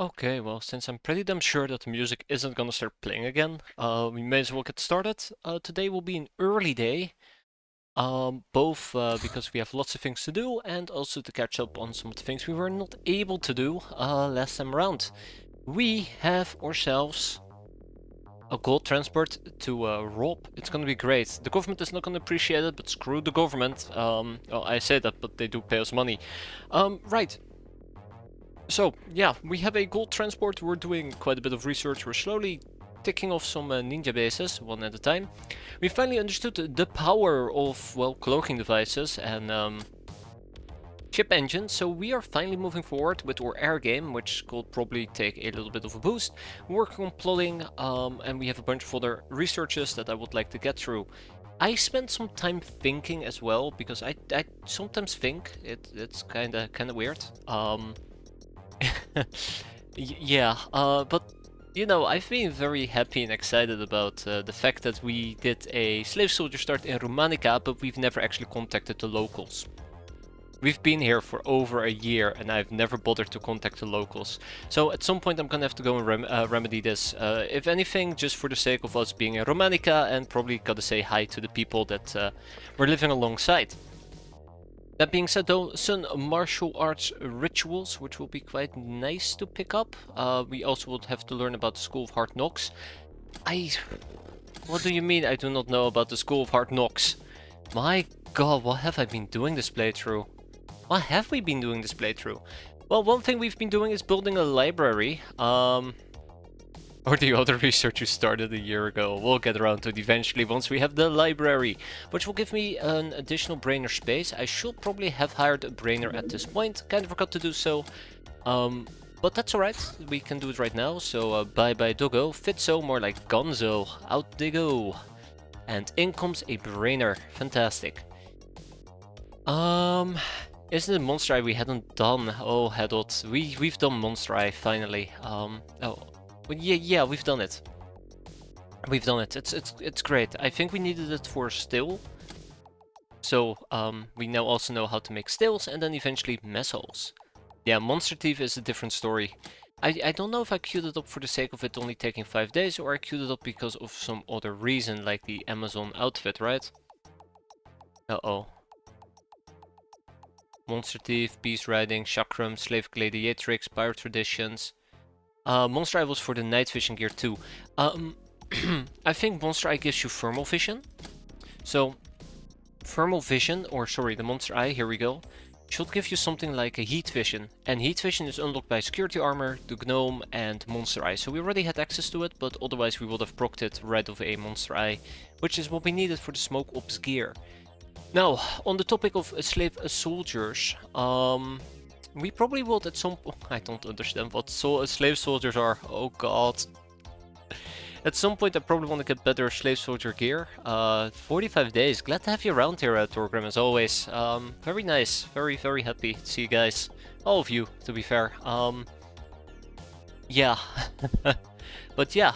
Okay, well, since I'm pretty damn sure that the music isn't gonna start playing again, we may as well get started. Today will be an early day, both because we have lots of things to do and also to catch up on some of the things we were not able to do last time around. We have ourselves a gold transport to rob. It's gonna be great. The government is not gonna appreciate it, but screw the government. Well, I say that, but they do pay us money. Right. So, yeah, we have a gold transport. We're doing quite a bit of research. We're slowly ticking off some ninja bases, one at a time. We finally understood the power of, well, cloaking devices and chip engines, so we are finally moving forward with our air game, which could probably take a little bit of a boost. We're working on plotting, and we have a bunch of other researches that I would like to get through. I spent some time thinking as well, because I sometimes think it's kinda weird. Yeah, but you know, I've been very happy and excited about the fact that we did a slave soldier start in Rumanica, but we've never actually contacted the locals. We've been here for over a year and I've never bothered to contact the locals. So at some point I'm gonna have to go and remedy this. If anything, just for the sake of us being in Rumanica, and probably gotta say hi to the people that we're living alongside. That being said though, some martial arts rituals, which will be quite nice to pick up. We also would have to learn about the School of Hard Knocks. What do you mean I do not know about the School of Hard Knocks? My god, what have I been doing this playthrough? What have we been doing this playthrough? Well, one thing we've been doing is building a library. Or the other research you started a year ago. We'll get around to it eventually once we have the library, which will give me an additional brainer space. I should probably have hired a brainer at this point. Kind of forgot to do so. But that's alright. We can do it right now. So bye bye doggo. Fitzo, more like Gonzo. Out they go. And in comes a brainer. Fantastic. Isn't it Monster Eye we hadn't done? Oh, Hedot. We've done Monster Eye finally. Oh. Well, yeah, we've done it. We've done it. It's great. I think we needed it for still. So we now also know how to make stills and then eventually mess holes. Yeah, Monster Thief is a different story. I don't know if I queued it up for the sake of it only taking 5 days, or I queued it up because of some other reason, like the Amazon outfit, right? Uh-oh. Monster Thief, Beast Riding, Chakram, Slave Gladiatrix, Pirate Traditions. Monster Eye was for the night vision gear too. I think Monster Eye gives you thermal vision. So, thermal vision, or sorry, the Monster Eye, here we go, should give you something like a heat vision. And heat vision is unlocked by security armor, the gnome, and Monster Eye. So we already had access to it, but otherwise we would have procced it right of a Monster Eye, which is what we needed for the Smoke Ops gear. Now, on the topic of slave soldiers, we probably would at some point. I don't understand what slave soldiers are. Oh god. At some point, I probably want to get better slave soldier gear. 45 days. Glad to have you around here, Torgrim, as always. Very nice. Very happy to see you guys. All of you, to be fair. Yeah. But yeah.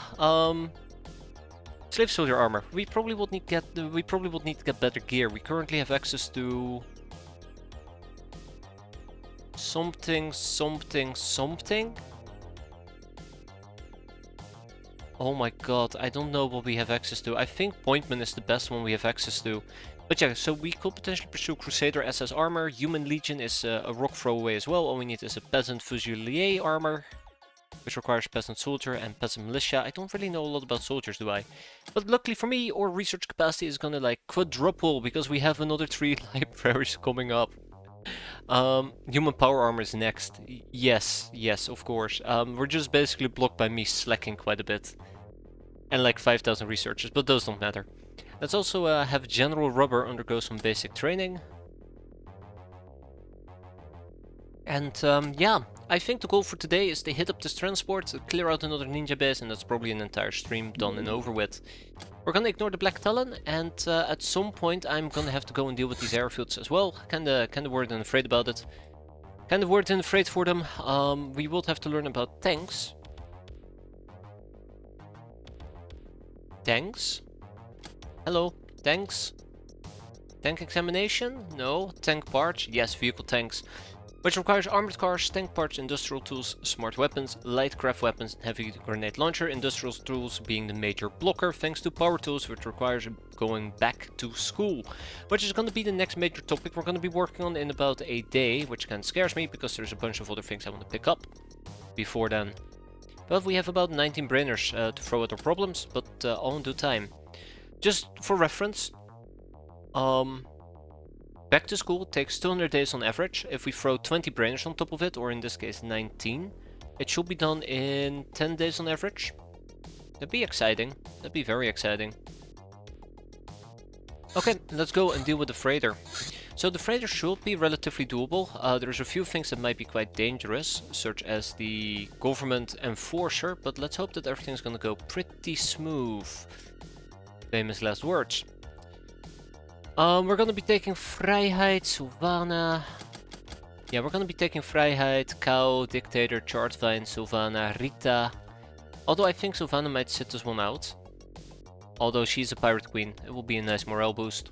Slave soldier armor. We probably would need to get better gear. We currently have access to something. Oh my god, I don't know what we have access to. I think Pointman is the best one we have access to. But yeah, so we could potentially pursue Crusader SS armor. Human Legion is a rock throwaway as well. All we need is a Peasant Fusilier armor, which requires Peasant Soldier and Peasant Militia. I don't really know a lot about soldiers, do I? But luckily for me, our research capacity is gonna like quadruple because we have another 3 libraries coming up. Human power armor is next. Yes, of course. We're just basically blocked by me slacking quite a bit. And like 5,000 researchers, but those don't matter. Let's also have General Rubber undergo some basic training. And yeah, I think the goal for today is to hit up this transport, clear out another ninja base, and that's probably an entire stream done and over with. We're gonna ignore the Black Talon, and at some point I'm gonna have to go and deal with these airfields as well. Kinda worried and afraid about it. Kinda worried and afraid for them. We will have to learn about tanks. Tanks? Hello, tanks? Tank examination? No. Tank parts? Yes, vehicle tanks. which requires armored cars, tank parts, industrial tools, smart weapons, light craft weapons, and heavy grenade launcher. Industrial tools being the major blocker, thanks to power tools, which requires going back to school, which is going to be the next major topic we're going to be working on in about a day, which kind of scares me because there's a bunch of other things I want to pick up before then. But we have about 19 brainers to throw at our problems, but all in due time. Just for reference, back to school takes 200 days on average. If we throw 20 brainers on top of it, or in this case 19, it should be done in 10 days on average. That'd be exciting. That'd be very exciting. Okay, let's go and deal with the freighter. So the freighter should be relatively doable. There's a few things that might be quite dangerous, such as the government enforcer, but let's hope that everything's gonna go pretty smooth. Famous last words. We're gonna be taking Vrijheid, Sylvana. Yeah, we're gonna be taking Vrijheid, Cow, Dictator, Chartvine, Sylvana, Rita. Although I think Sylvana might sit this one out. Although she's a pirate queen, it will be a nice morale boost.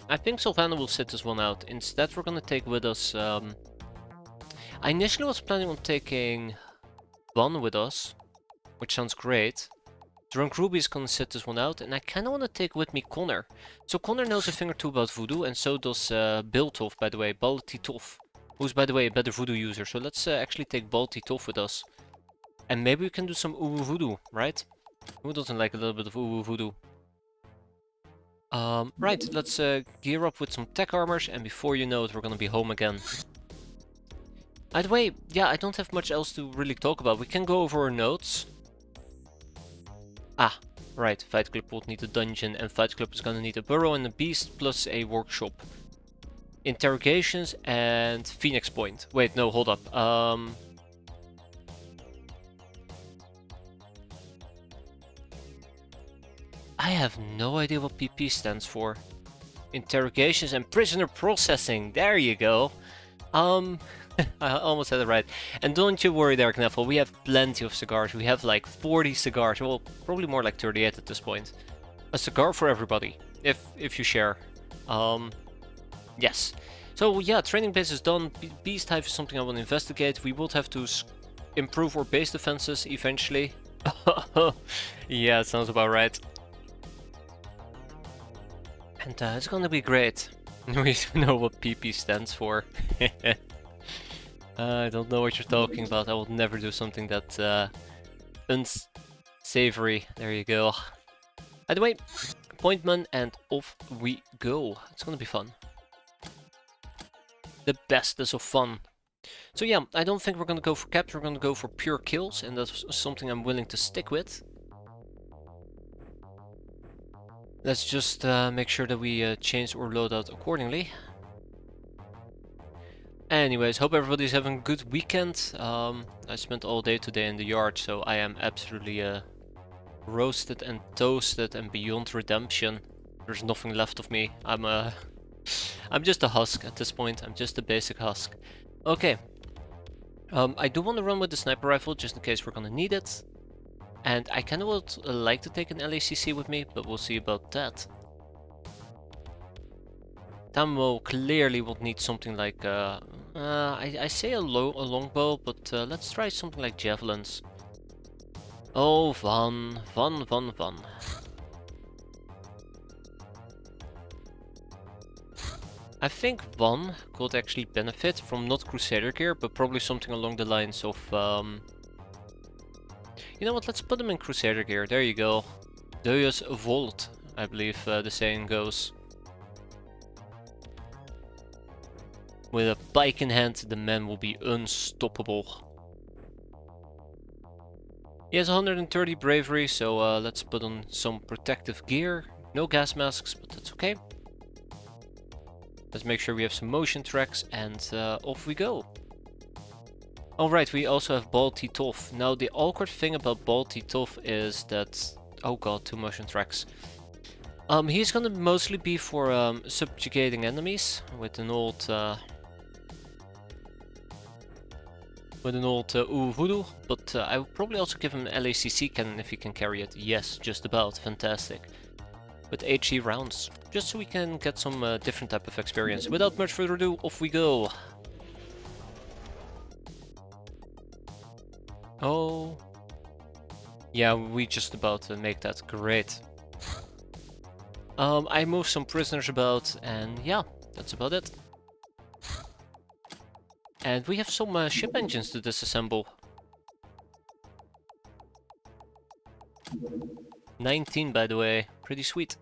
I think Sylvana will sit this one out. Instead, we're gonna take with us. I initially was planning on taking Van with us, which sounds great. Drunk Ruby is gonna sit this one out, and I kinda wanna take with me Connor. So Connor knows a thing or two about voodoo, and so does Biltov, by the way, Baltitov, who's by the way a better voodoo user. So let's actually take Baltitov with us. And maybe we can do some uwu voodoo, right? Who doesn't like a little bit of uwu voodoo? Right, let's gear up with some tech armors, and before you know it, we're gonna be home again. By the way, yeah, I don't have much else to really talk about. We can go over our notes. Ah, right, Fight Club will need a dungeon, and Fight Club is gonna need a burrow and a beast, plus a workshop. Interrogations and Phoenix Point. Wait, no, hold up. I have no idea what PP stands for. Interrogations and prisoner processing. There you go. I almost had it right. And don't you worry there, Kneffel. We have plenty of cigars. We have like 40 cigars. Well, probably more like 38 at this point. A cigar for everybody, if you share. Yes. So yeah, training base is done. Beast Hive is something I want to investigate. We would have to improve our base defenses eventually. Yeah, it sounds about right. And it's gonna be great. We know what PP stands for. I don't know what you're talking about. I will never do something that unsavory. There you go. By the way, appointment, and off we go. It's gonna be fun. The bestest of fun. So yeah, I don't think we're gonna go for caps. We're gonna go for pure kills, and that's something I'm willing to stick with. Let's just make sure that we change our loadout accordingly. Anyways, hope everybody's having a good weekend. I spent all day today in the yard, so I am absolutely roasted and toasted and beyond redemption. There's nothing left of me. I'm just a husk at this point. I'm just a basic husk. Okay. I do want to run with the sniper rifle just in case we're gonna need it. And I kinda would like to take an LACC with me, but we'll see about that. Tammo clearly would need something like, I say a longbow, but let's try something like javelins. Oh, Van. I think Van could actually benefit from not Crusader gear, but probably something along the lines of, you know what, let's put him in Crusader gear, there you go. Deus Volt, I believe the saying goes. With a pike in hand, the man will be unstoppable. He has 130 bravery, so let's put on some protective gear. No gas masks, but that's okay. Let's make sure we have some motion tracks, and off we go. Alright, we also have Baltitov. Now the awkward thing about Baltitov is that... oh god, 2 motion tracks. He's gonna mostly be for subjugating enemies with an old voodoo, but I will probably also give him an LACC cannon if he can carry it. Yes, just about, fantastic. with HE rounds, just so we can get some different type of experience. Without much further ado, off we go. Oh. Yeah, we just about to make that. Great. I moved some prisoners about, and yeah, that's about it. And we have some ship engines to disassemble. 19, by the way. Pretty sweet.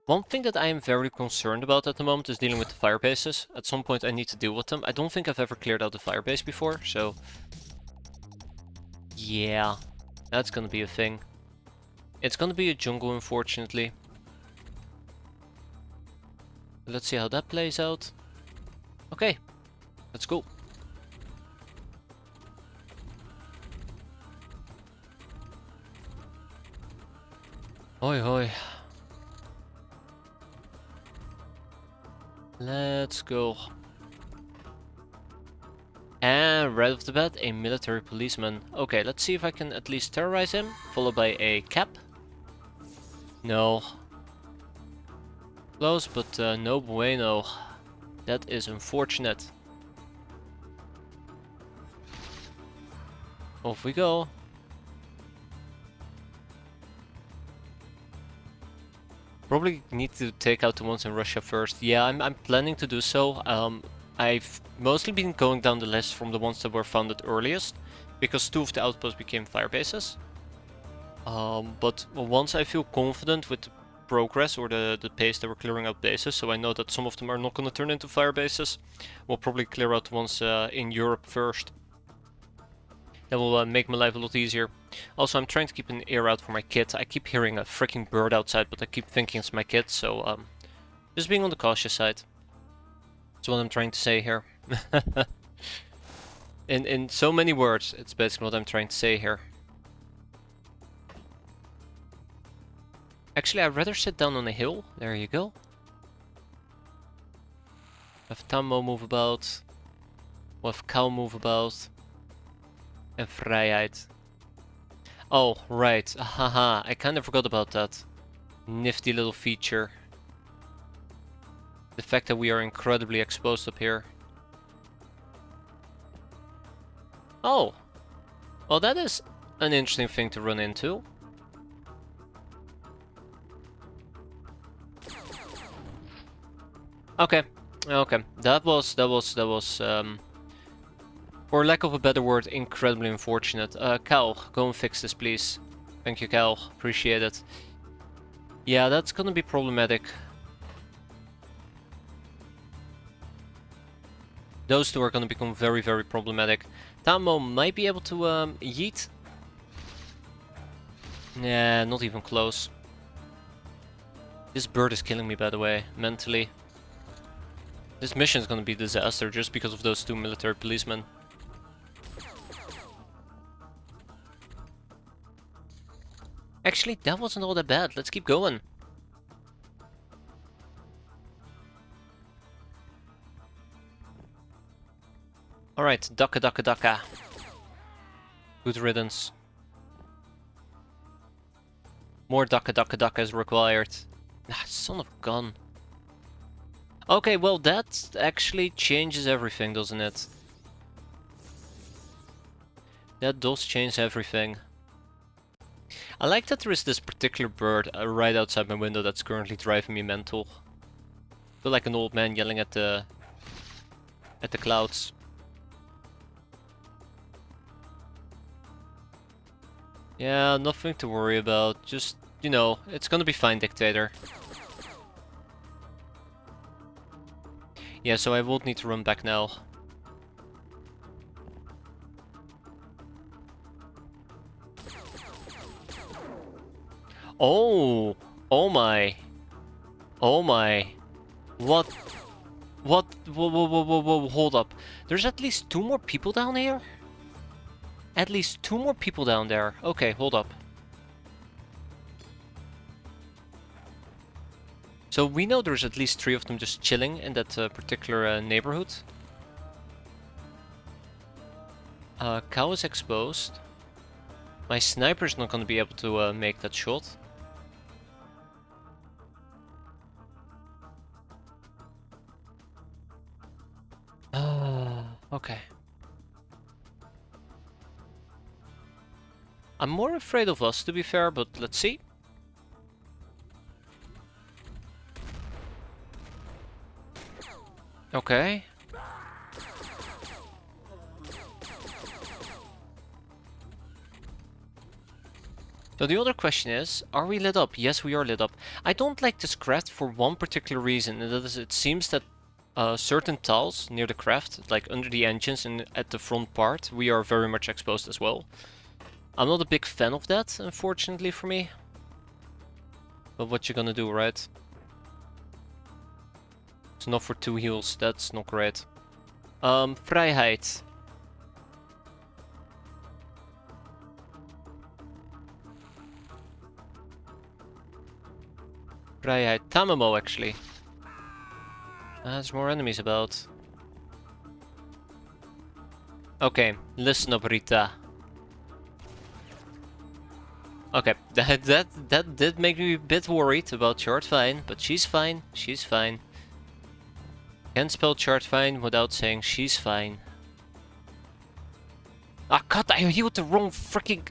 One thing that I am very concerned about at the moment is dealing with the fire bases. At some point I need to deal with them. I don't think I've ever cleared out the fire base before, so... yeah, that's gonna be a thing. It's gonna be a jungle, unfortunately. Let's see how that plays out. Okay, let's go. Hoi hoi. Let's go. And right off the bat, a military policeman. Okay, let's see if I can at least terrorize him, followed by a cap. No. Close, but no bueno. That is unfortunate. Off we go. Probably need to take out the ones in Russia first. Yeah, I'm planning to do so. I've mostly been going down the list from the ones that were founded earliest, because 2 of the outposts became fire bases. But once I feel confident with the progress or the pace that we're clearing out bases, so I know that some of them are not going to turn into fire bases, we'll probably clear out the ones in Europe first. That will make my life a lot easier. Also, I'm trying to keep an ear out for my kid. I keep hearing a freaking bird outside, but I keep thinking it's my kid, so just being on the cautious side. That's what I'm trying to say here. In so many words, it's basically what I'm trying to say here. Actually, I'd rather sit down on a hill. There you go. Have Tammo move about. We'll have Cow move about. And Vrijheid. Oh, right. Haha, I kind of forgot about that. Nifty little feature. The fact that we are incredibly exposed up here. Oh! Well, that is an interesting thing to run into. Okay. Okay. That was for lack of a better word, incredibly unfortunate. Cal, go and fix this, please. Thank you, Cal. Appreciate it. Yeah, that's gonna be problematic. Those two are gonna become very, very problematic. Tammo might be able to yeet. Nah, not even close. This bird is killing me, by the way, mentally. This mission is gonna be a disaster just because of those 2 military policemen. Actually, that wasn't all that bad. Let's keep going. Alright, ducka ducka ducka. Good riddance. More ducka ducka ducka is required. Ah, son of a gun. Okay, well that actually changes everything, doesn't it? That does change everything. I like that there is this particular bird right outside my window that's currently driving me mental. I feel like an old man yelling at the clouds. Yeah, nothing to worry about. Just, you know, it's gonna be fine, Dictator. Yeah, so I won't need to run back now. Oh! Oh my! Oh my! What? What? Whoa, whoa, whoa, whoa, whoa, hold up. There's at least 2 more people down here? At least 2 more people down there. Okay, hold up. So we know there's at least 3 of them just chilling in that particular neighborhood. Cow is exposed. My sniper's not gonna be able to make that shot. Okay. I'm more afraid of us, to be fair, but let's see. Okay. So the other question is, are we lit up? Yes, we are lit up. I don't like this craft for one particular reason, and that is it seems that certain tiles near the craft, like under the engines and at the front part, we are very much exposed as well. I'm not a big fan of that, unfortunately for me. But what you gonna do, right? It's not for 2 heals, that's not great. Vrijheid. Vrijheid. Tamamo, actually. There's more enemies about. Okay, listen up, Rita. Okay, that did make me a bit worried about Chart Fine, but she's fine. She's fine. Can't spell Chart Fine without saying she's fine. Ah, God, I healed the wrong freaking.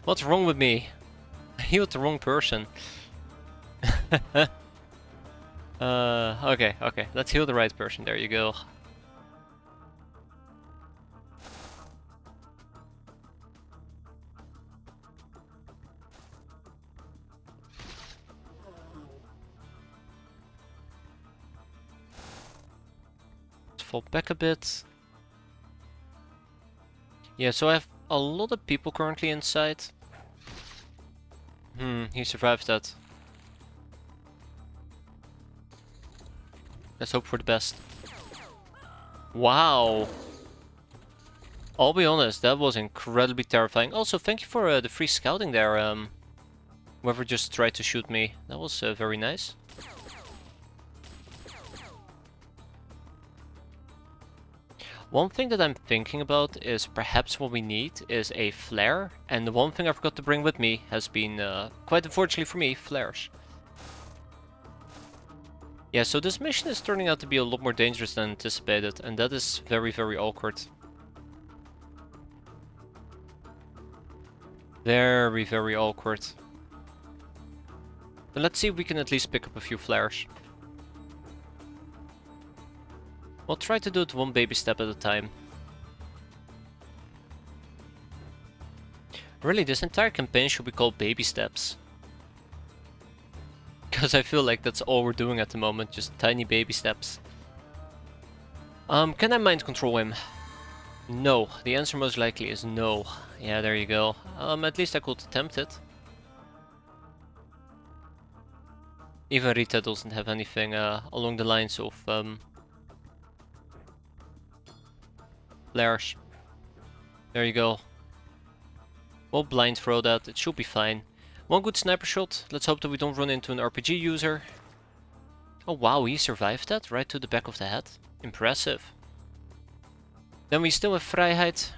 What's wrong with me? I healed the wrong person. Okay, okay. Let's heal the right person. There you go. Let's fall back a bit. Yeah, so I have a lot of people currently inside. He survived that. Let's hope for the best. Wow. I'll be honest, that was incredibly terrifying. Also, thank you for the free scouting there. Whoever just tried to shoot me. That was very nice. One thing that I'm thinking about is perhaps what we need is a flare. And the one thing I forgot to bring with me has been, quite unfortunately for me, flares. Yeah, so this mission is turning out to be a lot more dangerous than anticipated, and that is very, very awkward. Very, very awkward. But let's see if we can at least pick up a few flares. We'll try to do it one baby step at a time. Really, this entire campaign should be called Baby Steps. Because I feel like that's all we're doing at the moment, just tiny baby steps. Can I mind control him? No. The answer most likely is no. Yeah, there you go. At least I could attempt it. Even Rita doesn't have anything along the lines of flares. There you go. We'll blind throw that, it should be fine. One good sniper shot, let's hope that we don't run into an RPG user. Oh wow, he survived that, right to the back of the head. Impressive. Then we still have Vrijheid.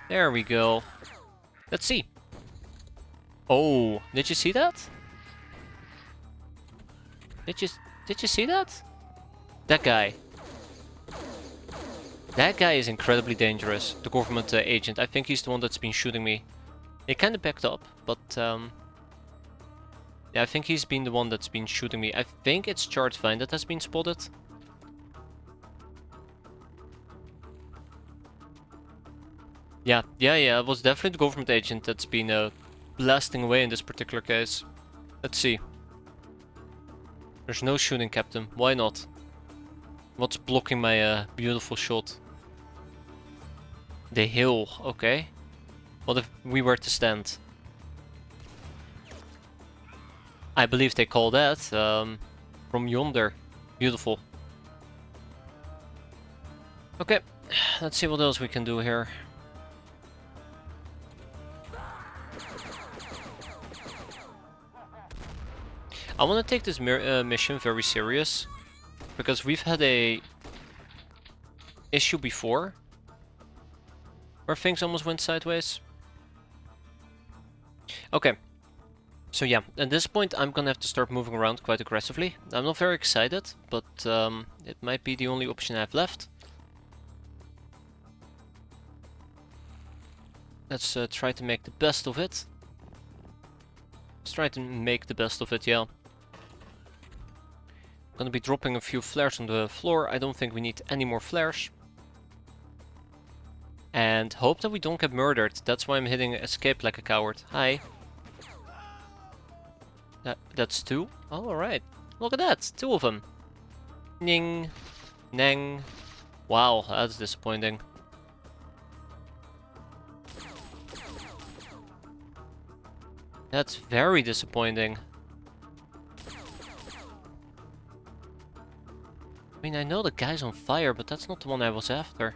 There we go. Let's see. Oh, did you see that? Did you see that? That guy. That guy is incredibly dangerous, the government agent. I think he's the one that's been shooting me. He kind of backed up, but yeah, I think he's been the one that's been shooting me. I think it's Chart Vine that has been spotted. Yeah, it was definitely the government agent that's been blasting away in this particular case. Let's see. There's no shooting, Captain. Why not? What's blocking my beautiful shot? The hill, okay. What if we were to stand? I believe they call that from yonder. Beautiful. Okay, let's see what else we can do here. I want to take this mission very serious, because we've had a issue before where things almost went sideways. Okay, So yeah, at this point I'm gonna have to start moving around quite aggressively. I'm not very excited, but it might be the only option I have left. Let's try to make the best of it. Let's try to make the best of it, yeah. Gonna be dropping a few flares on the floor. I don't think we need any more flares. And hope that we don't get murdered. That's why I'm hitting escape like a coward. Hi. That's two? Oh, alright. Look at that, two of them. Ning. Nang. Wow, that's disappointing. That's very disappointing. I mean, I know the guy's on fire, but that's not the one I was after.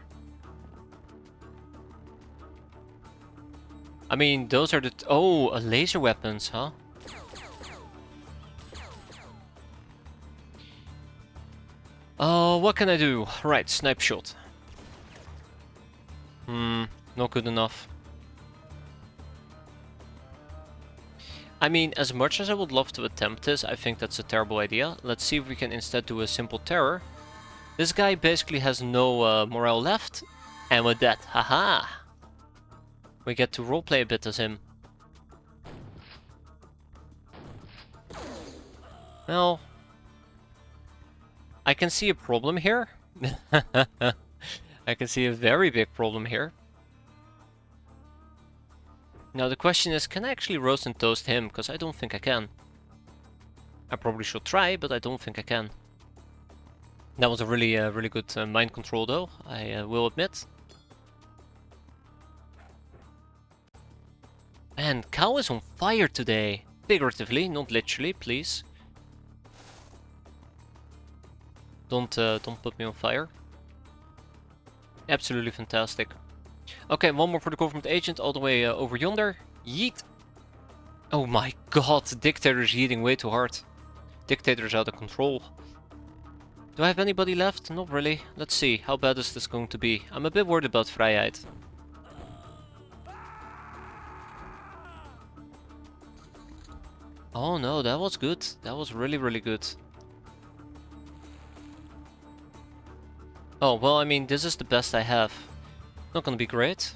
I mean, those are the... Oh, laser weapons, huh? Oh, what can I do? Right, snipe shot. Not good enough. I mean, as much as I would love to attempt this, I think that's a terrible idea. Let's see if we can instead do a simple terror. This guy basically has no morale left. And with that, haha! We get to roleplay a bit as him. Well... I can see a problem here. I can see a very big problem here. Now the question is, can I actually roast and toast him? Because I don't think I can. I probably should try, but I don't think I can. That was a really good mind control though, I will admit. Man, Cow is on fire today. Figuratively, not literally, please. Don't put me on fire. Absolutely fantastic. Okay, one more for the government agent all the way over yonder. Yeet! Oh my god, the dictator is yeeting way too hard. Dictator is out of control. Do I have anybody left? Not really. Let's see, how bad is this going to be? I'm a bit worried about VIII. Oh no, that was good. That was really good. Oh, well, I mean, this is the best I have. Not gonna be great.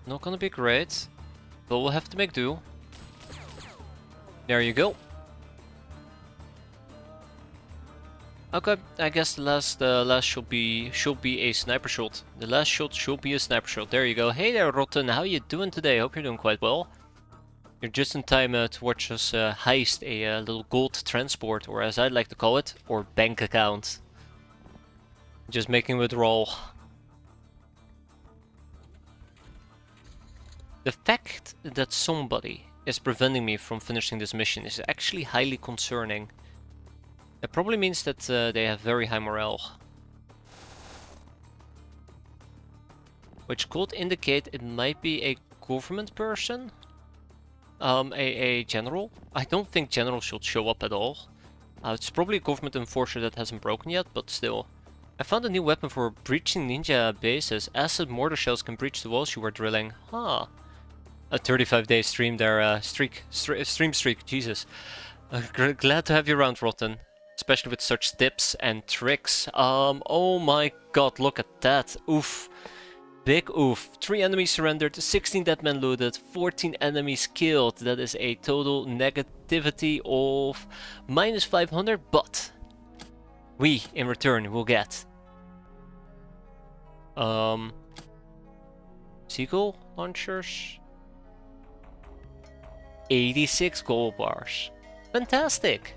Not gonna be great. But we'll have to make do. There you go. Okay, I guess the last should be a sniper shot. The last shot should be a sniper shot. There you go. Hey there, Rotten. How you doing today? Hope you're doing quite well. You're just in time to watch us heist a little gold transport, or as I like to call it, or bank account. Just making withdrawal. The fact that somebody is preventing me from finishing this mission is actually highly concerning. It probably means that they have very high morale. Which could indicate it might be a government person? A general? I don't think general should show up at all. It's probably a government enforcer that hasn't broken yet, but still. I found a new weapon for breaching ninja bases. Acid mortar shells can breach the walls you were drilling. Huh. A 35-day stream there, stream streak, Jesus. Glad to have you around, Rotten. Especially with such tips and tricks. Oh my god, look at that. Oof. Big oof. 3 enemies surrendered, 16 dead men looted, 14 enemies killed. That is a total negativity of -500, but we, in return, will get seagull launchers, 86 gold bars. Fantastic!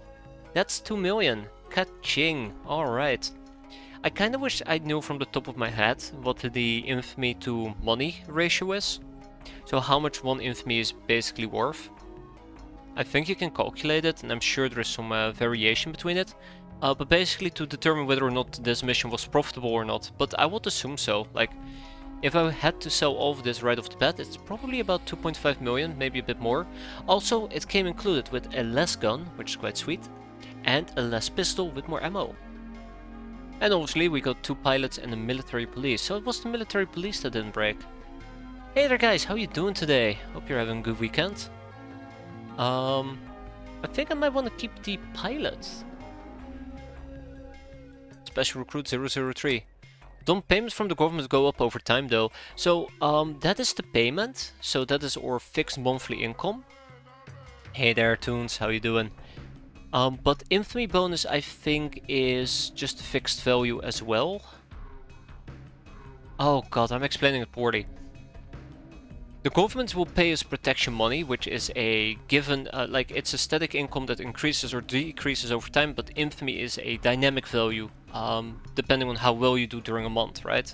That's 2 million. Ka-ching. Alright. I kinda wish I knew from the top of my head what the infamy to money ratio is. So how much one infamy is basically worth. I think you can calculate it, and I'm sure there is some variation between it. But basically to determine whether or not this mission was profitable or not. But I would assume so. Like, if I had to sell all of this right off the bat, it's probably about 2.5 million, maybe a bit more. Also, it came included with a less gun, which is quite sweet, and a less pistol with more ammo. And obviously we got 2 pilots and a military police, so it was the military police that didn't break. Hey there guys, how you doing today? Hope you're having a good weekend. I think I might want to keep the pilots. Special Recruit 003. Don't payments from the government go up over time though? So, that is the payment. So that is our fixed monthly income. Hey there Toons, how you doing? But infamy bonus I think is just a fixed value as well. Oh god, I'm explaining it poorly. The government will pay us protection money, which is a given, like it's a static income that increases or decreases over time, but infamy is a dynamic value, depending on how well you do during a month, right?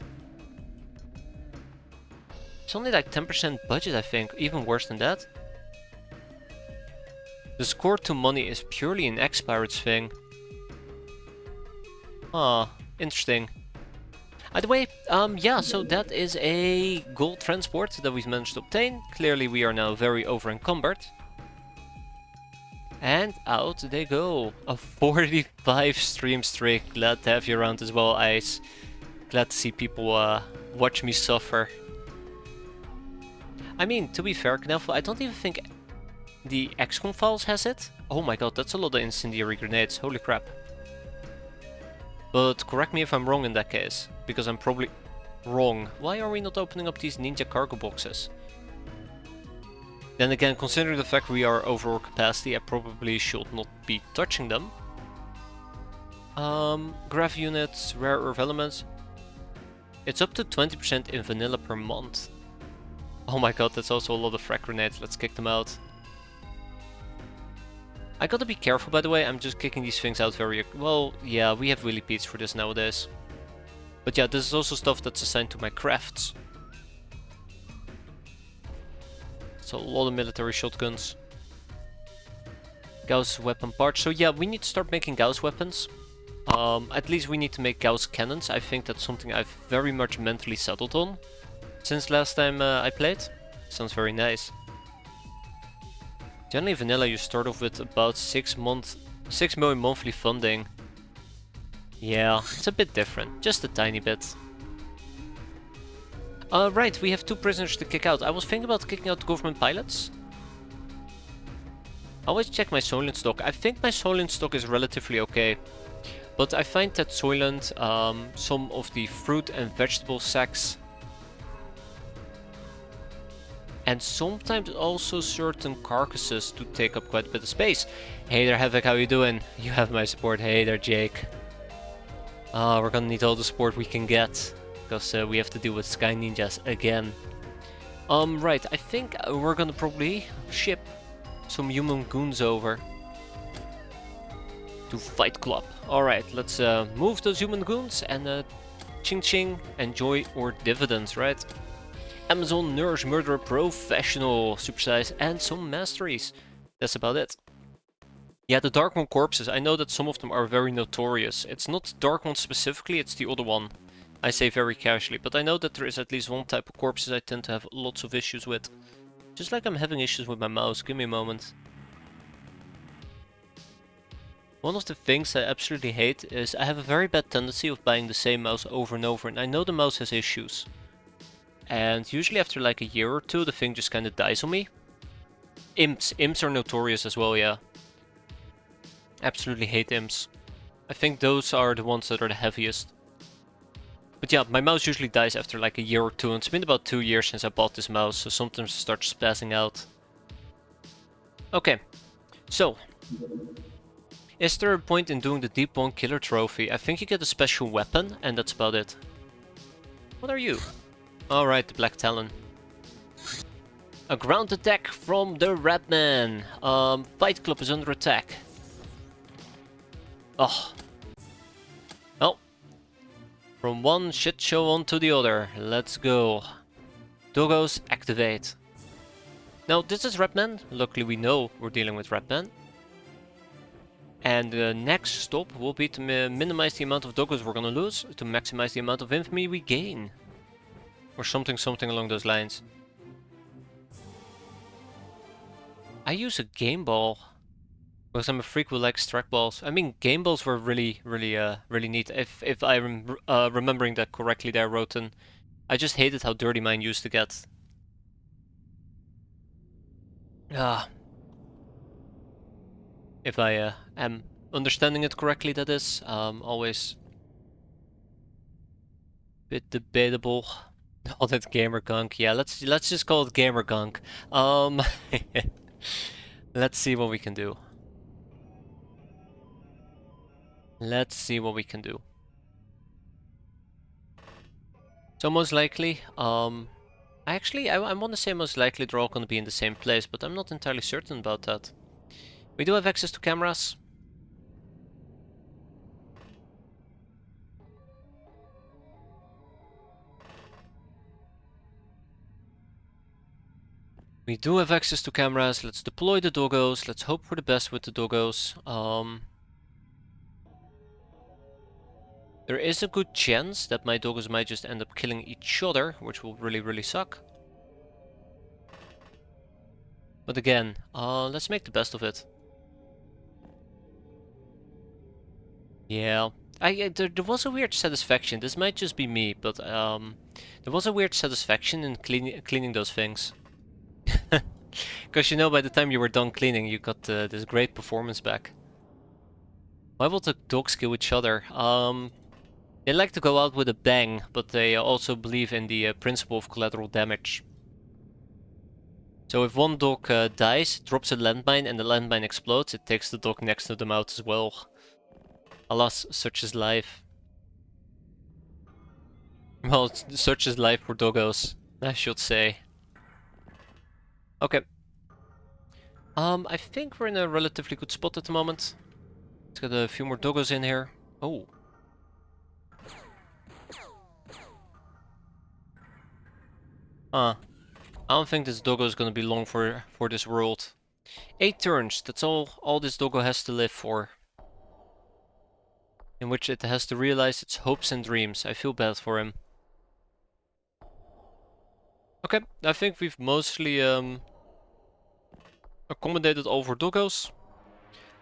It's only like 10% budget, I think, even worse than that. The score to money is purely an X-piratez thing. Ah, interesting. Either way, yeah, so that is a gold transport that we've managed to obtain. Clearly we are now very over-encumbered. And out they go. A 45 stream streak. Glad to have you around as well, Ice. Glad to see people watch me suffer. I mean, to be fair, Knelfel, I don't even think the XCOM files has it. Oh my god, that's a lot of incendiary grenades. Holy crap. But correct me if I'm wrong in that case, because I'm probably wrong. Why are we not opening up these ninja cargo boxes? Then again, considering the fact we are over our capacity, I probably should not be touching them. Grav units, rare earth elements. It's up to 20% in vanilla per month. Oh my god, that's also a lot of frag grenades. Let's kick them out. I gotta be careful, by the way, I'm just kicking these things out very... Well, yeah, we have VIII for this nowadays. But yeah, this is also stuff that's assigned to my crafts. So a lot of military shotguns. Gauss weapon parts. So yeah, we need to start making Gauss weapons. At least we need to make Gauss cannons. I think that's something I've very much mentally settled on since last time I played. Sounds very nice. Generally vanilla you start off with about 6 million monthly funding. Yeah, it's a bit different, just a tiny bit. Right, we have 2 prisoners to kick out. I was thinking about kicking out government pilots. I always check my Soylent stock. I think my Soylent stock is relatively okay. But I find that Soylent, some of the fruit and vegetable sacks, and sometimes also certain carcasses to take up quite a bit of space. Hey there Havoc, how you doing? You have my support. Hey there Jake. We're gonna need all the support we can get, because we have to deal with Sky Ninjas again. Right, I think we're gonna probably ship some human goons over to Fight Club. Alright, let's move those human goons and ching ching, enjoy our dividends, right? Amazon, Nurse, Murderer, Professional, Supersize, and some masteries. That's about it. Yeah, the Dark One corpses, I know that some of them are very notorious. It's not Dark One specifically, it's the other one. I say very casually, but I know that there is at least one type of corpses I tend to have lots of issues with. Just like I'm having issues with my mouse, give me a moment. One of the things I absolutely hate is I have a very bad tendency of buying the same mouse over and over, and I know the mouse has issues. And usually after like a year or two, the thing just kind of dies on me. Imps are notorious as well, yeah. Absolutely hate imps. I think those are the ones that are the heaviest. But yeah, my mouse usually dies after like a year or two, and it's been about 2 years since I bought this mouse, so sometimes it starts spazzing out. Okay, so... Is there a point in doing the Deep One Killer Trophy? I think you get a special weapon, and that's about it. What are you? Alright, the Black Talon. A ground attack from the Ratman. Fight Club is under attack. Oh. Well. From one shit show on to the other. Let's go. Doggos, activate. Now, this is Ratman. Luckily we know we're dealing with Ratman. And the next stop will be to minimize the amount of doggos we're gonna lose, to maximize the amount of infamy we gain. Or something along those lines. I use a game ball because I'm a freak who likes trackballs. I mean, game balls were really neat. If I'm remembering that correctly there, Roten. I just hated how dirty mine used to get. Ah, if I am understanding it correctly, that is. Always a bit debatable. All that gamer gunk. Yeah, let's just call it gamer gunk. Um, let's see what we can do. Let's see what we can do. So most likely, I want to say most likely they're all going to be in the same place, but I'm not entirely certain about that. We do have access to cameras. We do have access to cameras. Let's deploy the doggos. Let's hope for the best with the doggos. There is a good chance that my doggos might just end up killing each other, which will really, really suck. But again, let's make the best of it. Yeah, there was a weird satisfaction. This might just be me, but there was a weird satisfaction in cleaning those things. Because you know, by the time you were done cleaning, you got this great performance back. Why will the dogs kill each other? They like to go out with a bang, but they also believe in the principle of collateral damage. So if one dog dies, drops a landmine, and the landmine explodes, it takes the dog next to them out as well. Alas, such is life. Well, such is life for doggos, I should say. Okay. I think we're in a relatively good spot at the moment. Let's get a few more doggos in here. Oh. I don't think this doggo is gonna be long for this world. 8 turns, that's all this doggo has to live for. In which it has to realize its hopes and dreams. I feel bad for him. Okay, I think we've mostly accommodated all of our doggos.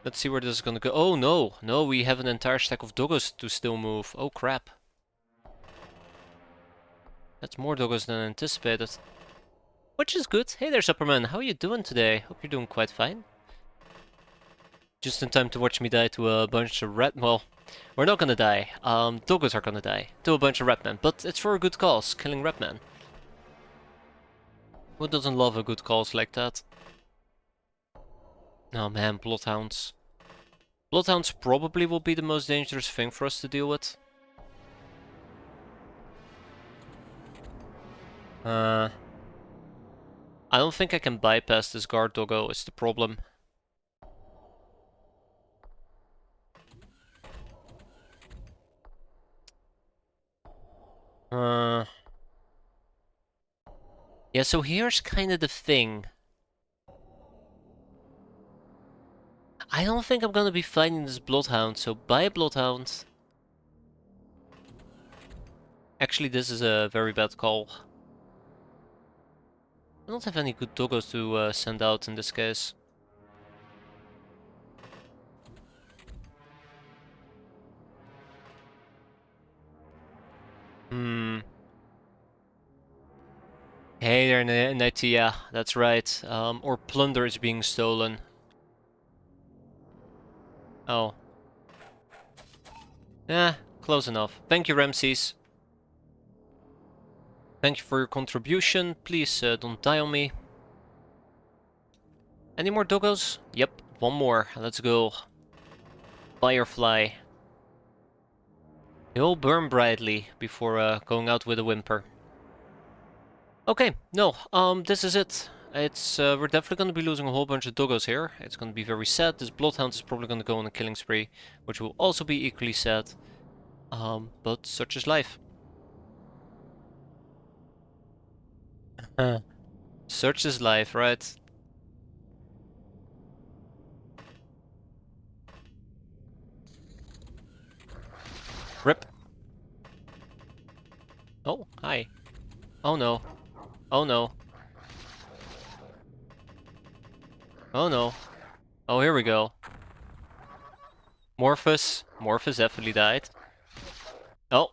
Let's see where this is gonna go. Oh no, no, we have an entire stack of doggos to still move. Oh crap. That's more doggos than anticipated. Which is good. Hey there, Superman. How are you doing today? Hope you're doing quite fine. Just in time to watch me die to a bunch of rat. Well, we're not gonna die. Doggos are gonna die to a bunch of ratmen, but it's for a good cause, killing ratmen. Who doesn't love a good cause like that? Oh man, bloodhounds. Bloodhounds probably will be the most dangerous thing for us to deal with. I don't think I can bypass this guard doggo, is the problem. Yeah, so here's kind of the thing. I don't think I'm gonna be fighting this bloodhound, so buy a bloodhound. Actually, this is a very bad call. I don't have any good doggos to send out in this case. Hey there, Night, yeah, that's right. Or plunder is being stolen. Oh. Yeah, close enough. Thank you, Ramses. Thank you for your contribution. Please don't die on me. Any more doggos? Yep, one more. Let's go. Firefly. They all burn brightly before going out with a whimper. Okay, no, this is it. It's we're definitely gonna be losing a whole bunch of doggos here. It's gonna be very sad. This bloodhound is probably gonna go on a killing spree, which will also be equally sad. But such is life. Such is life, right? Rip. Oh, hi. Oh no. Oh no. Oh no. Oh, here we go. Morphus. Morphus definitely died. Oh.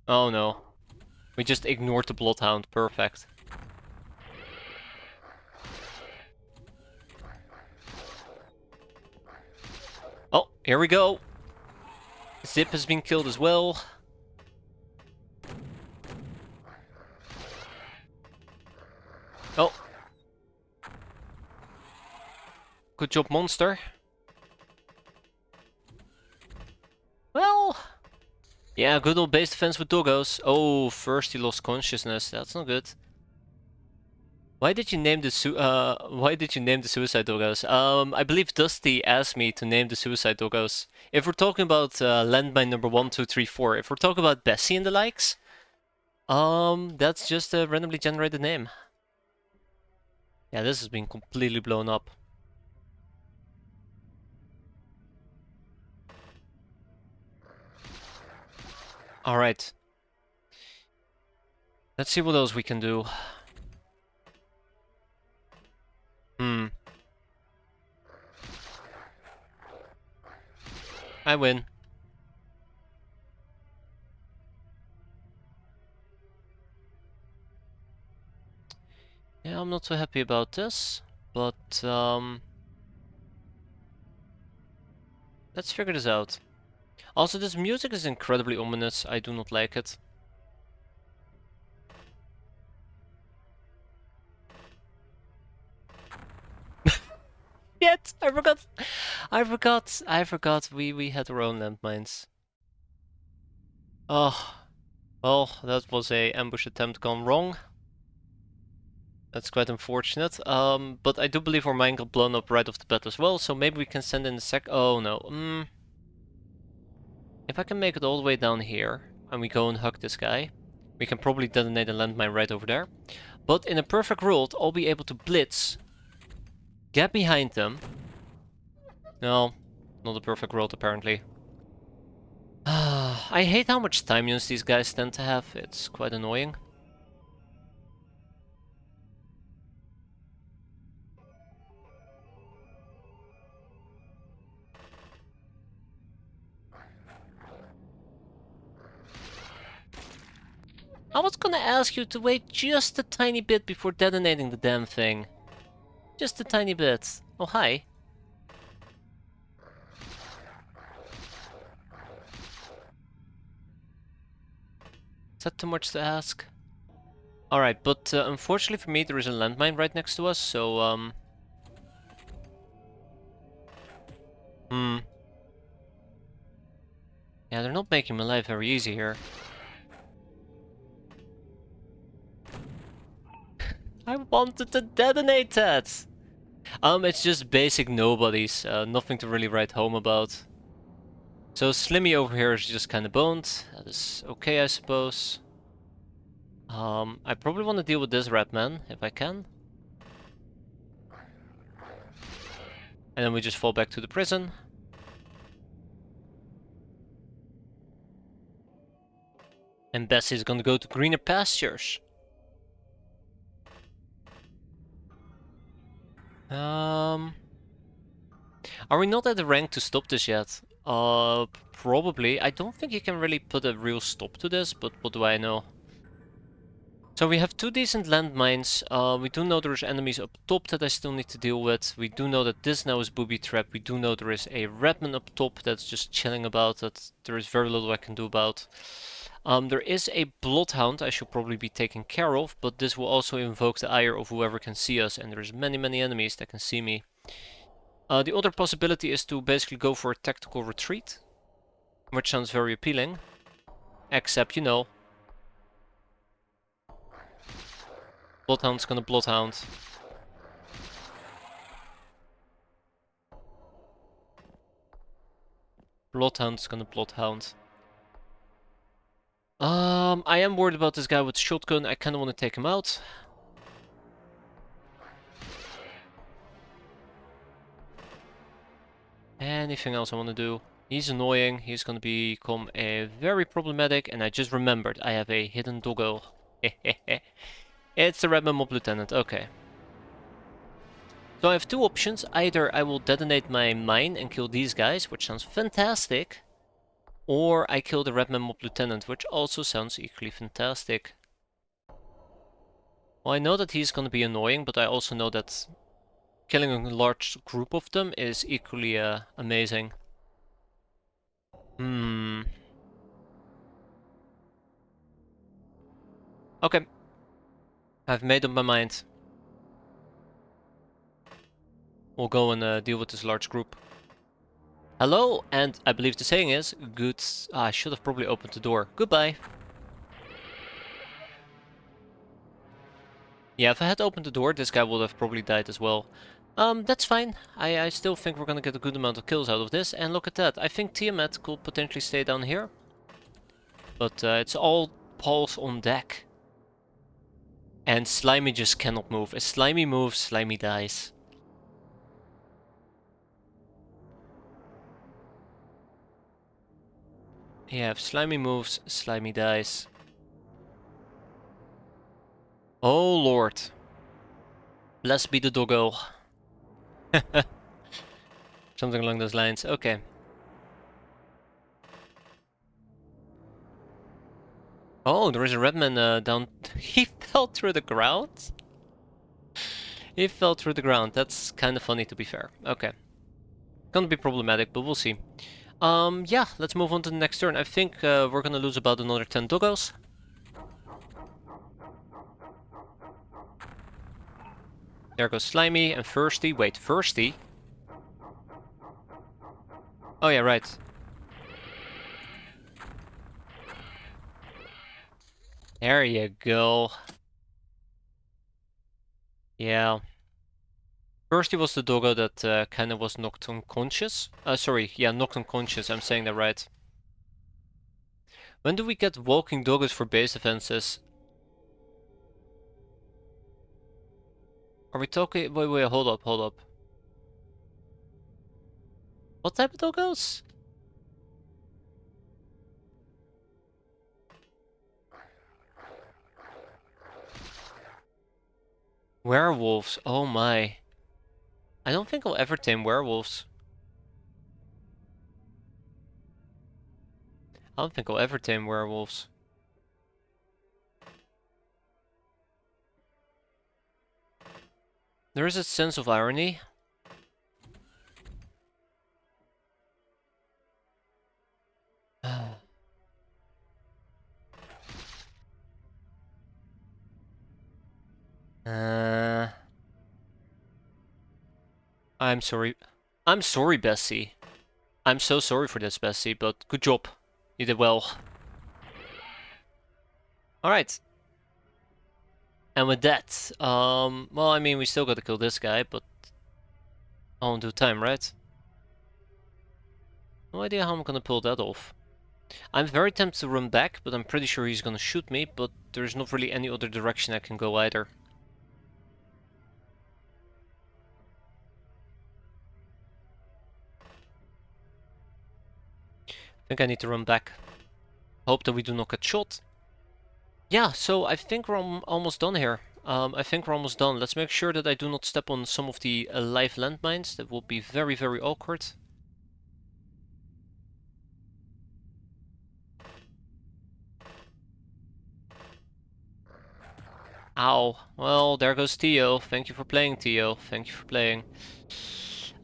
Oh no. We just ignored the bloodhound. Perfect. Here we go. Zip has been killed as well. Oh. Good job, monster. Well... yeah, good old base defense with doggos. Oh, first he lost consciousness. That's not good. Why did you name the suicide doggos? I believe Dusty asked me to name the suicide doggos. If we're talking about landmine number 1, 2, 3, 4, if we're talking about Bessie and the likes, that's just a randomly generated name. Yeah, this has been completely blown up. Alright. Let's see what else we can do. I win. Yeah, I'm not so happy about this, but let's figure this out. Also, this music is incredibly ominous. I do not like it. Yet I forgot. We had our own landmines. Oh, well, that was a ambush attempt gone wrong. That's quite unfortunate. But I do believe our mine got blown up right off the bat as well. So maybe we can send in a sec. Oh no. If I can make it all the way down here and we go and hug this guy, we can probably detonate a landmine right over there. But in a perfect world, I'll be able to blitz, get behind them. No, not a perfect world apparently. I hate how much time use these guys tend to have. It's quite annoying. I was gonna ask you to wait just a tiny bit before detonating the damn thing. Just a tiny bit. Oh, hi. Is that too much to ask? Alright, but unfortunately for me there is a landmine right next to us, so yeah, they're not making my life very easy here. I wanted to detonate that! It's just basic nobodies, nothing to really write home about. So Slimmy over here is just kinda boned. That is okay, I suppose. I probably want to deal with this rat man, if I can. And then we just fall back to the prison. And Bessie's gonna go to greener pastures. Are we not at the rank to stop this yet? Probably. I don't think you can really put a real stop to this, but what do I know? So we have two decent landmines. We do know there's enemies up top that I still need to deal with. We do know that this now is booby trap. We do know there is a redman up top that's just chilling about that there is very little I can do about. There is a bloodhound I should probably be taking care of, but this will also invoke the ire of whoever can see us, and there's many enemies that can see me. The other possibility is to basically go for a tactical retreat, which sounds very appealing, except, you know, Bloodhound's gonna Bloodhound. Bloodhound's gonna Bloodhound. I am worried about this guy with the shotgun. I kinda wanna take him out. Anything else I wanna do? He's annoying. He's gonna become a very problematic, and I just remembered I have a hidden doggo. It's the Redman Mob Lieutenant, okay. So I have two options. Either I will detonate my mine and kill these guys, which sounds fantastic. Or I kill the Redman Mob Lieutenant, which also sounds equally fantastic. Well, I know that he's gonna be annoying, but I also know that killing a large group of them is equally amazing. Hmm. Okay. I've made up my mind. We'll go and deal with this large group. Hello, and I believe the saying is, good... I should have probably opened the door. Goodbye. Yeah, if I had opened the door, this guy would have probably died as well. That's fine. I still think we're gonna get a good amount of kills out of this. And look at that. I think Tiamat could potentially stay down here. But it's all balls on deck. And Slimy just cannot move. If Slimy moves, Slimy dies. Yeah, if Slimy moves, Slimy dies. Oh lord. Blessed be the doggo. Something along those lines. Okay. Oh, there is a redman down... He fell through the ground? He fell through the ground. That's kind of funny, to be fair. Okay. Gonna be problematic, but we'll see. Yeah, let's move on to the next turn. I think we're gonna lose about another 10 doggos. There goes Slimy and Thirsty. Wait, Thirsty? Oh yeah, right. There you go. Yeah. Thirsty was the doggo that kind of was knocked unconscious. Sorry, yeah, knocked unconscious. I'm saying that right. When do we get walking doggos for base defenses? Are we talking... Wait, hold up. What type of doggos? Werewolves, oh my. I don't think I'll ever tame werewolves. I don't think I'll ever tame werewolves. There is a sense of irony. I'm sorry. I'm sorry, Bessie. I'm so sorry for this, Bessie, but good job. You did well. Alright. And with that, well, I mean, we still gotta kill this guy, but all in due time, right? No idea how I'm gonna pull that off. I'm very tempted to run back, but I'm pretty sure he's gonna shoot me, but there's not really any other direction I can go either. I think I need to run back. Hope that we do not get shot. Yeah, so I think we're almost done here. I think we're almost done. Let's make sure that I do not step on some of the live landmines. That will be very, very awkward. Ow. Well, there goes Theo. Thank you for playing, Theo. Thank you for playing.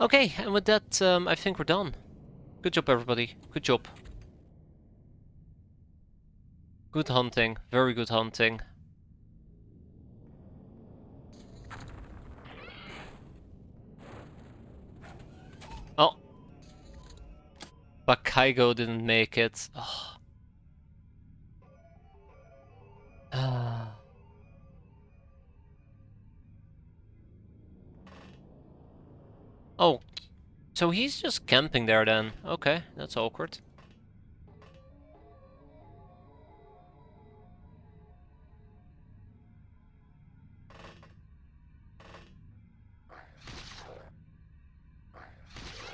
Okay, and with that, I think we're done. Good job, everybody. Good job. Good hunting. Very good hunting. Oh. Bakaigo didn't make it. Oh. Oh, so he's just camping there then. Okay, that's awkward.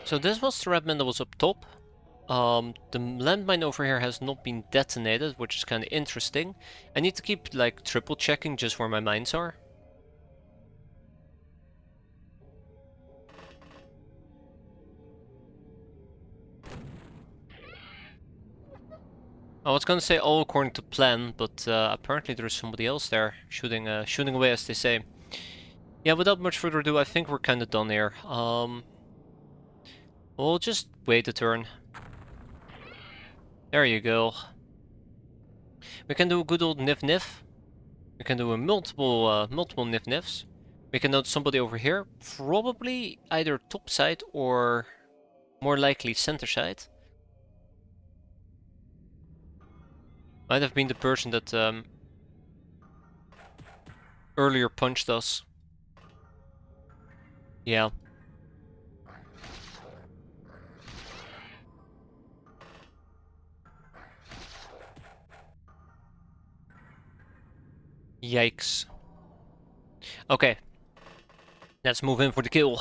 So this was the redman that was up top. The landmine over here has not been detonated, which is kind of interesting. I need to keep like triple checking just where my mines are. I was gonna say all according to plan, but apparently there's somebody else there shooting away, as they say. Yeah, without much further ado, I think we're kind of done here. We'll just wait a turn. There you go. We can do a good old nif-nif. We can do a multiple nif-nifs. We can note somebody over here. Probably either top side or more likely center side. Might have been the person that earlier punched us. Yeah. Yikes. Okay. Let's move in for the kill.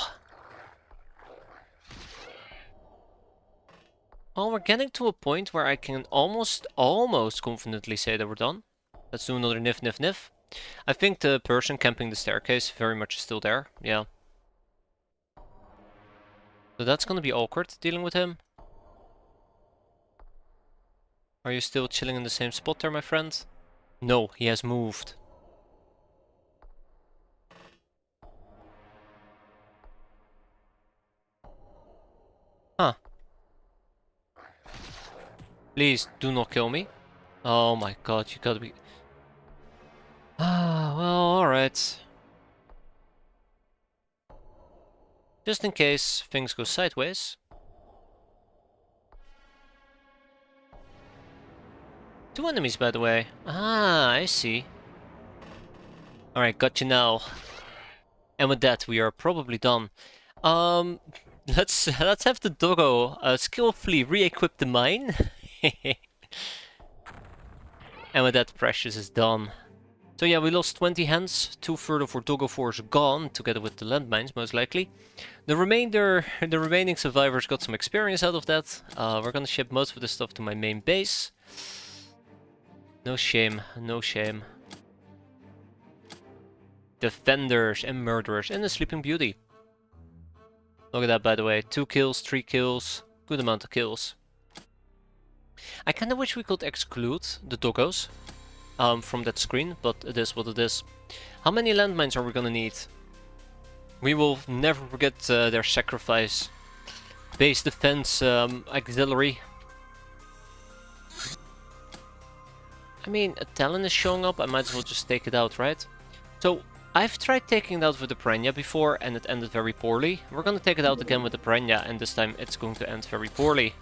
Well, we're getting to a point where I can almost confidently say that we're done. Let's do another nif-nif-nif. I think the person camping the staircase very much is still there. Yeah. So that's gonna be awkward dealing with him. Are you still chilling in the same spot there, my friend? No, he has moved. Huh. Please do not kill me. Oh my god, you gotta be... Ah, well, alright. Just in case things go sideways. Two enemies, by the way. Ah, I see. Alright, got you now. And with that, we are probably done. Let's have the doggo skillfully re-equip the mine. And with that, Precious is done. So yeah, we lost 20 hands. 2 further for Doggo Force gone, together with the landmines, most likely. The remaining survivors got some experience out of that. We're gonna ship most of the stuff to my main base. No shame, no shame. Defenders and murderers and the Sleeping Beauty. Look at that, by the way. 2 kills, 3 kills. Good amount of kills. I kinda wish we could exclude the doggos from that screen, but it is what it is. How many landmines are we gonna need? We will never forget their sacrifice. Base defense auxiliary. I mean, a Talon is showing up, I might as well just take it out, right? So, I've tried taking it out with the Piranha before and it ended very poorly. We're gonna take it out again with the Piranha and this time it's going to end very poorly.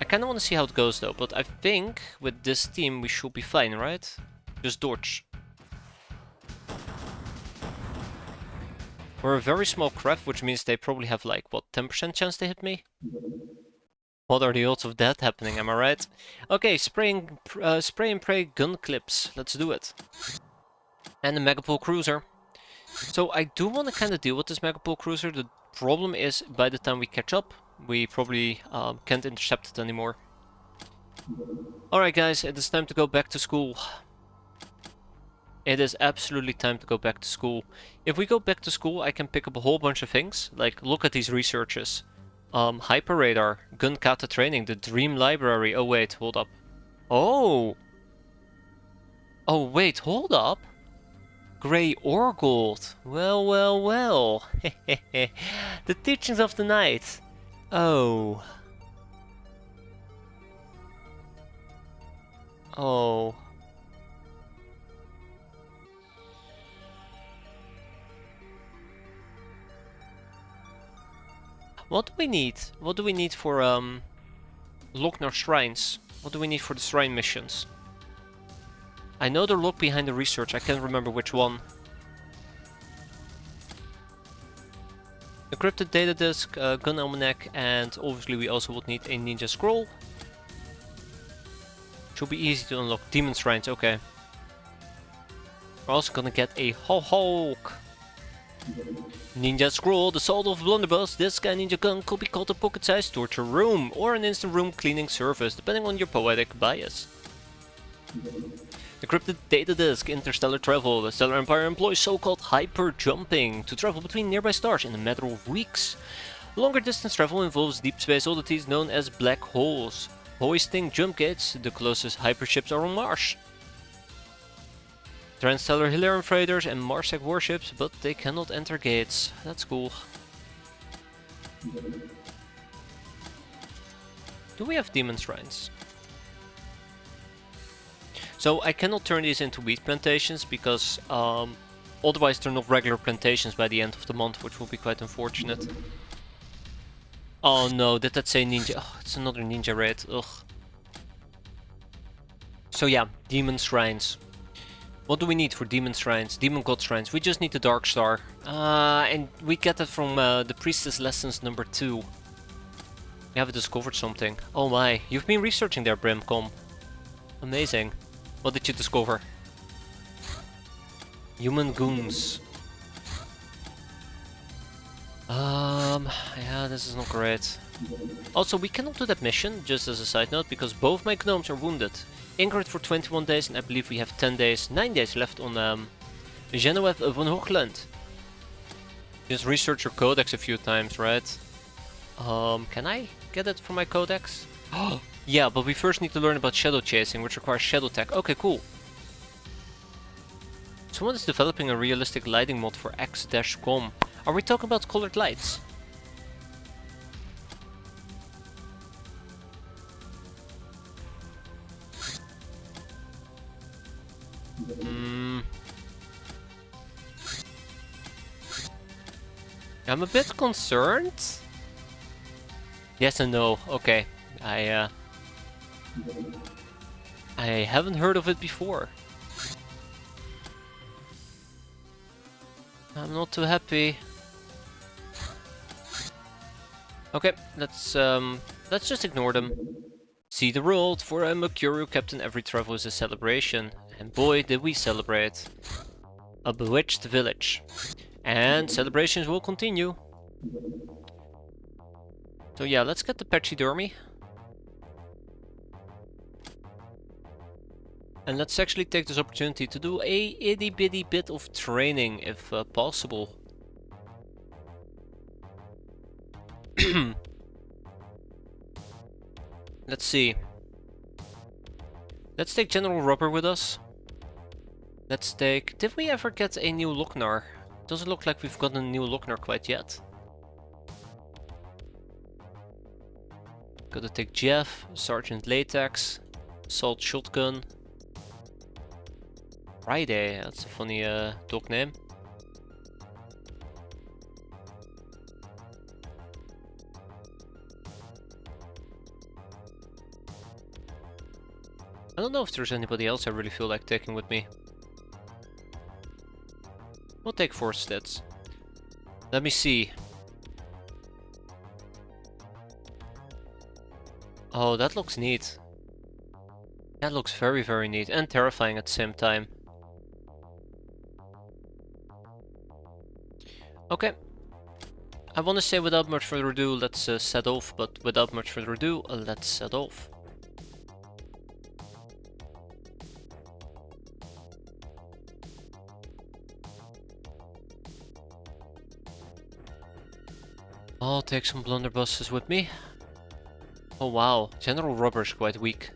I kinda wanna see how it goes though, but I think with this team we should be fine, right? Just dodge. We're a very small craft, which means they probably have like, what, 10% chance to hit me? What are the odds of that happening, am I right? Okay, spray and pray gun clips. Let's do it. And a Megapole Cruiser. So I do want to kind of deal with this Megapole Cruiser. The problem is, by the time we catch up, we probably can't intercept it anymore. Alright guys, it is time to go back to school. It is absolutely time to go back to school. If we go back to school, I can pick up a whole bunch of things. Like, look at these researches. Hyper Radar, Gun Kata Training, the Dream Library. Oh wait, hold up. Oh! Oh wait, hold up! Grey or gold? Well, well, well. The teachings of the night. Oh. Oh. What do we need? What do we need for Lochner Shrines? What do we need for the shrine missions? I know they're locked behind the research, I can't remember which one. Encrypted data disk, gun almanac, and obviously we also would need a ninja scroll. Should be easy to unlock. Demon shrines, okay. We're also gonna get a Hulk. Ninja Scroll, the Sword of Blunderbuss. This guy ninja gun could be called a pocket-sized torture room or an instant room cleaning service, depending on your poetic bias. Encrypted data disk, interstellar travel. The Stellar Empire employs so-called hyper-jumping to travel between nearby stars in a matter of weeks. Longer distance travel involves deep space oddities known as black holes. Hoisting jump gates, the closest hyperships are on Mars. Transstellar Hilarion freighters and Marsec warships, but they cannot enter gates. That's cool. Do we have demon shrines? So I cannot turn these into wheat plantations because otherwise they're not regular plantations by the end of the month, which will be quite unfortunate. Oh no, did that say ninja? Oh, it's another ninja raid. Ugh. So yeah, demon shrines. What do we need for demon shrines? Demon god shrines. We just need the dark star. And we get that from the priestess lessons number 2. We have discovered something. Oh my, you've been researching there, Brimcom. Amazing. What did you discover? Human goons. Yeah, this is not great. Also, we cannot do that mission, just as a side note, because both my gnomes are wounded. Ingrid for 21 days, and I believe we have 9 days left on Genevieve von Hoogland. Just research your codex a few times, right? Can I get it from my codex? Yeah, but we first need to learn about shadow chasing, which requires shadow tech. Okay, cool. Someone is developing a realistic lighting mod for X-com. Are we talking about colored lights? I'm a bit concerned. Yes and no. Okay. I haven't heard of it before. I'm not too happy. Okay, let's just ignore them. See the world. For a Mercurial captain, every travel is a celebration. And boy, did we celebrate. A bewitched village. And celebrations will continue. So yeah, let's get the pachydermy. And let's actually take this opportunity to do a itty bitty bit of training, if possible. Let's see. Let's take General Rubber with us. Let's take... Did we ever get a new Lochnar? Doesn't look like we've gotten a new Lochnar quite yet. Gotta take Jeff, Sergeant Latex, Assault Shotgun. Friday, that's a funny dog name. I don't know if there's anybody else I really feel like taking with me. We'll take 4 stats. Let me see. Oh, that looks neat. That looks very, very neat and terrifying at the same time. Okay. I want to say without much further ado, let's set off, but without much further ado, let's set off. I'll take some blunderbusses with me. Oh wow, General Rubber's quite weak.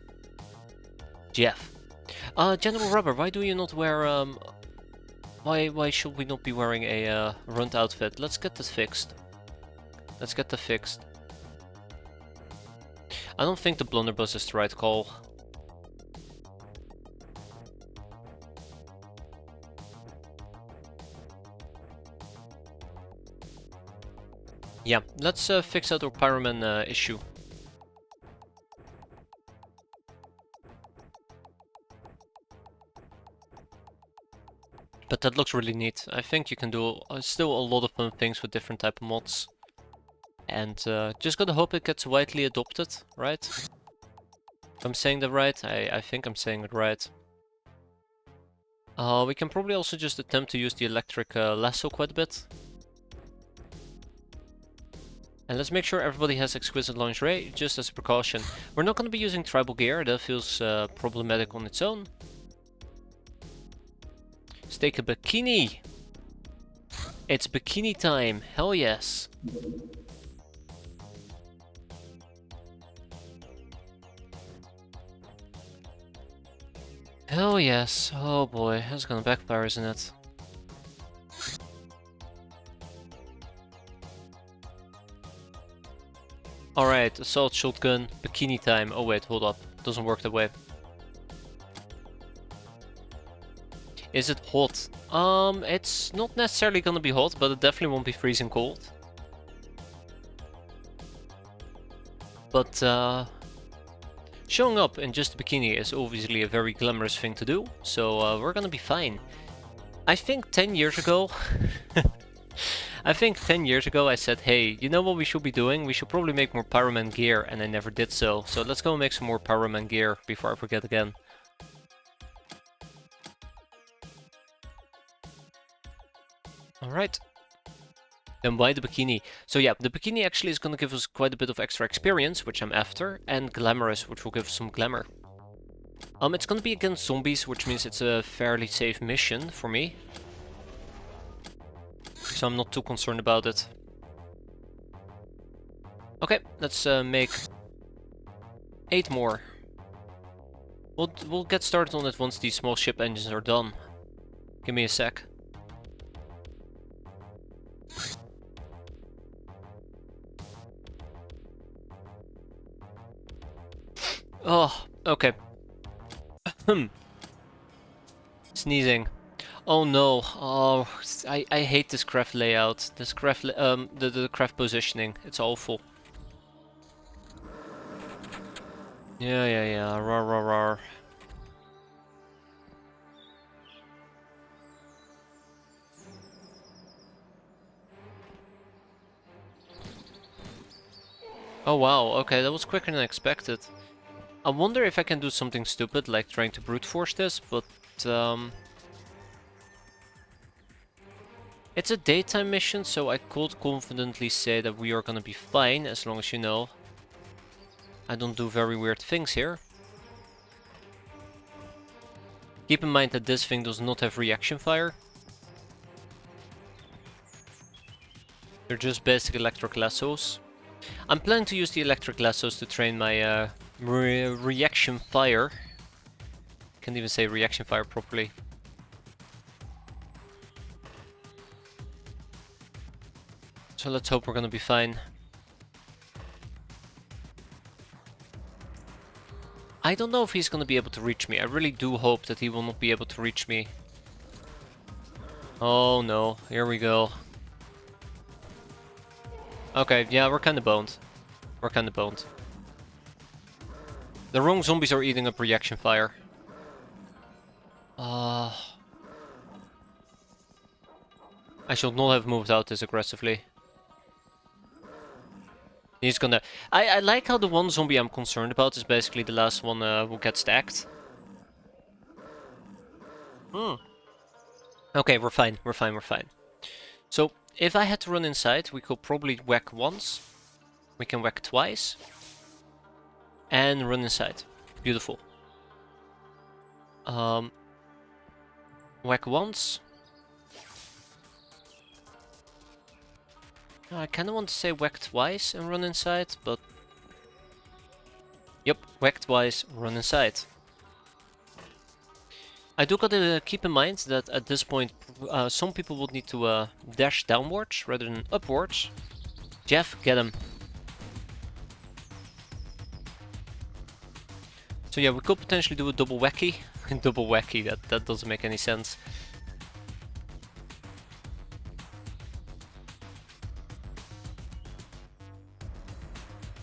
Jeff. General Rubber, why do you not wear why should we not be wearing a runt outfit? Let's get this fixed. Let's get that fixed. I don't think the blunderbuss is the right call. Yeah, let's fix out our Pyroman issue. But that looks really neat. I think you can do still a lot of fun things with different type of mods. And just gotta hope it gets widely adopted, right? If I'm saying that right, I think I'm saying it right. We can probably also just attempt to use the electric lasso quite a bit. And let's make sure everybody has exquisite lingerie, just as a precaution. We're not going to be using tribal gear, that feels problematic on its own. Let's take a bikini! It's bikini time, hell yes! Hell yes, oh boy, that's gonna backfire, isn't it? Alright, assault shotgun, bikini time. Oh wait, hold up. Doesn't work that way. Is it hot? It's not necessarily gonna be hot, but it definitely won't be freezing cold. But showing up in just a bikini is obviously a very glamorous thing to do, so we're gonna be fine. I think 10 years ago, I said, hey, you know what we should be doing? We should probably make more Pyroman gear, and I never did so. So let's go and make some more Pyroman gear before I forget again. Alright. Then why the bikini? So yeah, the bikini actually is going to give us quite a bit of extra experience, which I'm after, and glamorous, which will give us some glamour. It's going to be against zombies, which means it's a fairly safe mission for me. So I'm not too concerned about it. Okay, let's make 8 more. We'll get started on it once these small ship engines are done. Give me a sec. Oh, okay. Sneezing. Oh no. Oh, I hate this craft layout. This craft the craft positioning. It's awful. Yeah. Rar rar rar. Oh wow, okay, that was quicker than expected. I wonder if I can do something stupid like trying to brute force this, but it's a daytime mission, so I could confidently say that we are gonna be fine, as long as you know I don't do very weird things here. Keep in mind that this thing does not have reaction fire. They're just basic electric lassos. I'm planning to use the electric lassos to train my reaction fire. Can't even say reaction fire properly. So let's hope we're gonna be fine. I don't know if he's gonna be able to reach me. I really do hope that he will not be able to reach me. Oh no, here we go. Okay, yeah, we're kinda boned. The wrong zombies are eating up reaction fire. I should not have moved out this aggressively. He's gonna... I like how the one zombie I'm concerned about is basically the last one who gets stacked. Okay, we're fine. So, if I had to run inside, we could probably whack once. We can whack twice. And run inside. Beautiful. Whack once. I kinda want to say whack twice and run inside, but... Yep, whack twice, run inside. I do gotta keep in mind that at this point some people would need to dash downwards rather than upwards. Jeff, get him. So yeah, we could potentially do a double wacky. Double wacky, that doesn't make any sense.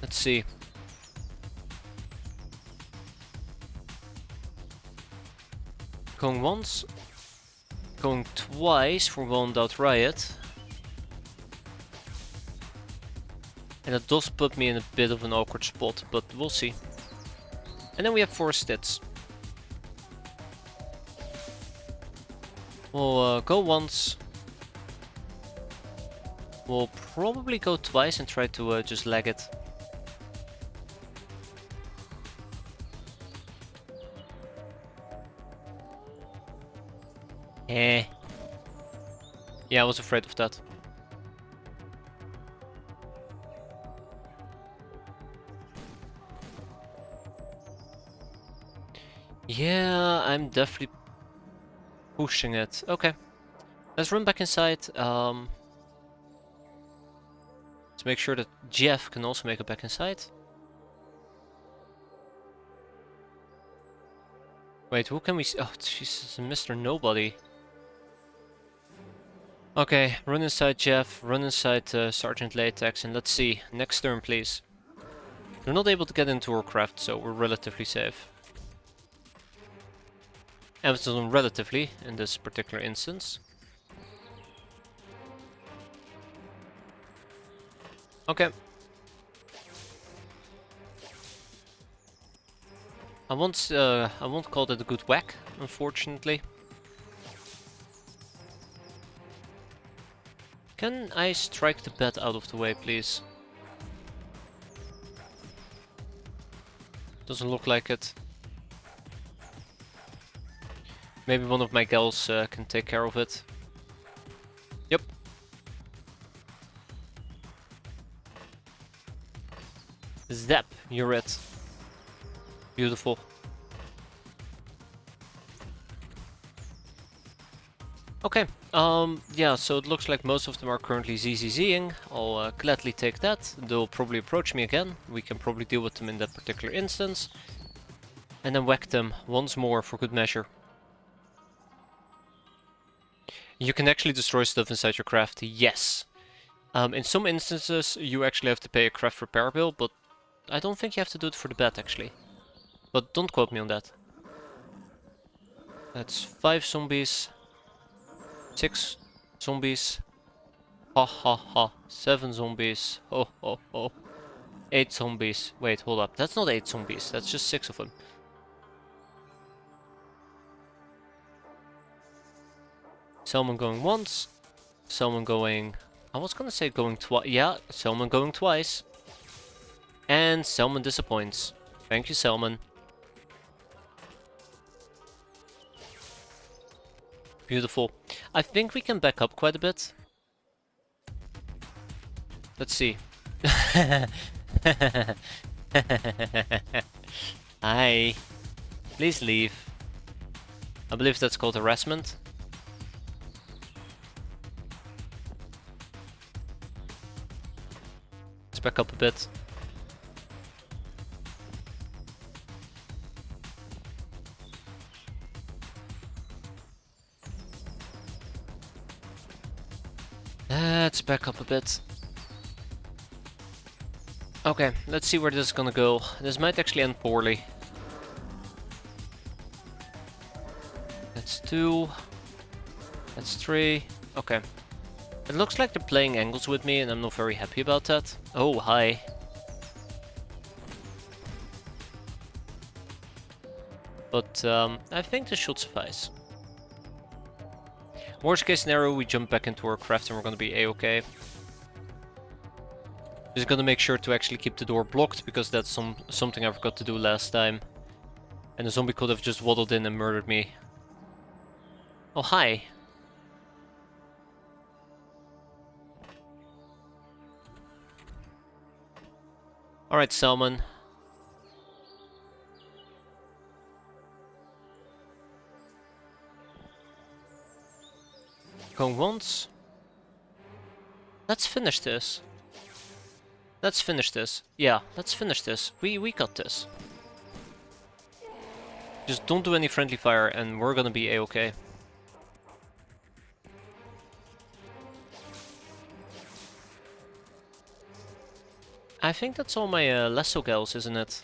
Let's see. Going once. Going twice for Wound Out Riot. And that does put me in a bit of an awkward spot, but we'll see. And then we have 4 stits. We'll go once. We'll probably go twice and try to just lag it. Yeah, I was afraid of that. Yeah, I'm definitely pushing it. Okay, let's run back inside. Let's make sure that Jeff can also make it back inside. Wait, who can we see? Oh, Jesus, Mr. Nobody. Okay, run inside Jeff, run inside Sergeant Latex, and let's see. Next turn, please. We're not able to get into our craft, so we're relatively safe. Emphasis on relatively in this particular instance. Okay. I won't call that a good whack, unfortunately. Can I strike the bat out of the way, please? Doesn't look like it. Maybe one of my gals can take care of it. Yep. Zap, you're it. Beautiful. Okay, yeah, so it looks like most of them are currently ZZZing. I'll gladly take that. They'll probably approach me again. We can probably deal with them in that particular instance. And then whack them once more for good measure. You can actually destroy stuff inside your craft, yes. In some instances, you actually have to pay a craft repair bill, but I don't think you have to do it for the bat, actually. But don't quote me on that. That's 5 zombies. 6 zombies. Ha ha ha. 7 zombies. Ho ho ho. 8 zombies. Wait, hold up. That's not 8 zombies. That's just 6 of them. Salmon going once. Salmon going... I was gonna say going twice. Yeah, Salmon going twice. And Salmon disappoints. Thank you, Salmon. Beautiful. I think we can back up quite a bit. Let's see. Hi. Please leave. I believe that's called harassment. Let's back up a bit. Let's back up a bit. Okay, let's see where this is gonna go. This might actually end poorly. That's 2. That's 3. Okay. It looks like they're playing angles with me and I'm not very happy about that. Oh, hi. But I think this should suffice. Worst case scenario, we jump back into our craft and we're gonna be a-okay. Just gonna make sure to actually keep the door blocked, because that's something I forgot to do last time. And the zombie could have just waddled in and murdered me. Oh, hi. Alright, Salmon. Going once. Let's finish this. Let's finish this. Yeah, let's finish this. We got this. Just don't do any friendly fire and we're gonna be a-okay. I think that's all my Lesso gals, isn't it?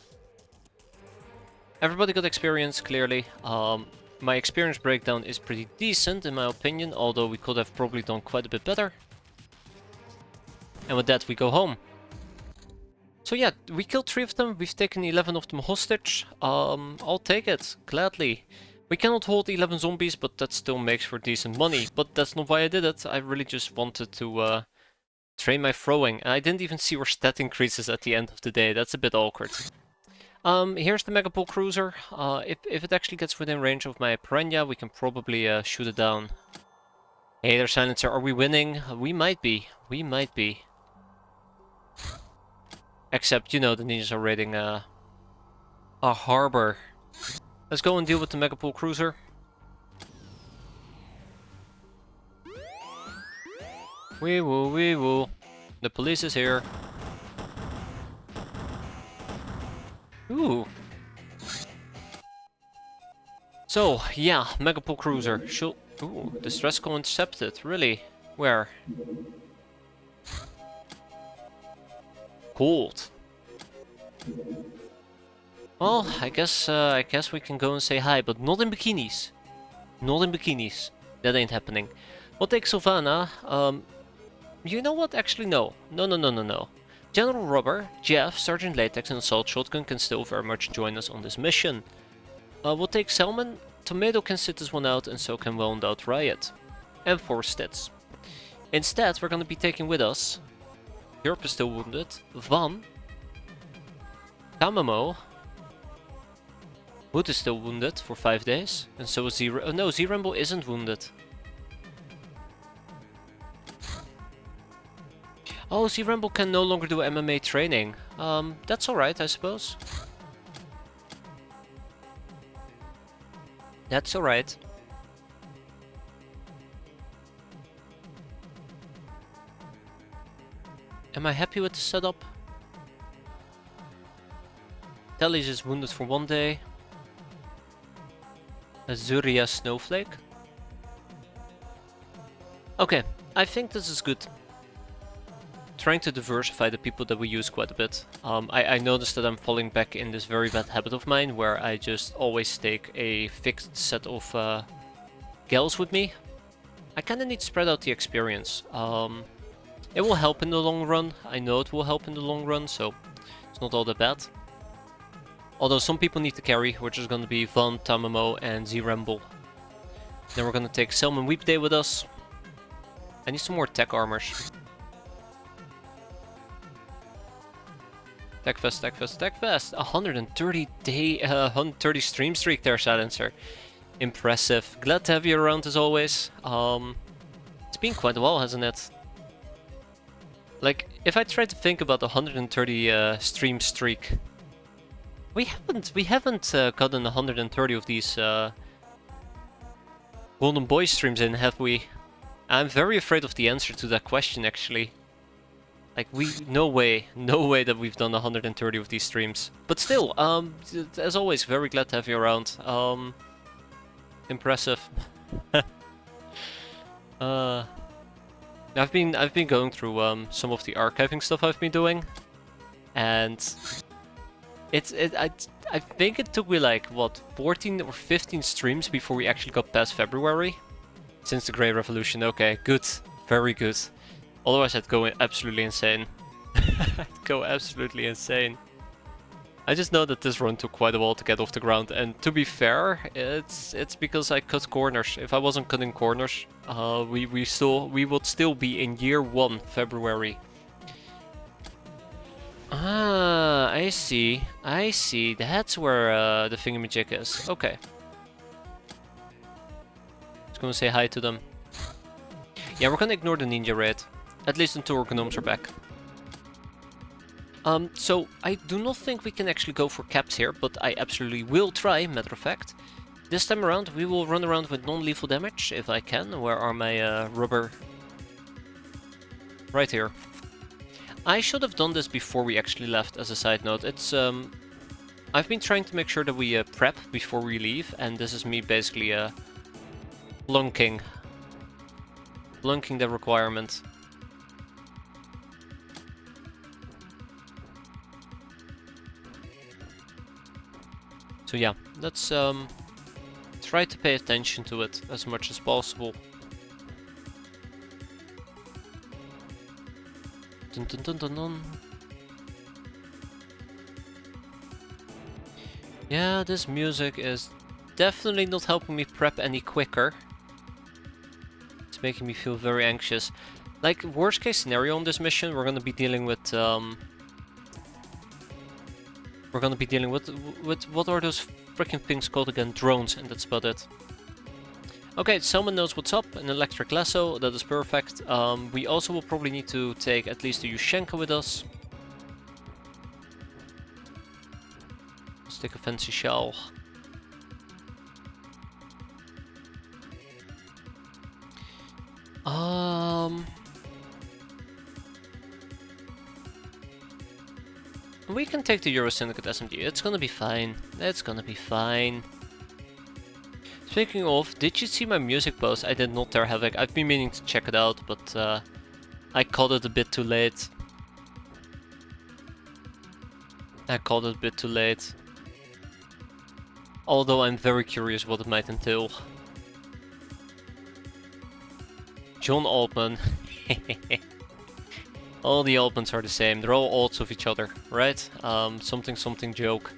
Everybody got experience, clearly. My experience breakdown is pretty decent, in my opinion, although we could have probably done quite a bit better. And with that, we go home. So yeah, we killed 3 of them, we've taken 11 of them hostage. I'll take it, gladly. We cannot hold 11 zombies, but that still makes for decent money. But that's not why I did it, I really just wanted to train my throwing. And I didn't even see where stat increases at the end of the day, that's a bit awkward. Here's the Megapole Cruiser. If it actually gets within range of my Piranha, we can probably shoot it down. Hey there, Silencer, are we winning? We might be, we might be. Except, you know, the ninjas are raiding a harbor. Let's go and deal with the Megapole Cruiser. Wee woo, wee woo. The police is here. Ooh. So, yeah, Megapol Cruiser. Ooh, distress call intercepted. Really? Where? Cold. Well, I guess we can go and say hi, but not in bikinis. Not in bikinis. That ain't happening. We'll take Sylvana. You know what? Actually, no. No. General Rubber, Jeff, Sergeant Latex, and Assault Shotgun can still very much join us on this mission. We'll take Selman. Tomato can sit this one out, and so can Wound Out Riot. And 4 stats. Instead, we're gonna be taking with us Europe is still wounded, Van, Tamamo, Wood is still wounded for 5 days, and so is Z-Rambo. Oh no, Z-Rambo isn't wounded. Oh, Z-Rambo can no longer do MMA training. That's alright, I suppose. That's alright. Am I happy with the setup? Telly's is wounded for 1 day. Azuria Snowflake. Okay, I think this is good. Trying to diversify the people that we use quite a bit. I noticed that I'm falling back in this very bad habit of mine where I just always take a fixed set of gals with me. I kinda need to spread out the experience. It will help in the long run. I know it will help in the long run, so it's not all that bad. Although some people need to carry, which is gonna be Van, Tamamo, and Z-Ramble. Then we're gonna take Selman Weepday with us. I need some more tech armors. Tech Fest. 130 stream streak there, Silencer. Impressive. Glad to have you around as always. It's been quite a while, hasn't it? Like, if I try to think about the 130 stream streak, we haven't gotten 130 of these Golden Boy streams in, have we? I'm very afraid of the answer to that question, actually. Like, no way that we've done 130 of these streams. But still, as always, very glad to have you around. Impressive. I've been going through some of the archiving stuff I've been doing, and I think it took me like what 14 or 15 streams before we actually got past February since the Grey Revolution. Okay, good, very good. Otherwise, I'd go absolutely insane. I'd go absolutely insane. I just know that this run took quite a while to get off the ground, and to be fair, it's because I cut corners. If I wasn't cutting corners, we would still be in year 1, February. Ah, I see. That's where the thingamajig is. Okay. Just gonna say hi to them. Yeah, we're gonna ignore the ninja raid, at least until our gnomes are back. So I do not think we can actually go for caps here, but I absolutely will try, matter of fact. This time around we will run around with non-lethal damage, if I can. Where are my rubber? Right here. I should have done this before we actually left, as a side note. It's I've been trying to make sure that we prep before we leave, and this is me basically flunking the requirement. So yeah, let's try to pay attention to it as much as possible. Dun, dun, dun, dun, dun. Yeah, this music is definitely not helping me prep any quicker. It's making me feel very anxious. Like, worst case scenario on this mission, we're gonna be dealing with what are those freaking things called again? Drones, and that's about it. Okay, someone knows what's up. An electric lasso, that is perfect. We also will probably need to take at least a Yushenka with us. Let's take a fancy shell. We can take the Euro Syndicate SMG. It's gonna be fine. It's gonna be fine. Speaking of, did you see my music post? I did not tear Havoc. I've been meaning to check it out, but I caught it a bit too late. Although I'm very curious what it might entail. John Altman. All the Altmans are the same. They're all odds of each other, right? Something joke.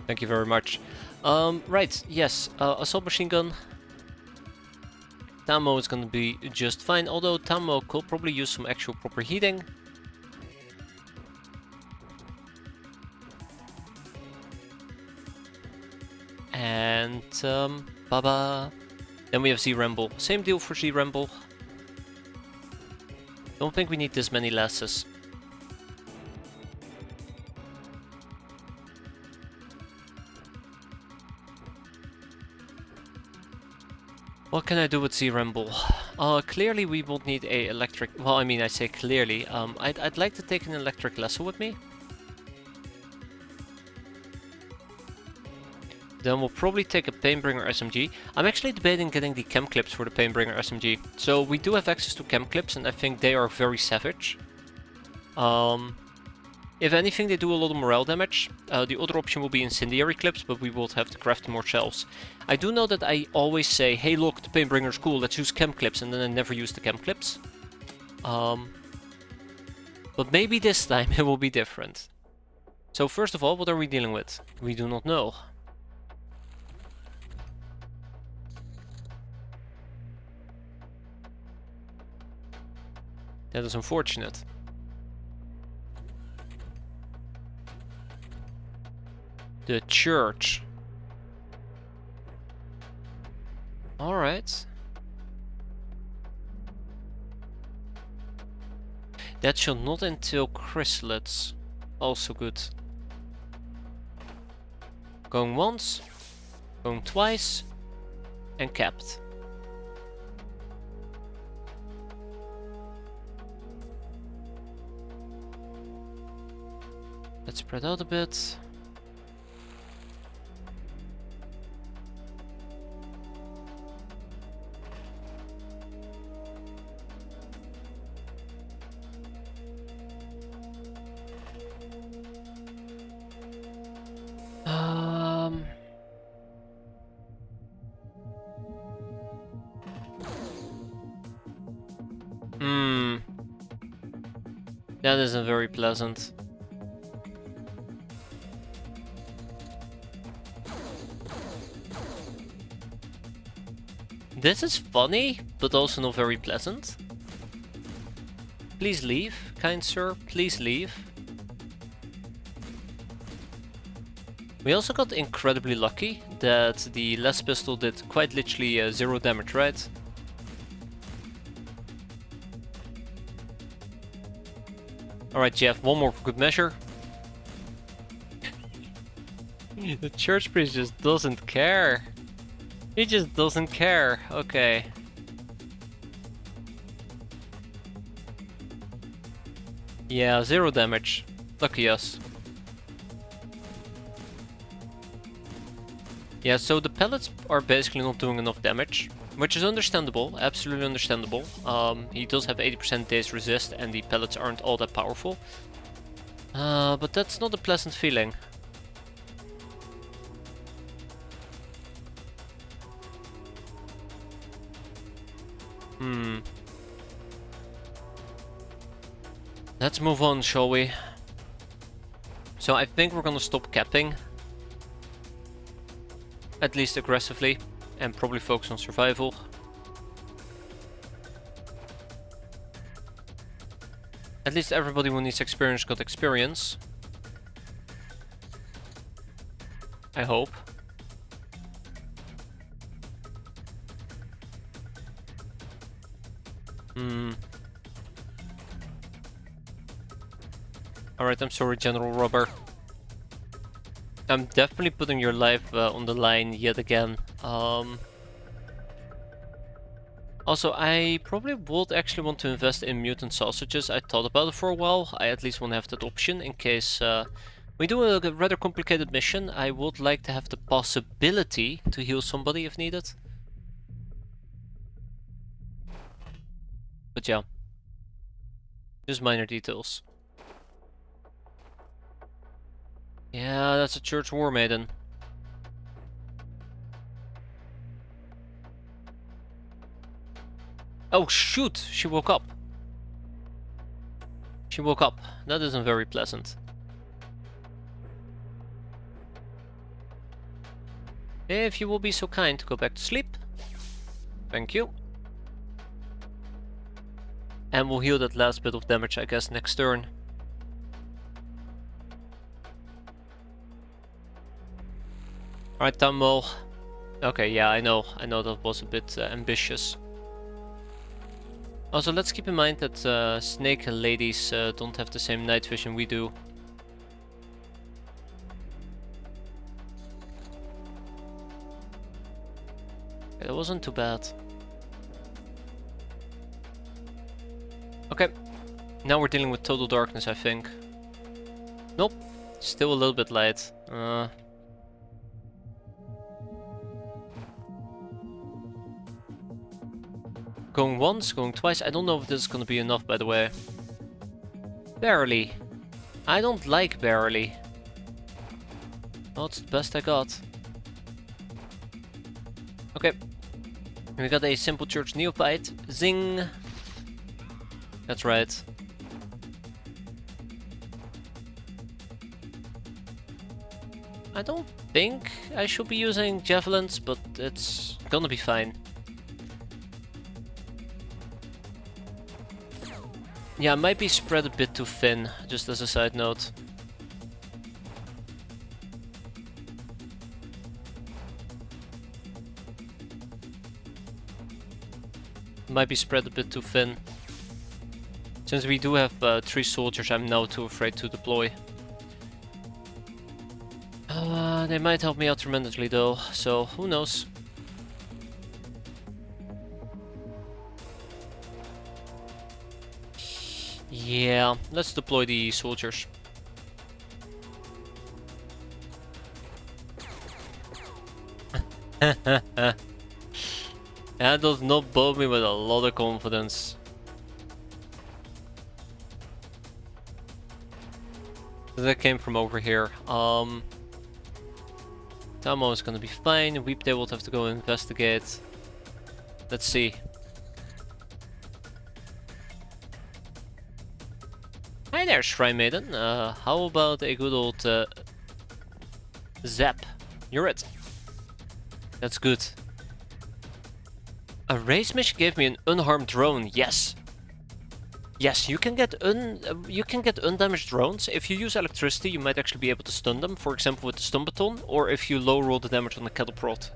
Thank you very much. Right, yes. Assault machine gun. Tamo is gonna be just fine, although Tamo could probably use some actual proper heating. And Baba. Then we have Z-Ramble. Same deal for Z-Ramble. Don't think we need this many lasses. What can I do with Z-Ramble? Clearly we won't need a electric... Well, I mean, I say clearly. I'd like to take an electric lasso with me. Then we'll probably take a Painbringer SMG. I'm actually debating getting the chem clips for the Painbringer SMG. So we do have access to chem clips and I think they are very savage. If anything, they do a lot of morale damage. The other option will be incendiary clips, but we will have to craft more shells. I do know that I always say, hey look, the Painbringer's cool, let's use chem clips, and then I never use the chem clips. But maybe this time it will be different. So first of all, what are we dealing with? We do not know. That is unfortunate. The church. Alright. That shall not entail chrysalids. Also good. Going once, going twice, and capped. Let's spread out a bit. That isn't very pleasant. This is funny, but also not very pleasant. Please leave, kind sir, please leave. We also got incredibly lucky that the last pistol did quite literally 0 damage, right? Alright, Jeff, one more for good measure. The church priest just doesn't care. He just doesn't care. Okay. Yeah, 0 damage. Lucky us. Yeah, so the pellets are basically not doing enough damage, which is understandable, absolutely understandable. He does have 80% daze resist and the pellets aren't all that powerful. But that's not a pleasant feeling. Let's move on, shall we? So I think we're gonna stop capping. At least aggressively. And probably focus on survival. At least everybody who needs experience got experience. I hope. Alright, I'm sorry, General Rubber. I'm definitely putting your life on the line yet again. Also, I probably would actually want to invest in mutant sausages. I thought about it for a while. I at least want to have that option in case We do a rather complicated mission. I would like to have the possibility to heal somebody if needed. But yeah. Just minor details. Yeah, that's a church war maiden. Oh shoot! She woke up. She woke up. That isn't very pleasant. If you will be so kind to go back to sleep. Thank you. And we'll heal that last bit of damage, I guess, next turn. Alright, Tumble. Okay, yeah, I know that was a bit ambitious. Also, let's keep in mind that snake ladies don't have the same night vision we do. Okay, that wasn't too bad. Okay, now we're dealing with total darkness, I think. Nope, still a little bit light. Going once, going twice. I don't know if this is gonna be enough, by the way. Barely. I don't like barely. That's the best I got. Okay. We got a simple church neophyte. Zing! That's right. I don't think I should be using javelins, but it's gonna be fine. Yeah, it might be spread a bit too thin, just as a side note. Might be spread a bit too thin. Since we do have 3 soldiers, I'm now too afraid to deploy. They might help me out tremendously though, so who knows. Yeah, let's deploy the soldiers. That does not bode me with a lot of confidence. That came from over here. Tamo is gonna be fine. Weepday will have to go investigate. Let's see. Hi there, Shrine Maiden. How about a good old zap? You're it. That's good. A race mission gave me an unharmed drone. Yes. Yes, you can get undamaged drones. If you use electricity, you might actually be able to stun them. For example, with the stun baton, or if you low roll the damage on the cattle prod.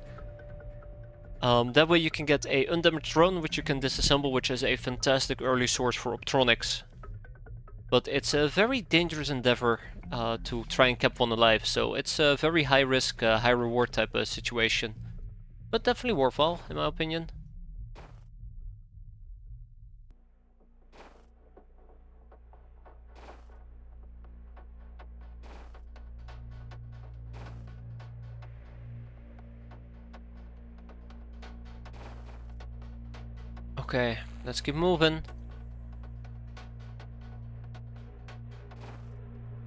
That way you can get a undamaged drone, which you can disassemble, which is a fantastic early source for optronics. But it's a very dangerous endeavor to try and keep one alive, so it's a very high risk, high reward type of situation. But definitely worthwhile, in my opinion. Okay, let's keep moving.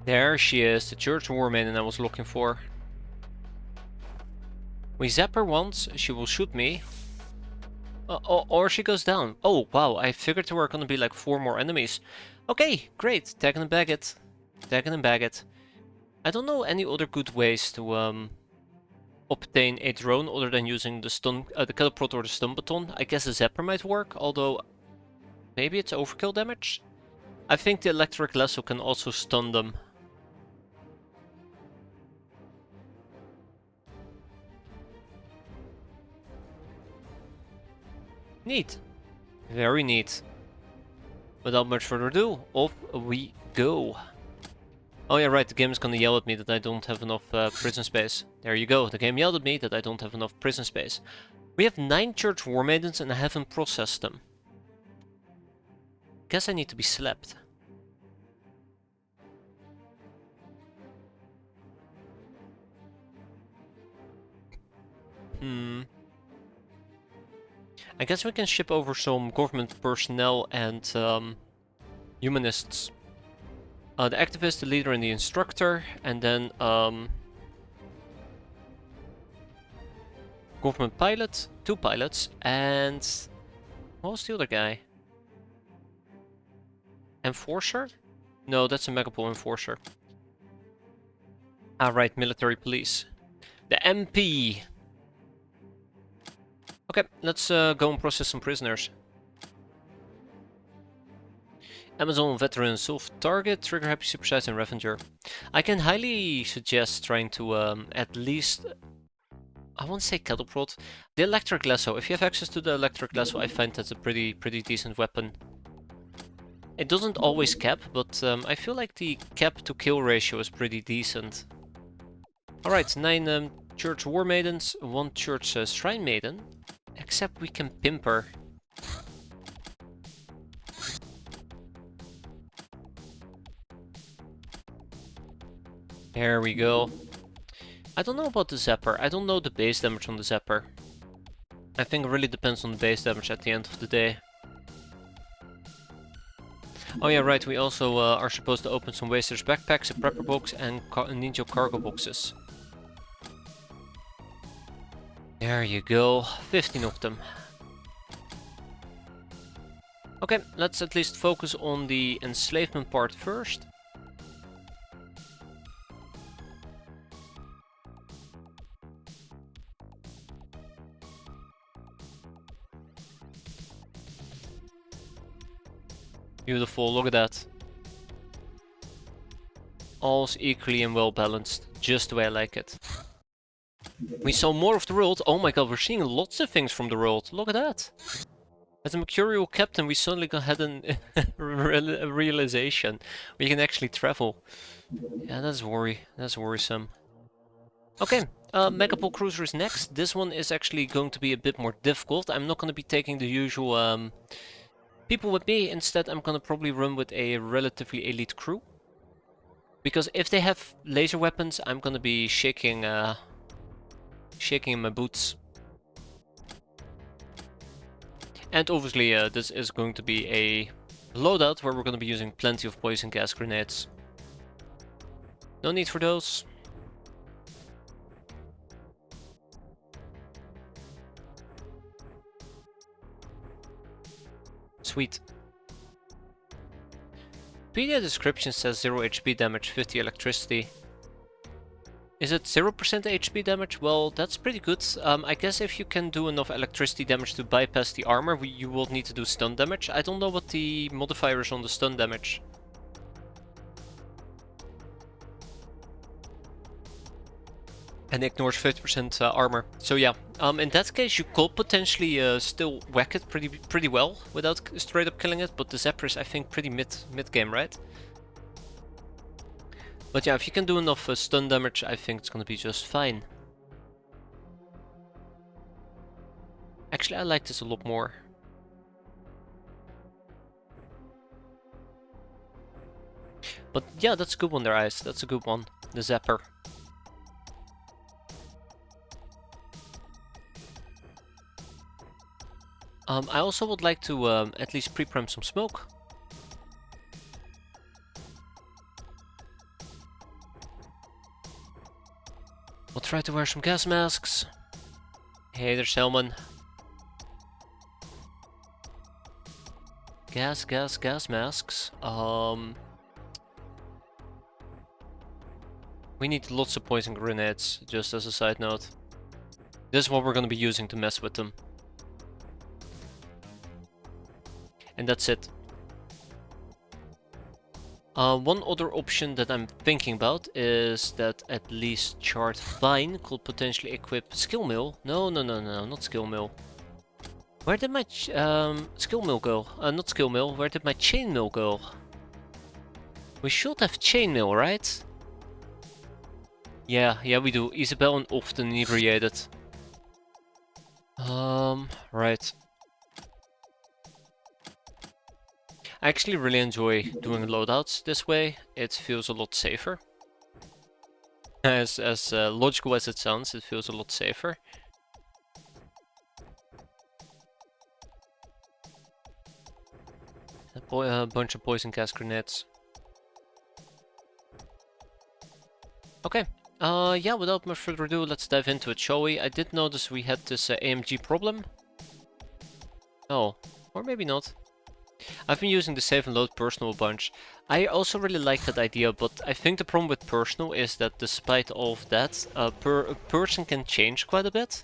There she is, the church war maiden I was looking for. We zap her once, she will shoot me. Or she goes down. Oh, wow, I figured there were gonna be like 4 more enemies. Okay, great, tag and bag it. Tag and bag it. I don't know any other good ways to obtain a drone other than using the the catapult or the stun baton. I guess a zapper might work, although maybe it's overkill damage. I think the electric lasso can also stun them. Neat. Very neat. Without much further ado, off we go. Oh yeah, right, the game is gonna yell at me that I don't have enough prison space. There you go, the game yelled at me that I don't have enough prison space. We have 9 church war maidens and I haven't processed them. Guess I need to be slapped. I guess we can ship over some government personnel and humanists. The activist, the leader, and the instructor, and then government pilot, 2 pilots, and what was the other guy? Enforcer? No, that's a Megapol enforcer. Ah, right, military police. The MP! Okay, let's go and process some prisoners. Amazon veteran soft target, trigger happy supersize and Revenger. I can highly suggest trying to at least, I won't say cattle prod, the electric lasso. If you have access to the electric lasso, I find that's a pretty decent weapon. It doesn't always cap, but I feel like the cap to kill ratio is pretty decent. Alright, 9 church war maidens, 1 church shrine maiden, except we can pimp her. There we go. I don't know about the zapper. I don't know the base damage on the zapper. I think it really depends on the base damage at the end of the day. Oh yeah, right, we also are supposed to open some Waster's backpacks, a prepper box, and ninja cargo boxes. There you go, 15 of them. Okay, let's at least focus on the enslavement part first. Beautiful, look at that. All's equally and well balanced, just the way I like it. We saw more of the world. Oh my god, we're seeing lots of things from the world. Look at that. As a mercurial captain, we suddenly had a realization. We can actually travel. Yeah, that's worrisome. Okay, Megapol Cruiser is next. This one is actually going to be a bit more difficult. I'm not going to be taking the usual people with me. Instead, I'm going to probably run with a relatively elite crew. Because if they have laser weapons, I'm going to be shaking in my boots. And obviously this is going to be a loadout where we're going to be using plenty of poison gas grenades. No need for those. Sweet. Wikipedia description says 0 HP damage, 50 electricity. Is it 0% HP damage? Well, that's pretty good. I guess if you can do enough electricity damage to bypass the armor, you will need to do stun damage. I don't know what the modifier is on the stun damage. And ignores 50% armor. So yeah, in that case you could potentially still whack it pretty well without straight up killing it, but the Zapper is I think pretty mid game, right? But yeah, if you can do enough stun damage, I think it's gonna be just fine. Actually, I like this a lot more. But yeah, that's a good one there, Ice. That's a good one. The Zapper. I also would like to at least pre-prime some smoke. We'll try to wear some gas masks. Hey there, Selman. Gas masks. We need lots of poison grenades, just as a side note. This is what we're gonna be using to mess with them. And that's it. One other option that I'm thinking about is that at least Chart Vine could potentially equip Skill Mill. No, not Skill Mill. Where did my Skill Mill go? Not Skill Mill, where did my Chain Mill go? We should have Chain Mill, right? Yeah, we do. Isabel and often inebriated. Right. I actually really enjoy doing loadouts this way. It feels a lot safer. As logical as it sounds, it feels a lot safer. A bunch of poison gas grenades. Okay. Yeah, without much further ado, let's dive into it, shall we? I did notice we had this AMG problem. Oh, or maybe not. I've been using the save and load personal a bunch. I also really like that idea, but I think the problem with personal is that despite all of that, a person can change quite a bit.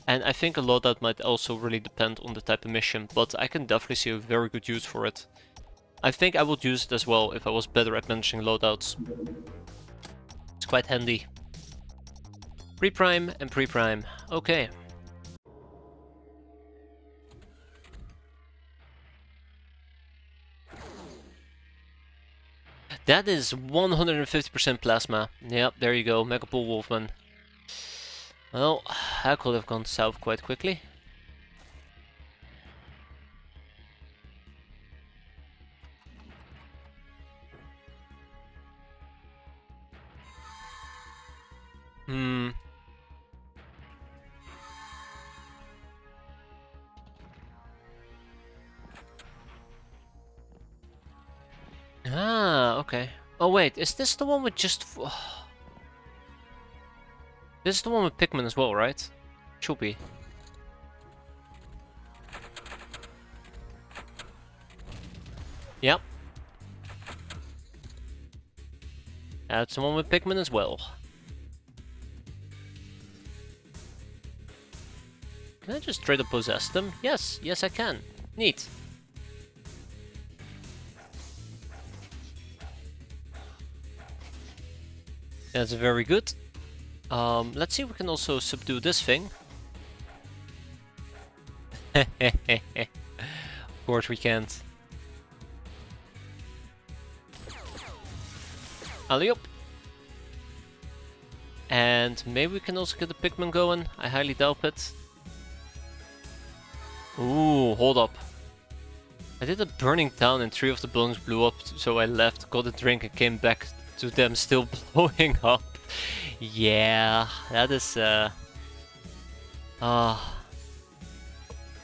And I think a loadout might also really depend on the type of mission, but I can definitely see a very good use for it. I think I would use it as well if I was better at managing loadouts. It's quite handy. Pre-prime and pre-prime. Okay. That is 150% plasma. Yep, there you go, Megapole Wolfman. Well, that could have gone south quite quickly. Ah, okay. Oh wait, is this the one with just... This is the one with Pikmin as well, right? Should be. Yep. That's the one with Pikmin as well. Can I just straight up possess them? Yes, yes I can. Neat. That's very good. Let's see if we can also subdue this thing. Of course we can't. Alley-up. And maybe we can also get the Pikmin going. I highly doubt it. Ooh, hold up. I did a burning down and 3 of the buildings blew up, so I left, got a drink and came back to them still blowing up. Yeah, that is that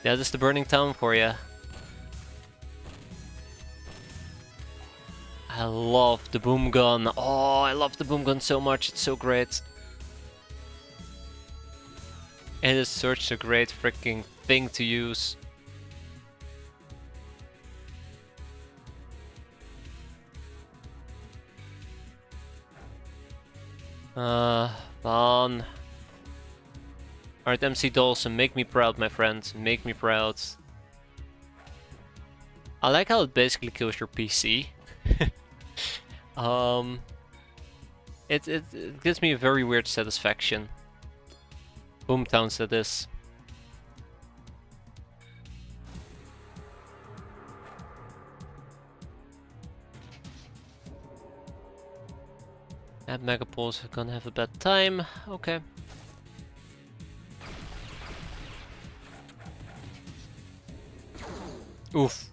is the burning town for you. I love the boom gun. Oh, I love the boom gun so much. It's so great. It is such a great freaking thing to use. Fun. Alright, MC Dawson, make me proud, my friend. Make me proud. I like how it basically kills your PC. It gives me a very weird satisfaction. Boomtowns, that is. That Megapole's gonna have a bad time. Okay. Oof.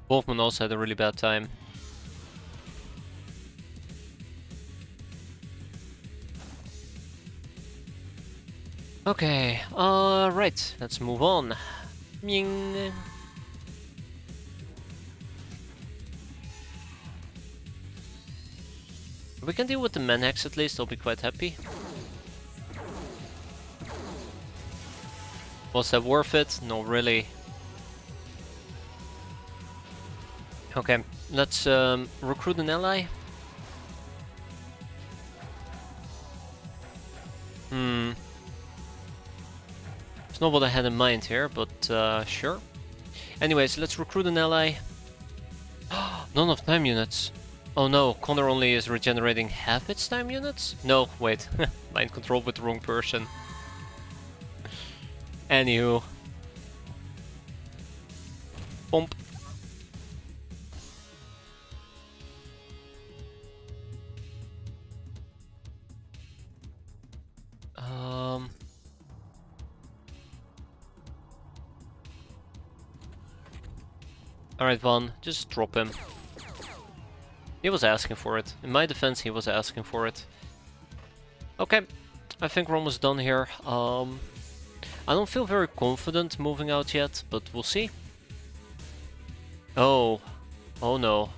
Wolfman also had a really bad time. Okay, right, let's move on. Ming. If we can deal with the Manhex at least, I'll be quite happy. Was that worth it? No, really. Okay, let's recruit an ally. It's not what I had in mind here, but sure. Anyways, let's recruit an ally. None of time units. Oh no, Connor only is regenerating half its time units? No, wait. Mind control with the wrong person. Anywho. Pomp. Alright, Von, just drop him. He was asking for it. In my defense, he was asking for it. Okay, I think we're almost done here. I don't feel very confident moving out yet, but we'll see. Oh. Oh no.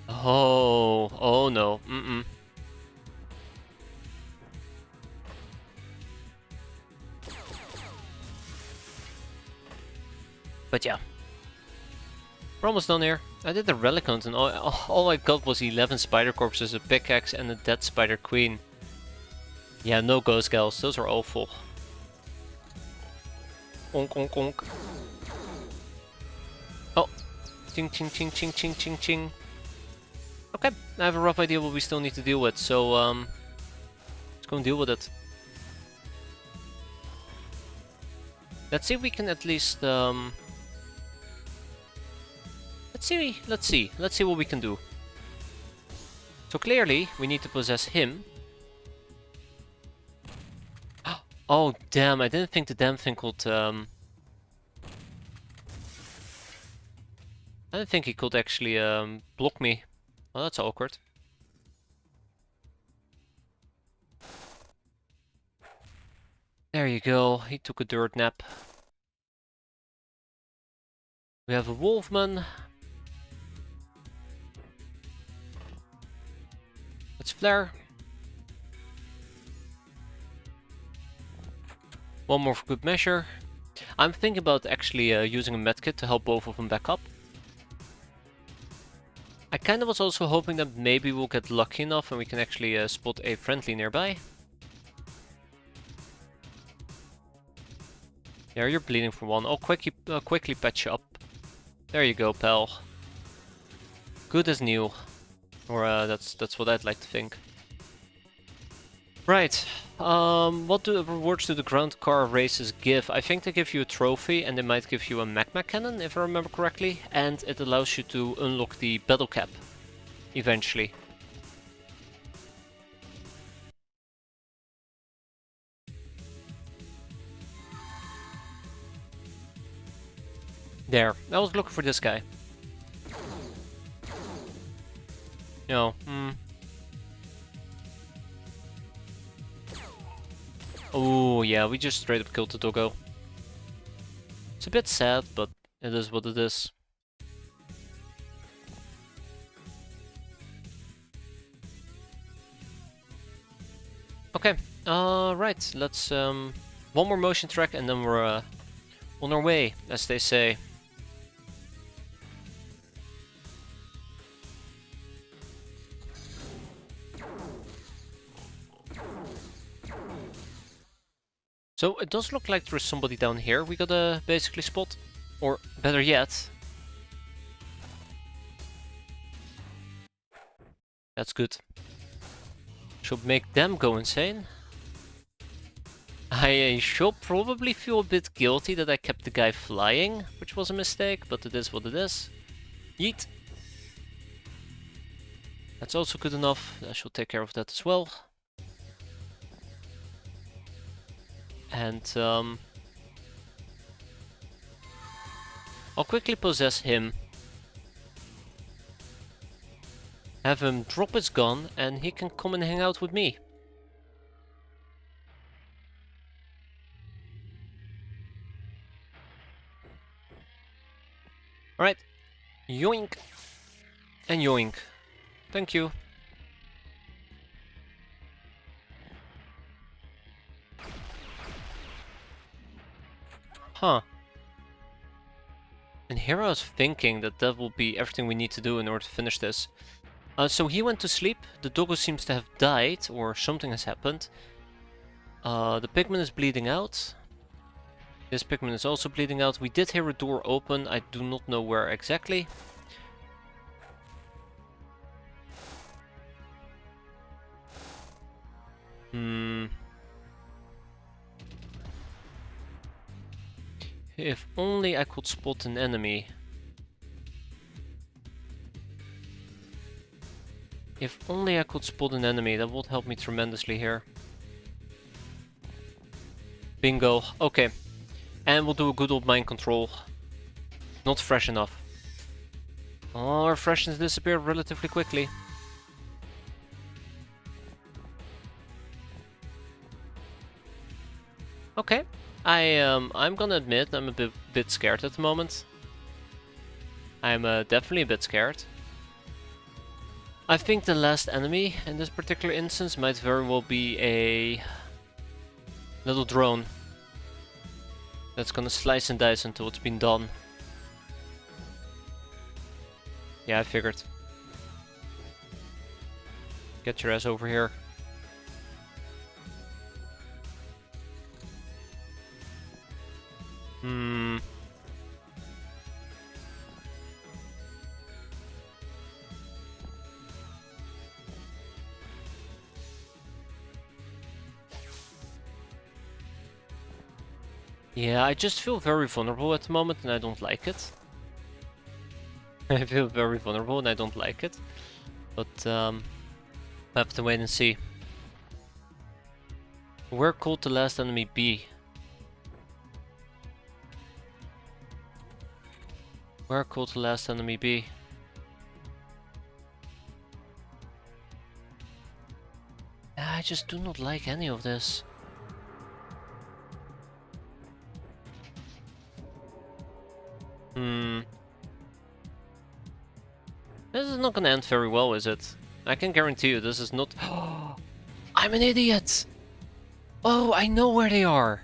Oh no. Mm-mm. But yeah. We're almost done here. I did the relic hunt and all I got was 11 spider corpses, a pickaxe and a dead spider queen. Yeah, no ghost gals. Those are awful. Onk onk onk. Oh. Ching ching ching ching ching ching ching. Okay, I have a rough idea what we still need to deal with, so let's go and deal with it. Let's see if we can at least let's see what we can do. So clearly we need to possess him. Oh damn, I didn't think the damn thing could I didn't think he could actually block me. Well, that's awkward. There you go, he took a dirt nap. We have a wolfman. Let's flare. One more for good measure. I'm thinking about actually using a medkit to help both of them back up. I kind of was also hoping that maybe we'll get lucky enough and we can actually spot a friendly nearby. Yeah, you're bleeding for one. I'll quickly patch you up. There you go, pal. Good as new. Or that's what I'd like to think. Right. What do rewards do the ground car races give? I think they give you a trophy and they might give you a magma cannon, if I remember correctly. And it allows you to unlock the battle cap. Eventually. There. I was looking for this guy. No. Oh, yeah, we just straight up killed the doggo. It's a bit sad, but it is what it is. Okay, right, let's, one more motion track and then we're, on our way, as they say. So it does look like there's somebody down here we gotta basically spot. Or better yet. That's good. Should make them go insane. I should probably feel a bit guilty that I kept the guy flying, which was a mistake, but it is what it is. Yeet. That's also good enough. I should take care of that as well. And I'll quickly possess him. Have him drop his gun and he can come and hang out with me. Alright. Yoink. And yoink. Thank you. Huh. And here I was thinking that that will be everything we need to do in order to finish this. So he went to sleep, the doggo seems to have died, or something has happened. The pigman is bleeding out. This pigman is also bleeding out. We did hear a door open, I do not know where exactly. If only I could spot an enemy. If only I could spot an enemy, that would help me tremendously here. Bingo. Okay. And we'll do a good old mind control. Not fresh enough. Oh, our freshness disappeared relatively quickly. Okay. I'm gonna admit I'm a bit scared at the moment. I'm definitely a bit scared. I think the last enemy in this particular instance might very well be a little drone that's gonna slice and dice until it's been done. Yeah, I figured. Get your ass over here. Yeah, I just feel very vulnerable at the moment and I don't like it. I feel very vulnerable and I don't like it. But I have to wait and see. Where could the last enemy be? Where could the last enemy be? I just do not like any of this. This is not gonna end very well, is it? I can guarantee you this is not... I'm an idiot! Oh, I know where they are!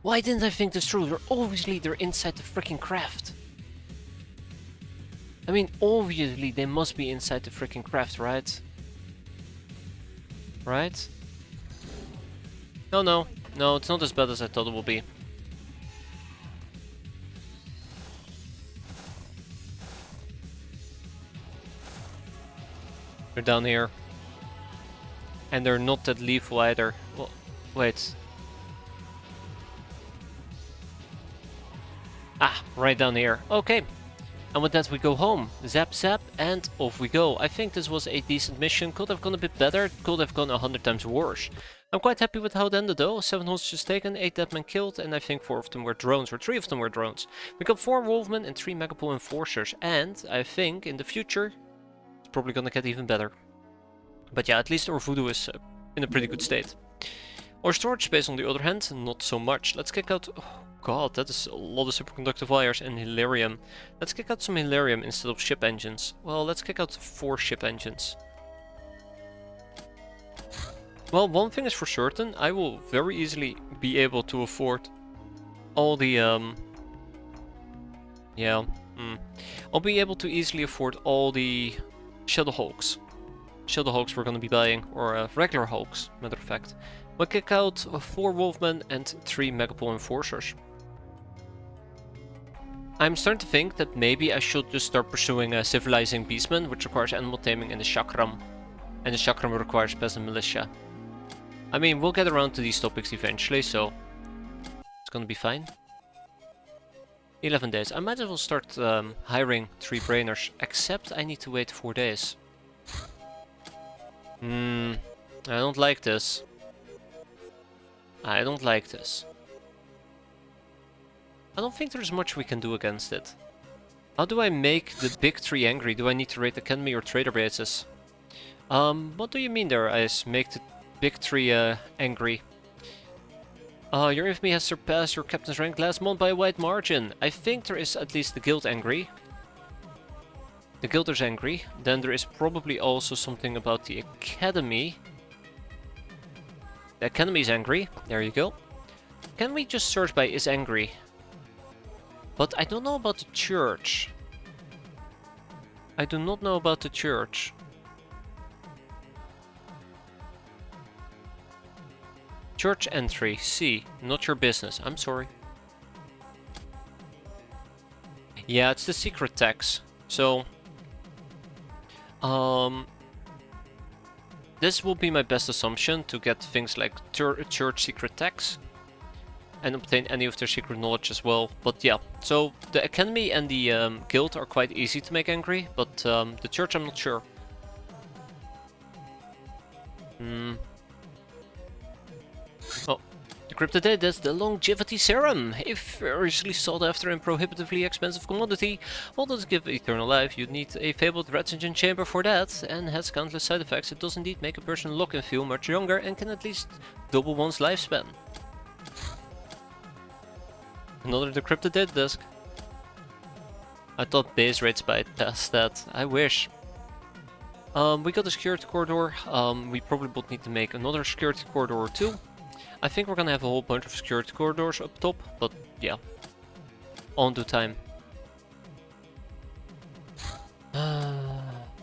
Why didn't I think this through? They're inside the freaking craft. I mean, obviously they must be inside the freaking craft, right? Right? No, it's not as bad as I thought it would be. They're down here. And they're not that lethal either. Well, wait. Ah, right down here. Okay. And with that we go home. Zap zap and off we go. I think this was a decent mission. Could have gone a bit better. Could have gone 100 times worse. I'm quite happy with how it ended though. 7 hostages taken, 8 dead men killed, and I think 4 of them were drones, or 3 of them were drones. We got 4 wolfmen and 3 megapool enforcers, and I think in the future it's probably gonna get even better. But yeah, at least our voodoo is in a pretty good state. Our storage space on the other hand, not so much. Let's kick out... Oh god, that is a lot of superconductive wires and hilarium. Let's kick out some hilarium instead of ship engines. Well, let's kick out 4 ship engines. Well, one thing is for certain, I will very easily be able to afford all the... I'll be able to easily afford all the Shadow Hulks. Shadow Hulks we're gonna be buying, or regular Hulks, matter of fact. We'll kick out 4 Wolfmen and 3 Megapool Enforcers. I'm starting to think that maybe I should just start pursuing Civilizing Beastmen, which requires animal taming in the Chakram. And the Chakram requires peasant militia. I mean, we'll get around to these topics eventually, so it's gonna be fine. 11 days. I might as well start hiring 3 brainers, except I need to wait 4 days. I don't like this. I don't like this. I don't think there's much we can do against it. How do I make the big 3 angry? Do I need to raid Academy or trader bases? What do you mean there, Ice? Make the big 3 angry. Your infamy has surpassed your captain's rank last month by a wide margin. I think there is at least the guild angry. The guild is angry. Then there is probably also something about the academy. The academy is angry. There you go. Can we just search by is angry? But I don't know about the church. I do not know about the church. Church entry, C. Not your business. I'm sorry. Yeah, it's the secret tax. So... this will be my best assumption to get things like church secret tax. And obtain any of their secret knowledge as well. But yeah, so the academy and the guild are quite easy to make angry. But the church I'm not sure. Oh, the VIII, the longevity serum. A furiously sought after and prohibitively expensive commodity. While does give eternal life, you'd need a fabled red engine chamber for that, and has countless side effects. It does indeed make a person look and feel much younger, and can at least double one's lifespan. Another decrypted data disk. I thought base rates bypassed that. I wish. We got a security corridor. We probably would need to make another security corridor or two. I think we're gonna have a whole bunch of security corridors up top, but yeah. On due time.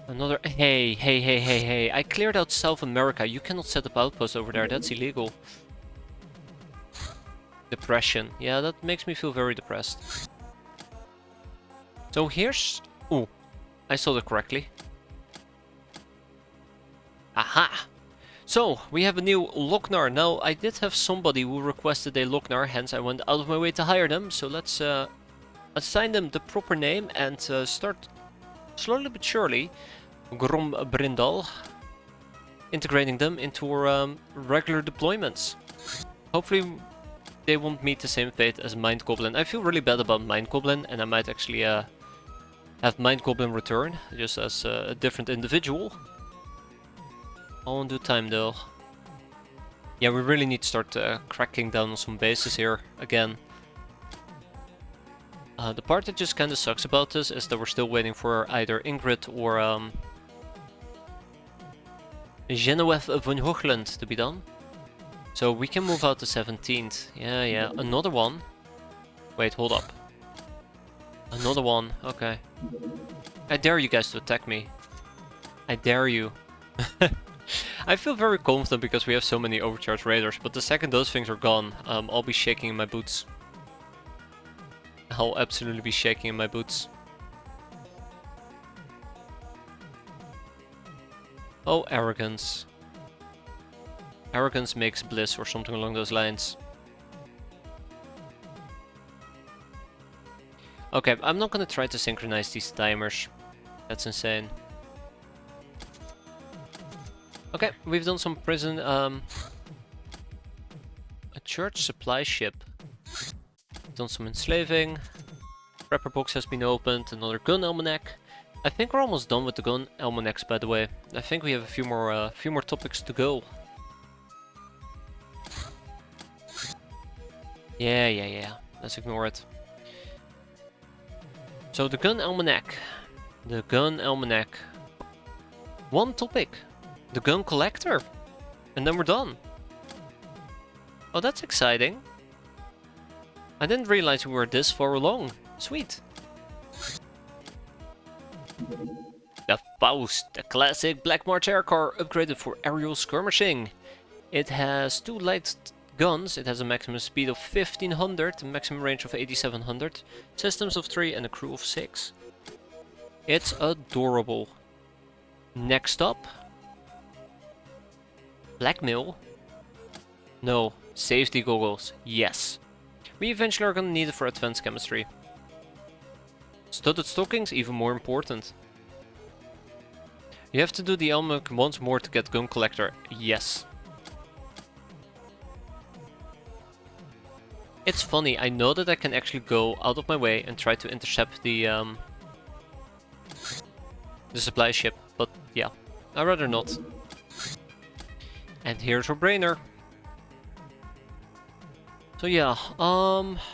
Another... Hey. I cleared out South America. You cannot set up outposts over there. That's illegal. Depression. Yeah, that makes me feel very depressed. So here's... Ooh, I saw that correctly. Aha! So, we have a new Lochnar. Now, I did have somebody who requested a Lochnar, hence I went out of my way to hire them. So let's assign them the proper name and start slowly but surely, Grom Brindal, integrating them into our regular deployments. Hopefully they won't meet the same fate as Mind Goblin. I feel really bad about Mind Goblin, and I might actually have Mind Goblin return, just as a different individual. All in due time though. Yeah, we really need to start cracking down on some bases here again. The part that just kinda sucks about this is that we're still waiting for either Ingrid or Genevieve von Hoogland to be done. So we can move out the 17th. Yeah, another one. Wait, hold up. Another one, okay. I dare you guys to attack me. I dare you. I feel very confident because we have so many overcharged raiders, but the second those things are gone, I'll be shaking in my boots. I'll absolutely be shaking in my boots. Oh, arrogance. Arrogance makes bliss or something along those lines. Okay, I'm not gonna try to synchronize these timers. That's insane. Okay, we've done some prison, a church supply ship. Done some enslaving. Prepper box has been opened, another gun almanac. I think we're almost done with the gun almanacs, by the way. I think we have a few more topics to go. Yeah. Let's ignore it. So the gun almanac. The gun almanac. One topic. The gun collector. And then we're done. Oh, that's exciting. I didn't realize we were this far along. Sweet. The Faust, the classic Black March air car upgraded for aerial skirmishing. It has 2 light guns, it has a maximum speed of 1500, a maximum range of 8700, systems of 3 and a crew of 6. It's adorable. Next up. Blackmail? No. Safety goggles. Yes. We eventually are gonna need it for advanced chemistry. Studded stockings, even more important. You have to do the almanac once more to get gun collector. Yes. It's funny, I know that I can actually go out of my way and try to intercept the supply ship, but yeah, I'd rather not. And here's our brainer. So yeah,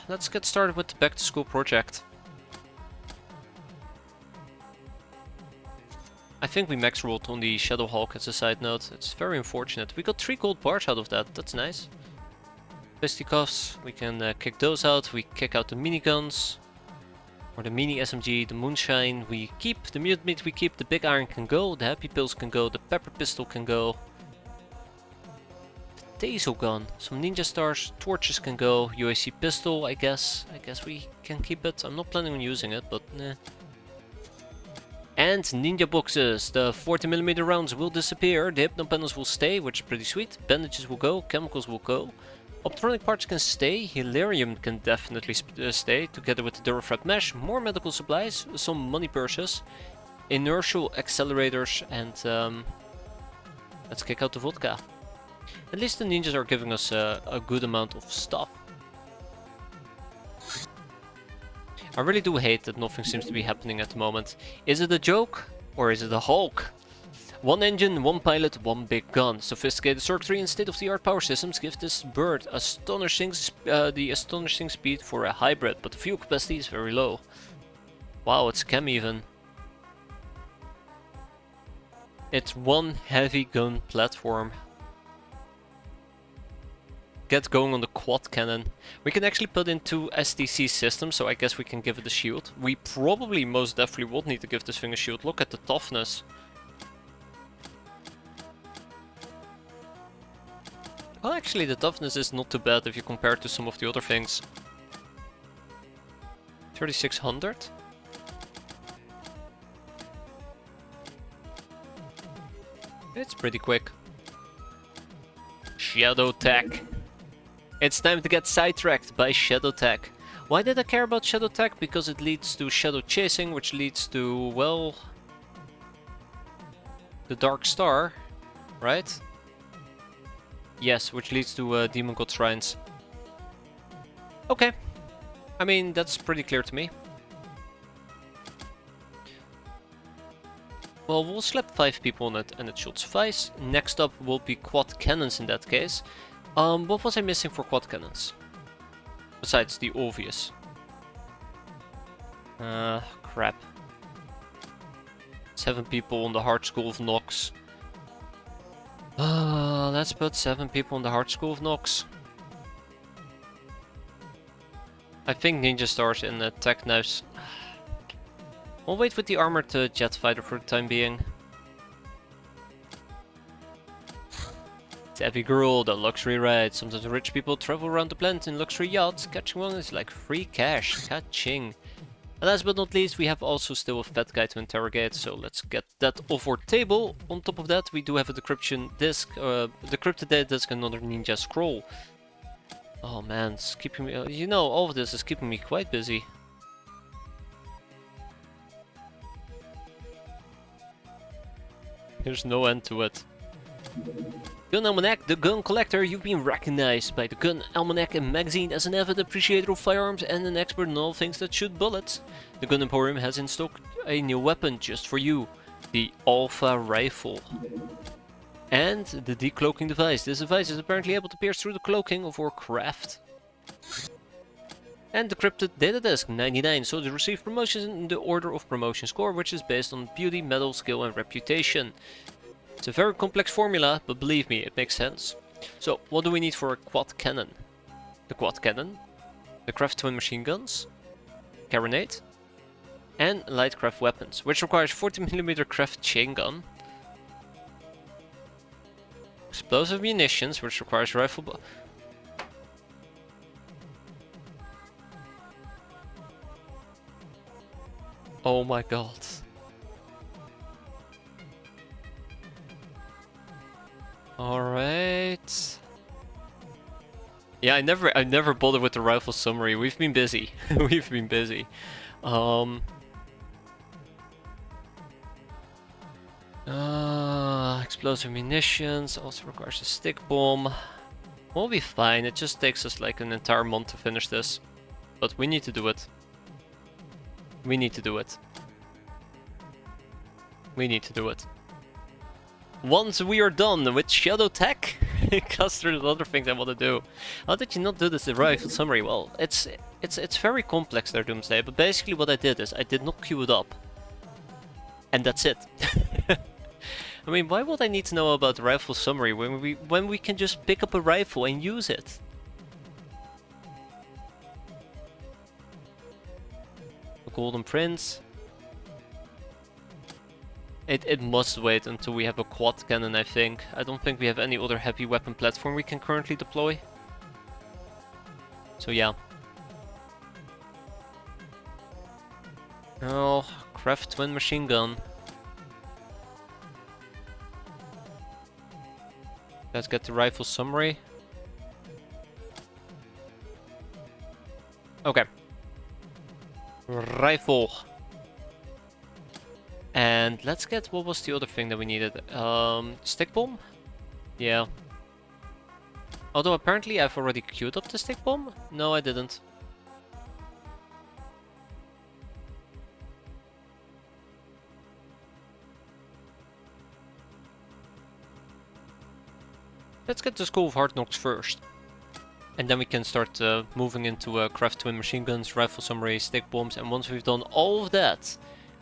let's get started with the back to school project. I think we max rolled on the Shadow Hawk as a side note. It's very unfortunate. We got 3 gold bars out of that. That's nice. Fisticuffs, we can kick those out. We kick out the miniguns. Or the mini SMG, the moonshine. We keep the mutant meat, we keep the big iron can go. The happy pills can go. The pepper pistol can go. The taser gun. Some ninja stars. Torches can go. UAC pistol, I guess. I guess we can keep it. I'm not planning on using it, but nah. And ninja boxes. The 40mm rounds will disappear. The hypno panels will stay, which is pretty sweet. Bandages will go. Chemicals will go. Optronic parts can stay. Hilarium can definitely stay, together with the Durafrat mesh. More medical supplies. Some money purses. Inertial accelerators. And let's kick out the vodka. At least the ninjas are giving us a good amount of stuff. I really do hate that nothing seems to be happening at the moment. Is it a joke? Or is it a Hulk? 1 engine, 1 pilot, 1 big gun. Sophisticated circuitry and state-of-the-art power systems give this bird the astonishing speed for a hybrid, but the fuel capacity is very low. Wow, it's chem even. It's one heavy gun platform. Get going on the quad cannon. We can actually put in 2 STC systems, so I guess we can give it a shield. We probably most definitely would need to give this thing a shield. Look at the toughness. Well, actually the toughness is not too bad if you compare it to some of the other things. 3600? It's pretty quick. Shadow Tech. It's time to get sidetracked by Shadow Tech. Why did I care about Shadow Tech? Because it leads to shadow chasing, which leads to, well, the Dark Star, right? Yes, which leads to Demon God Shrines. Okay. I mean, that's pretty clear to me. Well, we'll slap 5 people on it and it should suffice. Next up will be quad cannons in that case. What was I missing for quad cannons? Besides the obvious. Crap. 7 people on the Hard School of Nox. Let's put 7 people on the Hard School of Nox. I think Ninja Stars in the Tech Knives. We'll wait with the armored jet fighter for the time being. It's Heavy Girl, the luxury ride. Sometimes rich people travel around the planet in luxury yachts. Catching one is like free cash. Catching. And last but not least, we have also still a fat guy to interrogate, so let's get that off our table. On top of that, we do have a decryption disc, decrypted data disc, and another ninja scroll. Oh man, it's keeping me, you know, all of this is keeping me quite busy. There's no end to it. Gun Almanac, the gun collector. You've been recognized by the Gun Almanac and magazine as an avid appreciator of firearms and an expert in all things that shoot bullets. The Gun Emporium has in stock a new weapon just for you, the Alpha Rifle. And the decloaking device. This device is apparently able to pierce through the cloaking of our craft. And decrypted data disk 99, so to receive promotions in the order of promotion score, which is based on beauty, metal, skill and reputation. It's a very complex formula, but believe me, it makes sense. So, what do we need for a quad cannon? The quad cannon, the craft twin machine guns, carronade, and light craft weapons, which requires 40mm craft chain gun, explosive munitions, which requires rifle. Oh my god. Alright. Yeah, I never bothered with the rifle summary. We've been busy. We've been busy. Explosive munitions also requires a stick bomb. We'll be fine. It just takes us like an entire month to finish this. But we need to do it. We need to do it. We need to do it. Once we are done with Shadow Tech, because there's other things I want to do. How did you not do this rifle summary? Well, it's very complex there, Doomsday, but basically what I did is I did not queue it up. And that's it. I mean, why would I need to know about the rifle summary when we can just pick up a rifle and use it? The Golden Prince. It must wait until we have a quad cannon, I think. I don't think we have any other heavy weapon platform we can currently deploy. So yeah. Oh, craft twin machine gun. Let's get the rifle summary. Okay. Rifle. And let's get, what was the other thing that we needed? Stick bomb? Yeah. Although apparently I've already queued up the stick bomb? No, I didn't. Let's get the School of Hard Knocks first. And then we can start moving into craft twin machine guns, rifle summary, stick bombs, and once we've done all of that,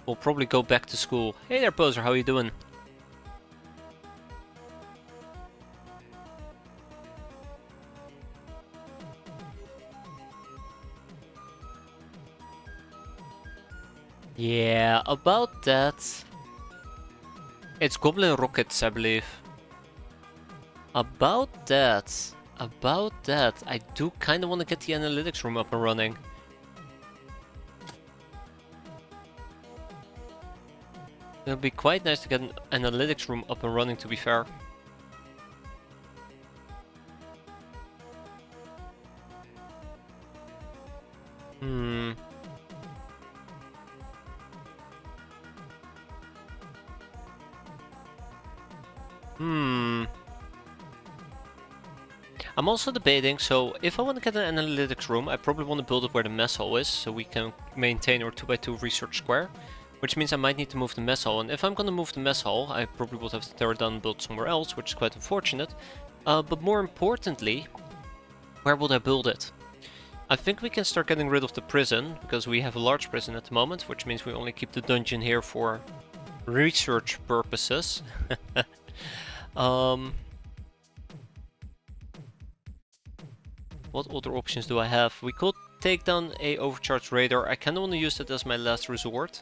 we'll probably go back to school. Hey there, Poser, how you doing? Yeah, about that. It's Goblin Rockets, I believe. About that. I do kind of want to get the analytics room up and running. It would be quite nice to get an analytics room up and running, to be fair. I'm also debating, so if I want to get an analytics room, I probably want to build it where the mess hall is, so we can maintain our 2x2 research square. Which means I might need to move the mess hall, and if I'm gonna move the mess hall, I probably would have to tear it down and build somewhere else, which is quite unfortunate. But more importantly, where would I build it? I think we can start getting rid of the prison, because we have a large prison at the moment, which means we only keep the dungeon here for research purposes. What other options do I have? We could take down a overcharged radar. I kinda wanna use that as my last resort.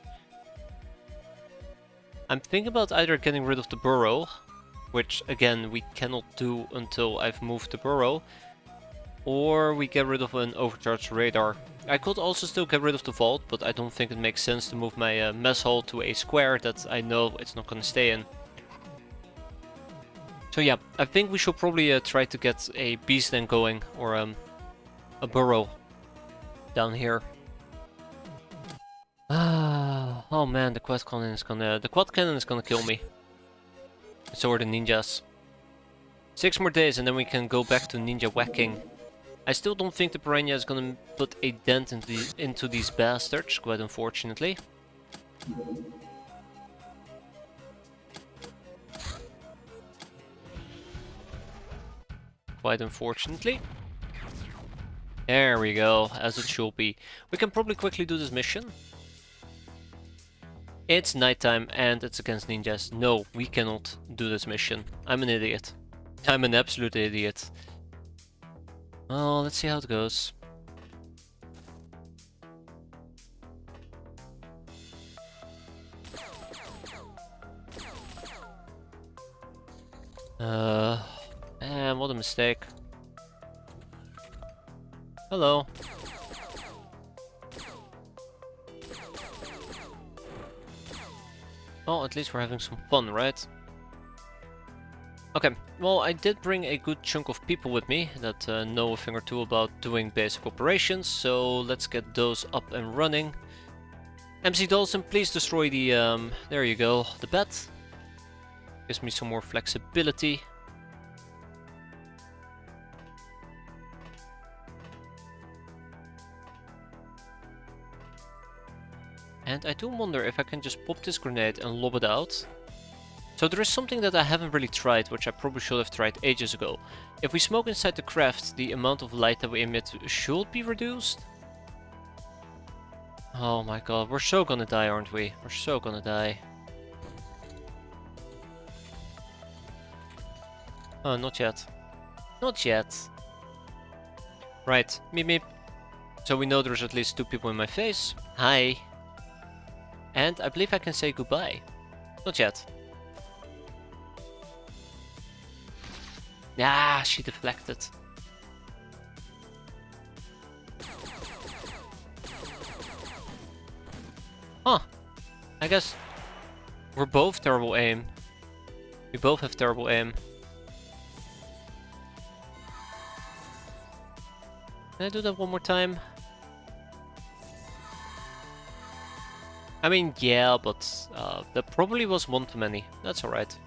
I'm thinking about either getting rid of the burrow, which again we cannot do until I've moved the burrow, or we get rid of an overcharged radar. I could also still get rid of the vault, but I don't think it makes sense to move my mess hall to a square that I know it's not gonna stay in. So yeah, I think we should probably try to get a beast den going, or a burrow down here. Oh man, the quad cannon is gonna kill me. So are the ninjas. 6 more days and then we can go back to ninja whacking. I still don't think the piranha is gonna put a dent into these bastards, quite unfortunately. Quite unfortunately. There we go, as it should be. We can probably quickly do this mission. It's nighttime and it's against ninjas. No, we cannot do this mission. I'm an idiot. I'm an absolute idiot. Oh, let's see how it goes. Man, what a mistake. Hello. Well, at least we're having some fun, right? Okay, well, I did bring a good chunk of people with me that know a thing or two about doing basic operations, so let's get those up and running. MC Dawson, please destroy the, there you go, the bed. Gives me some more flexibility. And I do wonder if I can just pop this grenade and lob it out. So there is something that I haven't really tried, which I probably should have tried ages ago. If we smoke inside the craft, the amount of light that we emit should be reduced. Oh my god, we're so gonna die, aren't we? We're so gonna die. Oh, not yet. Not yet. Right, meep meep. So we know there's at least 2 people in my face. Hi. And I believe I can say goodbye. Not yet. Ah, she deflected. Huh. I guess we're both terrible aim. We both have terrible aim. Can I do that one more time? I mean, yeah, but that probably was one too many. That's alright.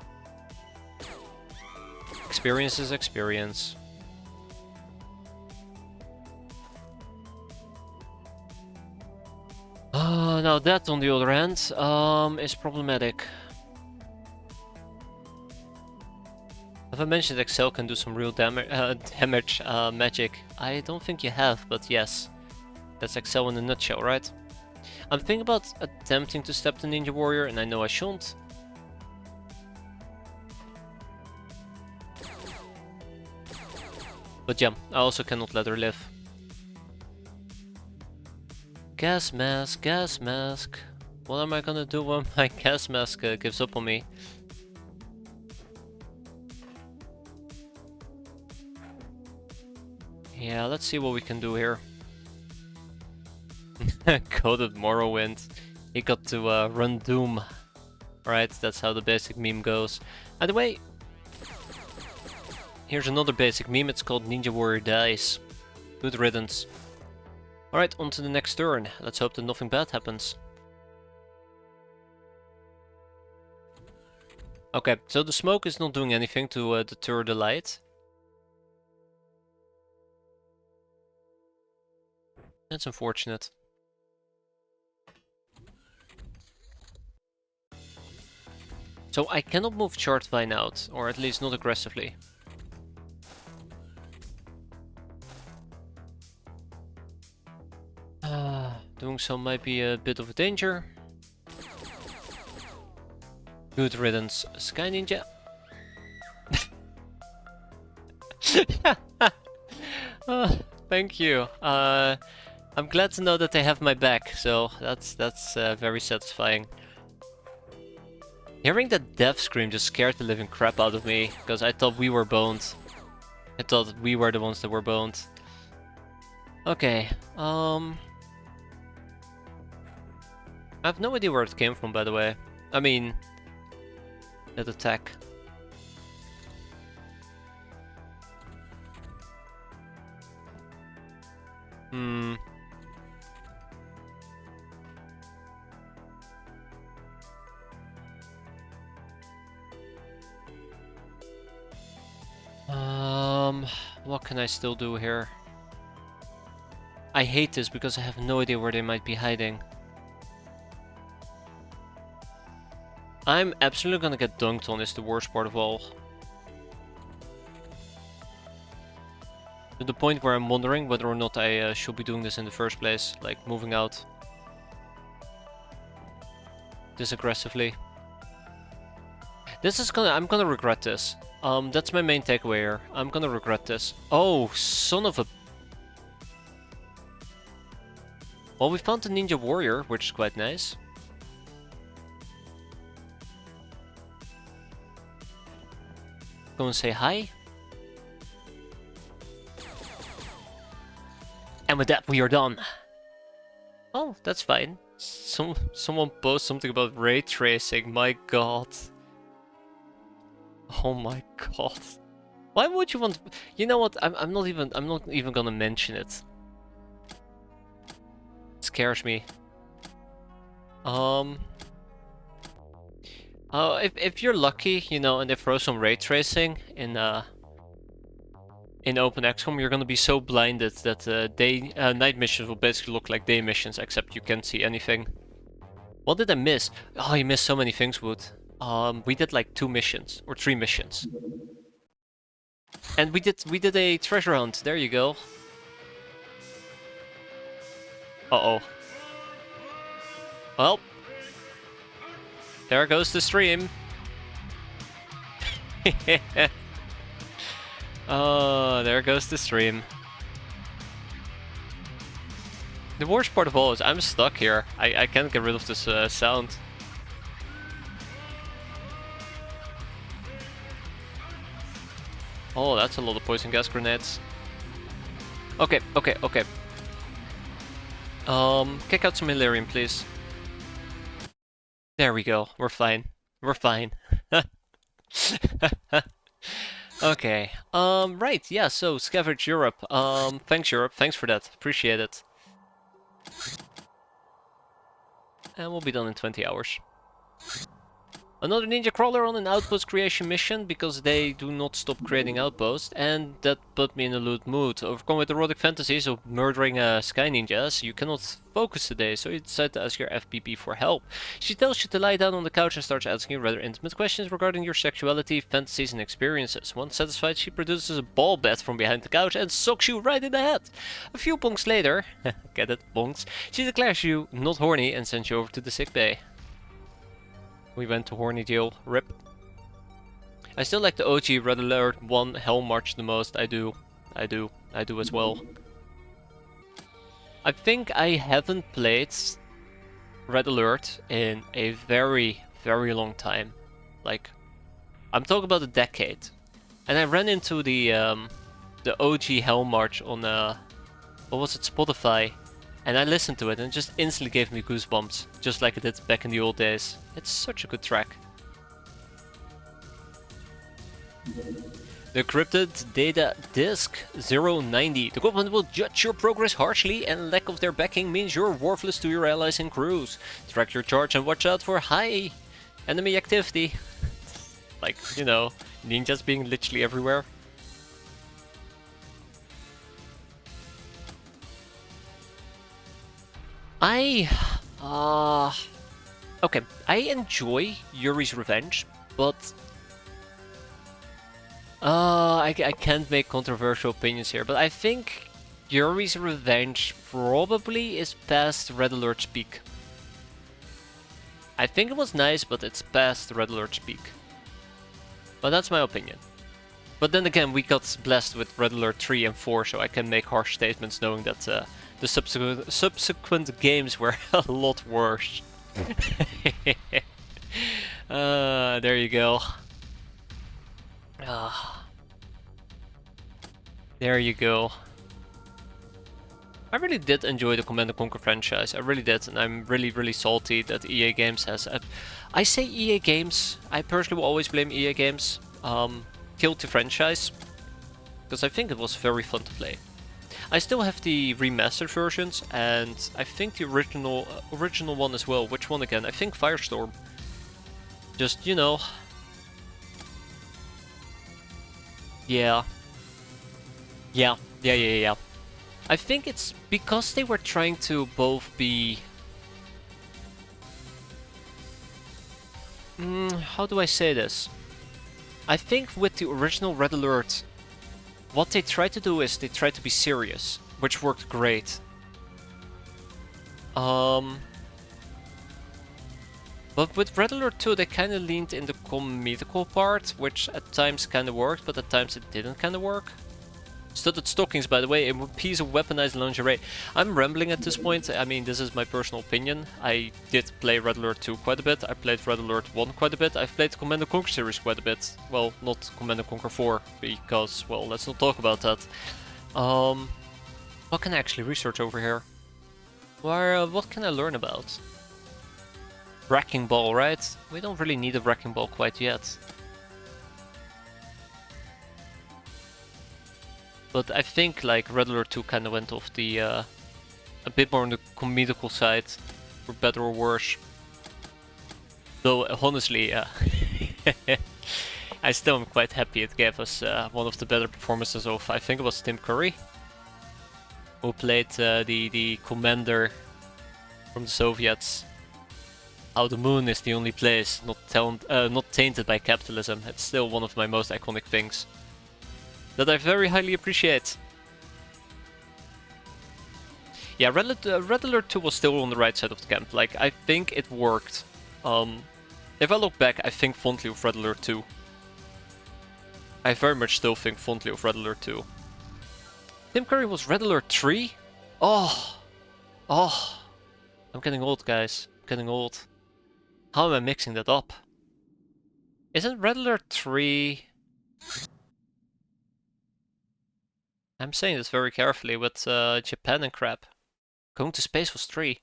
Experience is experience. Now that, on the other hand, is problematic. Have I mentioned Excel can do some real damage magic? I don't think you have, but yes. That's Excel in a nutshell, right? I'm thinking about attempting to step the Ninja Warrior, and I know I shouldn't. But yeah, I also cannot let her live. Gas mask, gas mask. What am I gonna do when my gas mask gives up on me? Yeah, let's see what we can do here. Coded Morrowind. He got to run Doom. Right, that's how the basic meme goes. By the way, here's another basic meme. It's called Ninja Warrior Dies. Good riddance. Alright, on to the next turn. Let's hope that nothing bad happens. Okay, so the smoke is not doing anything to deter the light. That's unfortunate. So I cannot move Chart Vine out, or at least not aggressively. Doing so might be a bit of a danger. Good riddance, Sky Ninja. Thank you. I'm glad to know that they have my back, so that's very satisfying. Hearing that death scream just scared the living crap out of me, because I thought we were boned. I thought we were the ones that were boned. Okay, I have no idea where it came from, by the way. I mean, that attack. What can I still do here? I hate this because I have no idea where they might be hiding. I'm absolutely gonna get dunked on is the worst part of all. To the point where I'm wondering whether or not I should be doing this in the first place, like moving out this aggressively. I'm gonna regret this. That's my main takeaway here. I'm gonna regret this. Oh, son of a... Well, we found the Ninja Warrior, which is quite nice. Go and say hi. And with that, we are done. Oh, that's fine. Someone posted something about ray tracing. My god. Oh my god. Why would you want? You know what? I'm not even gonna mention it. It scares me. If you're lucky, you know, and they throw some ray tracing in Open XCOM, you're gonna be so blinded that night missions will basically look like day missions, except you can't see anything. What did I miss? Oh, you missed so many things, Wood. We did like 2 missions or 3 missions, and we did a treasure hunt. There you go. Uh-oh. Well, there goes the stream. Oh, there goes the stream. The worst part of all is I'm stuck here. I can't get rid of this sound. Oh, that's a lot of poison gas grenades. Okay. Kick out some Illyrium, please. There we go. We're fine. We're fine. Okay. Right. Yeah. So Scavenge Europe. Thanks Europe. Thanks for that. Appreciate it. And we'll be done in 20 hours. Another ninja crawler on an outpost creation mission because they do not stop creating outposts, and that put me in a loot mood. Overcome with erotic fantasies of murdering sky ninjas, you cannot focus today, so you decide to ask your FPP for help. She tells you to lie down on the couch and starts asking you rather intimate questions regarding your sexuality, fantasies, and experiences. Once satisfied, she produces a ball bat from behind the couch and socks you right in the head. A few bonks later, get it, bonks, she declares you not horny and sends you over to the sick bay. We went to horny jail, rip. I still like the OG Red Alert 1 Hell March the most. I do as well. I think I haven't played Red Alert in a very, very long time. Like, I'm talking about a decade. And I ran into the OG Hell March on what was it, Spotify, and I listened to it and it just instantly gave me goosebumps, just like it did back in the old days. It's such a good track. The Encrypted Data Disk 090. The government will judge your progress harshly, and lack of their backing means you're worthless to your allies and crews. Track your charge and watch out for high enemy activity. Like, you know, ninjas being literally everywhere. Okay, I enjoy Yuri's Revenge, but I can't make controversial opinions here, but I think Yuri's Revenge probably is past Red Alert's peak. I think it was nice, but it's past Red Alert's peak. But that's my opinion. But then again, we got blessed with Red Alert 3 and 4, so I can make harsh statements knowing that the subsequent games were a lot worse. There you go. There you go. I really did enjoy the Command & Conquer franchise, I really did, and I'm really salty that EA Games has... I say EA Games, I personally will always blame EA Games, killed the franchise, because I think it was very fun to play. I still have the remastered versions, and I think the original one as well. Which one again? I think Firestorm. Just, you know... Yeah. I think it's because they were trying to both be... how do I say this? I think with the original Red Alert, what they tried to do is they tried to be serious, which worked great. But with Red Alert 2 they kinda leaned in the comedical part, which at times kinda worked, but at times it didn't kinda work. Studded stockings, by the way, a piece of weaponized lingerie. I'm rambling at this point, I mean, this is my personal opinion. I did play Red Alert 2 quite a bit, I played Red Alert 1 quite a bit, I've played the Command & Conquer series quite a bit. Well, not Command & Conquer 4, because, well, let's not talk about that. What can I actually research over here? What can I learn about? Wrecking Ball, right? We don't really need a Wrecking Ball quite yet. But I think like Red Alert 2 kind of went off the a bit more on the comedical side, for better or worse. Though honestly, I still am quite happy it gave us one of the better performances of, I think it was Tim Curry, who played the commander from the Soviets. How the moon is the only place not tainted by capitalism. It's still one of my most iconic things that I very highly appreciate. Yeah, Red Alert 2 was still on the right side of the camp. Like, I think it worked. If I look back, I think fondly of Red Alert 2. I very much still think fondly of Red Alert 2. Tim Curry was Red Alert 3? Oh! I'm getting old, guys. I'm getting old. How am I mixing that up? Isn't Red Alert 3... I'm saying this very carefully with Japan and crap. Going to space was 3.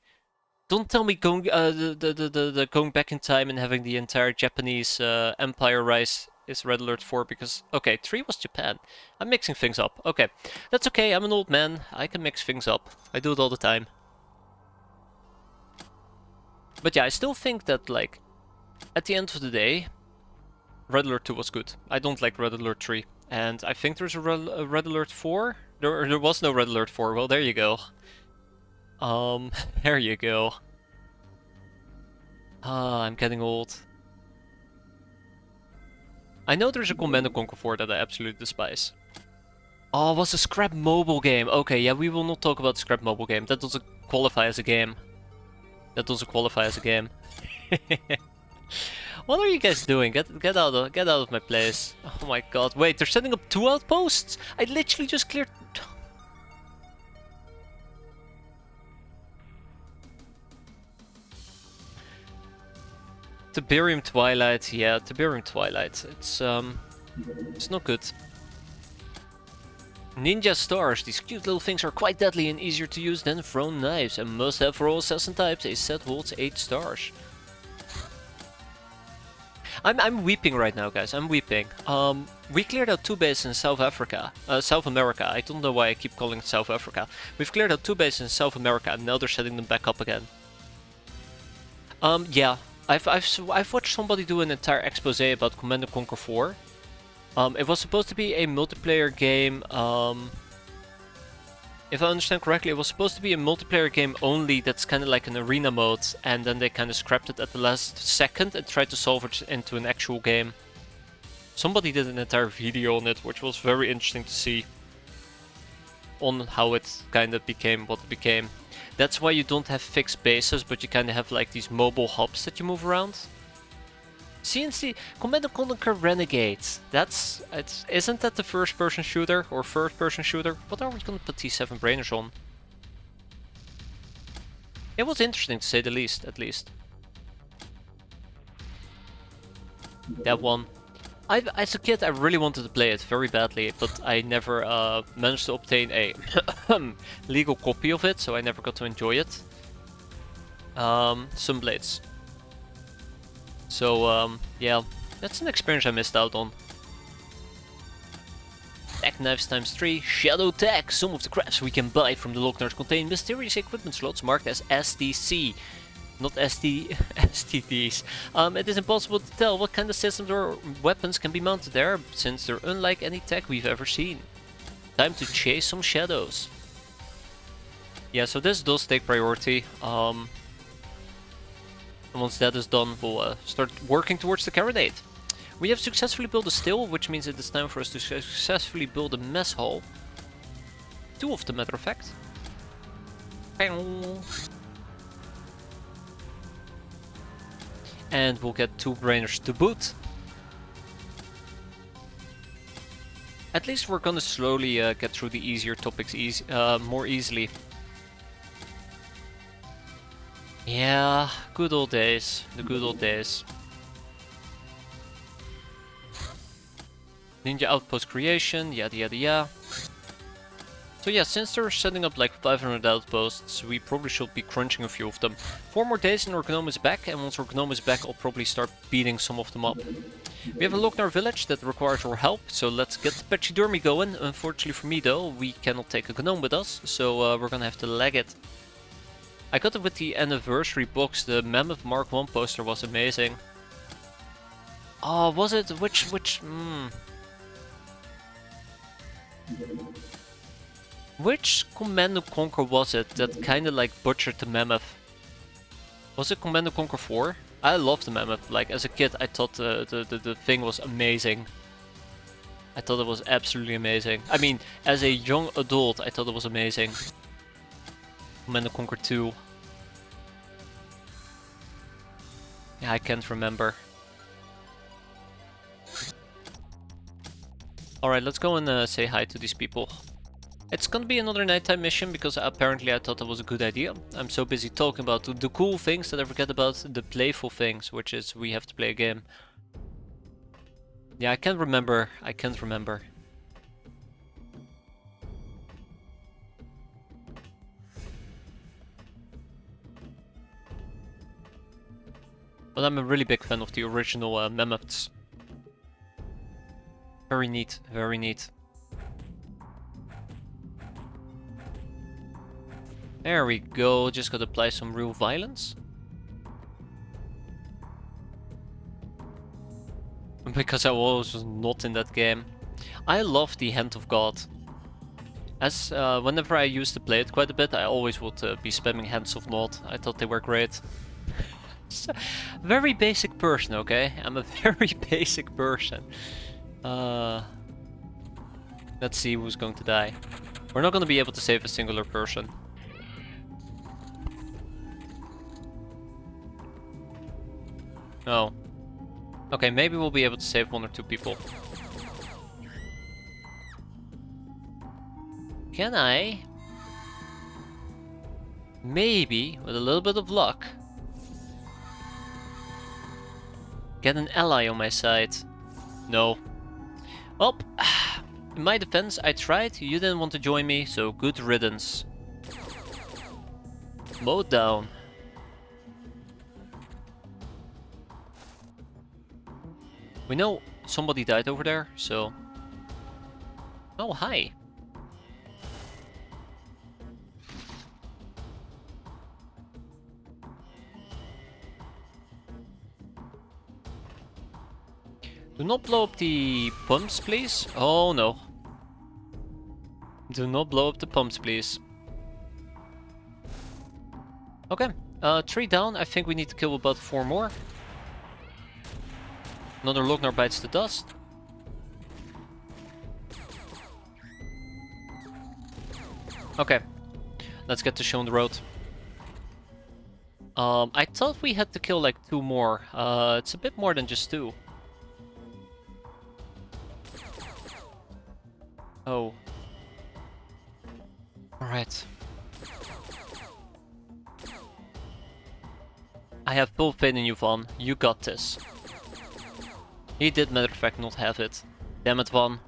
Don't tell me going going back in time and having the entire Japanese empire rise is Red Alert 4, because okay, 3 was Japan. I'm mixing things up. Okay, that's okay. I'm an old man. I can mix things up. I do it all the time. But yeah, I still think that like At the end of the day, Red Alert 2 was good. I don't like Red Alert 3. And I think there's a Red Alert 4? There was no Red Alert 4. Well, there you go. There you go. I'm getting old. I know there's a Command & Conquer 4 that I absolutely despise. Oh, it was a scrap mobile game. Okay, yeah, we will not talk about the scrap mobile game. That doesn't qualify as a game. That doesn't qualify as a game. What are you guys doing? Get out of my place. Oh my god. Wait, they're setting up 2 outposts? I literally just cleared... Tiberium Twilight, yeah, Tiberium Twilight. It's not good. Ninja stars. These cute little things are quite deadly and easier to use than thrown knives, and must have for all assassin types. A set holds 8 stars. I'm weeping right now, guys. I'm weeping. We cleared out 2 bases in South Africa, South America. I don't know why I keep calling it South Africa. We've cleared out 2 bases in South America, and now they're setting them back up again. Yeah, I've watched somebody do an entire expose about Command & Conquer 4. It was supposed to be a multiplayer game. If I understand correctly, it was supposed to be a multiplayer game only that's kind of like an arena mode, and then they kind of scrapped it at the last second and tried to solve it into an actual game. Somebody did an entire video on it, which was very interesting to see on how it kind of became what it became. That's why you don't have fixed bases, but you kind of have like these mobile hubs that you move around. CNC Command & Conquer Renegades. Isn't that the first-person shooter or third-person shooter? What are we gonna put these 7 brainers on? It was interesting to say the least, at least. That one. As a kid, I really wanted to play it very badly, but I never managed to obtain a legal copy of it, so I never got to enjoy it. Sunblades. So, yeah, that's an experience I missed out on. Tech knives ×3, Shadow Tech. Some of the crafts we can buy from the Locknards contain mysterious equipment slots marked as STC. Not STDs. It is impossible to tell what kind of systems or weapons can be mounted there, since they're unlike any tech we've ever seen. Time to chase some shadows. Yeah, so this does take priority. And once that is done, we'll start working towards the Carronade. We have successfully built a still, which means it is time for us to successfully build a mess hall. 2 of them, matter of fact. And we'll get 2 brainers to boot. At least we're gonna slowly get through the easier topics more easily. Yeah, good old days. The good old days. Ninja outpost creation, yada yada yada. So yeah, since they're setting up like 500 outposts, we probably should be crunching a few of them. 4 more days and our gnome is back, and once our gnome is back, I'll probably start beating some of them up. We have a Locknar village that requires our help, so let's get the pachydermy going. Unfortunately for me though, we cannot take a gnome with us, so we're gonna have to lag it. I got it with the anniversary box. The Mammoth Mark 1 poster was amazing. Oh, was it? Which Command & Conquer was it that kinda like butchered the Mammoth? Was it Command & Conquer 4? I loved the Mammoth. Like, as a kid, I thought the thing was amazing. I thought it was absolutely amazing. I mean, as a young adult, I thought it was amazing. Command & Conquer 2. Yeah, I can't remember. Alright, let's go and say hi to these people. It's gonna be another nighttime mission because apparently I thought that was a good idea. I'm so busy talking about the cool things that I forget about the playful things, which is we have to play a game. Yeah, I can't remember. I can't remember. But I'm a really big fan of the original mammoths. Very neat, very neat. There we go, just gotta apply some real violence. because I was not in that game. I love the Hand of God. As whenever I used to play it quite a bit, I always would be spamming Hands of Nod. I thought they were great. Very basic person, okay? I'm a very basic person. Let's see who's going to die. We're not going to be able to save a singular person. No. Okay, maybe we'll be able to save 1 or 2 people. Can I? Maybe, with a little bit of luck, get an ally on my side. No. Well, in my defense, I tried, you didn't want to join me, so good riddance. Mowed down. We know somebody died over there, so... Oh, hi. Do not blow up the pumps, please. Oh no. Do not blow up the pumps, please. Okay, 3 down. I think we need to kill about 4 more. Another Lochnar bites the dust. Okay, let's get the show on the road. I thought we had to kill like 2 more. It's a bit more than just 2. Oh. Alright. I have full faith in you, Van. You got this. He did, matter of fact, not have it. Damn it, Van.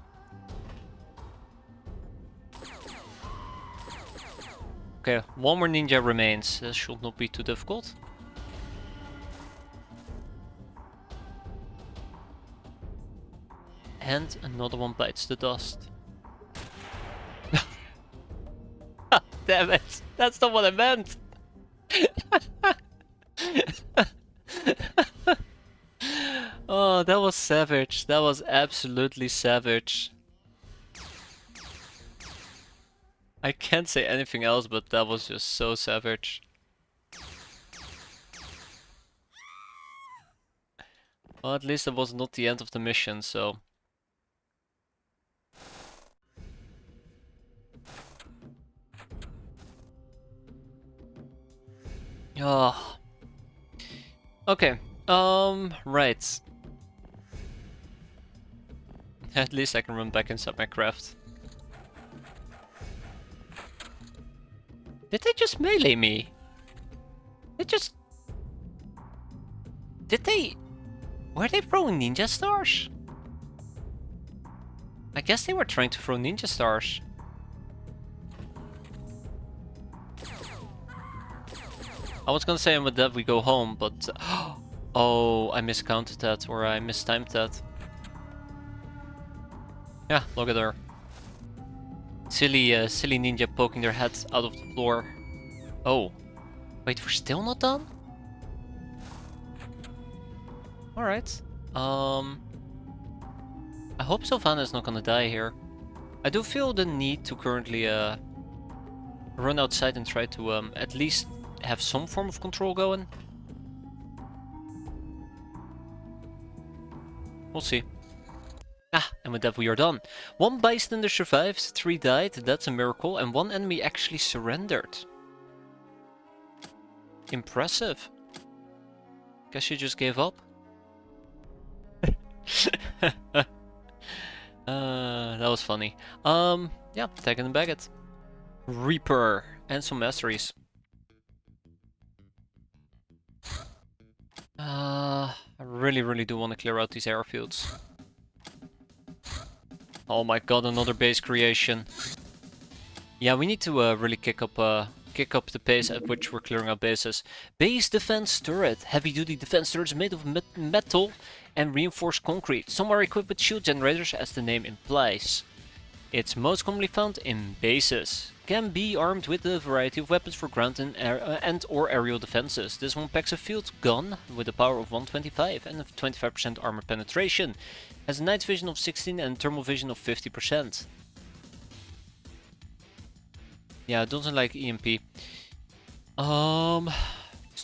Okay, 1 more ninja remains. This should not be too difficult. And another one bites the dust. Damn it! That's not what I meant! Oh, that was savage. That was absolutely savage. I can't say anything else, but that was just so savage. Well, at least it was not the end of the mission, so... Oh. Okay, right. At least I can run back inside my craft. Did they just melee me? Were they throwing ninja stars? I guess they were trying to throw ninja stars. I was gonna say, and with that we go home, but... Oh, I miscounted that, or I mistimed that. Yeah, look at her. Silly ninja poking their heads out of the floor. Oh. Wait, we're still not done? Alright. I hope Sylvana is not gonna die here. I do feel the need to currently run outside and try to at least have some form of control going. We'll see. Ah, and with that we are done. 1 bystander survives, 3 died, that's a miracle, and 1 enemy actually surrendered. Impressive. Guess you just gave up? That was funny. Yeah, taking the baguette. Reaper, and some masteries. I really do want to clear out these airfields. Oh my god, another base creation. Yeah, we need to really kick up the pace at which we're clearing out bases. Base defense turret. Heavy duty defense turrets made of metal and reinforced concrete. Some are equipped with shield generators, as the name implies. It's most commonly found in bases. Can be armed with a variety of weapons for ground and or aerial defenses. This one packs a field gun with a power of 125 and a 25% armor penetration. Has a night vision of 16 and thermal vision of 50%. Yeah, it doesn't like EMP. It's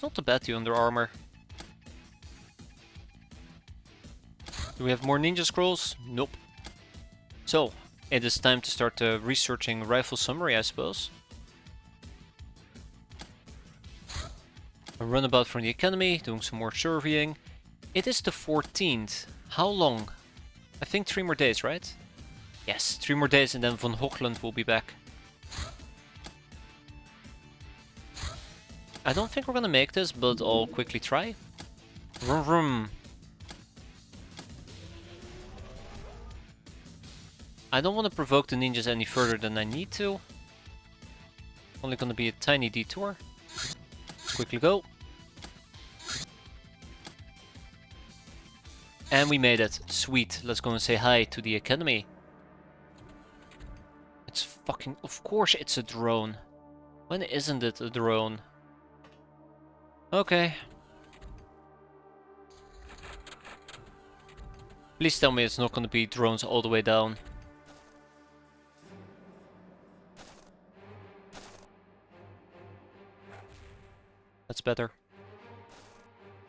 not too bad to under armor. Do we have more ninja scrolls? Nope. So, it is time to start researching rifle summary, I suppose. A runabout from the academy, doing some more surveying. It is the 14th. How long? I think 3 more days, right? Yes, 3 more days and then Von Hochland will be back. I don't think we're gonna make this, but I'll quickly try. Vroom vroom. I don't want to provoke the ninjas any further than I need to. Only gonna be a tiny detour. Let's quickly go. And we made it. Sweet. Let's go and say hi to the academy. It's fucking... Of course it's a drone. When isn't it a drone? Okay. Please tell me it's not gonna be drones all the way down. That's better.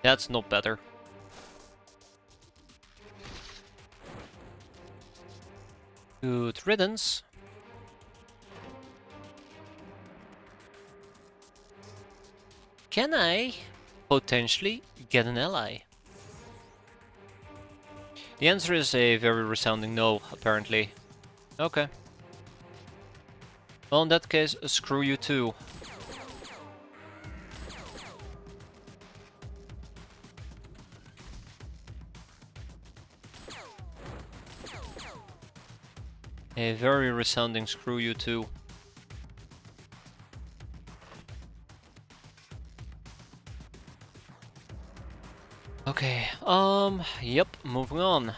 That's not better. Good riddance. Can I potentially get an ally? The answer is a very resounding no, apparently. Okay. Well, in that case, screw you too. A very resounding screw you too. Okay, yep, moving on.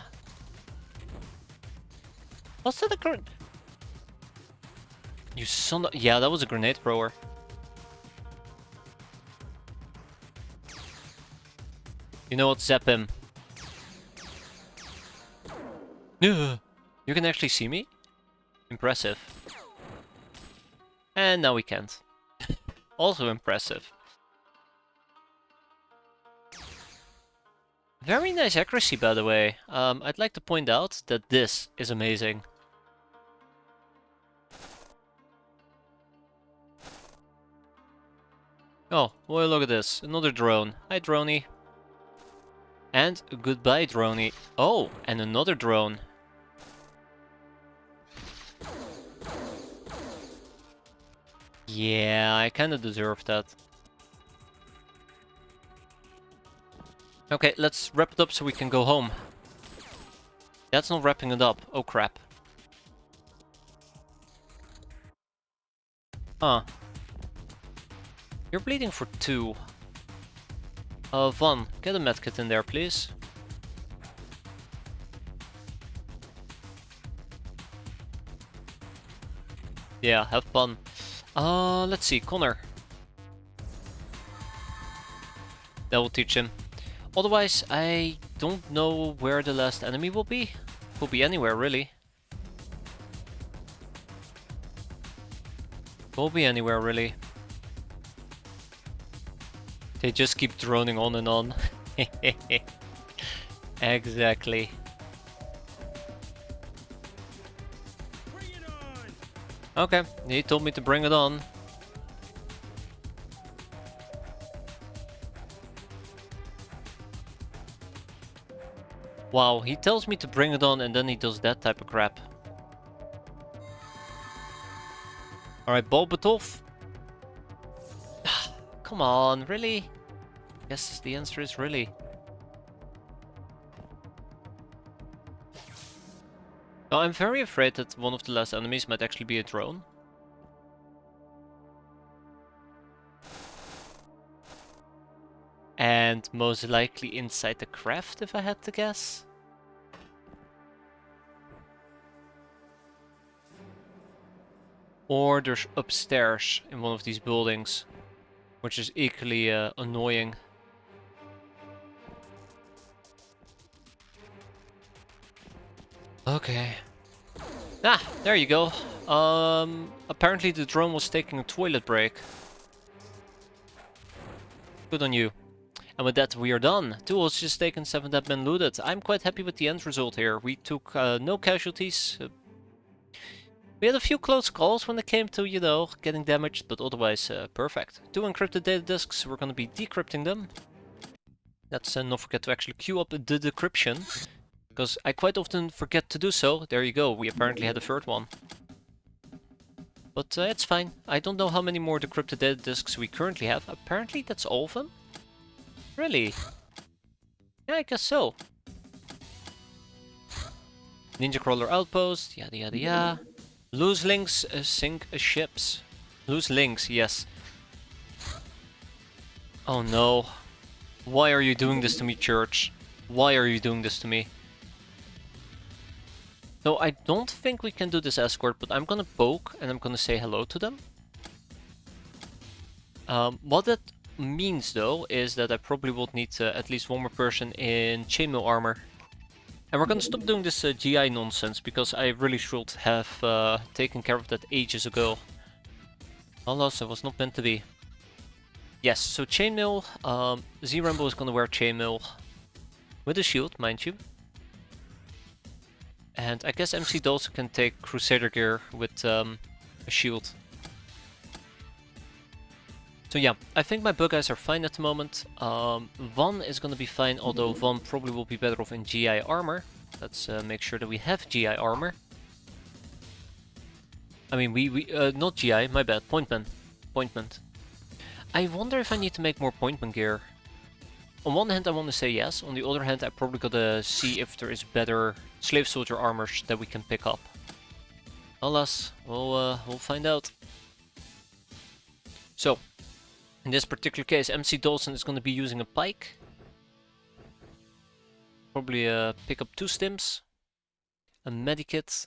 What's that a grenade? You son of... Yeah, that was a grenade thrower. You know what, zap him. You can actually see me? Impressive. And now we can't. Also impressive. Very nice accuracy, by the way. I'd like to point out that this is amazing. Oh, well, look at this. Another drone. Hi, droney. And goodbye, droney. Oh, and another drone. Yeah, I kinda deserve that. Okay, let's wrap it up so we can go home. That's not wrapping it up. Oh crap. Huh. You're bleeding for 2. Von, get a medkit in there, please. Yeah, have fun. Let's see, Connor. That will teach him. Otherwise, I don't know where the last enemy will be. Could be anywhere, really. Could be anywhere, really. They just keep droning on and on. Exactly. Okay, he told me to bring it on. Wow, he tells me to bring it on and then he does that type of crap. Alright, Bolbatov. Come on, really? Yes, the answer is really. Oh, I'm very afraid that one of the last enemies might actually be a drone. And most likely inside the craft, if I had to guess. Or there's upstairs in one of these buildings, which is equally annoying. Okay. Ah, there you go. Apparently the drone was taking a toilet break. Good on you. And with that we are done. 2 hostages taken, 7 dead men looted. I'm quite happy with the end result here. We took no casualties. We had a few close calls when it came to, you know, getting damaged, but otherwise perfect. 2 encrypted data disks, we're gonna be decrypting them. Let's not forget to actually queue up the decryption, because I quite often forget to do so. There you go, we apparently had a third one. But it's fine. I don't know how many more decrypted data disks we currently have. Apparently that's all of them? Really? Yeah, I guess so. Ninja crawler outpost, yada yada yada. Loose links sink ships. Loose links, yes. Oh no. Why are you doing this to me, church? Why are you doing this to me? So I don't think we can do this escort, but I'm gonna poke and I'm gonna say hello to them. What that means though is that I probably will need at least one more person in chainmail armor. And we're gonna stop doing this GI nonsense, because I really should have taken care of that ages ago. Alas, it was not meant to be. Yes, so chainmail, Z-Rambo is gonna wear chainmail. With a shield, mind you. And I guess MC Dolce can take Crusader gear with a shield. So yeah, I think my bug guys are fine at the moment. Van is gonna be fine, although Van probably will be better off in GI armor. Let's make sure that we have GI armor. I mean, not GI, my bad, pointman. Pointment. I wonder if I need to make more pointman gear. On one hand I want to say yes, on the other hand I probably gotta see if there is better slave soldier armors that we can pick up. Alas, we'll find out. So, in this particular case MC Dawson is gonna be using a pike. Probably pick up 2 stims. A medikit.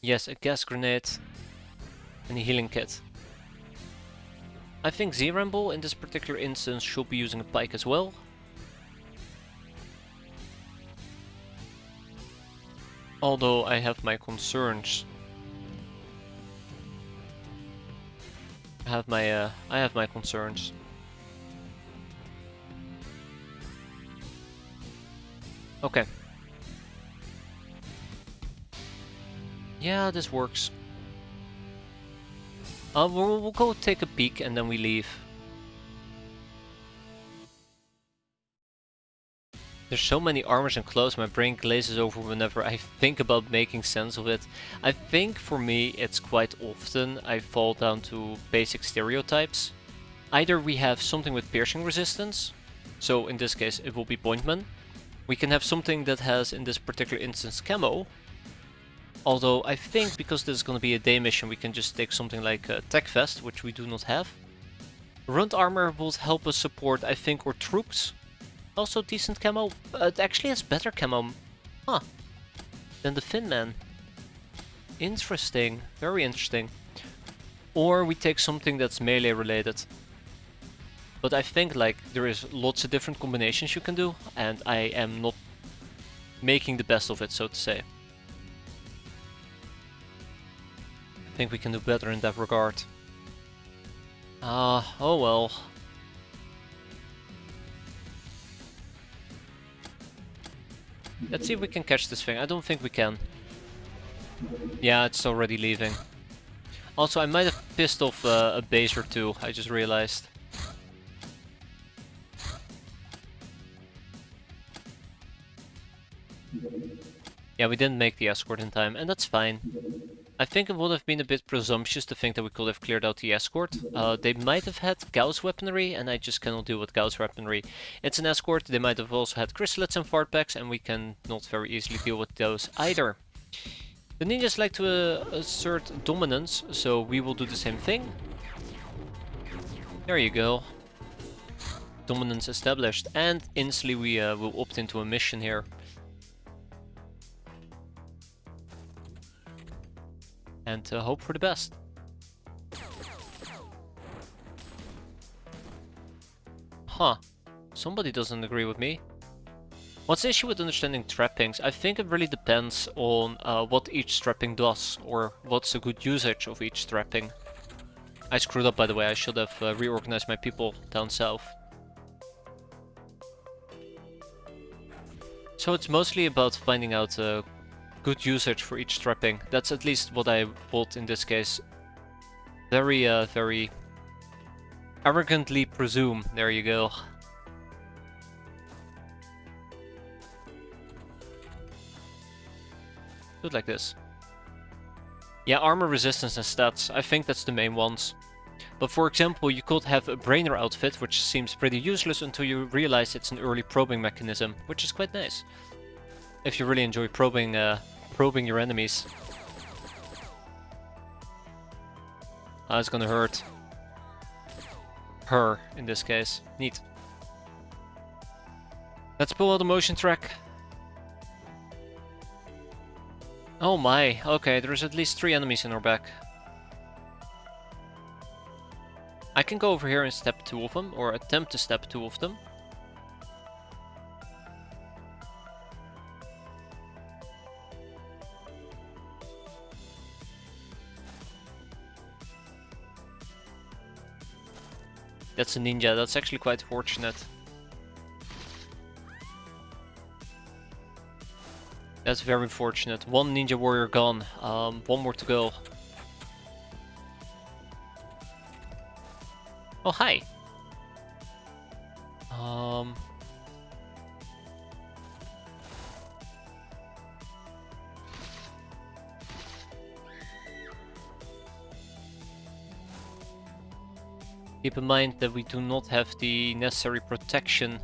Yes, a gas grenade. And a healing kit. I think Z-Rambo in this particular instance should be using a pike as well. Although I have my concerns. I have my concerns. Okay. Yeah, this works. We'll go take a peek and then we leave. There's so many armors and clothes, my brain glazes over whenever I think about making sense of it. I think for me it's quite often I fall down to basic stereotypes. Either we have something with piercing resistance, so in this case it will be pointman. We can have something that has, in this particular instance, camo. Although I think because this is going to be a day mission we can just take something like tech vest, which we do not have. Runt armor will help us support, I think, our troops. Also decent camo. It actually has better camo, than the Thin Man. Interesting, very interesting. Or we take something that's melee related. But I think like there is lots of different combinations you can do, and I am not making the best of it, so to say. I think we can do better in that regard. Oh well. Let's see if we can catch this thing. I don't think we can. Yeah, it's already leaving. Also, I might have pissed off a base or two, I just realized. Yeah, we didn't make the escort in time, and that's fine. I think it would have been a bit presumptuous to think that we could have cleared out the escort. They might have had Gauss weaponry, and I just cannot deal with Gauss weaponry. It's an escort, they might have also had chrysalids and fart packs, and we can not very easily deal with those either. The ninjas like to assert dominance, so we will do the same thing. There you go. Dominance established, and instantly we will opt into a mission here. and hope for the best. Huh. Somebody doesn't agree with me. What's the issue with understanding trappings? I think it really depends on what each trapping does, or what's a good usage of each trapping. I screwed up, by the way. I should have reorganized my people down south. So it's mostly about finding out good usage for each trapping. That's at least what I would, in this case, very arrogantly presume. There you go. Do it like this. Yeah, armor resistance and stats. I think that's the main ones. But for example, you could have a brainer outfit, which seems pretty useless until you realize it's an early probing mechanism, which is quite nice. If you really enjoy probing your enemies. It's gonna hurt. Her, in this case. Neat. Let's pull out the motion track. Oh my, okay, there's at least 3 enemies in our back. I can go over here and step 2 of them, or attempt to step 2 of them. That's a ninja, that's actually quite fortunate. That's very fortunate. 1 ninja warrior gone. 1 more to go. Oh, hi. Keep in mind that we do not have the necessary protection.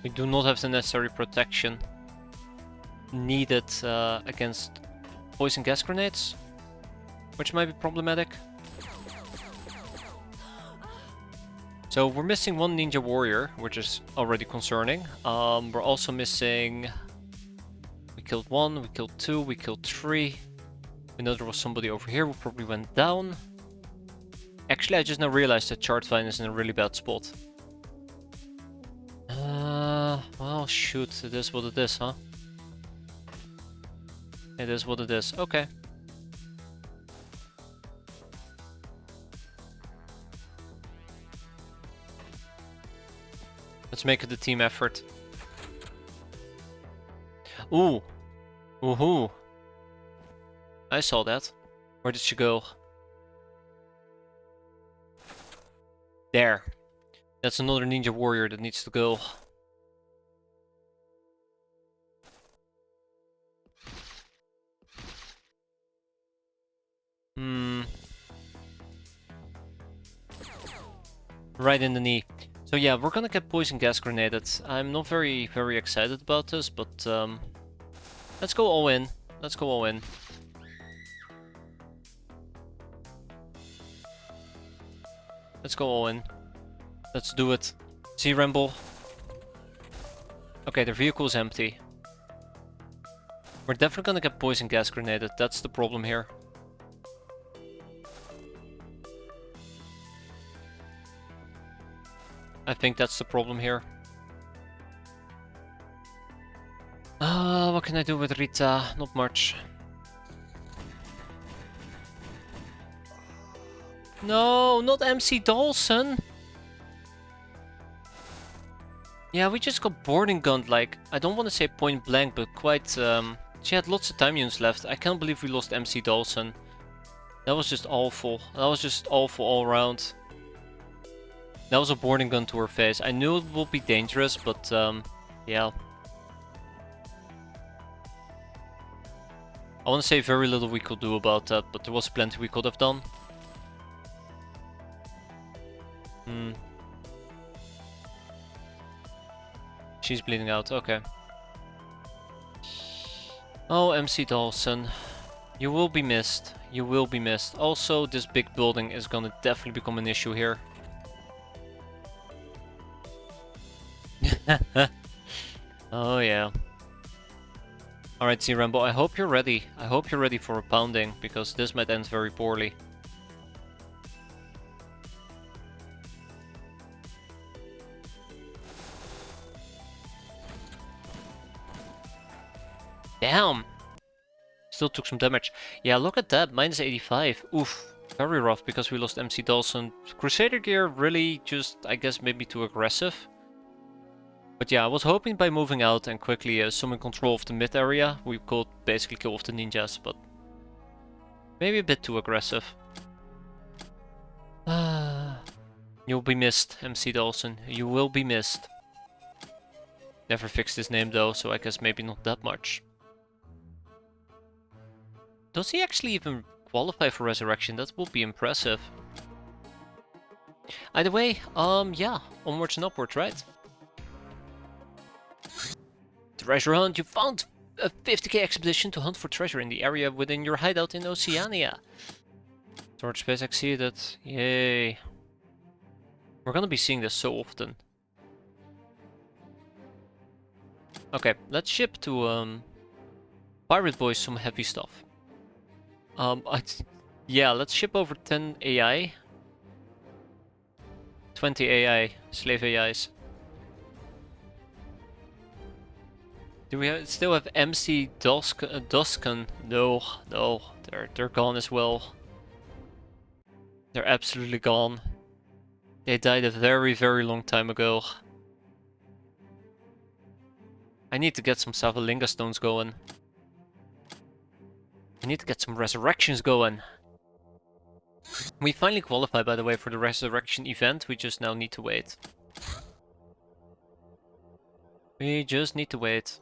We do not have the necessary protection needed against poison gas grenades, which might be problematic. So we're missing 1 ninja warrior, which is already concerning. We're also missing... We killed 1, we killed 2, we killed 3. We know there was somebody over here who probably went down. Actually, I just now realized that Chartvine is in a really bad spot. Well, shoot, it is what it is, huh? It is what it is. Okay. Let's make it a team effort. Ooh. Woohoo. I saw that. Where did she go? There. That's another ninja warrior that needs to go. Right in the knee. So yeah, we're gonna get poison gas grenaded. I'm not very excited about this, but let's go all in. Let's go all in. Let's go all in. Let's do it. See, Ramble. Okay, their vehicle is empty. We're definitely gonna get poison gas grenaded. That's the problem here. I think that's the problem here. What can I do with Rita? Not much. No, not MC Dawson. Yeah, we just got boarding gunned, like, I don't want to say point blank, but quite, she had lots of time units left. I can't believe we lost MC Dawson. That was just awful. That was just awful all around. That was a boarding gun to her face. I knew it would be dangerous, but yeah. I want to say very little we could do about that, but there was plenty we could have done. She's bleeding out, okay. Oh, MC Dawson. You will be missed. You will be missed. Also, this big building is gonna definitely become an issue here. Oh yeah. Alright, C Rambo, I hope you're ready. I hope you're ready for a pounding, because this might end very poorly. Damn! Still took some damage. Yeah, look at that, minus 85. Oof. Very rough, because we lost MC Dawson. Crusader gear really just, I guess, maybe too aggressive. But yeah, I was hoping by moving out and quickly assuming control of the mid area, we could basically kill off the ninjas, but maybe a bit too aggressive. You'll be missed, MC Dawson. You will be missed. Never fixed his name though, so I guess maybe not that much. Does he actually even qualify for resurrection? That would be impressive. Either way, yeah, onwards and upwards, right? Treasure hunt, you found a 50k expedition to hunt for treasure in the area within your hideout in Oceania. Storage space exceeded, yay. We're gonna be seeing this so often. Okay, let's ship to Pirate Boyz some heavy stuff. Yeah, let's ship over 10 AI. 20 AI, slave AIs. Do we still have MC Duskan? No, no, they're gone as well. They're absolutely gone. They died a very, very long time ago. I need to get some Savalinga stones going. I need to get some resurrections going. We finally qualified, by the way, for the resurrection event. We just now need to wait. We just need to wait.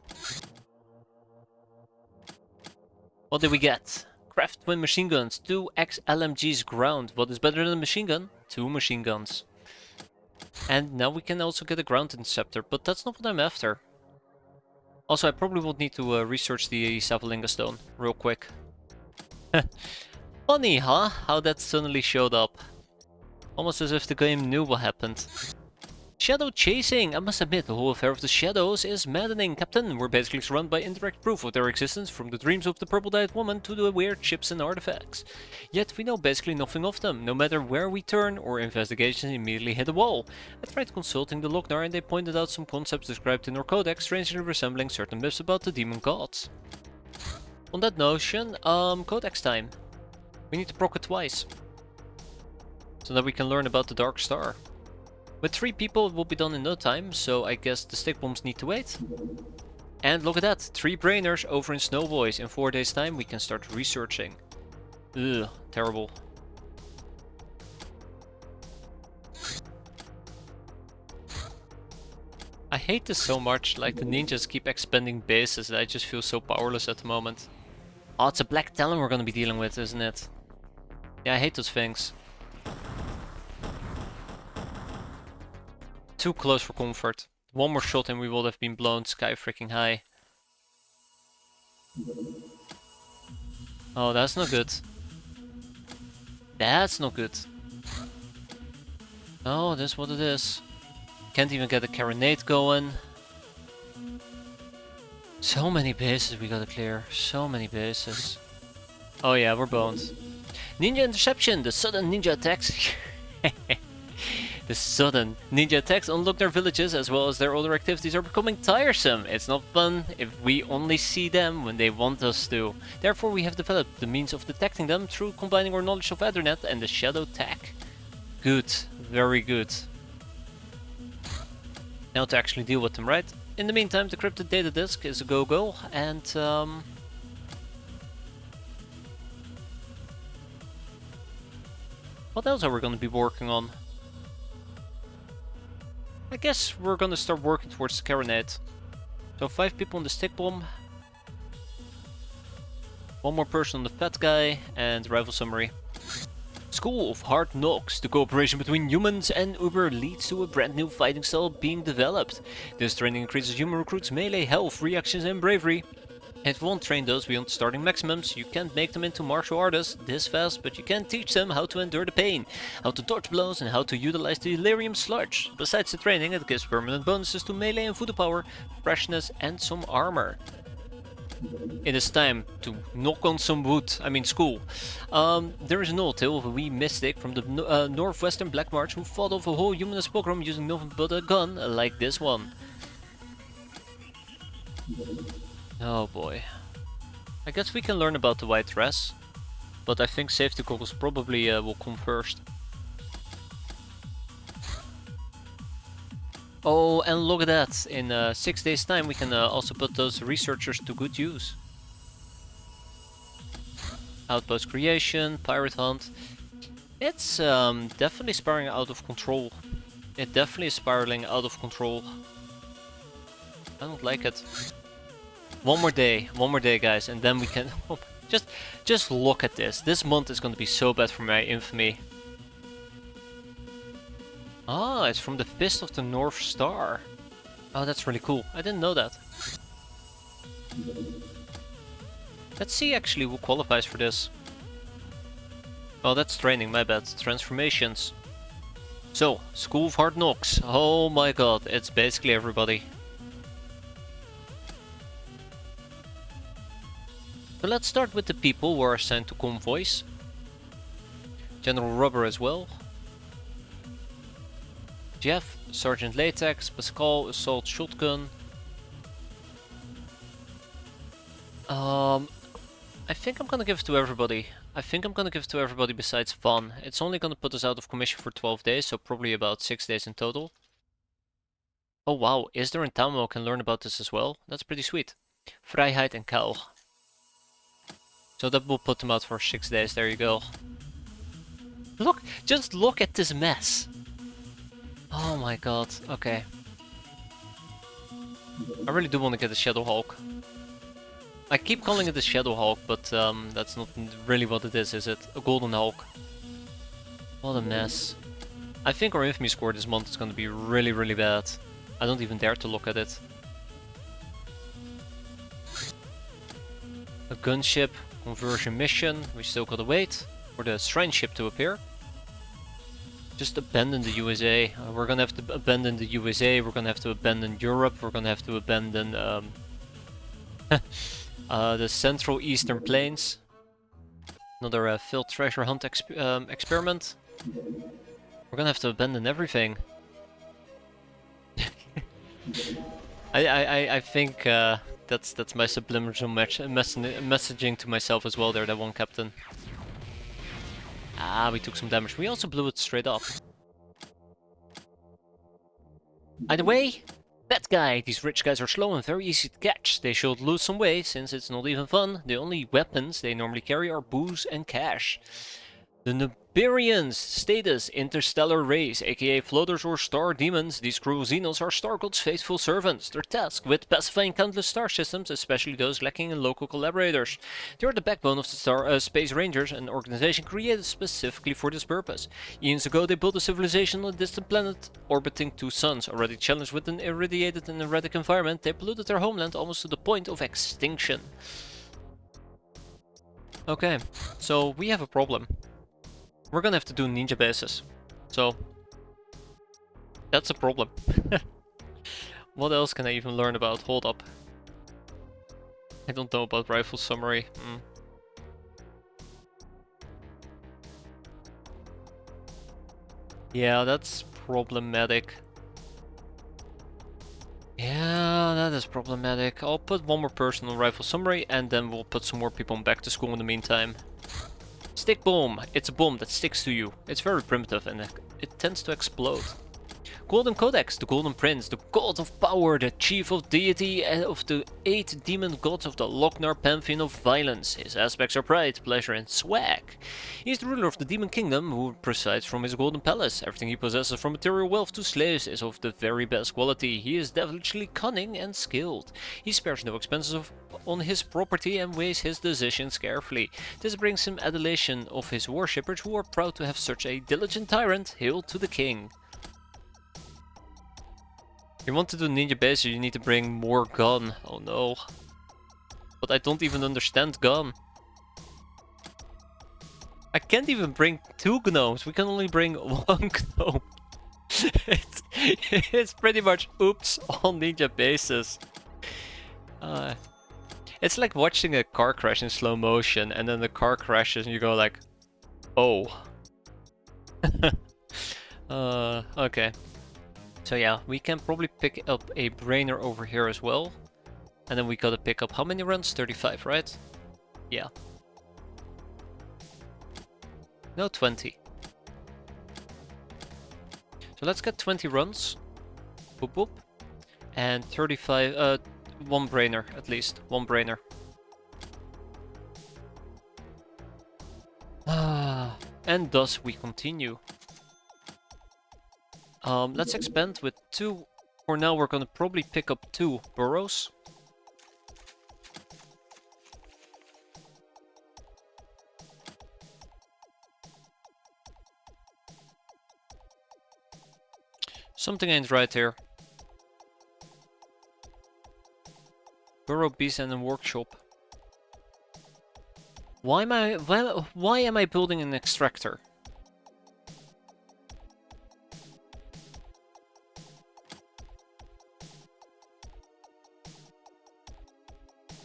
What did we get? Craft twin machine guns, 2 XLMGs ground. What is better than a machine gun? 2 machine guns. And now we can also get a ground interceptor, but that's not what I'm after. Also, I probably would need to research the Savalinga stone real quick. Funny, huh? How that suddenly showed up. Almost as if the game knew what happened. Shadow chasing! I must admit, the whole affair of the shadows is maddening, Captain. We're basically surrounded by indirect proof of their existence, from the dreams of the purple-dyed woman to the weird chips and artifacts. Yet we know basically nothing of them. No matter where we turn, our investigations immediately hit a wall. I tried consulting the Lochnar and they pointed out some concepts described in our codex, strangely resembling certain myths about the demon gods. On that notion, codex time. We need to proc it twice. So that we can learn about the Dark Star. With 3 people it will be done in no time, so I guess the stick bombs need to wait. And look at that, 3 brainers over in Snowboys. In 4 days time we can start researching. Ugh, terrible. I hate this so much, like the ninjas keep expanding bases and I just feel so powerless at the moment. Oh, it's a black talon we're gonna be dealing with, isn't it? Yeah, I hate those things. Too close for comfort. One more shot and we will have been blown sky freaking high. Oh, that's not good. That's not good. Oh, that's what it is. Can't even get a carronade going. So many bases we gotta clear. So many bases. Oh yeah, we're boned. Ninja interception! The sudden ninja attacks. The sudden ninja attacks unlock their villages as well as their other activities are becoming tiresome. It's not fun if we only see them when they want us to. Therefore we have developed the means of detecting them through combining our knowledge of Ethernet and the Shadow Tech. Good, very good. Now to actually deal with them, right? In the meantime, the crypted data disk is a go-go and what else are we going to be working on? I guess we're gonna start working towards the carronade. So 5 people on the stick bomb. 1 more person on the fat guy and rival summary. School of Hard Knocks. The cooperation between humans and Uber leads to a brand new fighting style being developed. This training increases human recruits' melee health, reactions and bravery. If you won't train those beyond starting maximums, you can't make them into martial artists this fast, but you can teach them how to endure the pain, how to dodge blows and how to utilize the delirium sludge. Besides the training, it gives permanent bonuses to melee and voodoo power, freshness and some armor. It is time to knock on some wood, school. There is an old tale of a wee mystic from the northwestern Black March who fought off a whole humanist pogrom using nothing but a gun like this one. Oh boy. I guess we can learn about the white dress, but I think safety goggles probably will come first. Oh, and look at that! In 6 days' time we can also put those researchers to good use. Outpost creation, pirate hunt. It's definitely spiraling out of control. It definitely is spiraling out of control. I don't like it. One more day guys, and then we can... just look at this. This month is going to be so bad for my infamy. Ah, it's from the Fist of the North Star. Oh, that's really cool. I didn't know that. Let's see actually who qualifies for this. Oh, that's training, my bad. Transformations. So, School of Hard Knocks. Oh my god, it's basically everybody. So let's start with the people who are assigned to convoys. General Rubber as well. Jeff, Sergeant Latex, Pascal, Assault Shotgun. I think I'm gonna give it to everybody. Besides Van. It's only gonna put us out of commission for 12 days, so probably about 6 days in total. Oh wow, Isdar and Tamo can learn about this as well. That's pretty sweet. Vrijheid and Kou. So that will put them out for 6 days, there you go. Look, just look at this mess. Oh my god, okay. I really do want to get a Shadow Hulk. I keep calling it a Shadow Hulk, but that's not really what it is it? A Golden Hulk. What a mess. I think our infamy score this month is going to be really, really bad. I don't even dare to look at it. A gunship, conversion mission, we still gotta wait for the shrine ship to appear. Just abandon the USA. We're gonna have to abandon the USA, we're gonna have to abandon Europe, we're gonna have to abandon the Central Eastern Plains. Another failed treasure hunt experiment. We're gonna have to abandon everything. I think that's my subliminal messaging to myself as well there, that one captain. Ah, we took some damage. We also blew it straight up. Either way, bad guy. These rich guys are slow and very easy to catch. They should lose some weight, since it's not even fun. The only weapons they normally carry are booze and cash. The Nibirians, status, interstellar race, aka floaters or star demons. These cruel Xenos are Star God's faithful servants. They're tasked with pacifying countless star systems, especially those lacking in local collaborators. They are the backbone of the Space Rangers, an organization created specifically for this purpose. Eons ago they built a civilization on a distant planet orbiting two suns. Already challenged with an irradiated and erratic environment, they polluted their homeland almost to the point of extinction. Okay, so we have a problem. We're gonna have to do ninja bases. So, that's a problem. What else can I even learn about? Hold up. I don't know about rifle summary. Yeah, that's problematic. Yeah, that is problematic. I'll put one more person on rifle summary and then we'll put some more people back to school in the meantime. Stick bomb. It's a bomb that sticks to you. It's very primitive and it tends to explode. Golden Codex, the Golden Prince, the God of Power, the Chief of Deity of the 8 demon gods of the Lochnar Pantheon of Violence. His aspects are pride, pleasure and swag. He is the ruler of the Demon Kingdom who presides from his golden palace. Everything he possesses, from material wealth to slaves, is of the very best quality. He is devilishly cunning and skilled. He spares no expenses on his property and weighs his decisions carefully. This brings him adulation of his worshippers who are proud to have such a diligent tyrant. Hail to the king. If you want to do ninja base, you need to bring more gun. Oh no. But god, I don't even understand gun. I can't even bring 2 gnomes, we can only bring 1 gnome. it's pretty much oops on ninja bases. It's like watching a car crash in slow motion and then the car crashes and you go like, oh. Okay. So yeah, we can probably pick up a brainer over here as well. And then we gotta pick up how many runs? 35, right? Yeah. No, 20. So let's get 20 runs. Boop boop. And 35, 1 brainer at least. 1 brainer. And thus we continue. Let's expand with 2. For now we're gonna probably pick up 2 burrows. Something ain't right here. Burrow, beast and a workshop. Why am I building an extractor?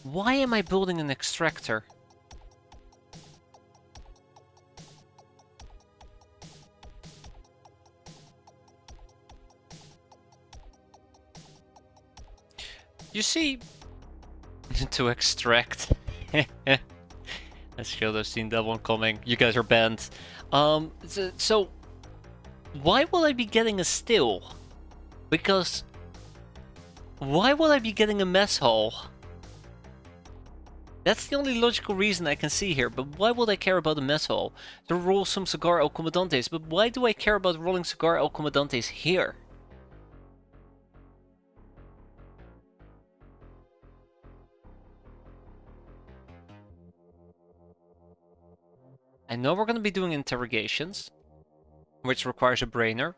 Why am I building an extractor? You see, to extract. I should have seen that one coming. You guys are banned. So why will I be getting a still? Because why will I be getting a mess hall? That's the only logical reason I can see here, but why would I care about a mess hall? To roll some Cigar El Comandantes, but why do I care about rolling Cigar El Comandantes here? I know we're going to be doing interrogations, which requires a brainer,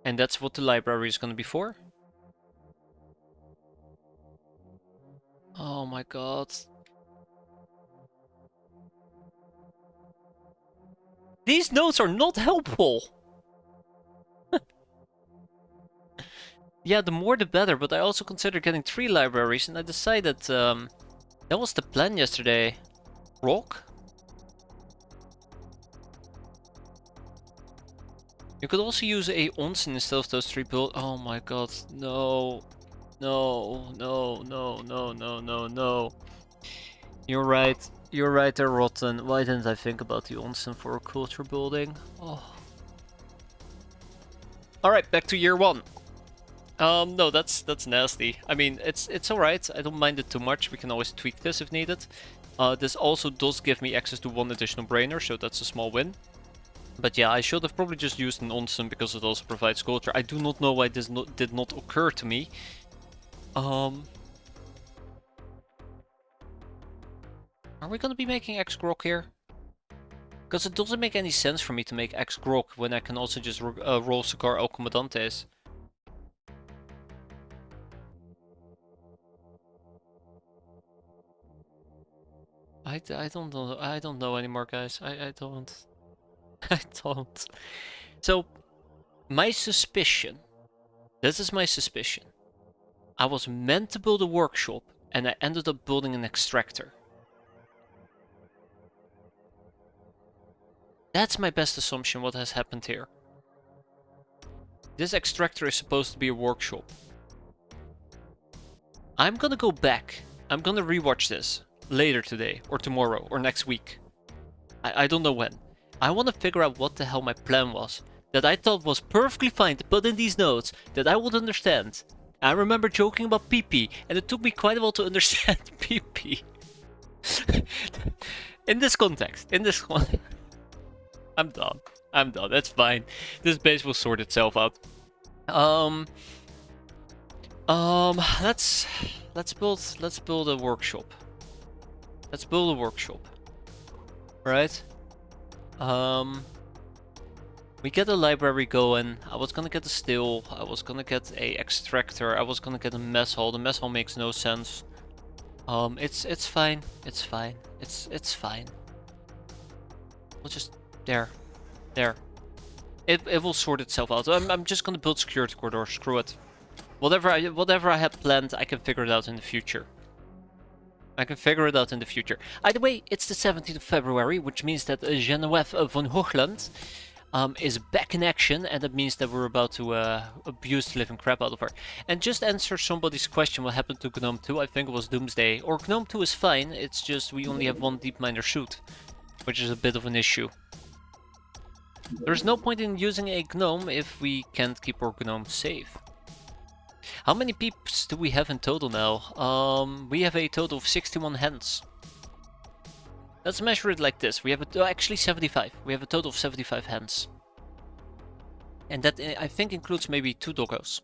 and that's what the library is going to be for. Oh my god. These notes are not helpful! Yeah, the more the better, but I also considered getting 3 libraries, and I decided that was the plan yesterday. Rock? You could also use a onsen instead of those 3 build. Oh my god, no. No, no, no, no, no, no, no. You're right. You're right there, Rotten. Why didn't I think about the onsen for a culture building? Oh. Alright, back to year 1. No, that's nasty. I mean, it's alright. I don't mind it too much. We can always tweak this if needed. This also does give me access to 1 additional brainer, so that's a small win. But yeah, I should have probably just used an onsen because it also provides culture. I do not know why this did not occur to me. Are we gonna be making X-Grok here? Because it doesn't make any sense for me to make X-Grok when I can also just roll Cigar El Comandantes. I don't know anymore, guys. I don't. I don't. So, my suspicion. This is my suspicion. I was meant to build a workshop, and I ended up building an extractor. That's my best assumption what has happened here. This extractor is supposed to be a workshop. I'm gonna go back. I'm gonna rewatch this later today, or tomorrow, or next week. I don't know when. I want to figure out what the hell my plan was. That I thought was perfectly fine to put in these notes, that I would understand. I remember joking about PP, and it took me quite a while to understand PP. In this context, I'm done. I'm done. That's fine. This base will sort itself out. Let's build a workshop. Let's build a workshop. Right? We get a library going. I was gonna get a still. I was gonna get a extractor. I was gonna get a mess hall. The mess hall makes no sense. It's fine. It's fine. It's fine. We'll just there. It will sort itself out. I'm just gonna build security corridor. Screw it. Whatever I had planned, I can figure it out in the future. Either way, it's the 17th of February, which means that Geneviève von Hoogland is back in action, and that means that we're about to abuse the living crap out of her. And just answer somebody's question, what happened to Gnome 2? I think it was Doomsday. Or Gnome 2 is fine, it's just we only have one deep miner suit, which is a bit of an issue. There's no point in using a gnome if we can't keep our gnome safe. How many peeps do we have in total now? We have a total of 61 hens. Let's measure it like this. We have actually 75. We have a total of 75 hens. And that I think includes maybe 2 doggos.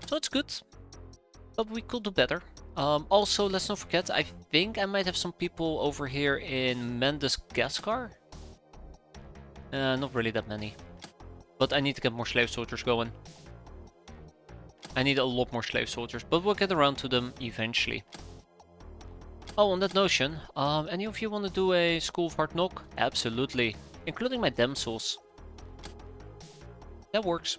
So it's good. But we could do better. Also, let's not forget, I think I might have some people over here in Madagascar. Not really that many. But I need to get more slave soldiers going. I need a lot more slave soldiers, but we'll get around to them eventually. Oh, on that notion, any of you want to do a School of Hard Knock? Absolutely. Including my damsels. That works.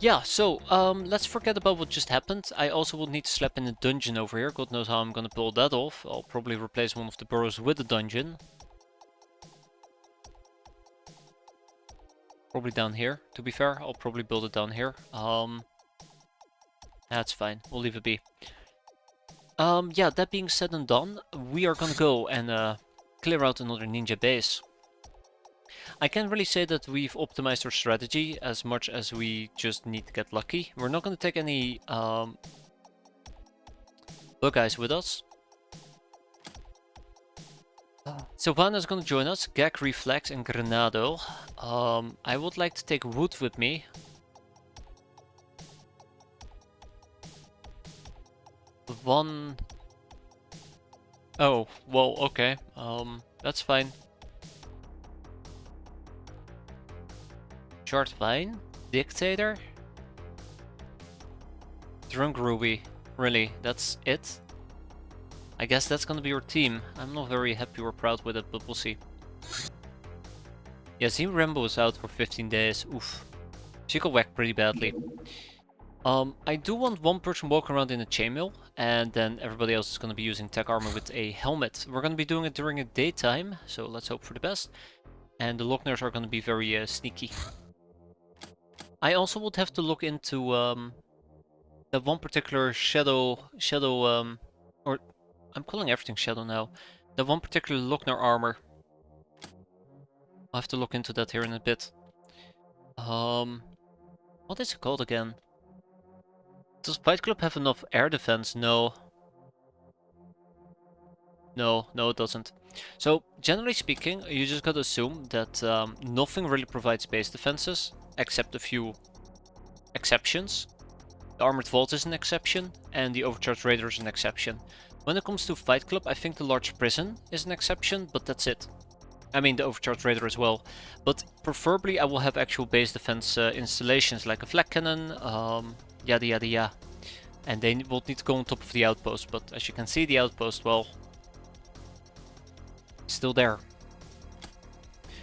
Yeah, so, let's forget about what just happened. I also will need to slap in a dungeon over here. God knows how I'm gonna pull that off. I'll probably replace one of the burrows with a dungeon. Probably down here, to be fair. I'll probably build it down here. That's fine. We'll leave it be. Yeah, that being said and done, we are gonna go and clear out another ninja base. I can't really say that we've optimized our strategy as much as we just need to get lucky. We're not gonna take any bug guys with us. Sylvana's gonna join us, Gag, Reflex and Granado. I would like to take Wood with me. One... Oh, well, okay. That's fine. Short Vine? Dictator? Drunk Ruby. Really, that's it? I guess that's gonna be your team. I'm not very happy or proud with it, but we'll see. Yeah, Zim Rambo is out for 15 days. Oof. She got whacked pretty badly. I do want one person walking around in a chainmail, and then everybody else is going to be using tech armor with a helmet. We're going to be doing it during the daytime, so let's hope for the best. And the Lockners are going to be very sneaky. I also would have to look into that one particular shadow, or I'm calling everything shadow now. That one particular Lochner armor. I'll have to look into that here in a bit. What is it called again? Does Fight Club have enough air defense? No. No, it doesn't. So, generally speaking, you just gotta assume that nothing really provides base defenses, except a few exceptions. The Armored Vault is an exception, and the Overcharged Raider is an exception. When it comes to Fight Club, I think the Large Prison is an exception, but that's it. I mean, the Overcharged Raider as well. But preferably I will have actual base defense installations, like a Flak Cannon, yada yada yada. And they will need to go on top of the outpost, but as you can see, the outpost, well, still there.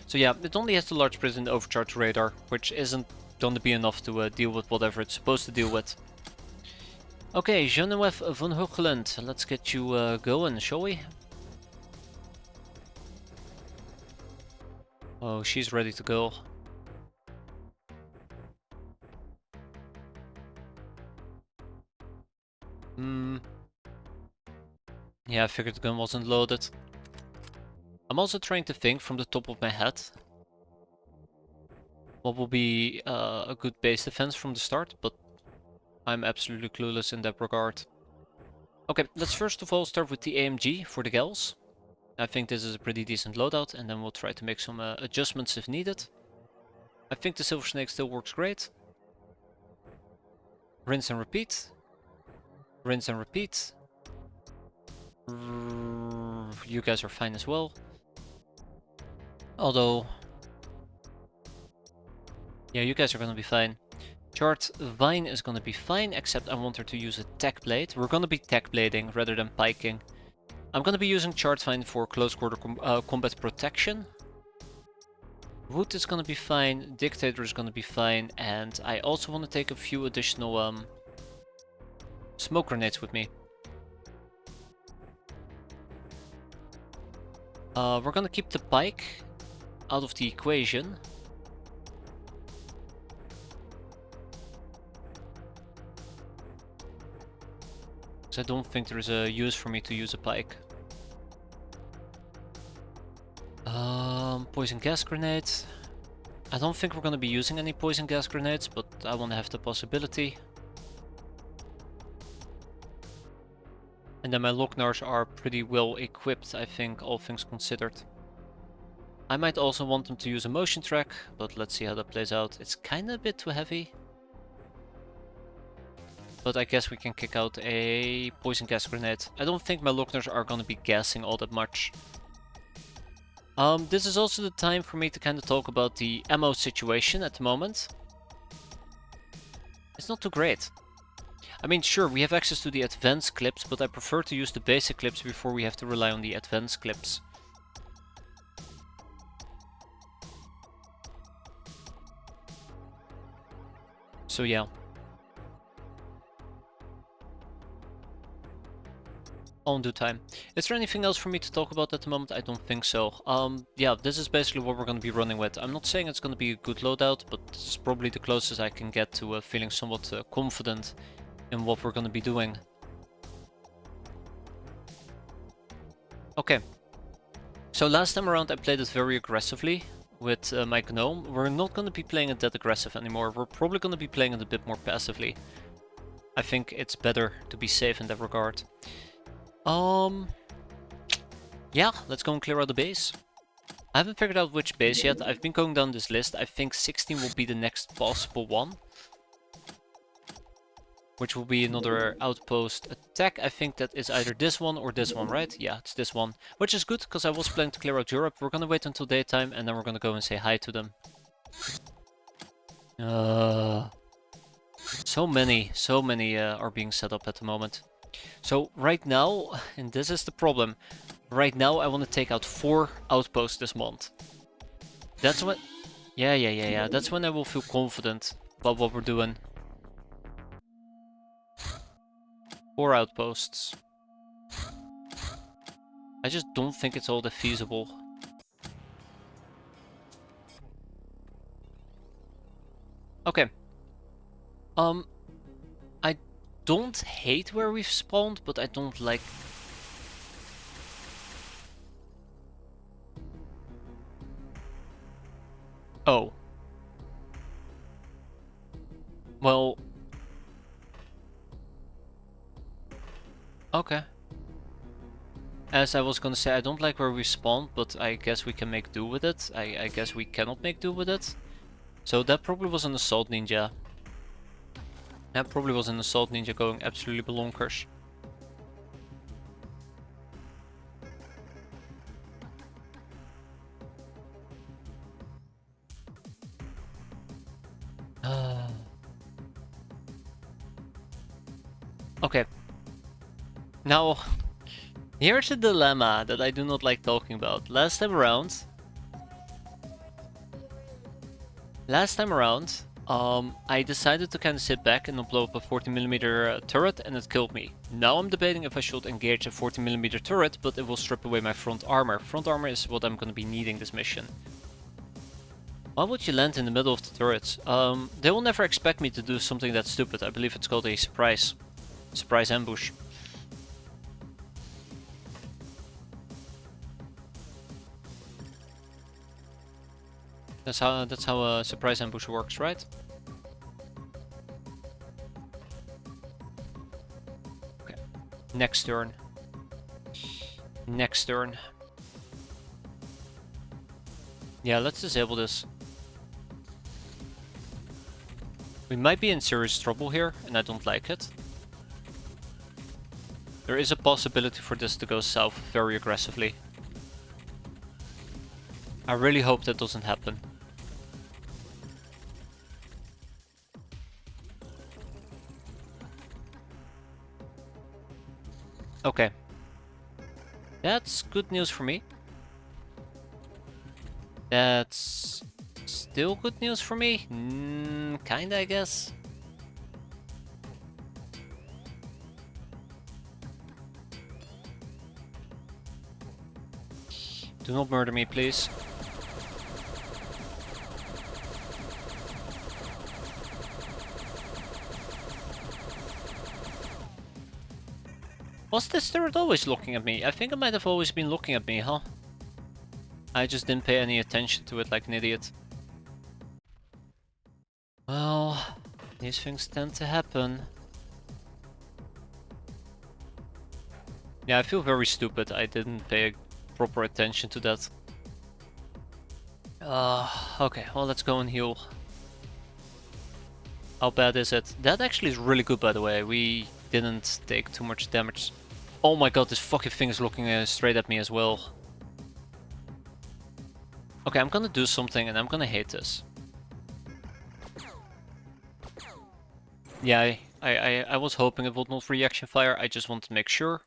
So yeah, it only has the Large Prison and Overcharged Radar, which isn't going to be enough to deal with whatever it's supposed to deal with. Okay, Geneviève von Hoogland, let's get you going, shall we? Oh, she's ready to go. Yeah, I figured the gun wasn't loaded. I'm also trying to think from the top of my head what will be a good base defense from the start, but I'm absolutely clueless in that regard. Okay, let's first of all start with the AMG for the gals. I think this is a pretty decent loadout, and then we'll try to make some adjustments if needed. I think the Silver Snake still works great. Rinse and repeat. Rinse and repeat. You guys are fine as well. Although... yeah, you guys are gonna be fine. Short Vine is gonna be fine, except I want her to use a tech blade. We're gonna be tech blading rather than piking. I'm gonna be using Short Vine for close quarter combat protection. Wood is gonna be fine, Dictator is gonna be fine, and I also want to take a few additional smoke grenades with me. We're gonna keep the pike out of the equation. Because I don't think there's a use for me to use a pike. Poison gas grenades. I don't think we're gonna be using any poison gas grenades, but I want to have the possibility. And then my Locknars are pretty well equipped, I think, all things considered. I might also want them to use a motion track, but let's see how that plays out. It's kinda a bit too heavy. But I guess we can kick out a poison gas grenade. I don't think my Locknars are gonna be gassing all that much. This is also the time for me to kind of talk about the ammo situation at the moment. It's not too great. I mean, sure, we have access to the advanced clips, but I prefer to use the basic clips before we have to rely on the advanced clips. So yeah. All in due time. Is there anything else for me to talk about at the moment? I don't think so. Yeah, this is basically what we're going to be running with. I'm not saying it's going to be a good loadout, but this is probably the closest I can get to feeling somewhat confident in what we're going to be doing. Okay. So last time around I played it very aggressively with my gnome. We're not going to be playing it that aggressive anymore. We're probably going to be playing it a bit more passively. I think it's better to be safe in that regard. Yeah, let's go and clear out the base. I haven't figured out which base yet. I've been going down this list. I think 16 will be the next possible one. Which will be another outpost attack. I think that is either this one or this one, right? Yeah, it's this one. Which is good, because I was planning to clear out Europe. We're gonna wait until daytime, and then we're gonna go and say hi to them. So many are being set up at the moment. So right now, and this is the problem, right now I want to take out 4 outposts this month. That's when... Yeah. That's when I will feel confident about what we're doing. 4 outposts. I just don't think it's all that feasible. Okay. I don't hate where we've spawned, but I don't like... Oh. Well... Okay. As I was gonna say, I don't like where we spawned, but I guess we can make do with it. I guess we cannot make do with it. So that probably was an assault ninja. That probably was an assault ninja going absolutely bonkers. Okay. Now, here's a dilemma that I do not like talking about. Last time around, I decided to kind of sit back and not blow up a 40mm turret, and it killed me. Now I'm debating if I should engage a 40mm turret, but it will strip away my front armor. Front armor is what I'm going to be needing this mission. Why would you land in the middle of the turrets? They will never expect me to do something that stupid. I believe it's called a surprise ambush. That's how a surprise ambush works, right? Okay. Next turn. Next turn. Yeah, let's disable this. We might be in serious trouble here, and I don't like it. There is a possibility for this to go south very aggressively. I really hope that doesn't happen. Okay. That's good news for me. That's still good news for me? Kinda, I guess. Do not murder me, please. Was this turret always looking at me? I think it might have always been looking at me, huh? I just didn't pay any attention to it like an idiot. Well, these things tend to happen. Yeah, I feel very stupid. I didn't pay proper attention to that. Okay, well, let's go and heal. How bad is it? That actually is really good, by the way. We didn't take too much damage. Oh my god, this fucking thing is looking straight at me as well. Okay, I'm gonna do something and I'm gonna hate this. Yeah, I was hoping it would not reaction fire. I just want to make sure.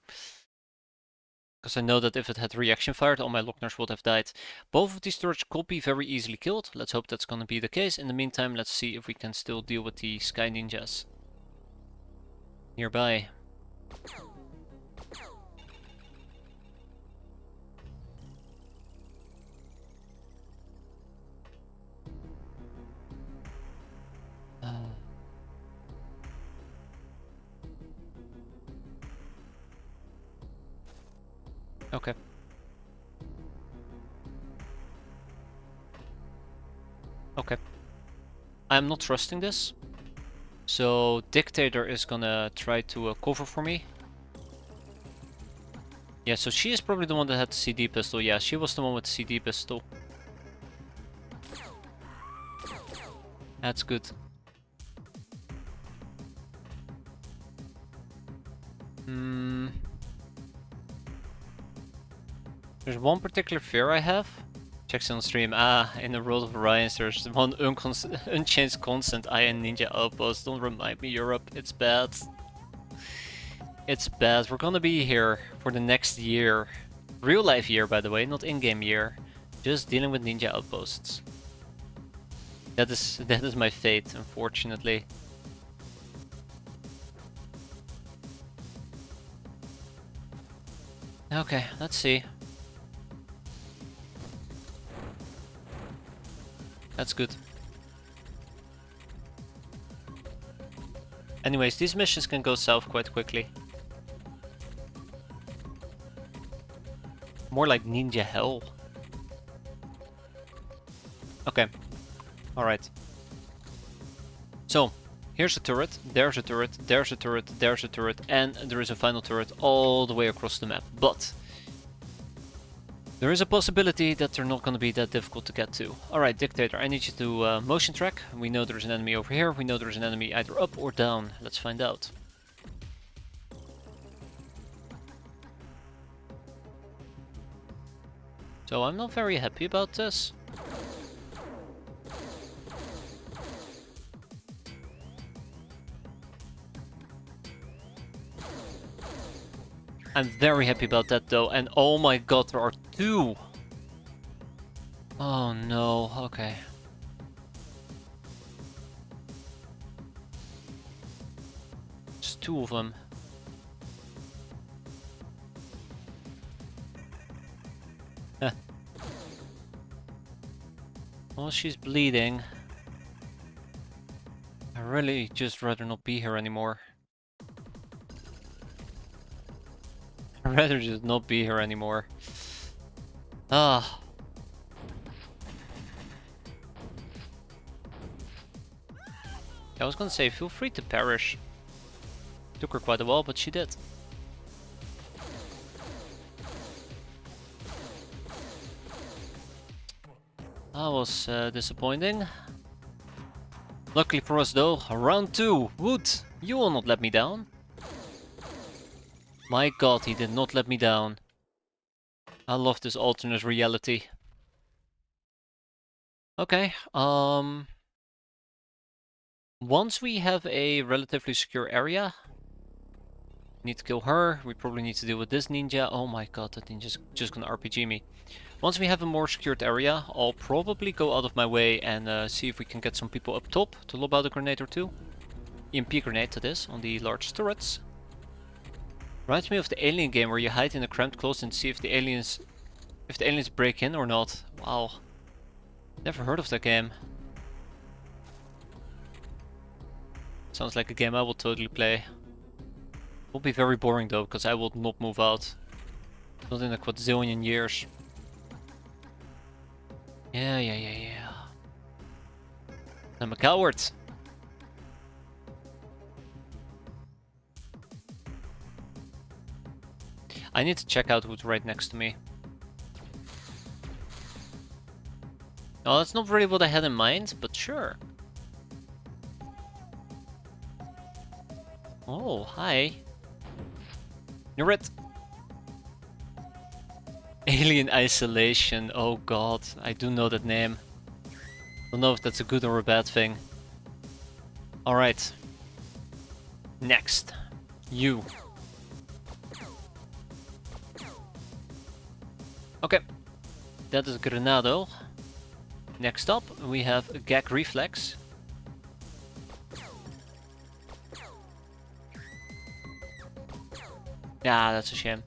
Because I know that if it had reaction fired, all my Lockners would have died. Both of these turrets could be very easily killed. Let's hope that's gonna be the case. In the meantime, let's see if we can still deal with the Sky Ninjas nearby. Okay. Okay. I'm not trusting this. So Dictator is gonna try to cover for me. Yeah, so she is probably the one that had the CD pistol. Yeah, she was the one with the CD pistol. That's good. There's one particular fear I have. Checks on stream. In the world of Orions, there's one unchanged constant. I and Ninja Outpost. Don't remind me, Europe. It's bad. It's bad. We're gonna be here for the next year. Real life year, by the way, not in-game year. Just dealing with Ninja Outposts. That is my fate, unfortunately. Okay, let's see. That's good. Anyways, these missions can go south quite quickly. More like ninja hell. Okay. Alright. So, here's a turret, there's a turret, there's a turret, there's a turret, and there is a final turret all the way across the map. But there is a possibility that they're not going to be that difficult to get to. Alright, Dictator, I need you to motion track. We know there's an enemy over here. We know there's an enemy either up or down. Let's find out. So I'm not very happy about this. I'm very happy about that though, and oh my god, there are two! Oh no, okay. There's two of them. Well, she's bleeding. I really just rather not be here anymore. I'd rather just not be here anymore. Ah. I was gonna say, feel free to perish. Took her quite a while, but she did. That was disappointing. Luckily for us though, round 2. Wood, you will not let me down. My god, he did not let me down. I love this alternate reality. Okay, once we have a relatively secure area, Need to kill her. We probably need to deal with this ninja. Oh my god, that ninja's just gonna RPG me. Once we have a more secured area, I'll probably go out of my way and see if we can get some people up top to lob out a grenade or two. EMP grenade that is, on the large turrets. Reminds me of the Alien game where you hide in a cramped close and see if the aliens break in or not. Wow. Never heard of that game. Sounds like a game I will totally play. Will be very boring though, because I will not move out. Not in a quadrillion years. Yeah. I'm a coward. I need to check out who's right next to me. No, that's not really what I had in mind, but sure. Oh, hi. You're it. Alien Isolation. Oh god, I do know that name. Don't know if that's a good or a bad thing. Alright. Next. You. Okay. That is Granado. Next up, we have a Gag Reflex. Yeah, that's a shame.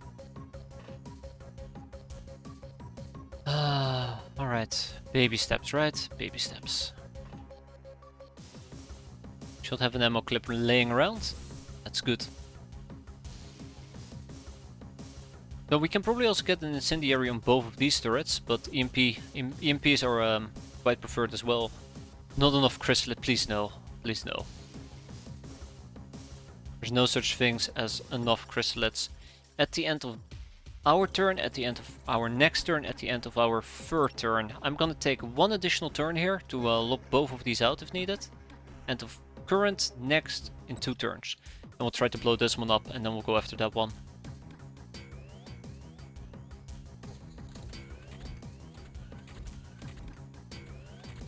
Alright. Baby steps, right? Baby steps. Should have an ammo clip laying around. That's good. So we can probably also get an incendiary on both of these turrets, but EMPs are quite preferred as well. Not enough crystalline, please no. Please no. There's no such things as enough crystallets. At the end of our turn, at the end of our next turn, at the end of our third turn. I'm gonna take one additional turn here to lock both of these out if needed. End of current, next, in 2 turns. And we'll try to blow this one up and then we'll go after that one.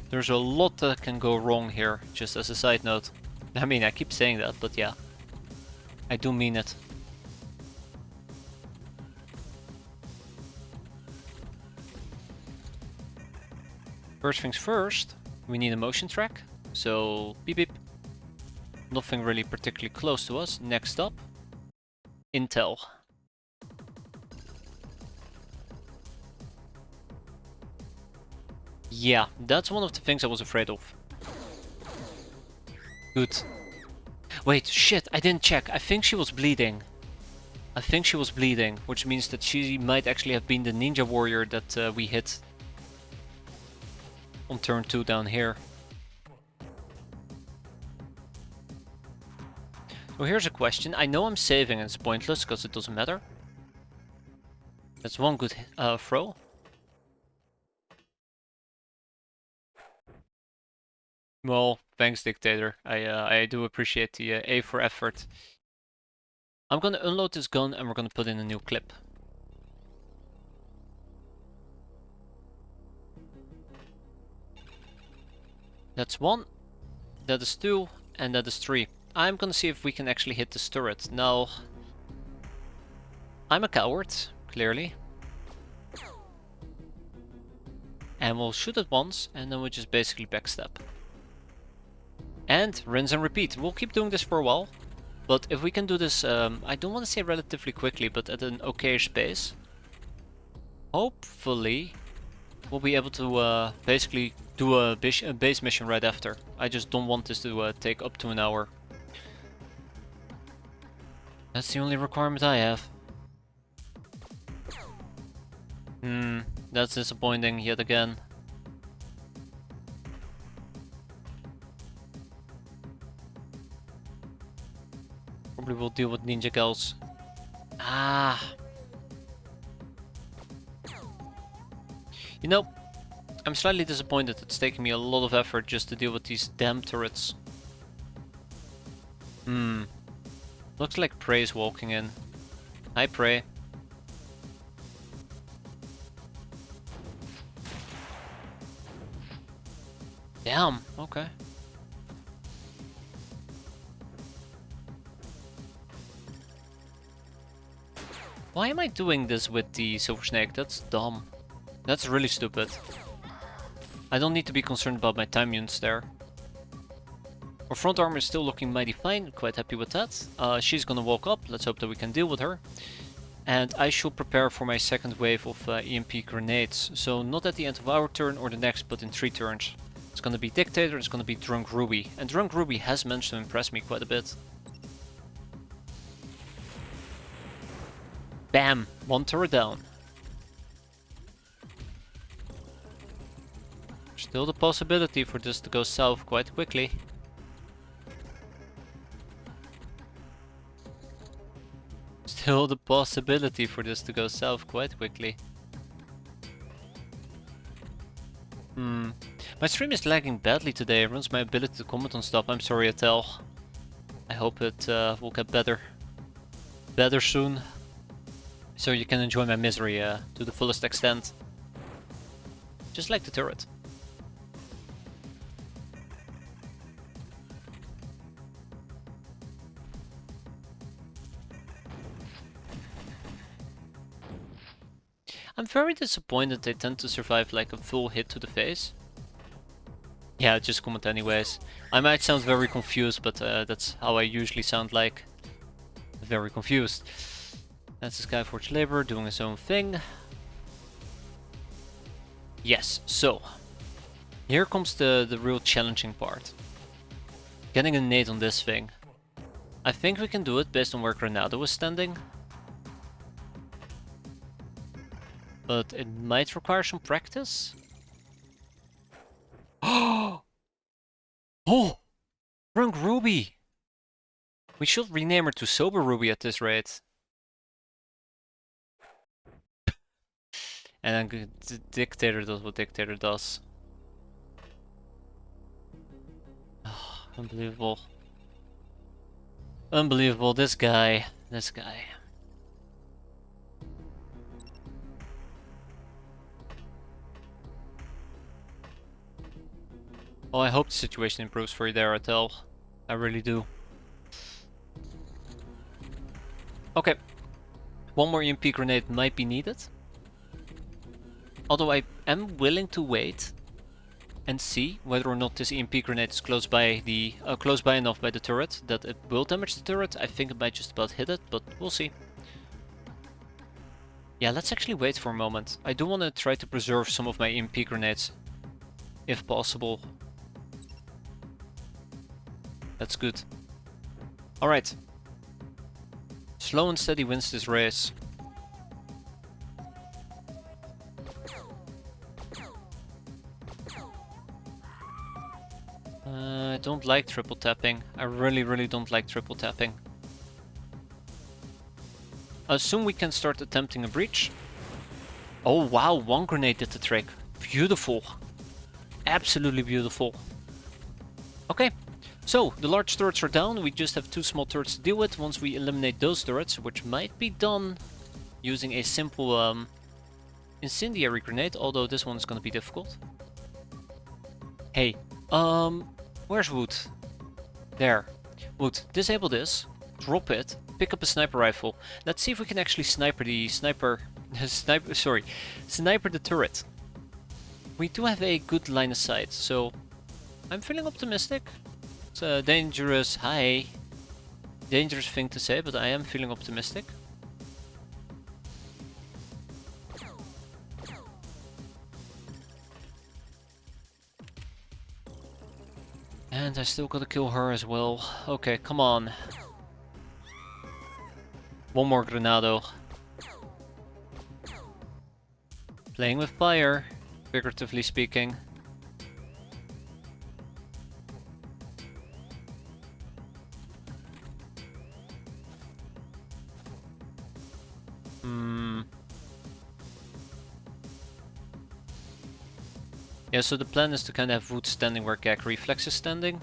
There's a lot that can go wrong here, just as a side note. I mean, I keep saying that, but yeah. I do mean it. First things first, we need a motion track. So, beep beep. Nothing really particularly close to us. Next up, intel. Yeah, that's one of the things I was afraid of. Good. Wait, shit, I didn't check. I think she was bleeding. Which means that she might actually have been the ninja warrior that we hit on turn 2 down here. So here's a question. I know I'm saving and it's pointless because it doesn't matter. That's one good throw. Well, thanks, Dictator. I do appreciate the A for effort. I'm gonna unload this gun and we're gonna put in a new clip. That's 1, that is 2, and that is 3. I'm gonna see if we can actually hit this turret. Now, I'm a coward, clearly. And we'll shoot it once, and then we'll just basically backstep. And rinse and repeat. We'll keep doing this for a while. But if we can do this, I don't want to say relatively quickly, but at an okayish pace. Hopefully, we'll be able to basically do a base mission right after. I just don't want this to take up to an hour. That's the only requirement I have. That's disappointing yet again. Probably will deal with ninja gals. Ah. You know, I'm slightly disappointed. It's taking me a lot of effort just to deal with these damn turrets. Looks like Prey's walking in. Hi, Prey. Damn, okay. Why am I doing this with the Silver Snake? That's dumb. That's really stupid. I don't need to be concerned about my time units there. Our front armor is still looking mighty fine, quite happy with that. She's gonna walk up, let's hope that we can deal with her. And I shall prepare for my second wave of EMP grenades. So not at the end of our turn or the next, but in 3 turns. It's gonna be Dictator, it's gonna be Drunk Ruby. And Drunk Ruby has managed to impress me quite a bit. Bam! 1 turret down. Still the possibility for this to go south quite quickly. Still the possibility for this to go south quite quickly. My stream is lagging badly today. It ruins my ability to comment on stuff. I'm sorry, Atel. I hope it will get better. Better soon. So you can enjoy my misery to the fullest extent. Just like the turret. I'm very disappointed they tend to survive like a full hit to the face. Yeah, just comment anyways. I might sound very confused, but that's how I usually sound like. Very confused. That's the Skyforge Labor doing his own thing. Yes, so. Here comes the real challenging part. Getting a nade on this thing. I think we can do it based on where Granado is standing. But it might require some practice. Oh! Drunk Ruby! We should rename her to Sober Ruby at this rate. And then Dictator does what Dictator does. Oh, unbelievable. Unbelievable, this guy. This guy. Oh, I hope the situation improves for you there, Atel. I really do. Okay. 1 more EMP grenade might be needed. Although I am willing to wait and see whether or not this EMP grenade is close by enough by the turret that it will damage the turret. I think it might just about hit it, but we'll see. Yeah, let's actually wait for a moment. I do want to try to preserve some of my EMP grenades, if possible. That's good. Alright. Slow and steady wins this race. I don't like triple tapping. I really don't like triple tapping. Soon we can start attempting a breach. Oh wow, 1 grenade did the trick. Beautiful. Absolutely beautiful. Okay. So, the large turrets are down, we just have 2 small turrets to deal with once we eliminate those turrets, which might be done using a simple incendiary grenade, although this one is gonna be difficult. Hey, where's Wood? There. Wood, disable this, drop it, pick up a sniper rifle. Let's see if we can actually sniper the sniper the turret. We do have a good line of sight, so I'm feeling optimistic. It's a dangerous thing to say, but I am feeling optimistic. And I still gotta kill her as well. Okay, come on. 1 more Granado. Playing with fire, figuratively speaking. Yeah, so the plan is to kind of have Wood standing where Gag Reflex is standing.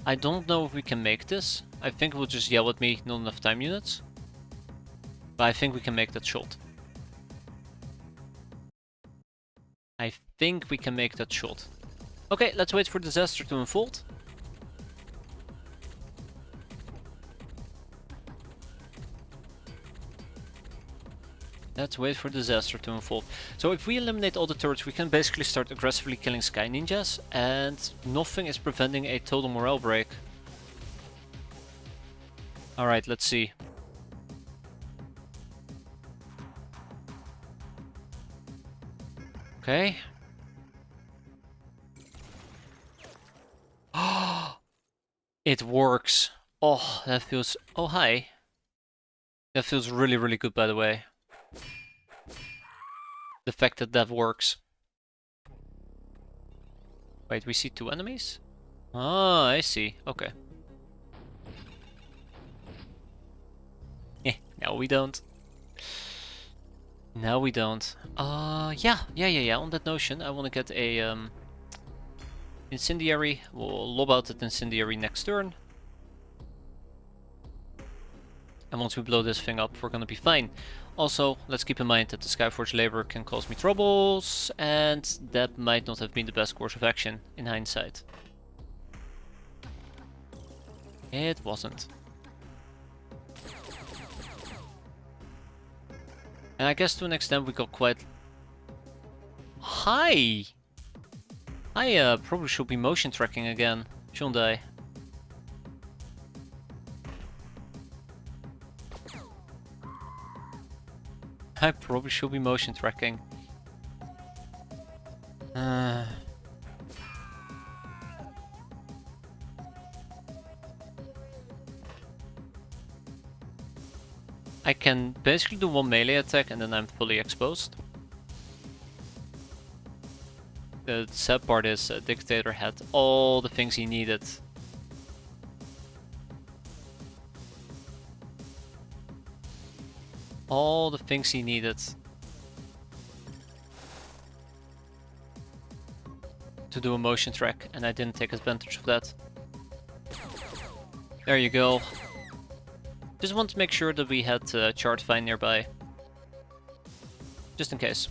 I don't know if we can make this. I think we'll just yell at me, not enough time units. But I think we can make that shot. I think we can make that shot. Okay, let's wait for disaster to unfold. Let's wait for disaster to unfold. So if we eliminate all the turrets, we can basically start aggressively killing Sky Ninjas, and nothing is preventing a total morale break. Alright, let's see. Okay. It works. Oh, that feels... Oh, hi. That feels really, really good, by the way. The fact that that works. Wait, we see 2 enemies? Ah, I see. Okay. No, we don't. No, we don't. Yeah. On that notion, I want to get a incendiary. We'll lob out that incendiary next turn. And once we blow this thing up, we're gonna be fine. Also, let's keep in mind that the Skyforge labor can cause me troubles, and that might not have been the best course of action in hindsight. It wasn't. And I guess to an extent we got quite... Hi! I probably should be motion tracking again, shouldn't I? I probably should be motion tracking. I can basically do one melee attack and then I'm fully exposed. The sad part is Dictator had all the things he needed. All the things he needed to do a motion track, and I didn't take advantage of that. There you go. Just want to make sure that we had Chart Vine nearby. Just in case.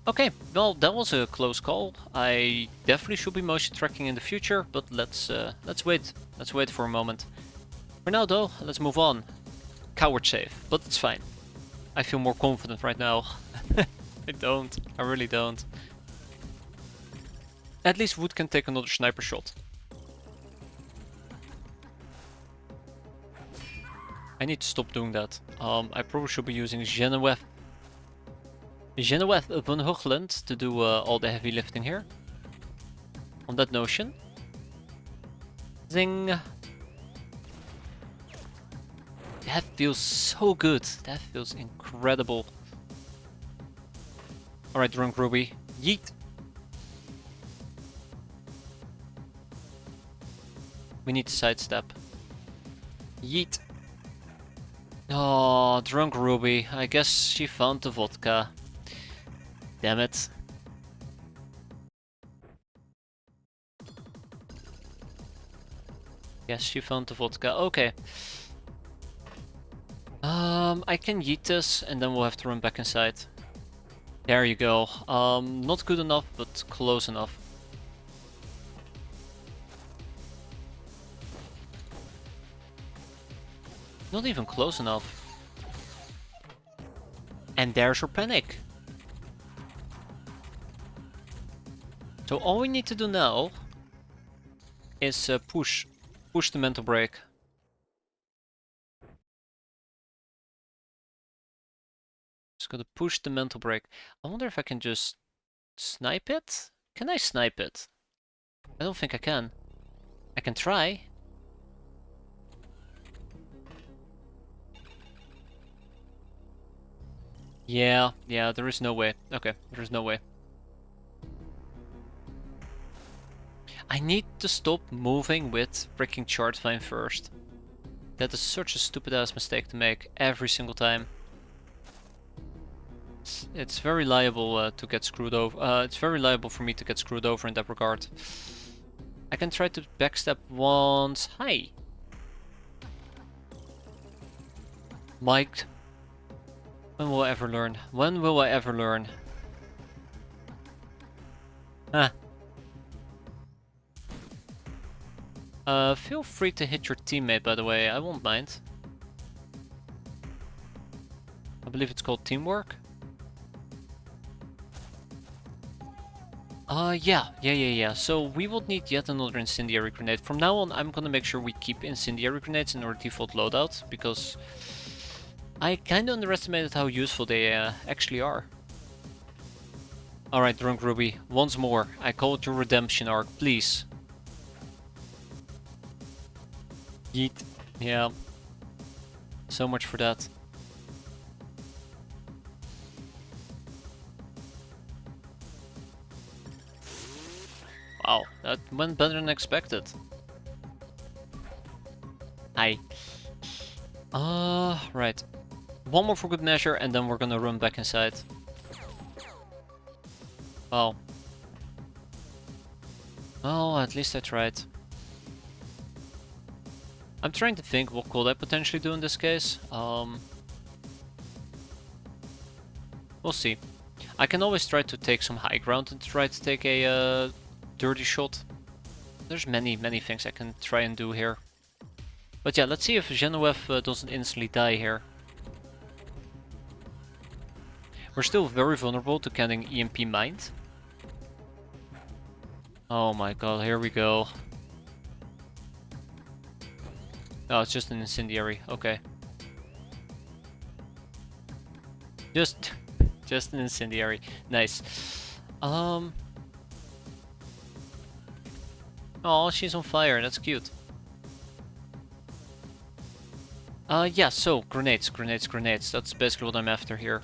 Okay, well, that was a close call. I definitely should be motion tracking in the future, but let's wait. Let's wait for a moment. For now, though, let's move on. Coward save, but it's fine. I feel more confident right now. I don't. I really don't. At least Wood can take another sniper shot. I need to stop doing that. I probably should be using Genevieve van Hoogland to do all the heavy lifting here. On that notion. Zing! That feels so good. That feels incredible. Alright, Drunk Ruby. Yeet! We need to sidestep. Yeet! Oh, Drunk Ruby. I guess she found the vodka. Damn it. Yes, she found the vodka. Okay. I can yeet this and then we'll have to run back inside. There you go. Not good enough, but close enough. Not even close enough. And there's her panic. So all we need to do now is push the mental break. Just gotta push the mental break. I wonder if I can just snipe it? Can I snipe it? I don't think I can. I can try. Yeah, there is no way. Okay, there is no way. I need to stop moving with freaking Chart Vine first. That is such a stupid ass mistake to make every single time. It's very liable to get screwed over. It's very liable for me to get screwed over in that regard. I can try to backstep once. Hi! Mike. When will I ever learn? When will I ever learn? Huh. Feel free to hit your teammate, by the way. I won't mind. I believe it's called teamwork. Yeah. So we will need yet another incendiary grenade. From now on, I'm gonna make sure we keep incendiary grenades in our default loadout, because I kinda underestimated how useful they actually are. Alright, Drunk Ruby, once more, I call it your redemption arc, please. Yeet. Yeah. So much for that. Wow, that went better than expected. Hi. Right. One more for good measure, and then we're gonna run back inside. Wow. Well, at least I tried. I'm trying to think what could I potentially do in this case. We'll see. I can always try to take some high ground and try to take a dirty shot. There's many things I can try and do here. But yeah, let's see if Genevieve doesn't instantly die here. We're still very vulnerable to getting EMP mined. Oh my god, here we go. Oh, it's just an incendiary. Okay. Just an incendiary. Nice. Oh, she's on fire. That's cute. Yeah, so grenades. That's basically what I'm after here.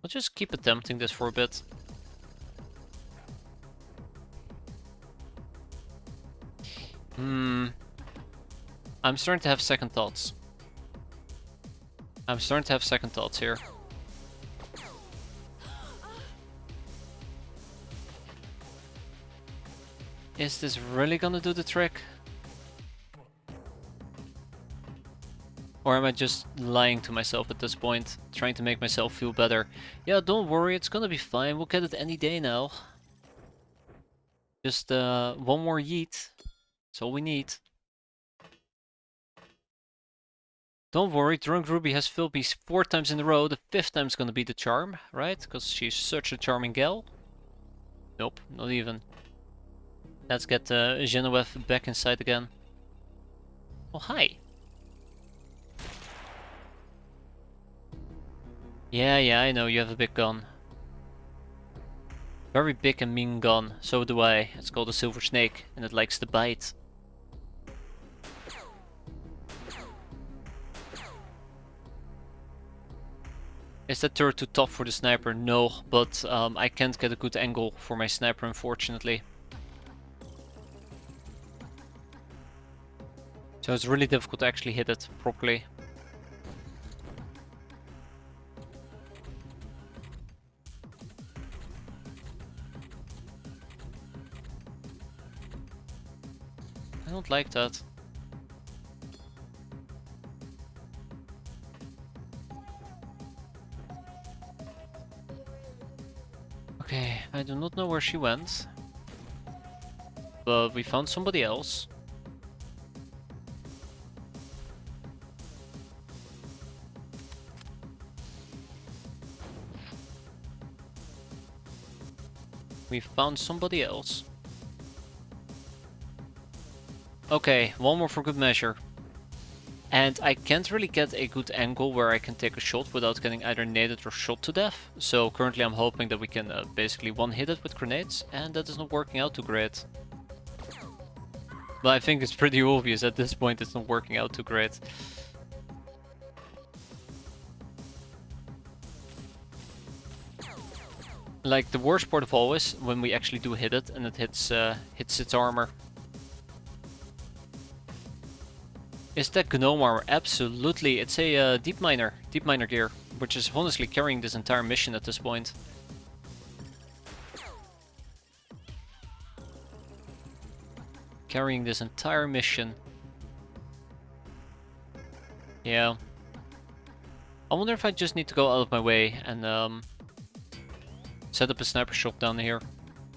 I'll just keep attempting this for a bit. I'm starting to have second thoughts. Here. Is this really gonna do the trick? Or am I just lying to myself at this point, trying to make myself feel better? Yeah, don't worry, it's gonna be fine, we'll get it any day now. Just one more yeet, that's all we need. Don't worry, Drunk Ruby has failed me 4 times in a row, the 5th time's gonna be the charm, right? Because she's such a charming gal. Nope, not even. Let's get Genevieve back inside again. Oh, hi. Yeah, I know, you have a big gun. Very big and mean gun, so do I. It's called a silver snake, and it likes to bite. Is that turret too tough for the sniper? No, but I can't get a good angle for my sniper, unfortunately. So it's really difficult to actually hit it properly. I don't like that. Okay, I do not know where she went. But we found somebody else. Okay, one more for good measure. And I can't really get a good angle where I can take a shot without getting either naded or shot to death. So currently I'm hoping that we can basically one-hit it with grenades, and that is not working out too great. But I think it's pretty obvious at this point it's not working out too great. Like, the worst part of all is when we actually do hit it and it hits its armor. Is that gnome armor? Absolutely, it's a deep miner gear, which is honestly carrying this entire mission at this point. Carrying this entire mission. Yeah. I wonder if I just need to go out of my way and set up a sniper shop down here.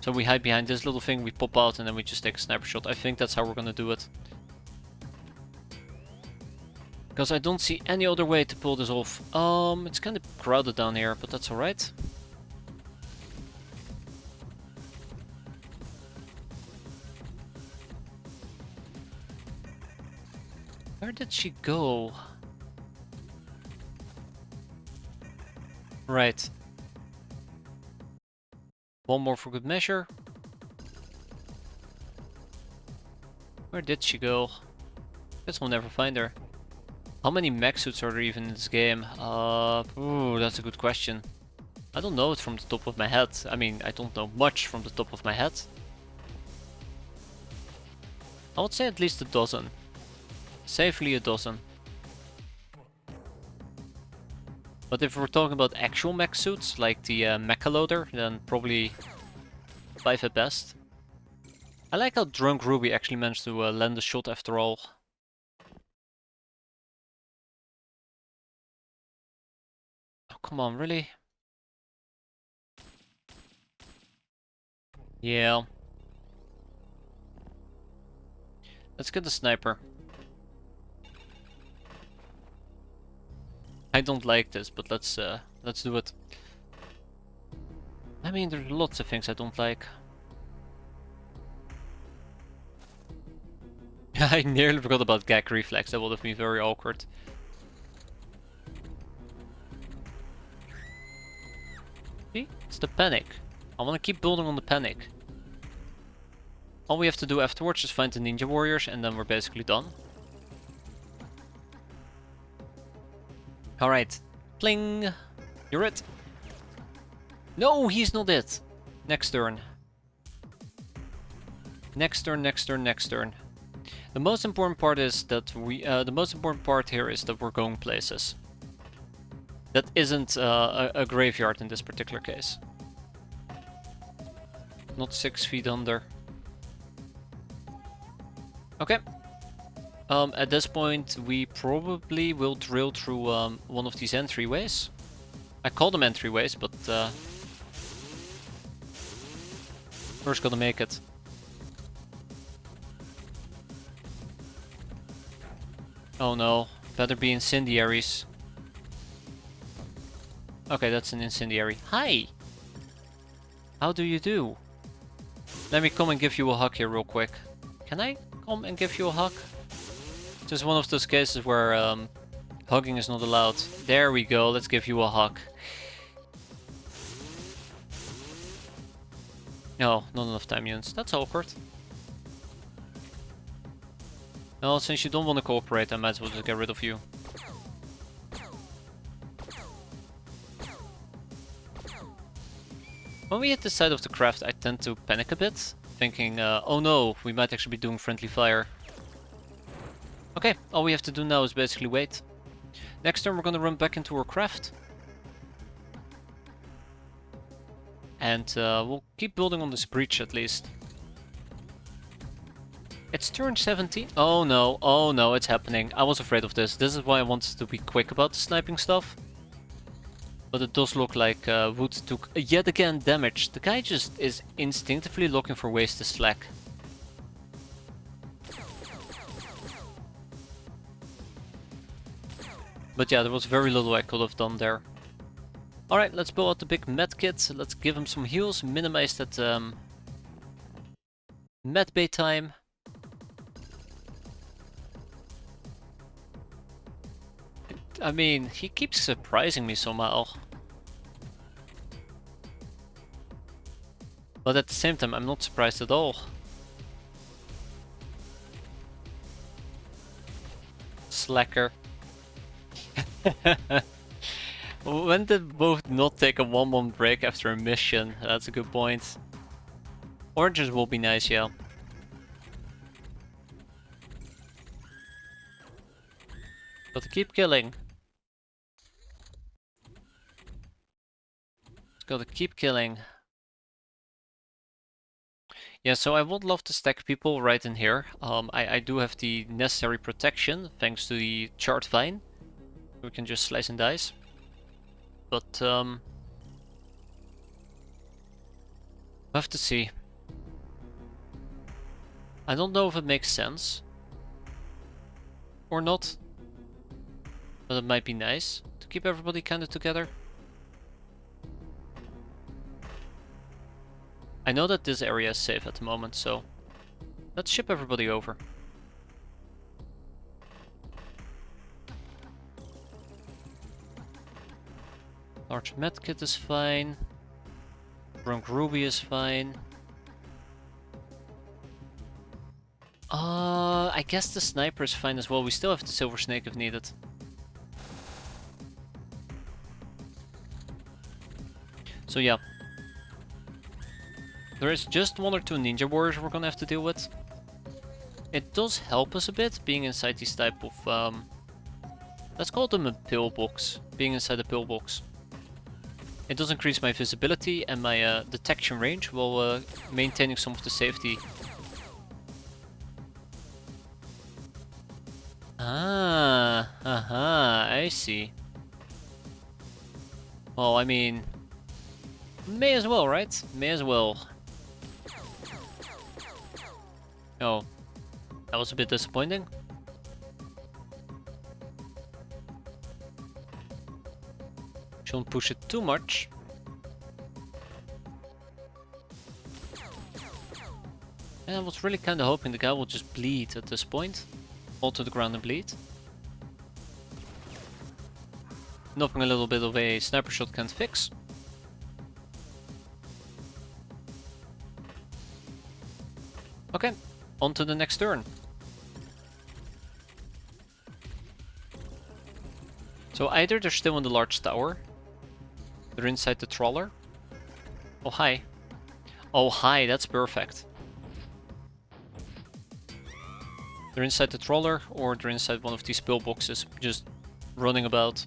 So we hide behind this little thing, we pop out, and then we just take a sniper shot. I think that's how we're gonna do it. Because I don't see any other way to pull this off. It's kind of crowded down here, but that's alright. Where did she go? Right. One more for good measure. Where did she go? Guess we'll never find her. How many mech suits are there even in this game? Ooh, that's a good question. I don't know it from the top of my head. I mean, I don't know much from the top of my head. I would say at least a dozen. Safely a dozen. But if we're talking about actual mech suits, like the mecha loader, then probably 5 at best. I like how Drunk Ruby actually managed to land a shot after all. Oh, come on, really? Yeah. Let's get the sniper. I don't like this, but let's do it. I mean, there's lots of things I don't like. I nearly forgot about gag reflex. That would have been very awkward. See? It's the panic. I want to keep building on the panic. All we have to do afterwards is find the ninja warriors, and then we're basically done. Alright. Pling! You're it. No, he's not it. Next turn. Next turn, next turn, next turn. The most important part is that the most important part here is that we're going places. That isn't a graveyard in this particular case. Not 6 feet under. Okay. At this point, we probably will drill through one of these entryways. I call them entryways, but first gotta make it. Oh no, better be incendiaries. Okay, that's an incendiary. Hi! How do you do? Let me come and give you a hug here real quick. Can I come and give you a hug? This is one of those cases where hugging is not allowed. There we go, let's give you a hug. No, not enough time units. That's awkward. Well, since you don't want to cooperate, I might as well just get rid of you. When we hit the side of the craft, I tend to panic a bit, thinking, oh no, we might actually be doing friendly fire. Okay, all we have to do now is basically wait. Next turn we're gonna run back into our craft. And we'll keep building on this breach at least. It's turn 17. Oh no, it's happening. I was afraid of this. This is why I wanted to be quick about the sniping stuff. But it does look like Wood took yet again damage. The guy just is instinctively looking for ways to slack. But yeah, there was very little I could have done there. Alright, let's pull out the big med kit. Let's give him some heals. Minimize that med bay time. I mean, he keeps surprising me somehow. But at the same time, I'm not surprised at all. Slacker. When did both not take a 1-1 break after a mission? That's a good point. Oranges will be nice, yeah. But to keep killing. Let's go to keep killing. Yeah, so I would love to stack people right in here. I do have the necessary protection thanks to the charred vine. We can just slice and dice. But We'll have to see. I don't know if it makes sense or not, but it might be nice to keep everybody kind of together. I know that this area is safe at the moment, so let's ship everybody over. Large medkit is fine. Drunk ruby is fine. I guess the sniper is fine as well. We still have the silver snake if needed. So yeah. There is just 1 or 2 ninja warriors we're gonna have to deal with. It does help us a bit being inside these type of let's call them a pillbox. Being inside a pillbox. It does increase my visibility and my detection range while maintaining some of the safety. I see. Well, I mean, may as well, right? May as well. Oh, that was a bit disappointing. Shouldn't push it too much. And I was really kind of hoping the guy will just bleed at this point. Fall to the ground and bleed. Nothing a little bit of a sniper shot can't fix. Okay, on to the next turn. So either they're still in the large tower, they're inside the trawler. Oh hi. Oh hi, that's perfect. They're inside the trawler, or they're inside one of these pillboxes, just running about.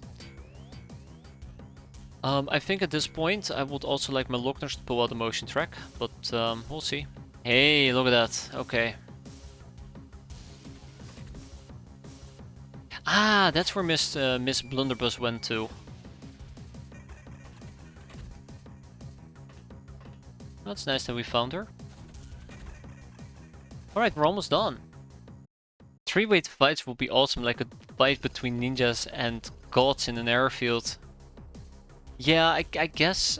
I think at this point I would also like my Lockners to pull out the motion track, but we'll see. Hey, look at that. Okay. Ah, that's where Miss Blunderbuss went to. That's nice that we found her. Alright, we're almost done. 3-way fights will be awesome, like a fight between ninjas and gods in an airfield. Yeah, I guess.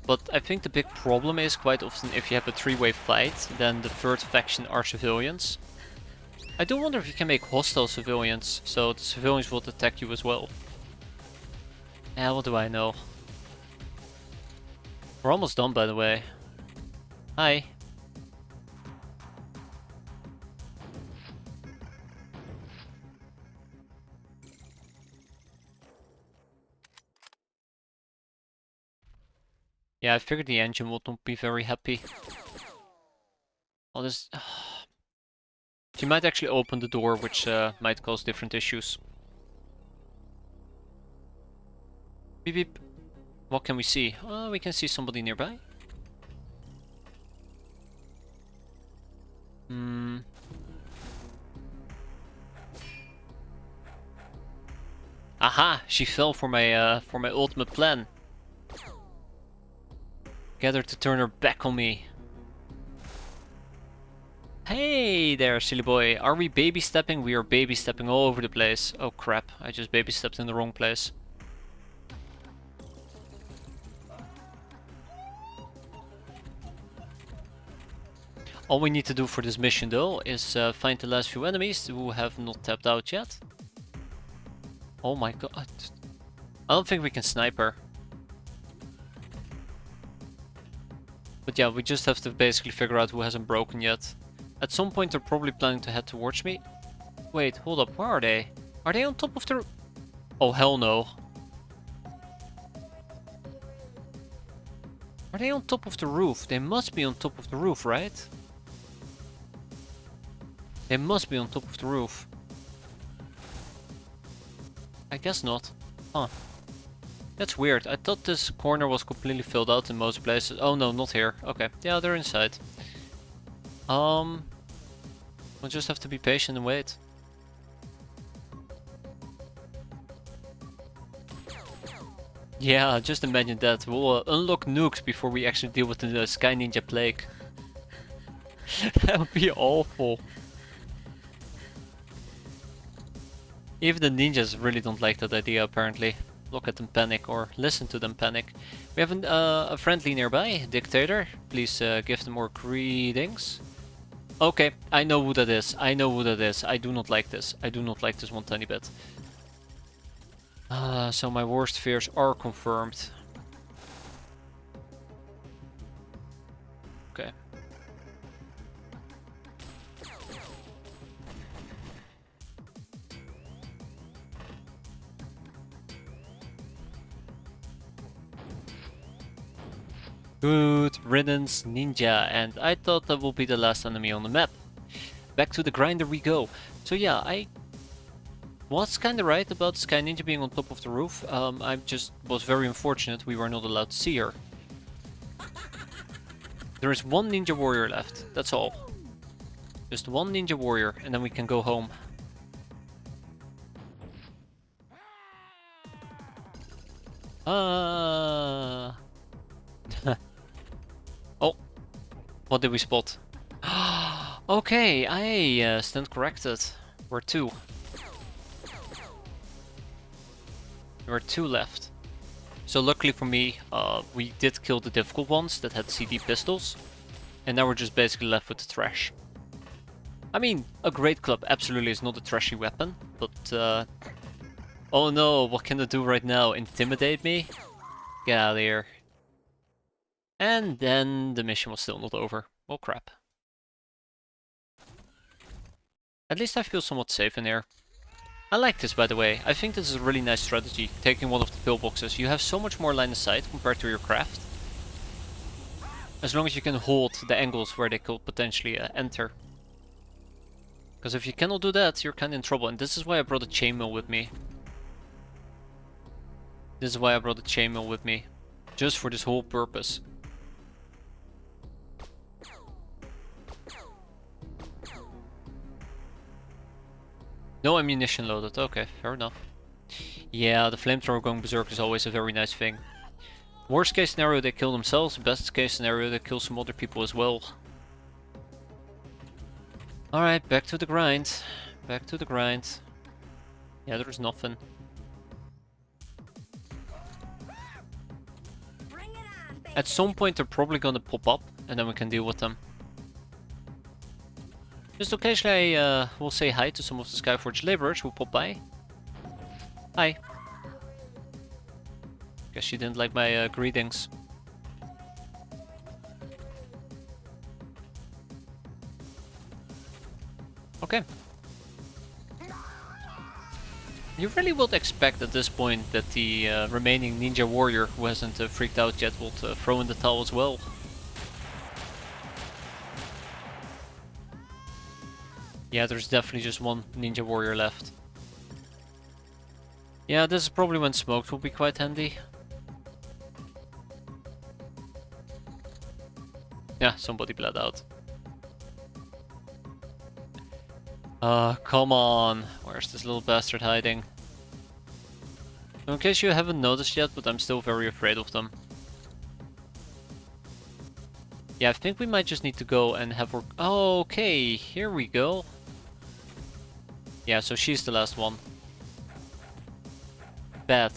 But I think the big problem is quite often if you have a 3-way fight, then the third faction are civilians. I do wonder if you can make hostile civilians, so the civilians will attack you as well. Yeah, what do I know? We're almost done, by the way. Hi. Yeah, I figured the engine would not be very happy. Oh, this... She might actually open the door, which might cause different issues. Beep beep. What can we see? Oh, we can see somebody nearby. Hmm. Aha! She fell for my ultimate plan. Get her to turn her back on me. Hey there, silly boy. Are we baby stepping? We are baby stepping all over the place. Oh crap, I just baby stepped in the wrong place. All we need to do for this mission though is find the last few enemies who have not tapped out yet. Oh my god. I don't think we can snipe her. But yeah, we just have to basically figure out who hasn't broken yet. At some point they're probably planning to head towards me. Wait, hold up, where are they? Are they on top of the... Oh hell no. Are they on top of the roof? They must be on top of the roof, right? They must be on top of the roof. I guess not. Huh. That's weird. I thought this corner was completely filled out in most places. Oh no, not here. Okay, yeah, they're inside. We'll just have to be patient and wait. Yeah, just imagine that. We'll unlock nukes before we actually deal with the Sky Ninja Plague. That would be awful. Even the ninjas really don't like that idea, apparently. Look at them panic, or listen to them panic. We have a friendly nearby, Dictator. Please give them more greetings. Okay, I know who that is. I know who that is. I do not like this. I do not like this one tiny bit. So my worst fears are confirmed. Okay. Good riddance, ninja, and I thought that would be the last enemy on the map. Back to the grinder we go. So yeah, I was kinda right about Sky Ninja being on top of the roof. I just was very unfortunate we were not allowed to see her. There is one ninja warrior left, that's all. Just one ninja warrior, and then we can go home. Oh, what did we spot? Okay, I stand corrected. We're two. There are two left. So luckily for me, we did kill the difficult ones that had CD pistols. And now we're just basically left with the trash. I mean, a great club absolutely is not a trashy weapon, but oh no, what can it do right now? Intimidate me? Get out of here. And then the mission was still not over. Well, crap. At least I feel somewhat safe in here. I like this, by the way. I think this is a really nice strategy, taking one of the pillboxes. You have so much more line of sight compared to your craft. As long as you can hold the angles where they could potentially enter. Because if you cannot do that, you're kind of in trouble. And this is why I brought a chainmail with me. This is why I brought a chainmail with me. Just for this whole purpose. No ammunition loaded. Okay, fair enough. Yeah, the flamethrower going berserk is always a very nice thing. Worst case scenario, they kill themselves. Best case scenario, they kill some other people as well. Alright, back to the grind. Back to the grind. Yeah, there's nothing. At some point they're probably gonna pop up, and then we can deal with them. Just occasionally I will say hi to some of the Skyforge laborers who pop by. Hi. Guess she didn't like my greetings. Okay. You really would expect at this point that the remaining ninja warrior who hasn't freaked out yet will throw in the towel as well. Yeah, there's definitely just one ninja warrior left. Yeah, this is probably when smoked will be quite handy. Yeah, somebody bled out. Come on. Where's this little bastard hiding? In case you haven't noticed yet, but I'm still very afraid of them. Yeah, I think we might just need to go and have work. Oh, okay, here we go. Yeah, so she's the last one. Bad.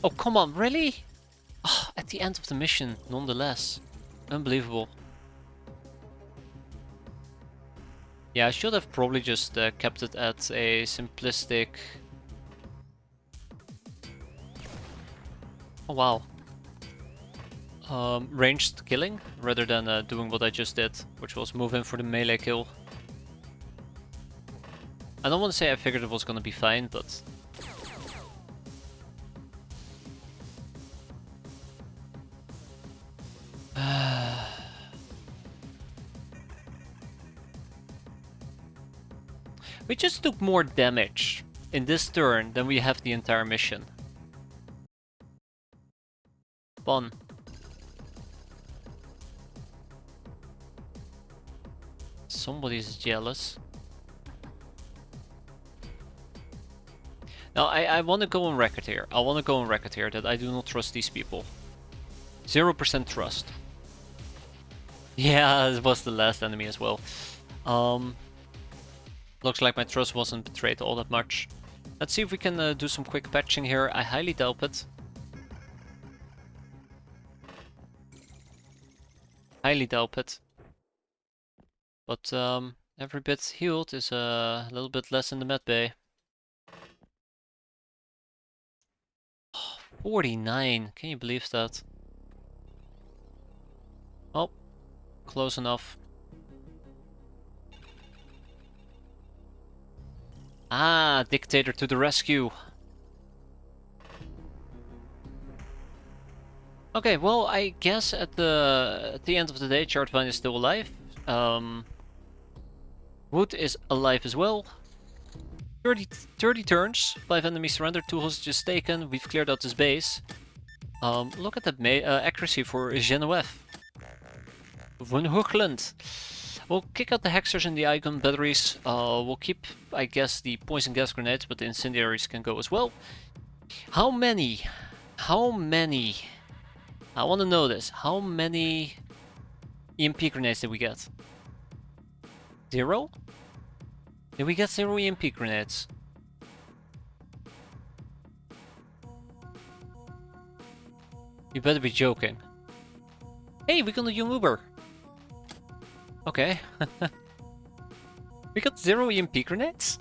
Oh, come on, really? Oh, at the end of the mission, nonetheless. Unbelievable. Yeah, I should have probably just kept it at a simplistic... Oh wow. Ranged killing, rather than doing what I just did, which was move in for the melee kill. I don't want to say I figured it was gonna be fine, but... We just took more damage in this turn than we have the entire mission. Fun. Somebody's jealous. Now, I want to go on record here. I want to go on record here that I do not trust these people. 0% trust. Yeah, this was the last enemy as well. Looks like my trust wasn't betrayed all that much. Let's see if we can do some quick patching here. I highly doubt it. Highly doubt it. But every bit healed is a little bit less in the med bay. 49, can you believe that? Oh, close enough. Ah, Dictator to the rescue. Okay, well, I guess at the end of the day, Chartvine is still alive. Wood is alive as well. 30 turns, 5 enemies surrendered, 2 hostages taken. We've cleared out this base. Look at that accuracy for Genevieve. Van Hoogland. We'll kick out the hexers and the icon batteries. We'll keep, I guess, the poison gas grenades, but the incendiaries can go as well. How many? How many? I want to know this. How many EMP grenades did we get? 0? Did we get 0 EMP grenades? You better be joking. Hey, we got a young Uber. Okay. We got 0 EMP grenades?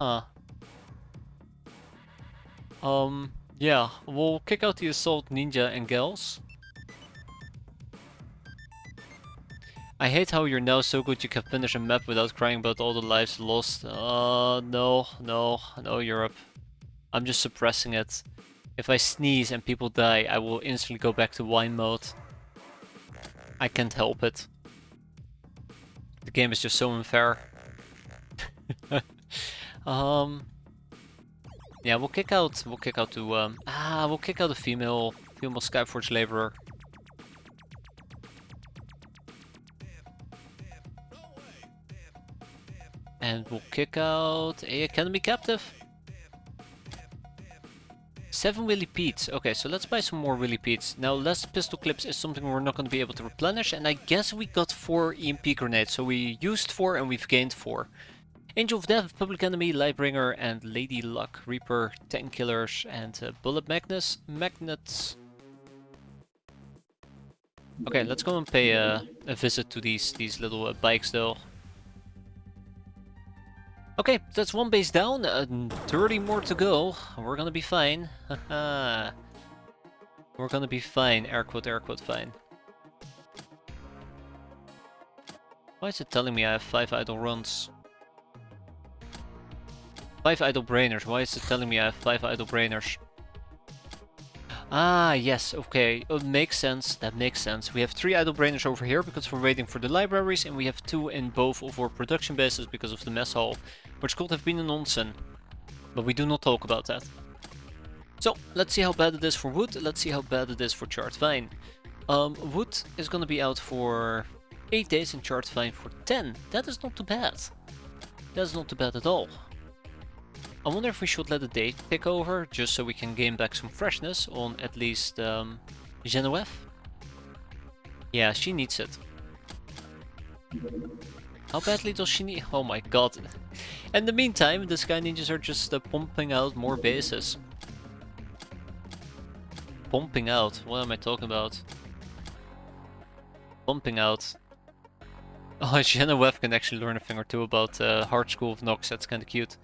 Huh. Yeah, we'll kick out the Assault Ninja and Gals. I hate how you're now so good you can finish a map without crying about all the lives lost. No, Europe. I'm just suppressing it. If I sneeze and people die, I will instantly go back to wine mode. I can't help it. The game is just so unfair. Yeah, we'll kick out the female Skyforge laborer. And we'll kick out a academy captive. 7 Willy Petes. Okay, so let's buy some more Willy Petes. Now, less pistol clips is something we're not going to be able to replenish, and I guess we got 4 EMP grenades. So we used 4 and we've gained 4. Angel of Death, Public Enemy, Lightbringer, and Lady Luck, Reaper, Tank Killers, and Bullet Magnets. Okay, let's go and pay a visit to these little bikes though. Okay, that's 1 base down, 30 more to go. We're gonna be fine. Haha. We're gonna be fine, air quote fine. Why is it telling me I have 5 idle runs? 5 idle brainers. Why is it telling me I have 5 idle brainers? Ah, yes, okay. It makes sense. That makes sense. We have 3 idle brainers over here because we're waiting for the libraries, and we have 2 in both of our production bases because of the mess hall, which could have been a nonsense. But we do not talk about that. So, let's see how bad it is for Wood. Let's see how bad it is for Chartvine. Wood is gonna be out for 8 days and Chartvine for 10. That is not too bad. That's not too bad at all. I wonder if we should let the day tick over, just so we can gain back some freshness on at least Genevieve. Yeah, she needs it. How badly does she need? Oh my god. In the meantime, the Sky Ninjas are just pumping out more bases. Pumping out? What am I talking about? Pumping out. Oh, Genevieve can actually learn a thing or two about Hard School of Nox, that's kinda cute.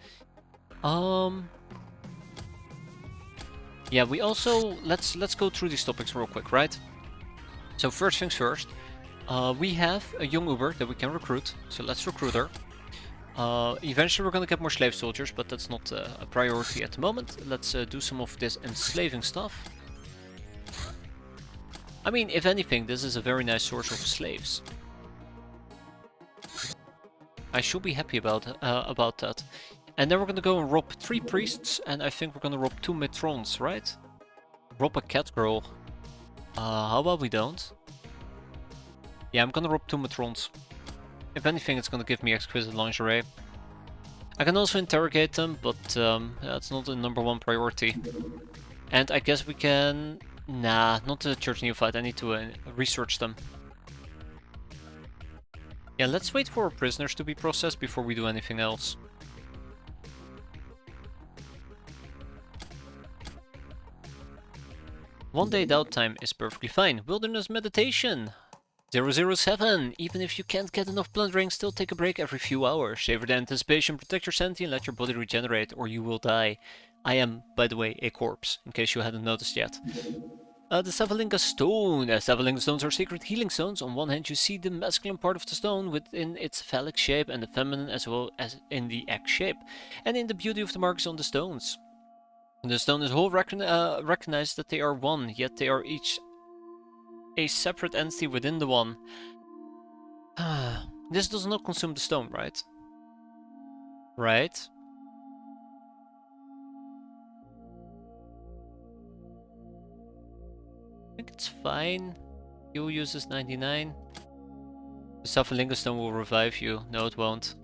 Yeah, we also let's go through these topics real quick, right? So first things first, we have a young Uber that we can recruit, so let's recruit her. Eventually we're gonna get more slave soldiers, but that's not a priority at the moment. Let's do some of this enslaving stuff. I mean, if anything, this is a very nice source of slaves. I should be happy about that. And then we're gonna go and rob 3 priests, and I think we're gonna rob 2 matrons, right? Rob a cat girl. How about we don't? Yeah, I'm gonna rob 2 Matrons. If anything, it's gonna give me exquisite lingerie. I can also interrogate them, but that's not the #1 priority. And I guess we can... Nah, not the Church Neophyte, I need to research them. Yeah, let's wait for our prisoners to be processed before we do anything else. One day downtime is perfectly fine. Wilderness meditation! 007. Even if you can't get enough plundering, still take a break every few hours. Savor the anticipation, protect your sanity, and let your body regenerate, or you will die. I am, by the way, a corpse, in case you hadn't noticed yet. The Savalinga Stone. Savalinga Stones are secret healing stones. On one hand, you see the masculine part of the stone within its phallic shape, and the feminine as well as in the X shape, and in the beauty of the marks on the stones. The stone is whole recognize that they are one, yet they are each a separate entity within the one. This does not consume the stone, right? Right. I think it's fine. Heal uses 99. The Savalinga Stone will revive you. No, it won't.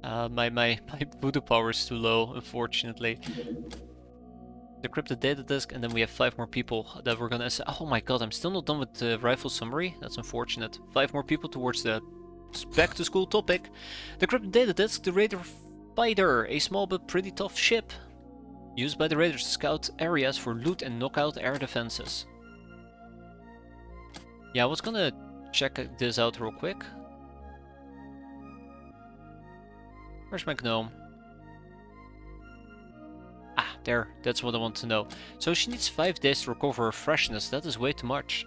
My voodoo power is too low, unfortunately. Decrypt the data disk, and then we have 5 more people that we're gonna... Oh my god, I'm still not done with the rifle summary. That's unfortunate. 5 more people towards the back to school topic. Decrypt the data disk, the Raider Fighter, a small but pretty tough ship. Used by the Raiders to scout areas for loot and knock out air defenses. Yeah, I was gonna check this out real quick. Where's my gnome? Ah, there. That's what I want to know. So she needs 5 days to recover her freshness. That is way too much.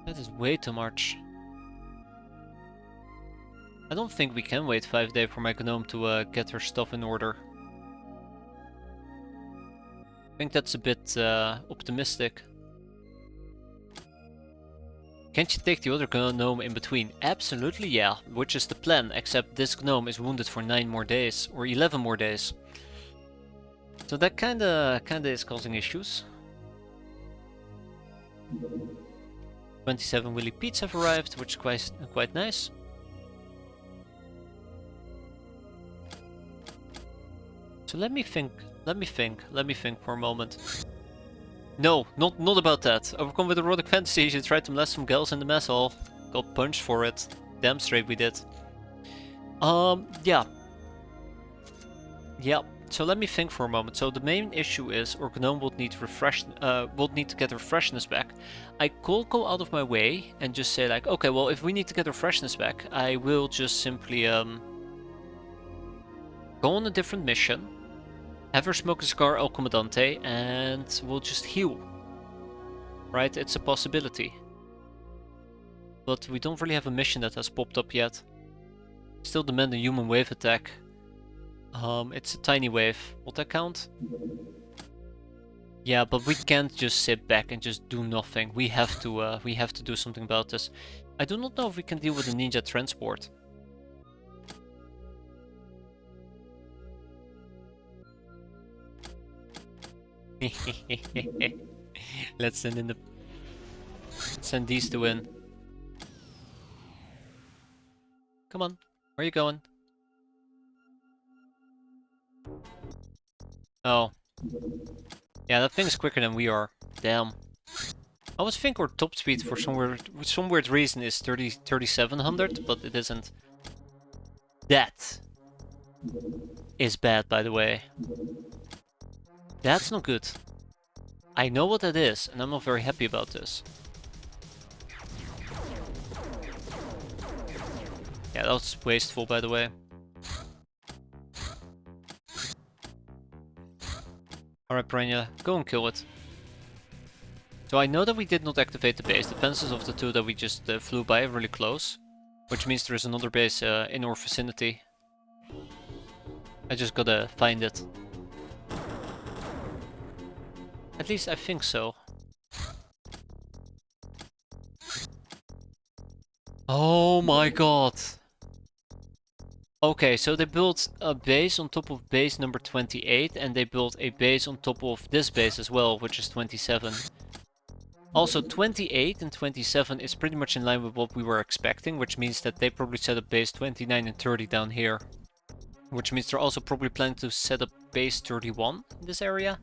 That is way too much. I don't think we can wait 5 days for my gnome to get her stuff in order. I think that's a bit optimistic. Can't you take the other gnome in between? Absolutely, yeah. Which is the plan, except this gnome is wounded for 9 more days. Or 11 more days. So that kinda is causing issues. 27 Willy Pete's have arrived, which is quite nice. So let me think for a moment. No, not about that. Overcome with erotic fantasies, you tried to molest some girls in the mess hall. Got punched for it. Damn straight we did. Yeah. Yeah, so let me think for a moment. So the main issue is our gnome would need to get her freshness back. I could go out of my way and just say like, okay, well, if we need to get her freshness back, I will just simply go on a different mission. Have her smoke a cigar El Comandante, and we'll just heal. Right? It's a possibility. But we don't really have a mission that has popped up yet. Still demand a human wave attack. It's a tiny wave. Will that count? Yeah, but we can't just sit back and just do nothing. We have to do something about this. I do not know if we can deal with the ninja transport. Let's send these two in. Come on, where are you going? Oh. Yeah, that thing's quicker than we are. Damn. I always think our top speed for some weird reason is 3700, but it isn't. That is bad, by the way. That's not good. I know what that is, and I'm not very happy about this. Yeah, that was wasteful, by the way. Alright, Piranha, go and kill it. So I know that we did not activate the base defenses of the two that we just flew by really close. Which means there is another base in our vicinity. I just gotta find it. At least I think so. Oh my god! Okay, so they built a base on top of base number 28, and they built a base on top of this base as well, which is 27. Also, 28 and 27 is pretty much in line with what we were expecting, which means that they probably set up base 29 and 30 down here. Which means they're also probably planning to set up base 31 in this area.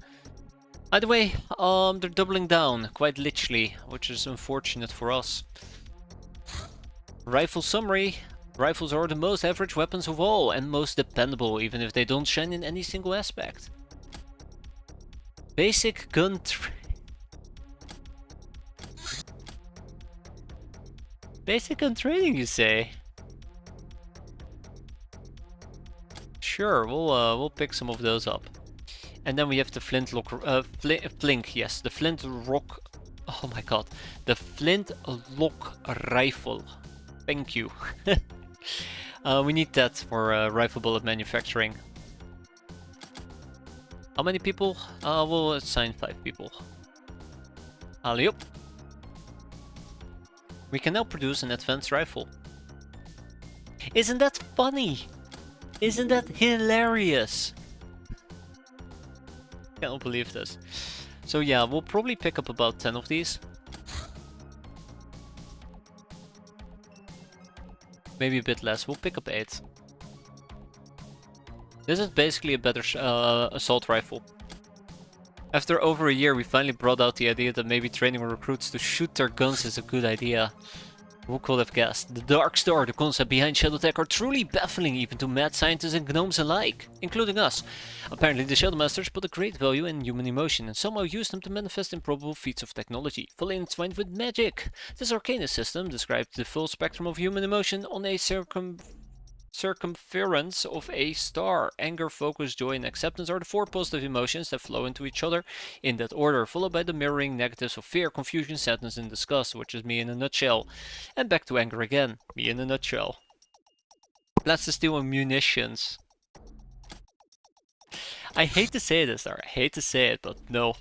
Either way, they're doubling down, quite literally, which is unfortunate for us. Rifle summary. Rifles are the most average weapons of all, and most dependable, even if they don't shine in any single aspect. Basic gun Basic gun training, you say? Sure, we'll pick some of those up. And then we have the flintlock, flink, yes, the flintlock, oh my god, the flintlock rifle. Thank you. We need that for rifle bullet manufacturing. How many people? We'll assign 5 people. Alley up. We can now produce an advanced rifle. Isn't that funny? Isn't that hilarious? Can't believe this. So yeah, we'll probably pick up about 10 of these. Maybe a bit less. We'll pick up 8. This is basically a better assault rifle. After over a year, we finally brought out the idea that maybe training recruits to shoot their guns is a good idea. Who could have guessed? The Dark Star, the concept behind Shadow Tech, are truly baffling even to mad scientists and gnomes alike, including us. Apparently the Shadow Masters put a great value in human emotion and somehow used them to manifest improbable feats of technology, fully entwined with magic. This arcane system described the full spectrum of human emotion on a circumference of a star. Anger, focus, joy, and acceptance are the 4 positive emotions that flow into each other in that order, followed by the mirroring negatives of fear, confusion, sadness, and disgust, which is me in a nutshell. And back to anger again, me in a nutshell. Plastisteel and munitions. I hate to say this, I hate to say it, but no.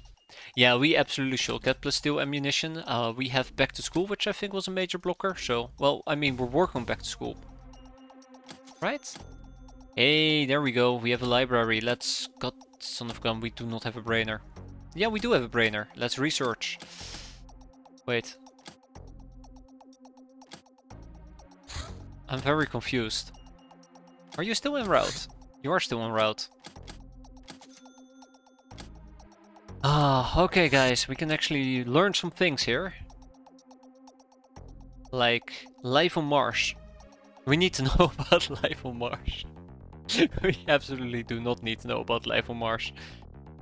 Yeah, we absolutely should get plastisteel ammunition. We have back to school, which I think was a major blocker, so, well, I mean, we're working on back to school. Right? Hey, there we go. We have a library. Let's... God, son of a gun, we do not have a brainer. Yeah, we do have a brainer. Let's research. Wait. I'm very confused. Are you still en route? You are still en route. Ah, okay guys, we can actually learn some things here. Like, life on Mars. We need to know about life on Mars. We absolutely do not need to know about life on Mars.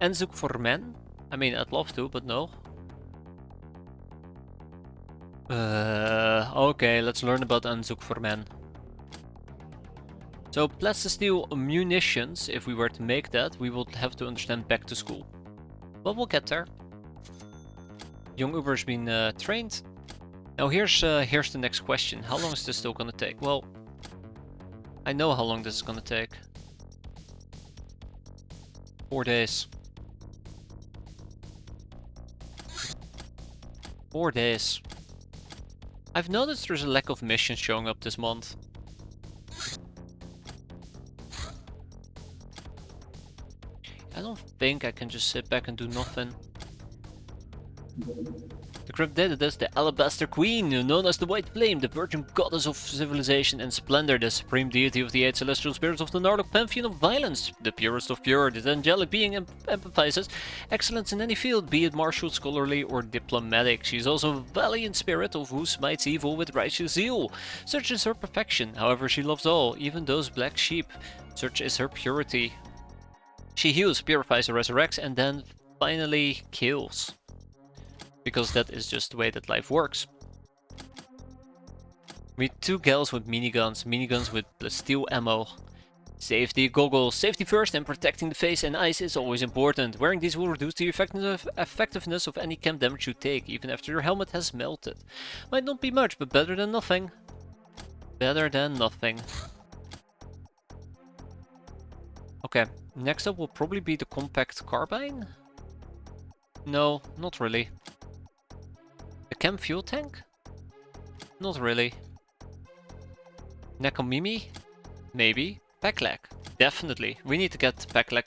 Enzoek for men? I mean, I'd love to, but no. Okay, let's learn about Enzoek for men. So, plastisteel munitions, if we were to make that, we would have to understand back to school. But we'll get there. Young Uber's been trained. Now here's the next question. How long is this still gonna take? Well, I know how long this is gonna take. 4 days. 4 days. I've noticed there's a lack of missions showing up this month. I don't think I can just sit back and do nothing. The Cryptididus, the Alabaster Queen, known as the White Flame, the virgin goddess of civilization and splendor, the supreme deity of the 8 celestial spirits of the Narlock pantheon of violence, the purest of pure, this angelic being empathizes excellence in any field, be it martial, scholarly, or diplomatic. She is also a valiant spirit of who smites evil with righteous zeal. Such is her perfection, however she loves all, even those black sheep. Such is her purity. She heals, purifies, resurrects, and then finally kills. Because that is just the way that life works. Meet 2 gals with miniguns with steel ammo. Safety goggles. Safety first, and protecting the face and eyes is always important. Wearing these will reduce the effectiveness of any chem damage you take, even after your helmet has melted. Might not be much, but better than nothing. Better than nothing. Okay, next up will probably be the compact carbine? No, not really. The chem fuel tank? Not really. Nekomimi? Maybe. Pack lag. Definitely. We need to get pack lag.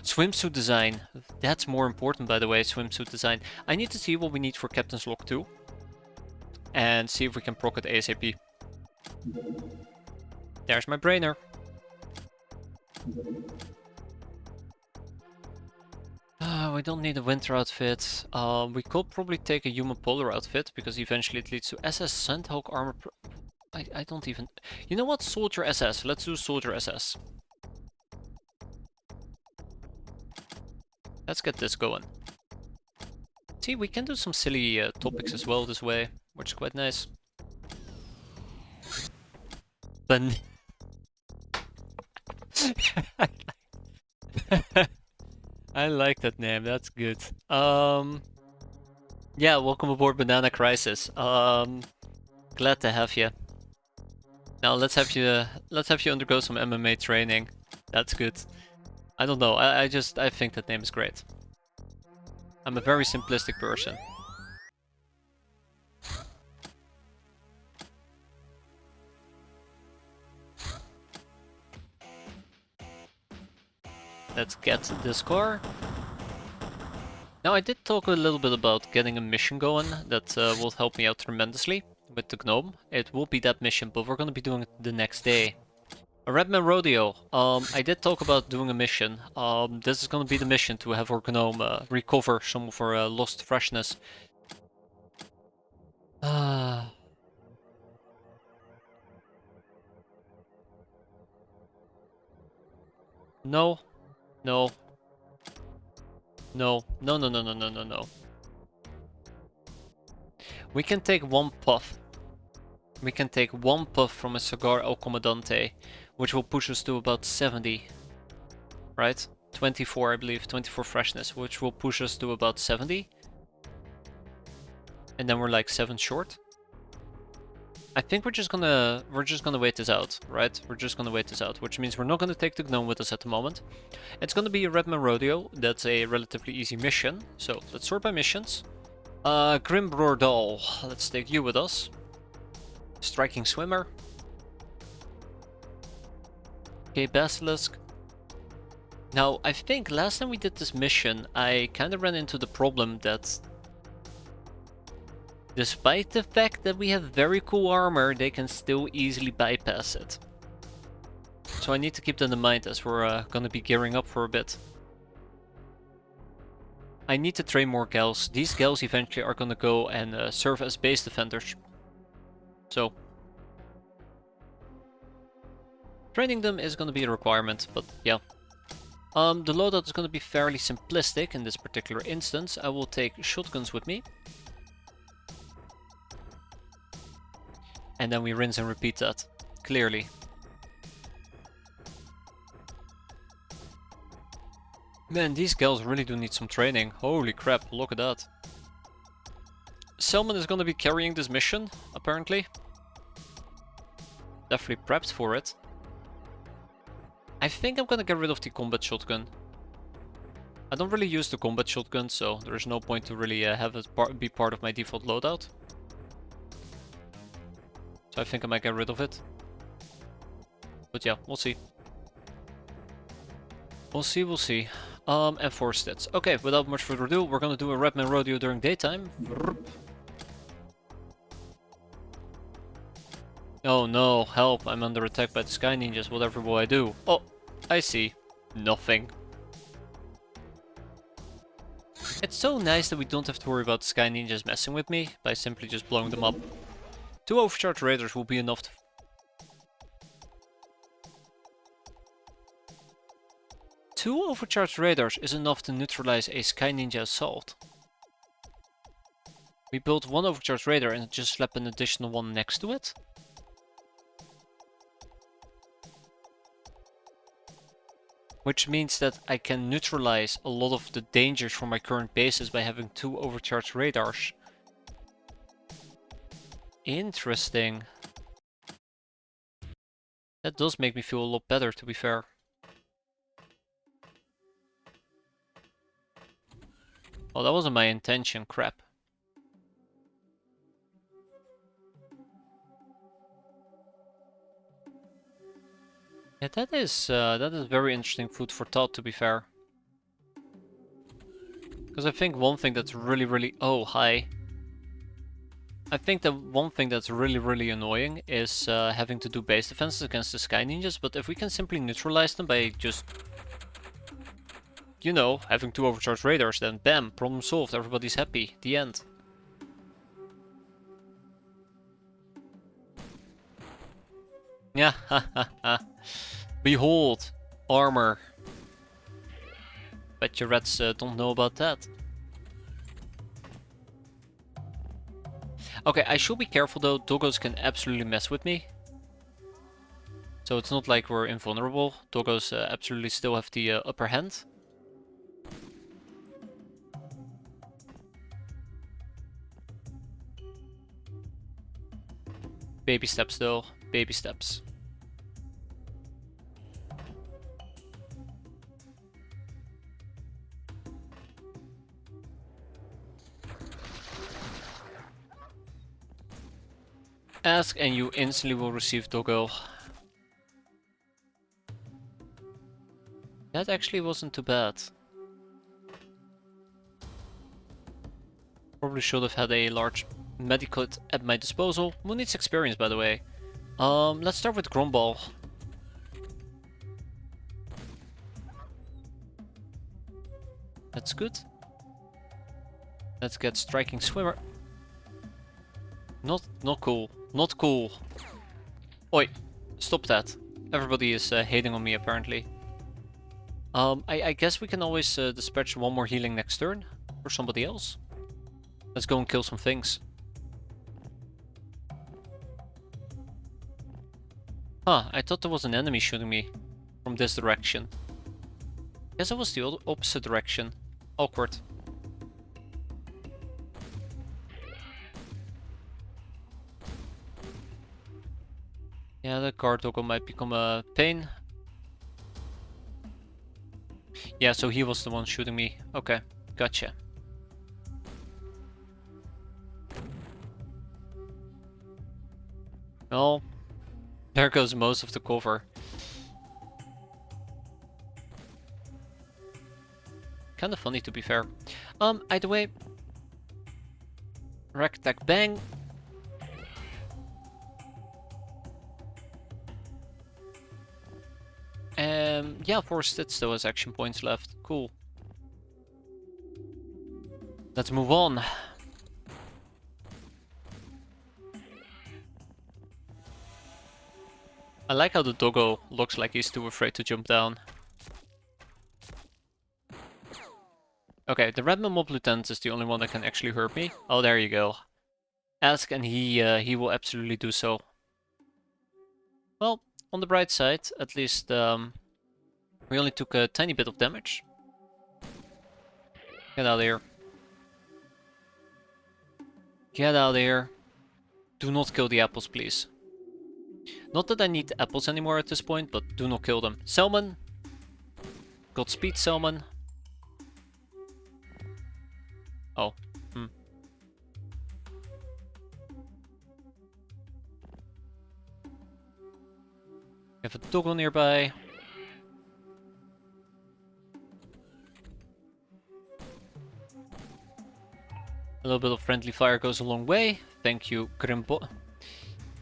Swimsuit design. That's more important, by the way, swimsuit design. I need to see what we need for Captain's Log 2. And see if we can proc it ASAP. There's my brainer. We don't need a winter outfit. We could probably take a human polar outfit, because eventually it leads to SS Sandhawk armor. I don't even... You know what? Soldier SS. Let's do Soldier SS. Let's get this going. See, we can do some silly topics as well this way, which is quite nice. But... I like that name, that's good. Yeah, welcome aboard Banana Crisis. Glad to have you. Now let's have you undergo some MMA training. That's good. I don't know, I think that name is great. I'm a very simplistic person. Let's get this car. Now I did talk a little bit about getting a mission going that will help me out tremendously with the gnome. It will be that mission, but we're gonna be doing it the next day. A Redman Rodeo. I did talk about doing a mission. This is gonna be the mission to have our gnome recover some of our lost freshness. No. No. No. No. No, no, no, no, no, no, no. We can take one puff. We can take one puff from a Cigar El Comandante, which will push us to about 70. Right? 24, I believe. 24 freshness, which will push us to about 70. And then we're like 7 short. I think we're just gonna wait this out, right? We're just gonna wait this out, which means we're not gonna take the gnome with us at the moment. It's gonna be a Redman Rodeo. That's a relatively easy mission. So let's sort by missions. Grim Brodal. Let's take you with us. Striking Swimmer. Okay, Basilisk. Now, I think last time we did this mission, I kind of ran into the problem that despite the fact that we have very cool armor, they can still easily bypass it. So I need to keep that in mind as we're gonna be gearing up for a bit. I need to train more gals. These gals eventually are gonna go and serve as base defenders. So training them is gonna be a requirement, but yeah. The loadout is gonna be fairly simplistic in this particular instance. I will take shotguns with me. And then we rinse and repeat that, clearly. Man, these gals really do need some training. Holy crap, look at that. Selman is gonna be carrying this mission, apparently. Definitely prepped for it. I think I'm gonna get rid of the combat shotgun. I don't really use the combat shotgun, so there's no point to really have it be part of my default loadout. So I think I might get rid of it. But yeah, we'll see. We'll see, we'll see. And 4 stats. Okay, without much further ado, we're gonna do a Redman Rodeo during daytime. Oh no, help, I'm under attack by the Sky Ninjas, whatever will I do? Oh, I see. Nothing. It's so nice that we don't have to worry about the Sky Ninjas messing with me by simply just blowing them up. 2 overcharged raiders will be enough to... 2 overcharged raiders is enough to neutralize a Sky Ninja assault. We built 1 overcharged raider and just slap an additional one next to it. Which means that I can neutralize a lot of the dangers from my current bases by having 2 overcharged radars. Interesting. That does make me feel a lot better, to be fair. Oh, that wasn't my intention, crap. Yeah, that is very interesting food for thought, to be fair. Because I think one thing that's really... Oh, hi. I think the one thing that's really annoying is having to do base defenses against the Sky Ninjas, but if we can simply neutralize them by just, you know, having 2 overcharged radars, then bam, problem solved, everybody's happy, the end. Yeah, ha. Behold, armor. Bet your rats don't know about that. Okay, I should be careful though, doggos can absolutely mess with me. So it's not like we're invulnerable, doggos absolutely still have the upper hand. Baby steps though, baby steps. Ask and you instantly will receive doggo. That actually wasn't too bad. Probably should have had a large medical at my disposal. Who needs experience, by the way? Let's start with Gromball. That's good. Let's get Striking Swimmer. Not cool. Not cool. Oi, stop that. Everybody is hating on me apparently. I guess we can always dispatch one more healing next turn for somebody else. Let's go and kill some things. Huh, I thought there was an enemy shooting me from this direction. Guess it was the opposite direction. Awkward. Yeah, the guard doggo might become a pain. Yeah, so he was the one shooting me. Okay, gotcha. Well, there goes most of the cover. Kinda funny to be fair. Either way. Rack, tack, bang. Yeah, 4 stats still has action points left. Cool. Let's move on. I like how the doggo looks like he's too afraid to jump down. Okay, the red mob lieutenant is the only one that can actually hurt me. Oh, there you go. Ask and he will absolutely do so. Well, on the bright side, at least we only took a tiny bit of damage. Get out of here. Get out of here. Do not kill the apples, please. Not that I need apples anymore at this point, but do not kill them. Salmon. Godspeed, Salmon. Oh. We have a doggo nearby. A little bit of friendly fire goes a long way. Thank you, Grimbo.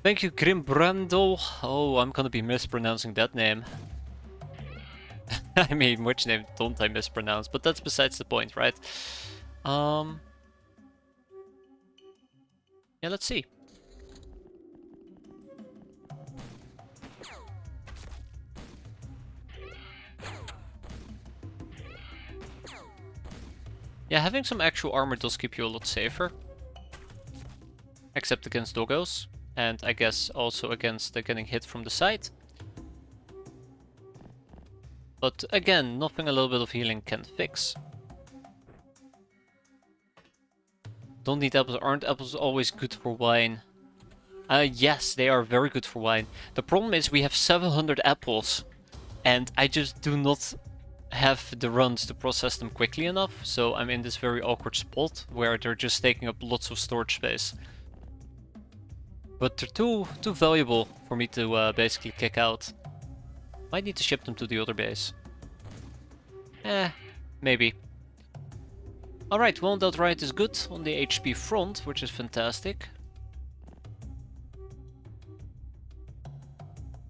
Thank you, Grimbrandel. Oh, I'm gonna be mispronouncing that name. I mean, which name don't I mispronounce? But that's besides the point, right? Yeah, let's see. Yeah, having some actual armor does keep you a lot safer. Except against doggos. And I guess also against getting hit from the side. But again, nothing a little bit of healing can fix. Don't need apples. Aren't apples always good for wine? Yes, they are very good for wine. The problem is we have 700 apples. And I just do not have the runs to process them quickly enough. So I'm in this very awkward spot where they're just taking up lots of storage space. But they're too valuable for me to basically kick out. Might need to ship them to the other base. Maybe. Alright, Won't Outright is good on the HP front, which is fantastic.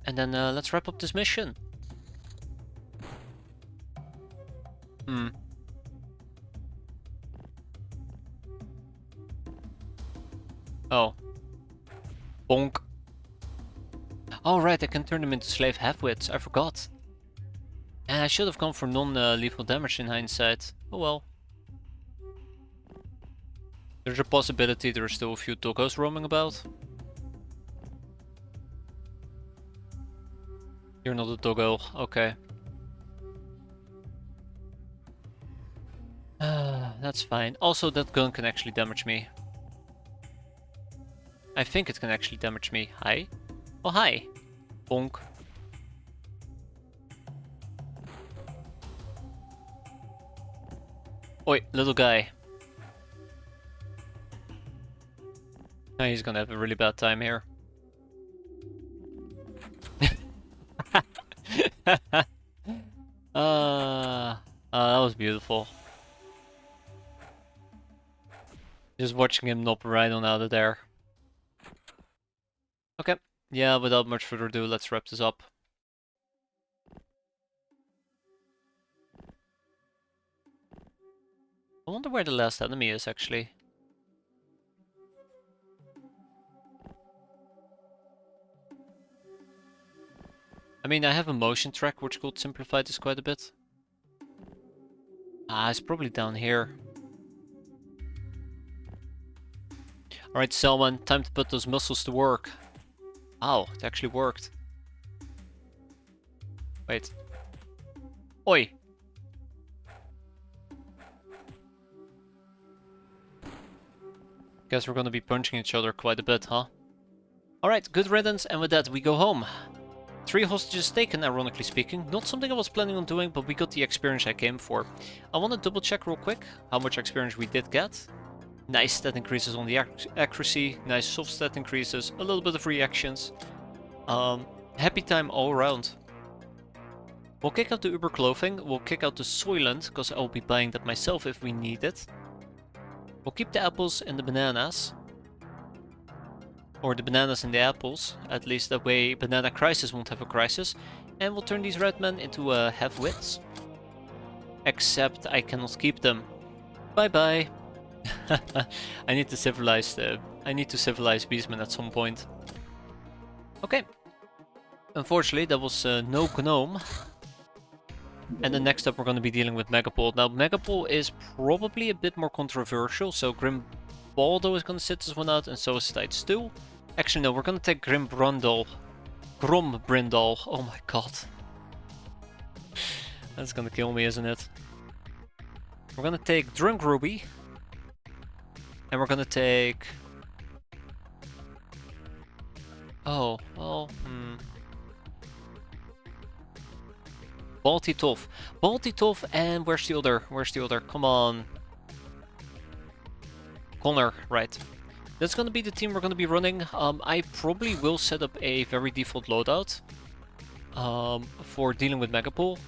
And then let's wrap up this mission. Oh. Bonk. Oh right, I can turn them into slave half-wits, I forgot. And I should have gone for non-lethal damage in hindsight. Oh well. There's a possibility there are still a few doggos roaming about. You're not a doggo, okay. That's fine. Also, that gun can actually damage me. I think it can actually damage me. Hi? Oh, hi. Bonk. Oi, little guy. Oh, he's gonna have a really bad time here. That was beautiful. Just watching him nop right on out of there. Okay, yeah, without much further ado, let's wrap this up. I wonder where the last enemy is, actually. I mean, I have a motion track, which could simplify this quite a bit. It's probably down here. Alright, Selman, time to put those muscles to work. Ow, it actually worked. Wait. Oi! Guess we're gonna be punching each other quite a bit, huh? Alright, good riddance, and with that we go home. 3 hostages taken, ironically speaking. Not something I was planning on doing, but we got the experience I came for. I want to double check real quick how much experience we did get. Nice stat increases on the accuracy, nice soft stat increases, a little bit of reactions. Happy time all around. We'll kick out the Uber clothing, we'll kick out the Soylent, because I'll be buying that myself if we need it. We'll keep the apples and the bananas. Or the bananas and the apples, at least that way Banana Crisis won't have a crisis. And we'll turn these red men into half-wits. Except I cannot keep them. Bye bye. I need to civilize Beastmen at some point. Okay. Unfortunately, that was no gnome. And then next up we're going to be dealing with Megapole. Now Megapole is probably a bit more controversial, so Grim Baldo is going to sit this one out, and so is Tide Stew. Actually no, we're going to take Grim Brundle. Grom Brindle. Oh my god. That's going to kill me, isn't it? We're going to take Drunk Ruby. And we're going to take... Oh, well, Balti Toff. Balti Toff, and where's the other? Where's the other? Come on. Connor, right. That's gonna be the team we're gonna be running. I probably will set up a very default loadout for dealing with Megapole.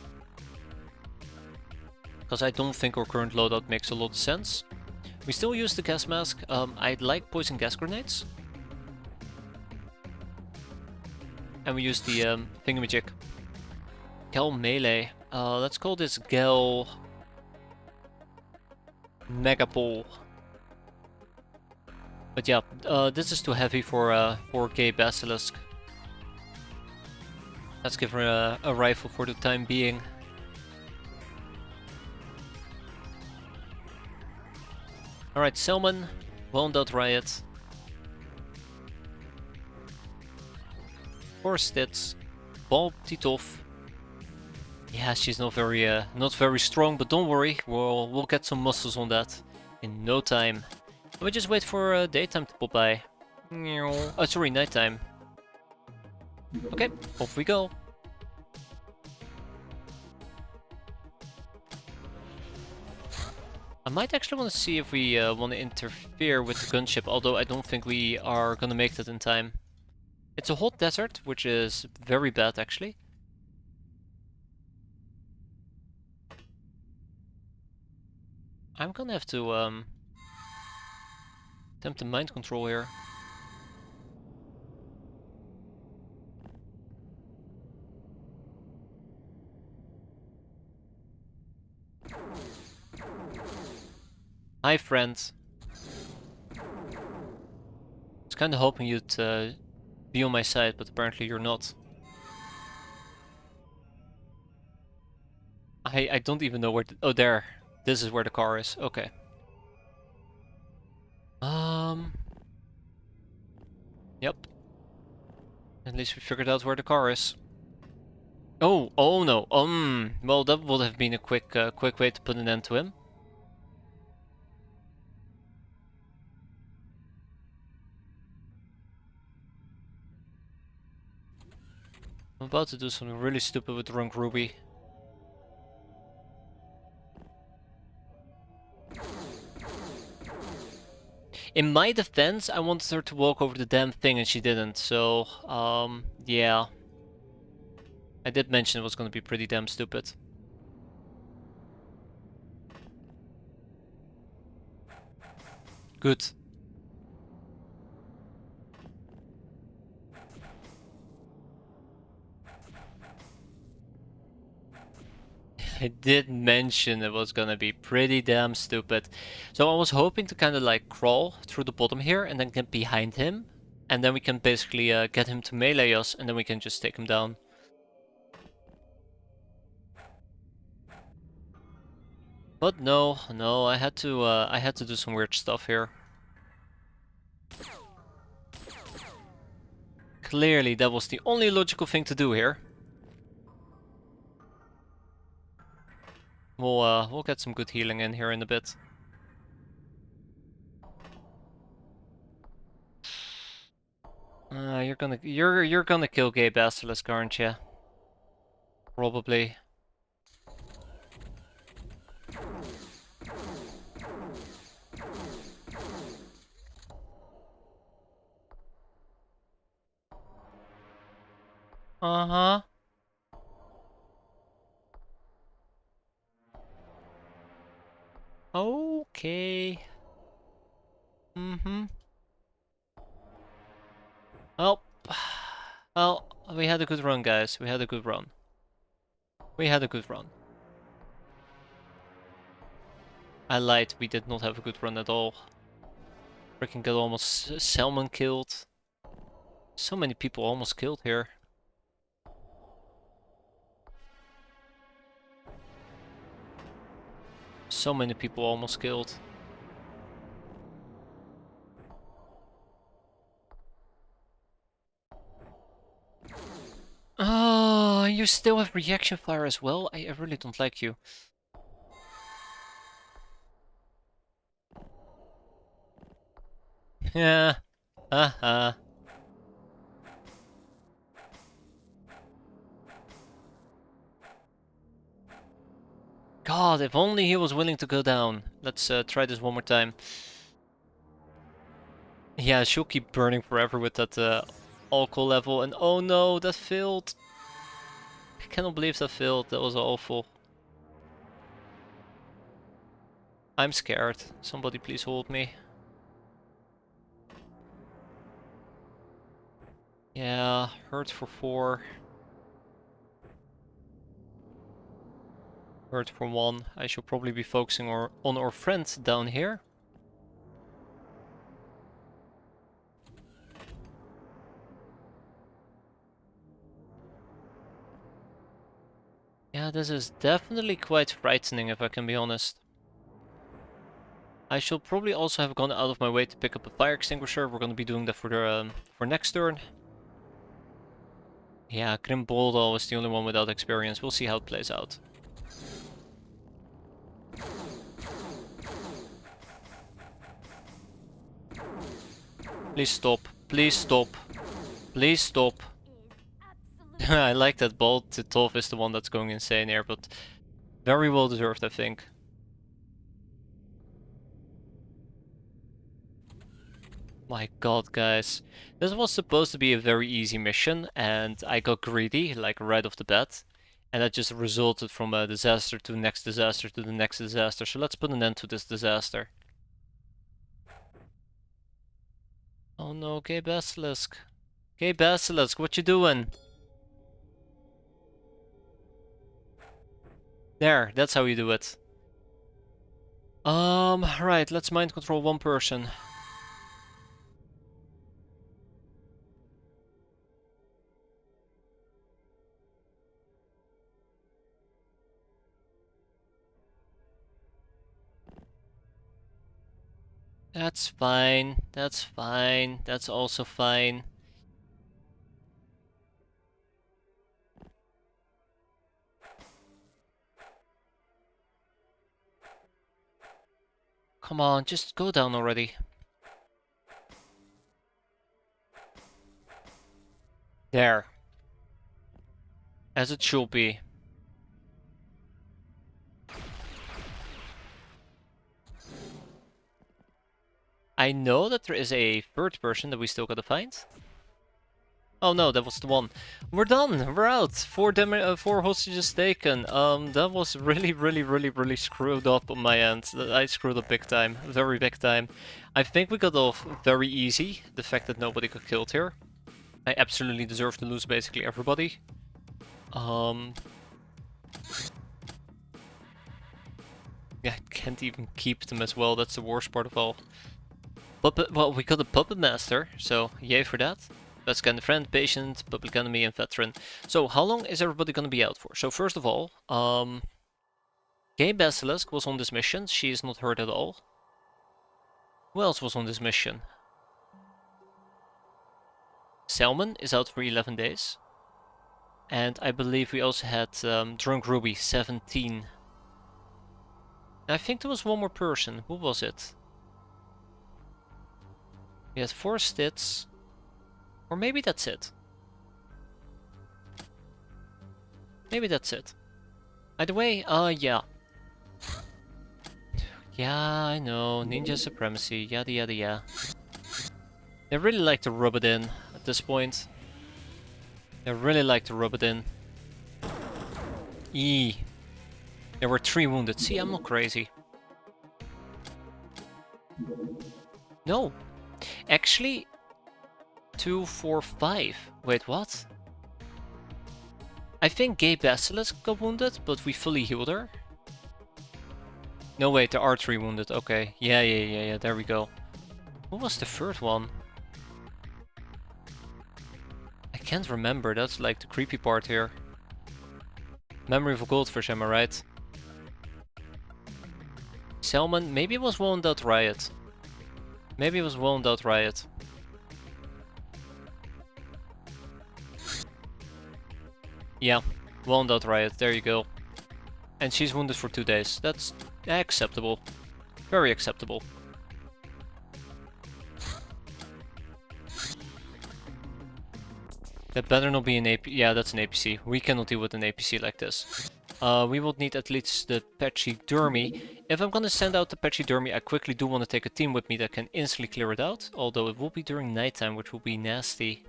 Because I don't think our current loadout makes a lot of sense. We still use the gas mask. I like poison gas grenades. And we use the thingamajig. Gal Melee. Let's call this Gal Megapole. But yeah, this is too heavy for 4K Basilisk. Let's give her a rifle for the time being. Alright, Selman, Wound Out Riot. Forstitz, Bob Titov. Yeah, she's not very strong, but don't worry, we'll get some muscles on that in no time. Let me just wait for daytime to pop by. Oh, sorry, nighttime. Okay, off we go. I might actually want to see if we want to interfere with the gunship, although I don't think we are gonna make that in time. It's a hot desert, which is very bad actually. I'm gonna have to attempt the mind control here. Hi, friend. I was kinda hoping you'd be on my side, but apparently you're not. I don't even know where... Oh, there. This is where the car is. Okay. Yep. At least we figured out where the car is. Oh no. Well, that would have been a quick way to put an end to him. I'm about to do something really stupid with drunk Ruby. In my defense, I wanted her to walk over the damn thing and she didn't, so, yeah. I did mention it was gonna be pretty damn stupid. Good. I did mention it was gonna be pretty damn stupid. So I was hoping to kind of like crawl through the bottom here and then get behind him. And then we can basically get him to melee us and then we can just take him down. But no, I had to do some weird stuff here. Clearly that was the only logical thing to do here. We'll get some good healing in here in a bit. You're gonna kill Gay Basilisk, aren't you? Probably. Uh-huh. Okay. Mm-hmm. Well, well, we had a good run, guys. We had a good run. We had a good run. I lied. We did not have a good run at all. Freaking got almost Salmon killed. So many people almost killed here. So many people almost killed. Oh, you still have reaction fire as well? I really don't like you. Yeah. Uh-huh. God, if only he was willing to go down. Let's try this one more time. Yeah, she'll keep burning forever with that alcohol level. And oh no, that failed. I cannot believe that failed. That was awful. I'm scared. Somebody please hold me. Yeah, hurt for 4. Hurt for 1. I should probably be focusing on our friend down here. Yeah, this is definitely quite frightening if I can be honest. I shall probably also have gone out of my way to pick up a fire extinguisher. We're going to be doing that for next turn. Yeah, Grim Bulldog is the only one without experience. We'll see how it plays out. Please stop. Please stop. Please stop. I like that Bolt to Toph is the one that's going insane here, but very well deserved, I think. My god, guys. This was supposed to be a very easy mission, and I got greedy, like right off the bat. And that just resulted from a disaster to the next disaster to the next disaster. So let's put an end to this disaster. Oh no, gay basilisk. Gay basilisk, what you doing? There, that's how you do it. Right, let's mind control one person. That's fine, that's fine, that's also fine. Come on, just go down already. There. As it should be. I know that there is a third person that we still gotta find. Oh no, that was the one. We're done. We're out. Four hostages taken. That was really screwed up on my end. I screwed up big time, very big time. I think we got off very easy. The fact that nobody got killed here. I absolutely deserve to lose basically everybody. Yeah, I can't even keep them as well. That's the worst part of all. But well, we got a puppet master, so yay for that. That's kind of friend, patient, public enemy, and veteran. So how long is everybody gonna be out for? So first of all, Gay Basilisk was on this mission. She is not hurt at all. Who else was on this mission? Salmon is out for 11 days. And I believe we also had Drunk Ruby, 17. I think there was one more person. Who was it? We had 4 stits. Or maybe that's it. Maybe that's it. Either way, yeah. Yeah, I know, ninja supremacy, yada yada yada. They really like to rub it in at this point. They really like to rub it in. There were 3 wounded. See, I'm not crazy. No. Actually, 2, 4, 5. Wait, what? I think Gay Basilisk got wounded, but we fully healed her. No, wait, there are 3 wounded. Okay. Yeah, there we go. What was the third one? I can't remember. That's like the creepy part here. Memory of a goldfish, am I right? Salmon, maybe it was Wound Out Riot. Maybe it was Wound Out Riot. Yeah, Wound Out Riot, there you go. And she's wounded for 2 days. That's acceptable. Very acceptable. That better not be an AP. Yeah, that's an APC. We cannot deal with an APC like this. We will need at least the Pachydermy. If I'm gonna send out the Pachydermy, I quickly do want to take a team with me that can instantly clear it out. Although it will be during nighttime, which will be nasty.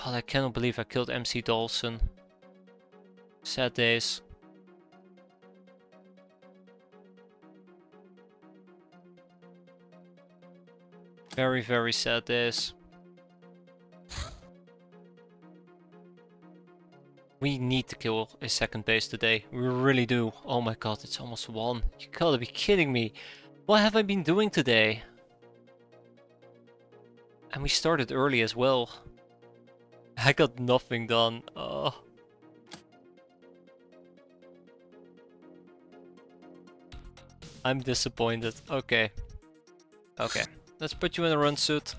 God, I cannot believe I killed MC Dawson. Sad days. Very sad days. We need to kill a second base today. We really do. Oh my god, it's almost 1. You gotta be kidding me. What have I been doing today? And we started early as well. I got nothing done. Oh. I'm disappointed. Okay. Okay. Let's put you in a run suit.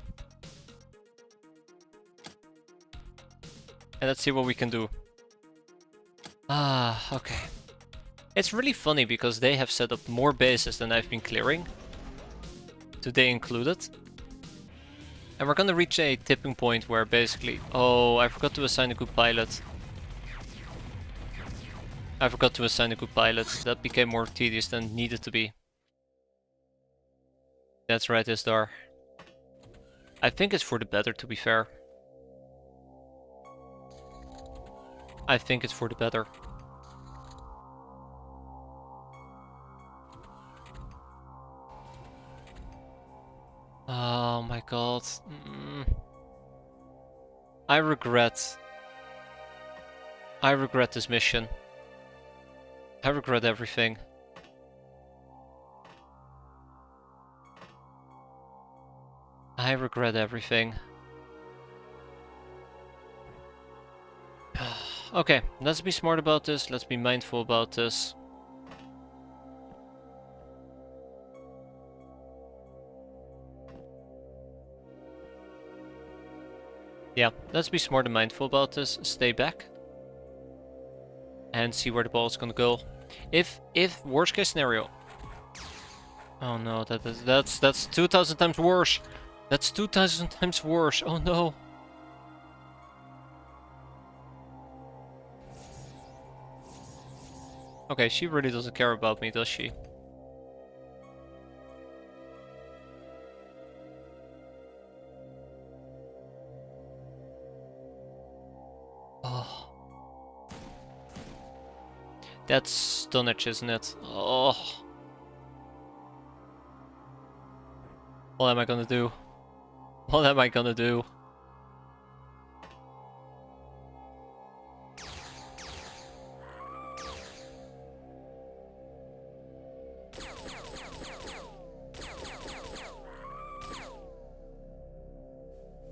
And let's see what we can do. Ah, okay. It's really funny because they have set up more bases than I've been clearing. Today included. And we're gonna reach a tipping point where basically... Oh, I forgot to assign a good pilot. I forgot to assign a good pilot. That became more tedious than it needed to be. That's right, Isdar. I think it's for the better, to be fair. I think it's for the better. Oh my god. I regret this mission. I regret everything. I regret everything. Okay, let's be smart about this. Let's be mindful about this. Yeah, let's be smart and mindful about this. Stay back. And see where the ball is gonna go. If worst case scenario. Oh no, that's 2,000 times worse. That's 2,000 times worse. Oh no. Okay, she really doesn't care about me, does she? Oh. That's Stunich, isn't it? Oh. What am I gonna do? What am I gonna do?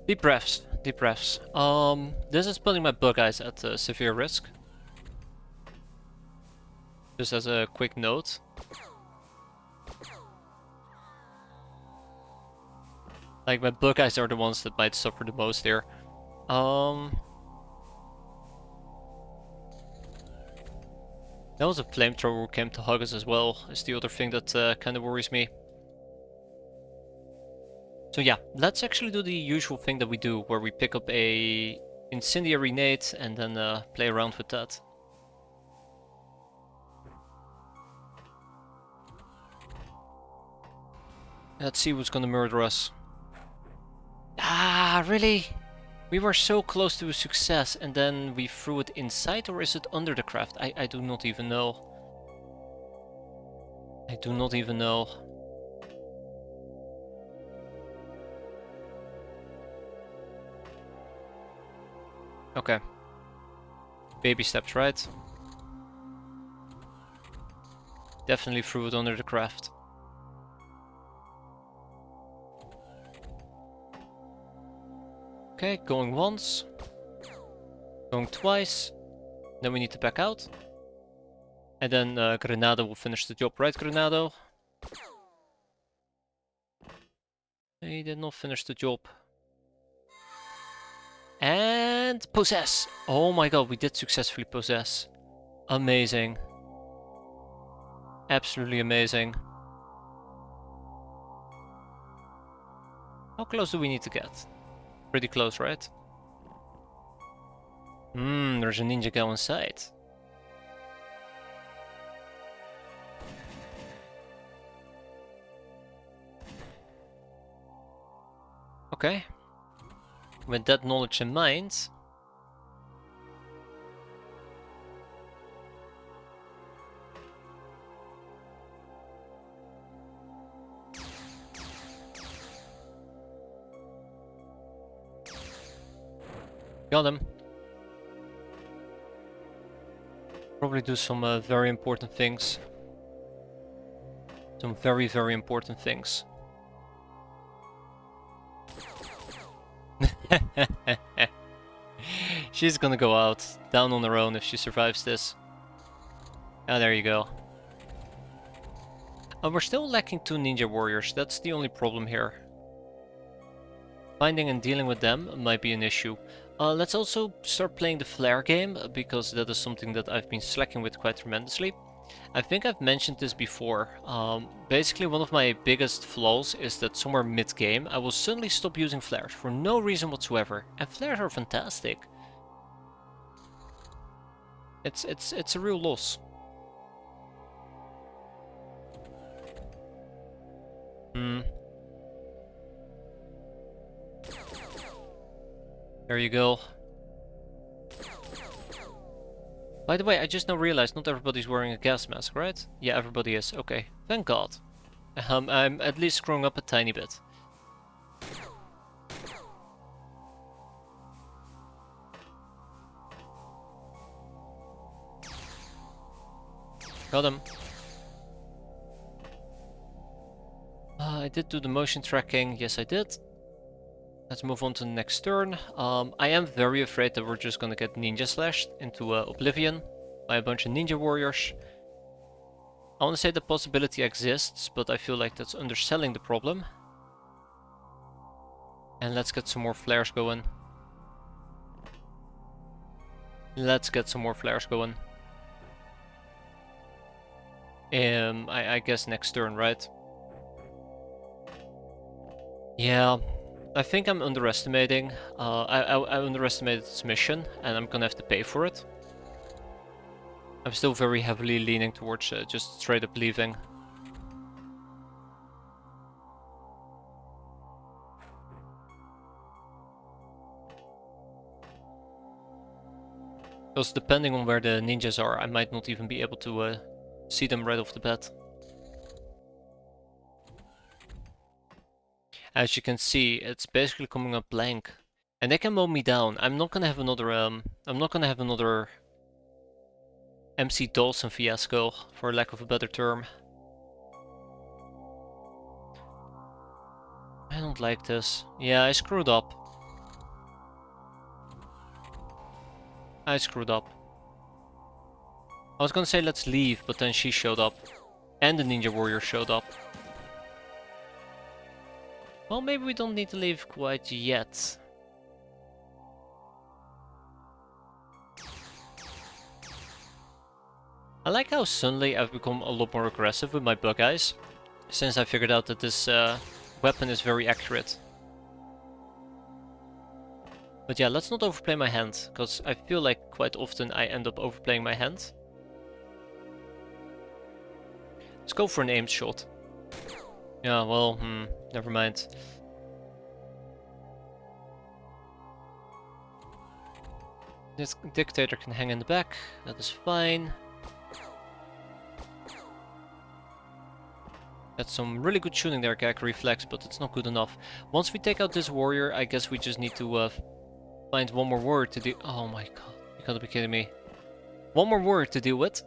Deep breaths, deep breaths. This is putting my bug eyes at severe risk. Just as a quick note. Like, my bug eyes are the ones that might suffer the most here. That was a flamethrower who came to hug us as well, is the other thing that kind of worries me. So yeah, let's actually do the usual thing that we do, where we pick up a incendiary nade and then play around with that. Let's see who's gonna murder us. Ah, really? We were so close to a success and then we threw it inside, or is it under the craft? I do not even know. I do not even know. Okay. Baby steps, right? Definitely threw it under the craft. Okay, going once. Going twice. Then we need to back out. And then Granado will finish the job, right, Granado? He did not finish the job. And possess! Oh my god, we did successfully possess. Amazing. Absolutely amazing. How close do we need to get? Pretty close, right? There's a ninja go inside. Okay. With that knowledge in mind... Got him. Probably do some very important things. Some very, very important things. She's gonna go out, down on her own if she survives this. Ah, there you go. We're still lacking 2 ninja warriors, that's the only problem here. Finding and dealing with them might be an issue. Let's also start playing the flare game, because that is something that I've been slacking with quite tremendously. I think I've mentioned this before. Basically, one of my biggest flaws is that somewhere mid-game I will suddenly stop using flares for no reason whatsoever. And flares are fantastic. It's a real loss. There you go. By the way, I just now realized not everybody's wearing a gas mask, right? Yeah, everybody is. Okay, thank God. I'm at least screwing up a tiny bit. Got him. I did do the motion tracking. Yes, I did. Let's move on to the next turn. I am very afraid that we're just gonna get ninja slashed into oblivion by a bunch of ninja warriors. I want to say the possibility exists, but I feel like that's underselling the problem. And let's get some more flares going. Let's get some more flares going. I guess next turn, right? Yeah, I think I'm underestimating. I underestimated this mission, and I'm gonna have to pay for it. I'm still very heavily leaning towards just straight up leaving. Because depending on where the ninjas are, I might not even be able to see them right off the bat. As you can see, it's basically coming up blank. And they can mow me down. I'm not gonna have another MC Dawson fiasco, for lack of a better term. I don't like this. Yeah, I screwed up. I screwed up. I was gonna say let's leave, but then she showed up. And the ninja warrior showed up. Well, maybe we don't need to leave quite yet. I like how suddenly I've become a lot more aggressive with my bug eyes, since I figured out that this weapon is very accurate. But yeah, let's not overplay my hand, because I feel like quite often I end up overplaying my hand. Let's go for an aimed shot. Yeah, well, never mind. This dictator can hang in the back, that is fine. That's some really good shooting there, gag reflex, but it's not good enough. Once we take out this warrior, I guess we just need to find one more word to deal. Oh my god, you gotta be kidding me. One more word to deal with.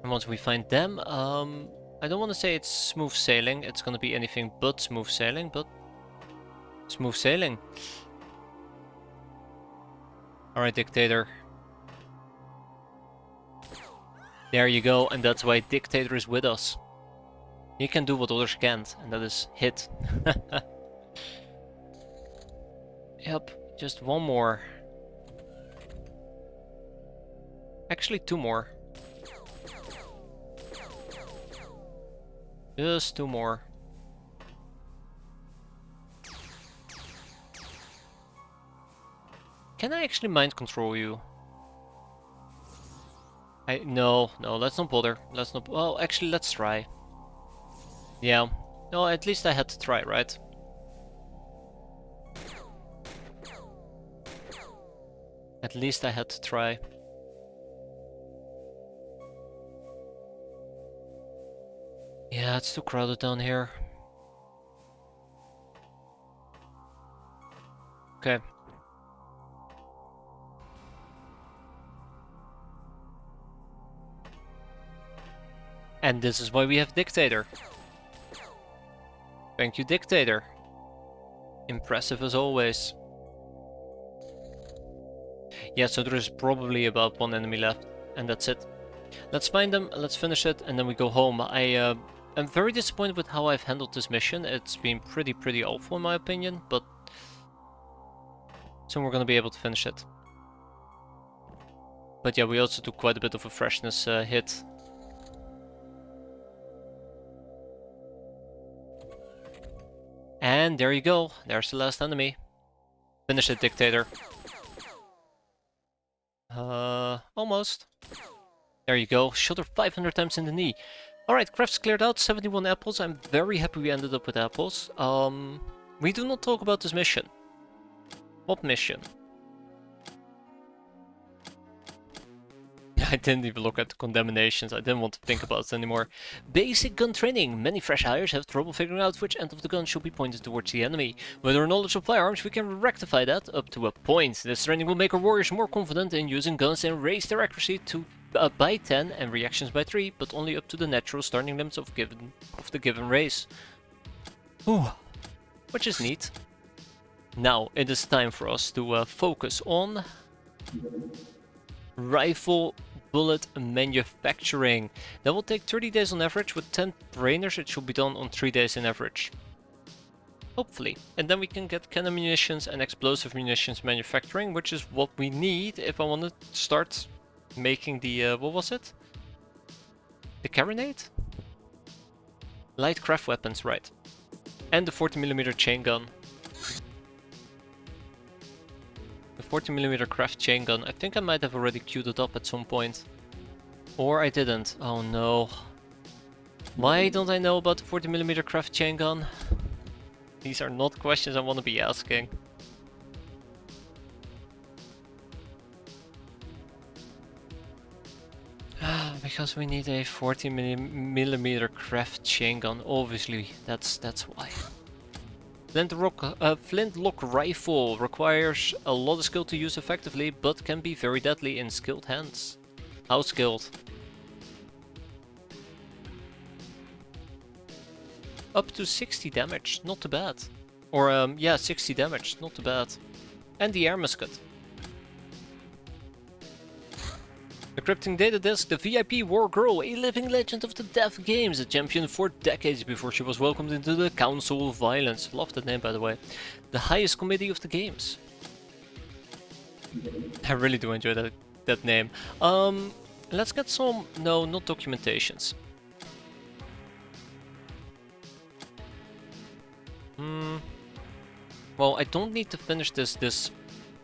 And once we find them, I don't want to say it's smooth sailing. It's gonna be anything but smooth sailing, but smooth sailing. Alright, dictator. There you go, and that's why dictator is with us. He can do what others can't, and that is hit. Yep, just one more. Actually, two more. Just two more. Can I actually mind control you? No, let's not bother. Let's not. Well, actually, let's try. Yeah. No, at least I had to try, right? At least I had to try. Yeah, it's too crowded down here. Okay. And this is why we have Dictator. Thank you, Dictator. Impressive as always. Yeah, so there is probably about one enemy left, and that's it. Let's find them, let's finish it, and then we go home. I'm very disappointed with how I've handled this mission. It's been pretty awful in my opinion, but soon we're gonna be able to finish it. But yeah, we also took quite a bit of a freshness hit. And there you go, there's the last enemy. Finish it, Dictator. Almost. There you go, shot her 500 times in the knee. Alright, crafts cleared out, 71 apples. I'm very happy we ended up with apples. We do not talk about this mission. What mission? I didn't even look at the condemnations. I didn't want to think about it anymore. Basic gun training. Many fresh hires have trouble figuring out which end of the gun should be pointed towards the enemy. With our knowledge of firearms, we can rectify that up to a point. This training will make our warriors more confident in using guns and raise their accuracy to by 10 and reactions by 3, but only up to the natural starting limits of the given race. Ooh, which is neat. Now it is time for us to focus on rifle bullet manufacturing. That will take 30 days on average. With 10 trainers it should be done on 3 days on average. Hopefully. And then we can get cannon munitions and explosive munitions manufacturing, which is what we need if I want to start making the, what was it? The carronade? Light craft weapons, right. And the 40mm chain gun. The 40mm craft chain gun. I think I might have already queued it up at some point. Or I didn't. Oh no. Why don't I know about the 40mm craft chain gun? These are not questions I want to be asking. Because we need a 40mm craft chain gun, obviously. That's why. Flintlock rifle requires a lot of skill to use effectively, but can be very deadly in skilled hands. How skilled? Up to 60 damage, not too bad. Or yeah, 60 damage, not too bad. And the air musket. Encrypting data disk, the VIP War Girl, a living legend of the death games, a champion for decades before she was welcomed into the Council of Violence. Love that name, by the way. The highest committee of the games. I really do enjoy that name. Let's get some, no, not documentations. Well, I don't need to finish this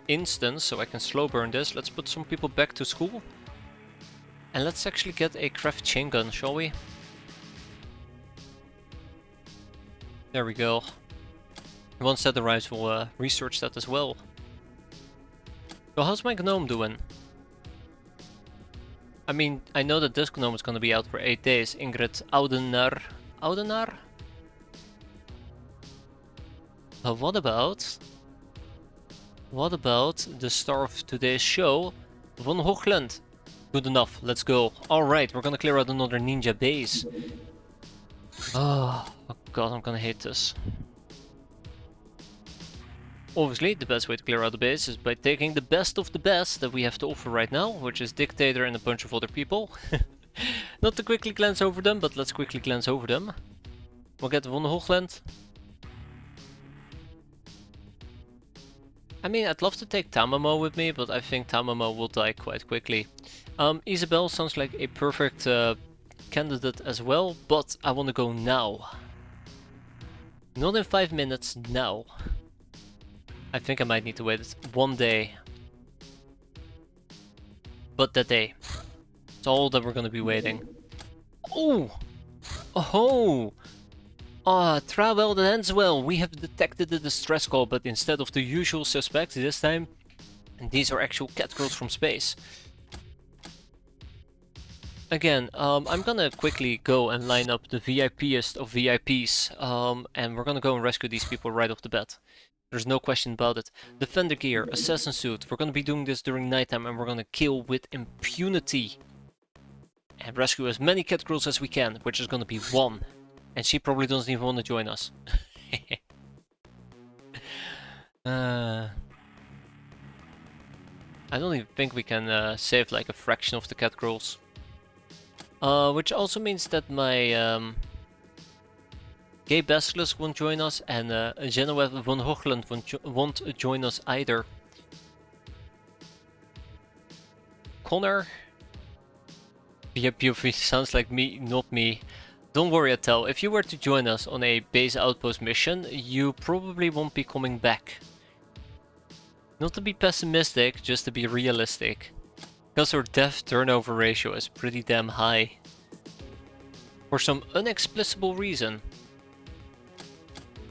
instance, so I can slow burn this. Let's put some people back to school. And let's actually get a craft chain gun, shall we? There we go. Once that arrives, we'll research that as well. So how's my gnome doing? I mean, I know that this gnome is gonna be out for 8 days. Ingrid Oudenaar. Oudenaar? What about the star of today's show, Von Hoogland? Good enough, let's go. Alright, we're gonna clear out another ninja base. Oh god, I'm gonna hate this. Obviously, the best way to clear out the base is by taking the best of the best that we have to offer right now, which is Dictator and a bunch of other people. Not to quickly glance over them, but let's quickly glance over them. We'll get Von Hoogland. I mean, I'd love to take Tamamo with me, but I think Tamamo will die quite quickly. Isabel sounds like a perfect candidate as well, but I want to go now. Not in 5 minutes, now. I think I might need to wait 1 day. But that day. It's all that we're gonna be waiting. Oh! Oh! Ah, Trawell and Hanswell, we have detected the distress call, but instead of the usual suspects this time, these are actual catgirls from space. Again, I'm gonna quickly go and line up the VIPest of VIPs, and we're gonna go and rescue these people right off the bat. There's no question about it. Defender gear, assassin suit, we're gonna be doing this during nighttime and we're gonna kill with impunity. And rescue as many catgirls as we can, which is gonna be 1. And she probably doesn't even want to join us. I don't even think we can save like a fraction of the catgirls. Which also means that my Gay Basilisk won't join us, and Genevieve von Hoogland won't join us either. Connor? PvP sounds like me, not me. Don't worry, Atel, if you were to join us on a base outpost mission, you probably won't be coming back. Not to be pessimistic, just to be realistic. Because our death turnover ratio is pretty damn high. For some inexplicable reason.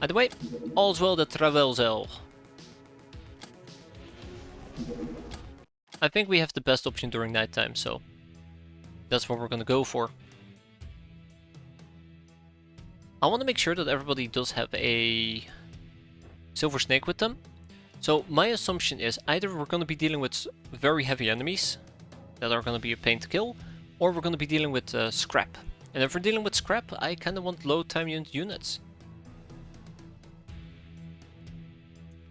Either way, all's well that travels well. I think we have the best option during nighttime, so That's what we're gonna go for. I want to make sure that everybody does have a silver snake with them. So my assumption is either we're gonna be dealing with very heavy enemies that are gonna be a pain to kill, or we're gonna be dealing with scrap. And if we're dealing with scrap, I kind of want low time units.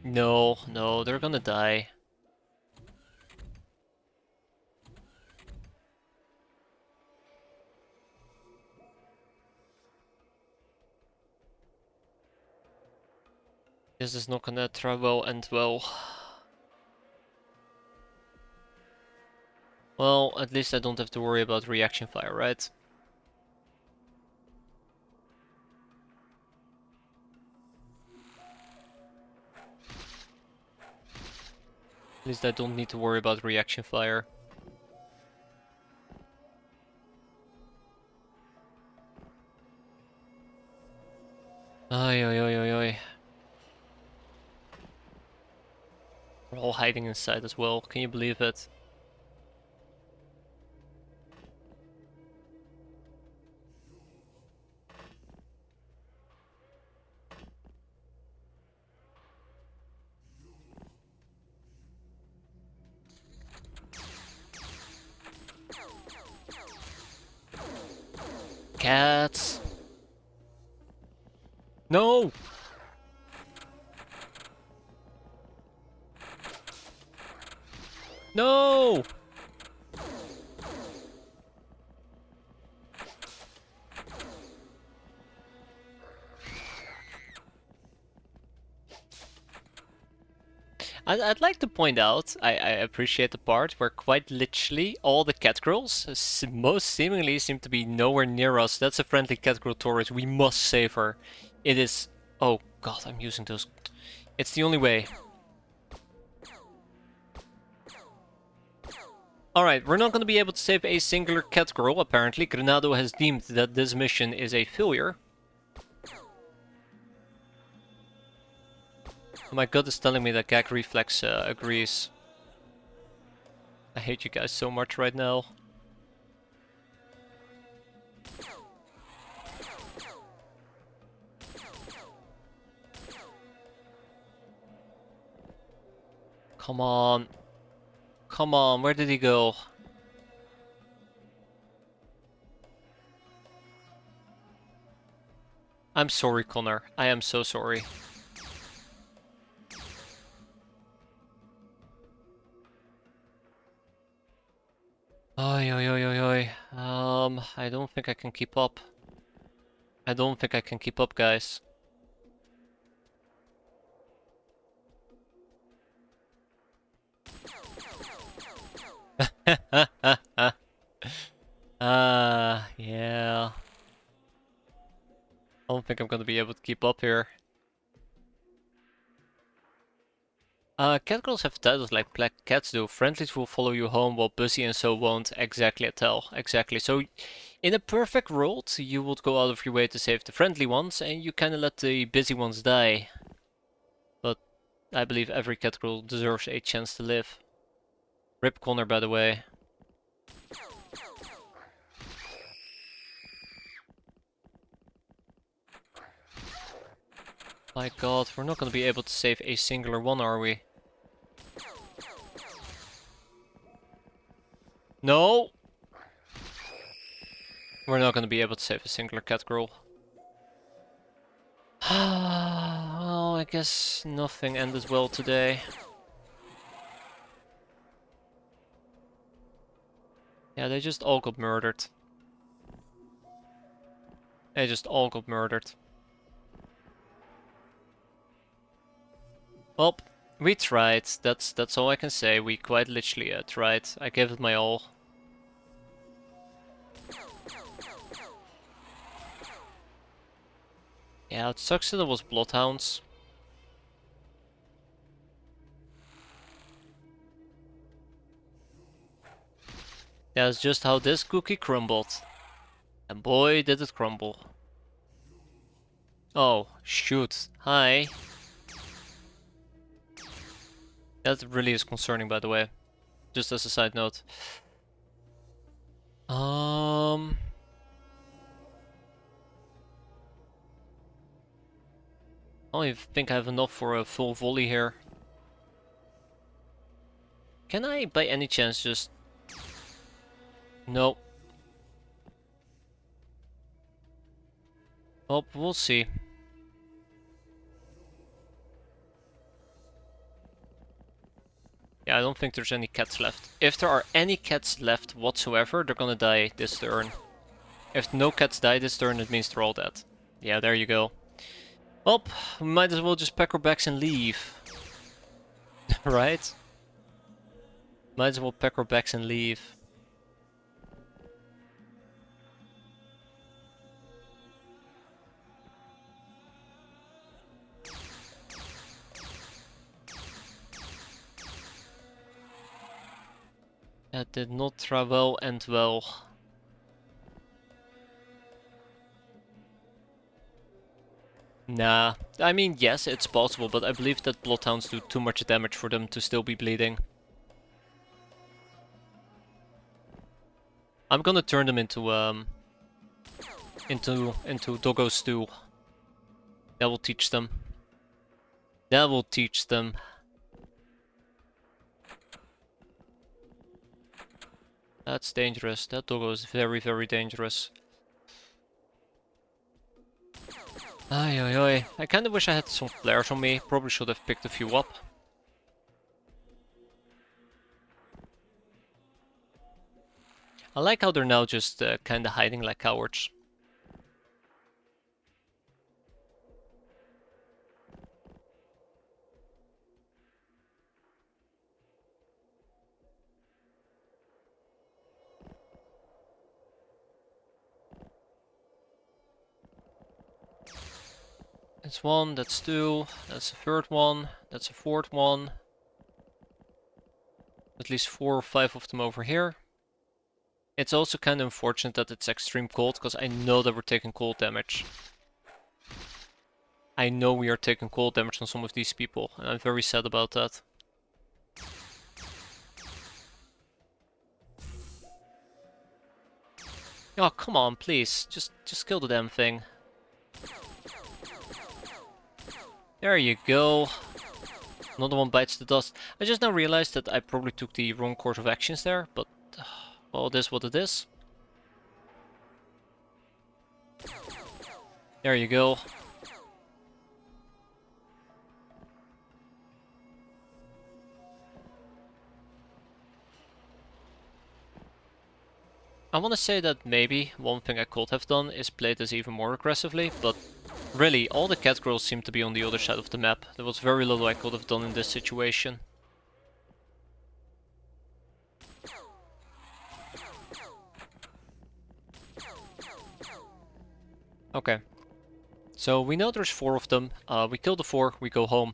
No, no, they're gonna die. This is not gonna travel and well. Well, at least I don't have to worry about reaction fire, right? At least I don't need to worry about reaction fire. Oi, oi, oi, oi, oi. We're all hiding inside as well. Can you believe it? Cats! No! No! I'd like to point out, I appreciate the part where quite literally all the cat girls most seemingly seem to be nowhere near us. That's a friendly cat girl tourist. We must save her. It is... Oh god, I'm using those. It's the only way. Alright, we're not going to be able to save a singular cat girl, apparently. Granado has deemed that this mission is a failure. My gut is telling me that Gag Reflex agrees. I hate you guys so much right now. Come on. Come on, where did he go? I'm sorry, Connor. I am so sorry. Oi, oi, oi, oi, oi. I don't think I can keep up. I don't think I can keep up, guys. Yeah. I don't think I'm gonna be able to keep up here. Cat girls have titles like Black Cats do. Friendlies will follow you home while Busy and so won't. Exactly, Attell. Exactly. So, in a perfect world, you would go out of your way to save the friendly ones, and you kinda let the busy ones die. But I believe every cat girl deserves a chance to live. Rip Connor, by the way. My god, we're not gonna be able to save a singular one, are we? No! We're not gonna be able to save a singular cat girl. Well, I guess nothing ended well today. Yeah, they just all got murdered. They just all got murdered. Well, we tried. That's all I can say. We quite literally tried. I gave it my all. Yeah, it sucks that it was bloodhounds. That's just how this cookie crumbled. And boy, did it crumble. Oh, shoot. Hi. That really is concerning, by the way. Just as a side note. I don't even think I have enough for a full volley here. Can I, by any chance, just... No. Well, we'll see. Yeah, I don't think there's any cats left. If there are any cats left whatsoever, they're gonna die this turn. If no cats die this turn, it means they're all dead. Yeah, there you go. Well, we might as well just pack our bags and leave. Right? Might as well pack our bags and leave. That did not travel and well. Nah, I mean, yes, it's possible, but I believe that Bloodhounds do too much damage for them to still be bleeding. I'm gonna turn them into doggo stew. That will teach them. That will teach them. That's dangerous. That doggo is very, very dangerous. Ay, ay, ay. I kinda wish I had some flares on me. Probably should have picked a few up. I like how they're now just kinda hiding like cowards. That's one, that's two, that's a third one, that's a fourth one. At least 4 or 5 of them over here. It's also kind of unfortunate that it's extreme cold, because I know that we're taking cold damage. I know we are taking cold damage on some of these people, and I'm very sad about that. Oh, come on, please. Just kill the damn thing. There you go. Another one bites the dust. I just now realized that I probably took the wrong course of actions there, but... well, it is what it is. There you go. I want to say that maybe one thing I could have done is play this even more aggressively, but really, all the cat girls seem to be on the other side of the map. There was very little I could have done in this situation. Okay. So we know there's 4 of them. We kill the 4, we go home.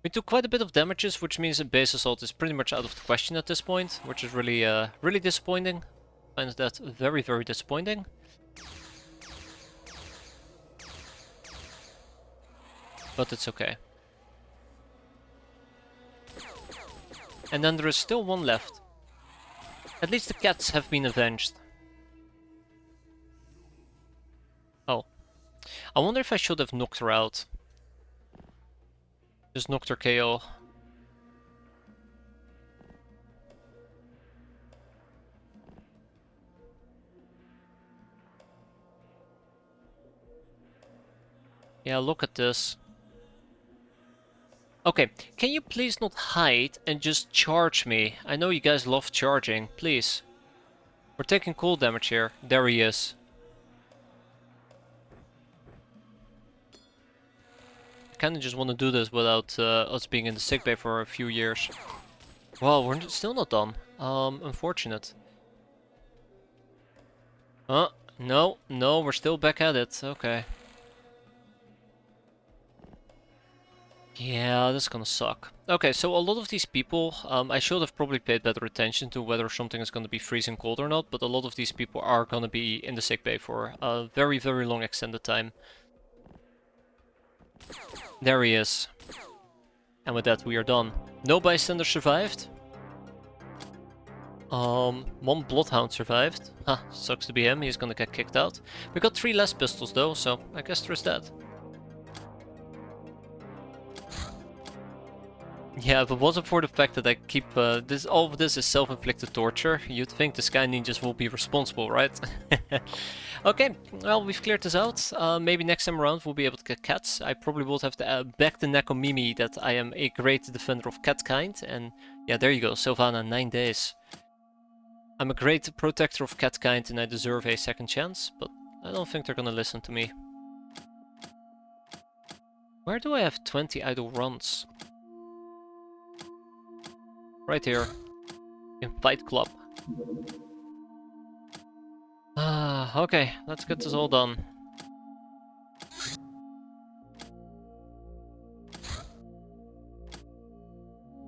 We took quite a bit of damages, which means a base assault is pretty much out of the question at this point, which is really, really disappointing. I find that very, very disappointing. But it's okay. And then there is still one left. At least the cats have been avenged. Oh. I wonder if I should have knocked her out. Just knocked her KO. Yeah, look at this. Okay, can you please not hide and just charge me? I know you guys love charging, please. We're taking cold damage here. There he is. I kinda just want to do this without us being in the sickbay for a few years. Well, we're still not done. Unfortunate. No, we're still back at it. Okay. Yeah, this is gonna suck. Okay, so a lot of these people, I should have probably paid better attention to whether something is gonna be freezing cold or not, but a lot of these people are gonna be in the sickbay for a very, very long extended time. There he is. And with that we are done. No bystander survived. One bloodhound survived. Huh, sucks to be him, he's gonna get kicked out. We got 3 less pistols though, so I guess there's that. Yeah, if it wasn't for the fact that I keep all of this is self-inflicted torture, you'd think the Sky Ninjas will be responsible, right? Okay, well, we've cleared this out. Maybe next time around we'll be able to get cats. I probably will have to back the Nekomimi that I am a great defender of cat kind. And yeah, there you go, Sylvana, 9 days. I'm a great protector of cat kind and I deserve a second chance, but I don't think they're gonna listen to me. Where do I have 20 idle runs? Right here. In Fight Club. Okay, let's get this all done.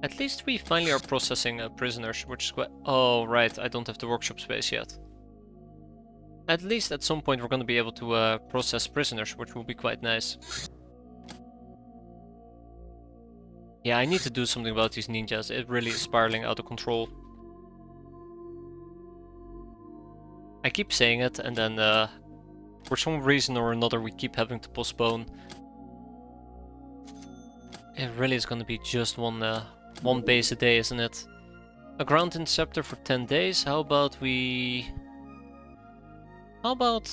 At least we finally are processing prisoners, which is quite... Oh, right, I don't have the workshop space yet. At least at some point we're gonna be able to process prisoners, which will be quite nice. Yeah, I need to do something about these ninjas. It really is spiraling out of control. I keep saying it, and then for some reason or another we keep having to postpone. It really is gonna be just one base a day, isn't it? A ground interceptor for 10 days. How about we... How about...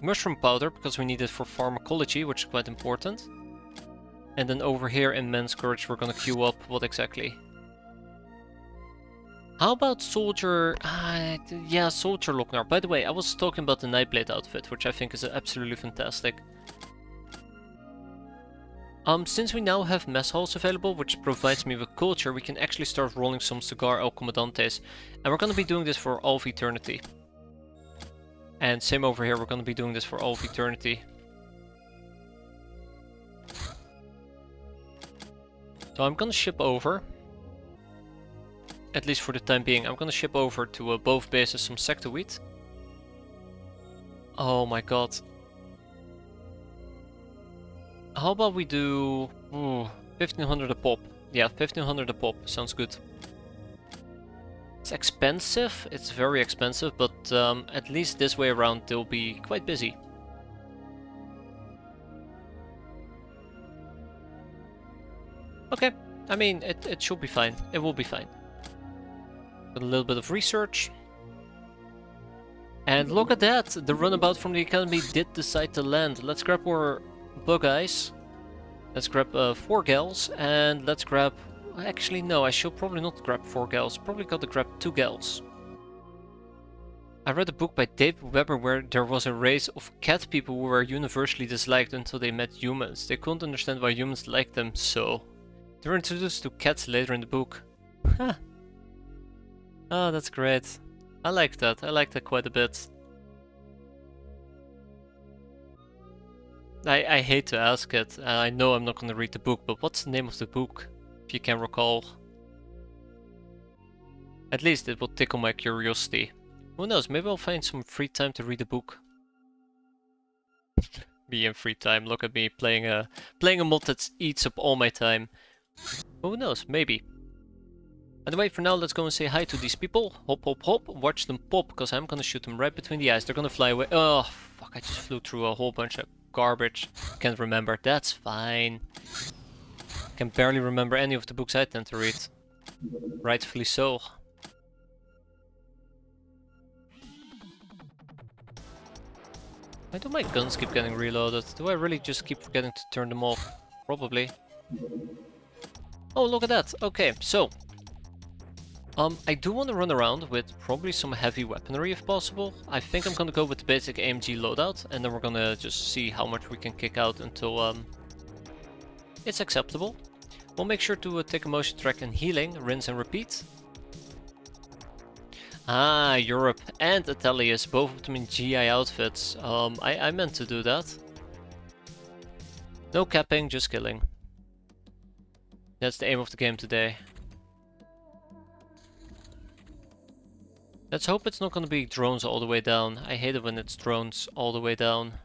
mushroom powder, because we need it for pharmacology, which is quite important. And then over here in Men's Courage we're gonna queue up what exactly? How about Soldier... yeah, Soldier Lochnar. By the way, I was talking about the Nightblade outfit, which I think is absolutely fantastic. Since we now have mess halls available, which provides me with culture, we can actually start rolling some Cigar El Comandantes. And we're gonna be doing this for all of eternity. And same over here, we're gonna be doing this for all of eternity. So I'm gonna ship over. At least for the time being, I'm gonna ship over to both bases some sector wheat. Oh my god. How about we do 1500 a pop? Yeah, 1500 a pop, sounds good. It's expensive, it's very expensive, but at least this way around they'll be quite busy. Okay, I mean, it should be fine, it will be fine. Got a little bit of research. And look at that, the runabout from the academy did decide to land. Let's grab more bug eyes. Let's grab 4 gals, and let's grab... Actually, no, I should probably not grab 4 gals. Probably got to grab 2 gals. I read a book by David Weber where there was a race of cat people who were universally disliked until they met humans. They couldn't understand why humans liked them so. They were introduced to cats later in the book. Huh. Oh, that's great. I like that. I like that quite a bit. I hate to ask it. I know I'm not going to read the book, but what's the name of the book? If you can recall. At least it will tickle my curiosity. Who knows, maybe I'll find some free time to read a book. Me in free time, look at me playing a mod that eats up all my time. Who knows, maybe. Anyway, for now, let's go and say hi to these people. Hop, hop, hop. Watch them pop, because I'm gonna shoot them right between the eyes. They're gonna fly away. Oh, fuck, I just flew through a whole bunch of garbage. Can't remember. That's fine. Can barely remember any of the books I tend to read. Rightfully so. Why do my guns keep getting reloaded? Do I really just keep forgetting to turn them off? Probably. Oh, look at that. Okay, so... I do want to run around with probably some heavy weaponry if possible. I think I'm gonna go with the basic AMG loadout, and then we're gonna just see how much we can kick out until it's acceptable. We'll make sure to take a motion track and healing, rinse and repeat. Ah, Europe and Atelius, both of them in GI outfits. I meant to do that. No capping, just killing. That's the aim of the game today. Let's hope it's not gonna be drones all the way down. I hate it when it's drones all the way down.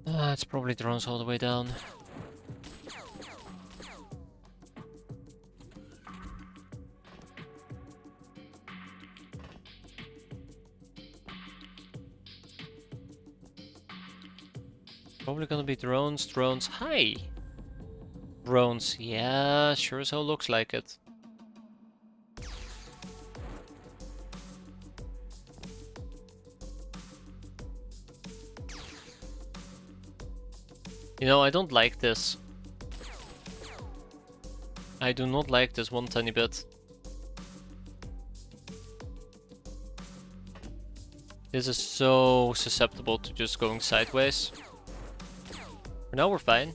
It's probably drones all the way down. Probably gonna be drones, drones. Hi! Drones. Yeah, sure as hell looks like it. You know, I don't like this. I do not like this one tiny bit. This is so susceptible to just going sideways. For now we're fine.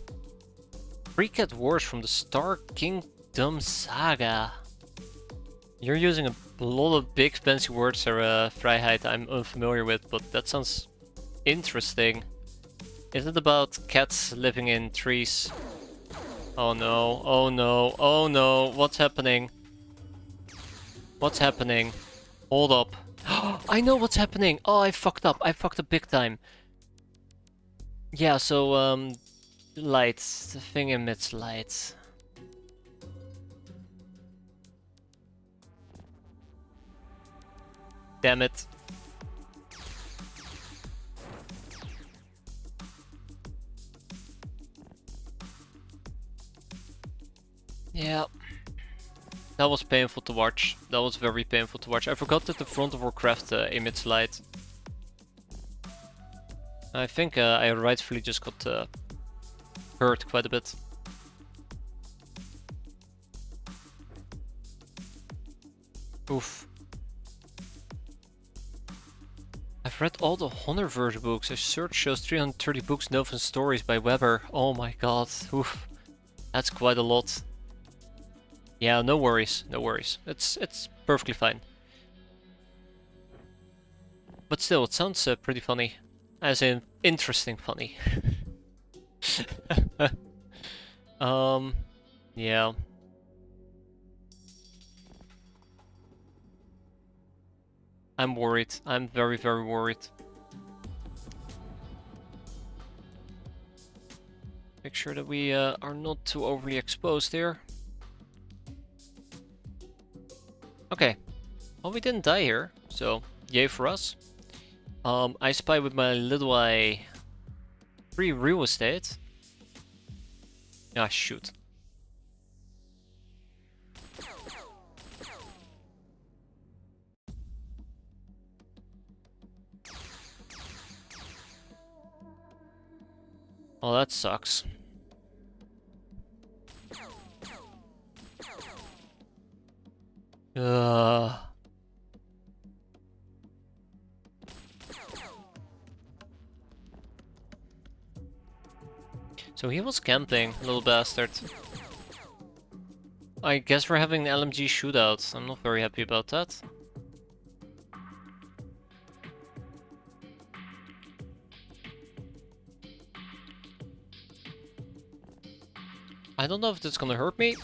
Pre-cat wars from the Star Kingdom Saga. You're using a lot of big fancy words there, Vrijheid, I'm unfamiliar with, but that sounds interesting. Is it about cats living in trees? Oh no, oh no, oh no, what's happening? What's happening? Hold up. I know what's happening! Oh, I fucked up big time. Yeah, so, lights. The thing emits lights. Damn it. Yeah. That was painful to watch. That was very painful to watch. I forgot that the front of our craft emits light. I think I rightfully just got hurt quite a bit. Oof. I've read all the Honorverse books. A search shows 330 books, novels and stories by Weber. Oh my god. Oof. That's quite a lot. Yeah, no worries, no worries. It's perfectly fine. But still, it sounds pretty funny. As in, interesting funny. Yeah. I'm worried. I'm very, very worried. Make sure that we are not too overly exposed here. Okay. Well, we didn't die here, so yay for us. I spy with my little eye free real estate. Ah, shoot. Oh, that sucks. So he was camping, little bastard. I guess we're having an LMG shootout. I'm not very happy about that. I don't know if that's gonna hurt me.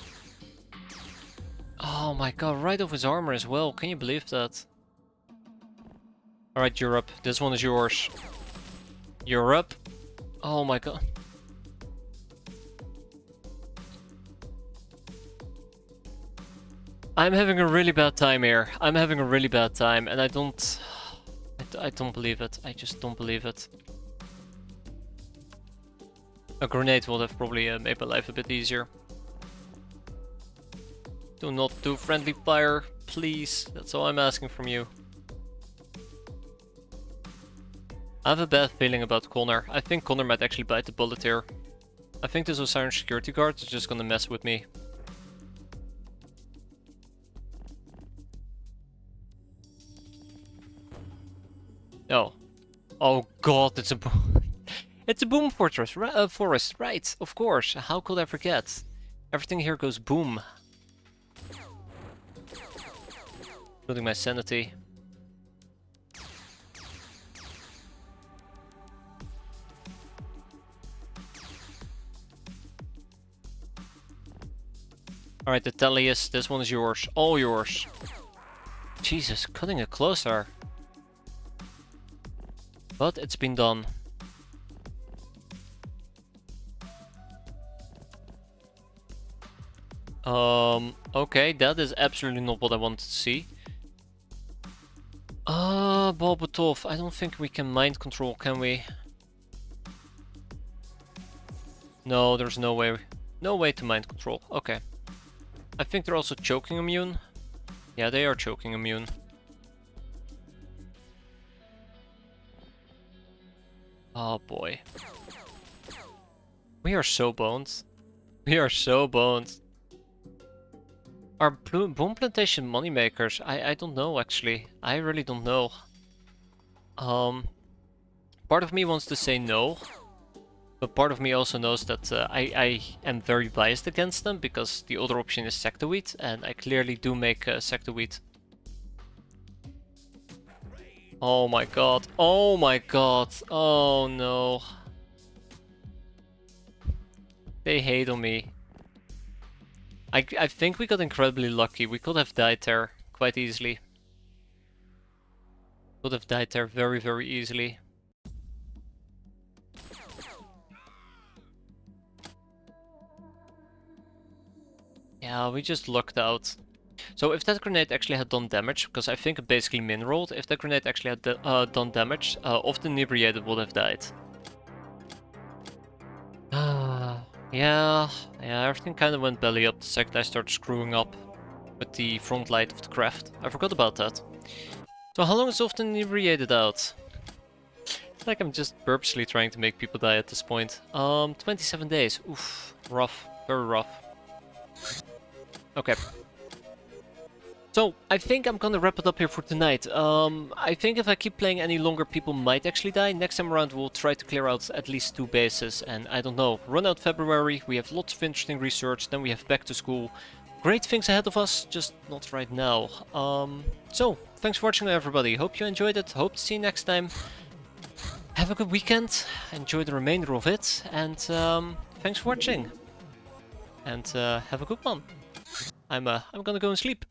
Oh my god, right off his armor as well. Can you believe that? Alright, Europe. This one is yours. Europe? Oh my god. I'm having a really bad time here. I'm having a really bad time, and I don't believe it. I just don't believe it. A grenade would have probably made my life a bit easier. Do not do friendly fire, please. That's all I'm asking from you. I have a bad feeling about Connor. I think Connor might actually bite the bullet here. I think this Osiris security guard is just gonna mess with me. Oh. Oh god, it's a it's a boom fortress, forest, right, of course. How could I forget? Everything here goes boom. Including my sanity. Alright, the Tellius, this one is yours. All yours. Jesus, cutting it closer. But it's been done. Okay, that is absolutely not what I wanted to see. Bulbatov, I don't think we can mind control, can we? No, there's no way. No way to mind control. Okay. I think they're also choking immune. Yeah, they are choking immune. Oh boy. We are so boned. We are so boned. Are Boom Plantation moneymakers? I don't know actually. I really don't know. Part of me wants to say no. But part of me also knows that I am very biased against them because the other option is sectoid, and I clearly do make sectoid. Oh my god. Oh my god. Oh no. They hate on me. I think we got incredibly lucky. We could have died there quite easily. Could have died there very, very easily. Yeah, we just lucked out. So if that grenade actually had done damage, because I think it basically min-rolled, if that grenade actually had done damage, often inebriated would have died. Yeah, everything kind of went belly up the second I started screwing up with the front light of the craft. I forgot about that. So how long is often inebriated out? It's like I'm just purposely trying to make people die at this point. 27 days. Oof, rough, very rough. Okay. So, I think I'm gonna wrap it up here for tonight. I think if I keep playing any longer, people might actually die. Next time around, we'll try to clear out at least 2 bases, and I don't know, run out February, we have lots of interesting research, then we have back to school. Great things ahead of us, just not right now. So, thanks for watching everybody, hope you enjoyed it, hope to see you next time. Have a good weekend, enjoy the remainder of it, and thanks for watching. And have a good one. I'm gonna go and sleep.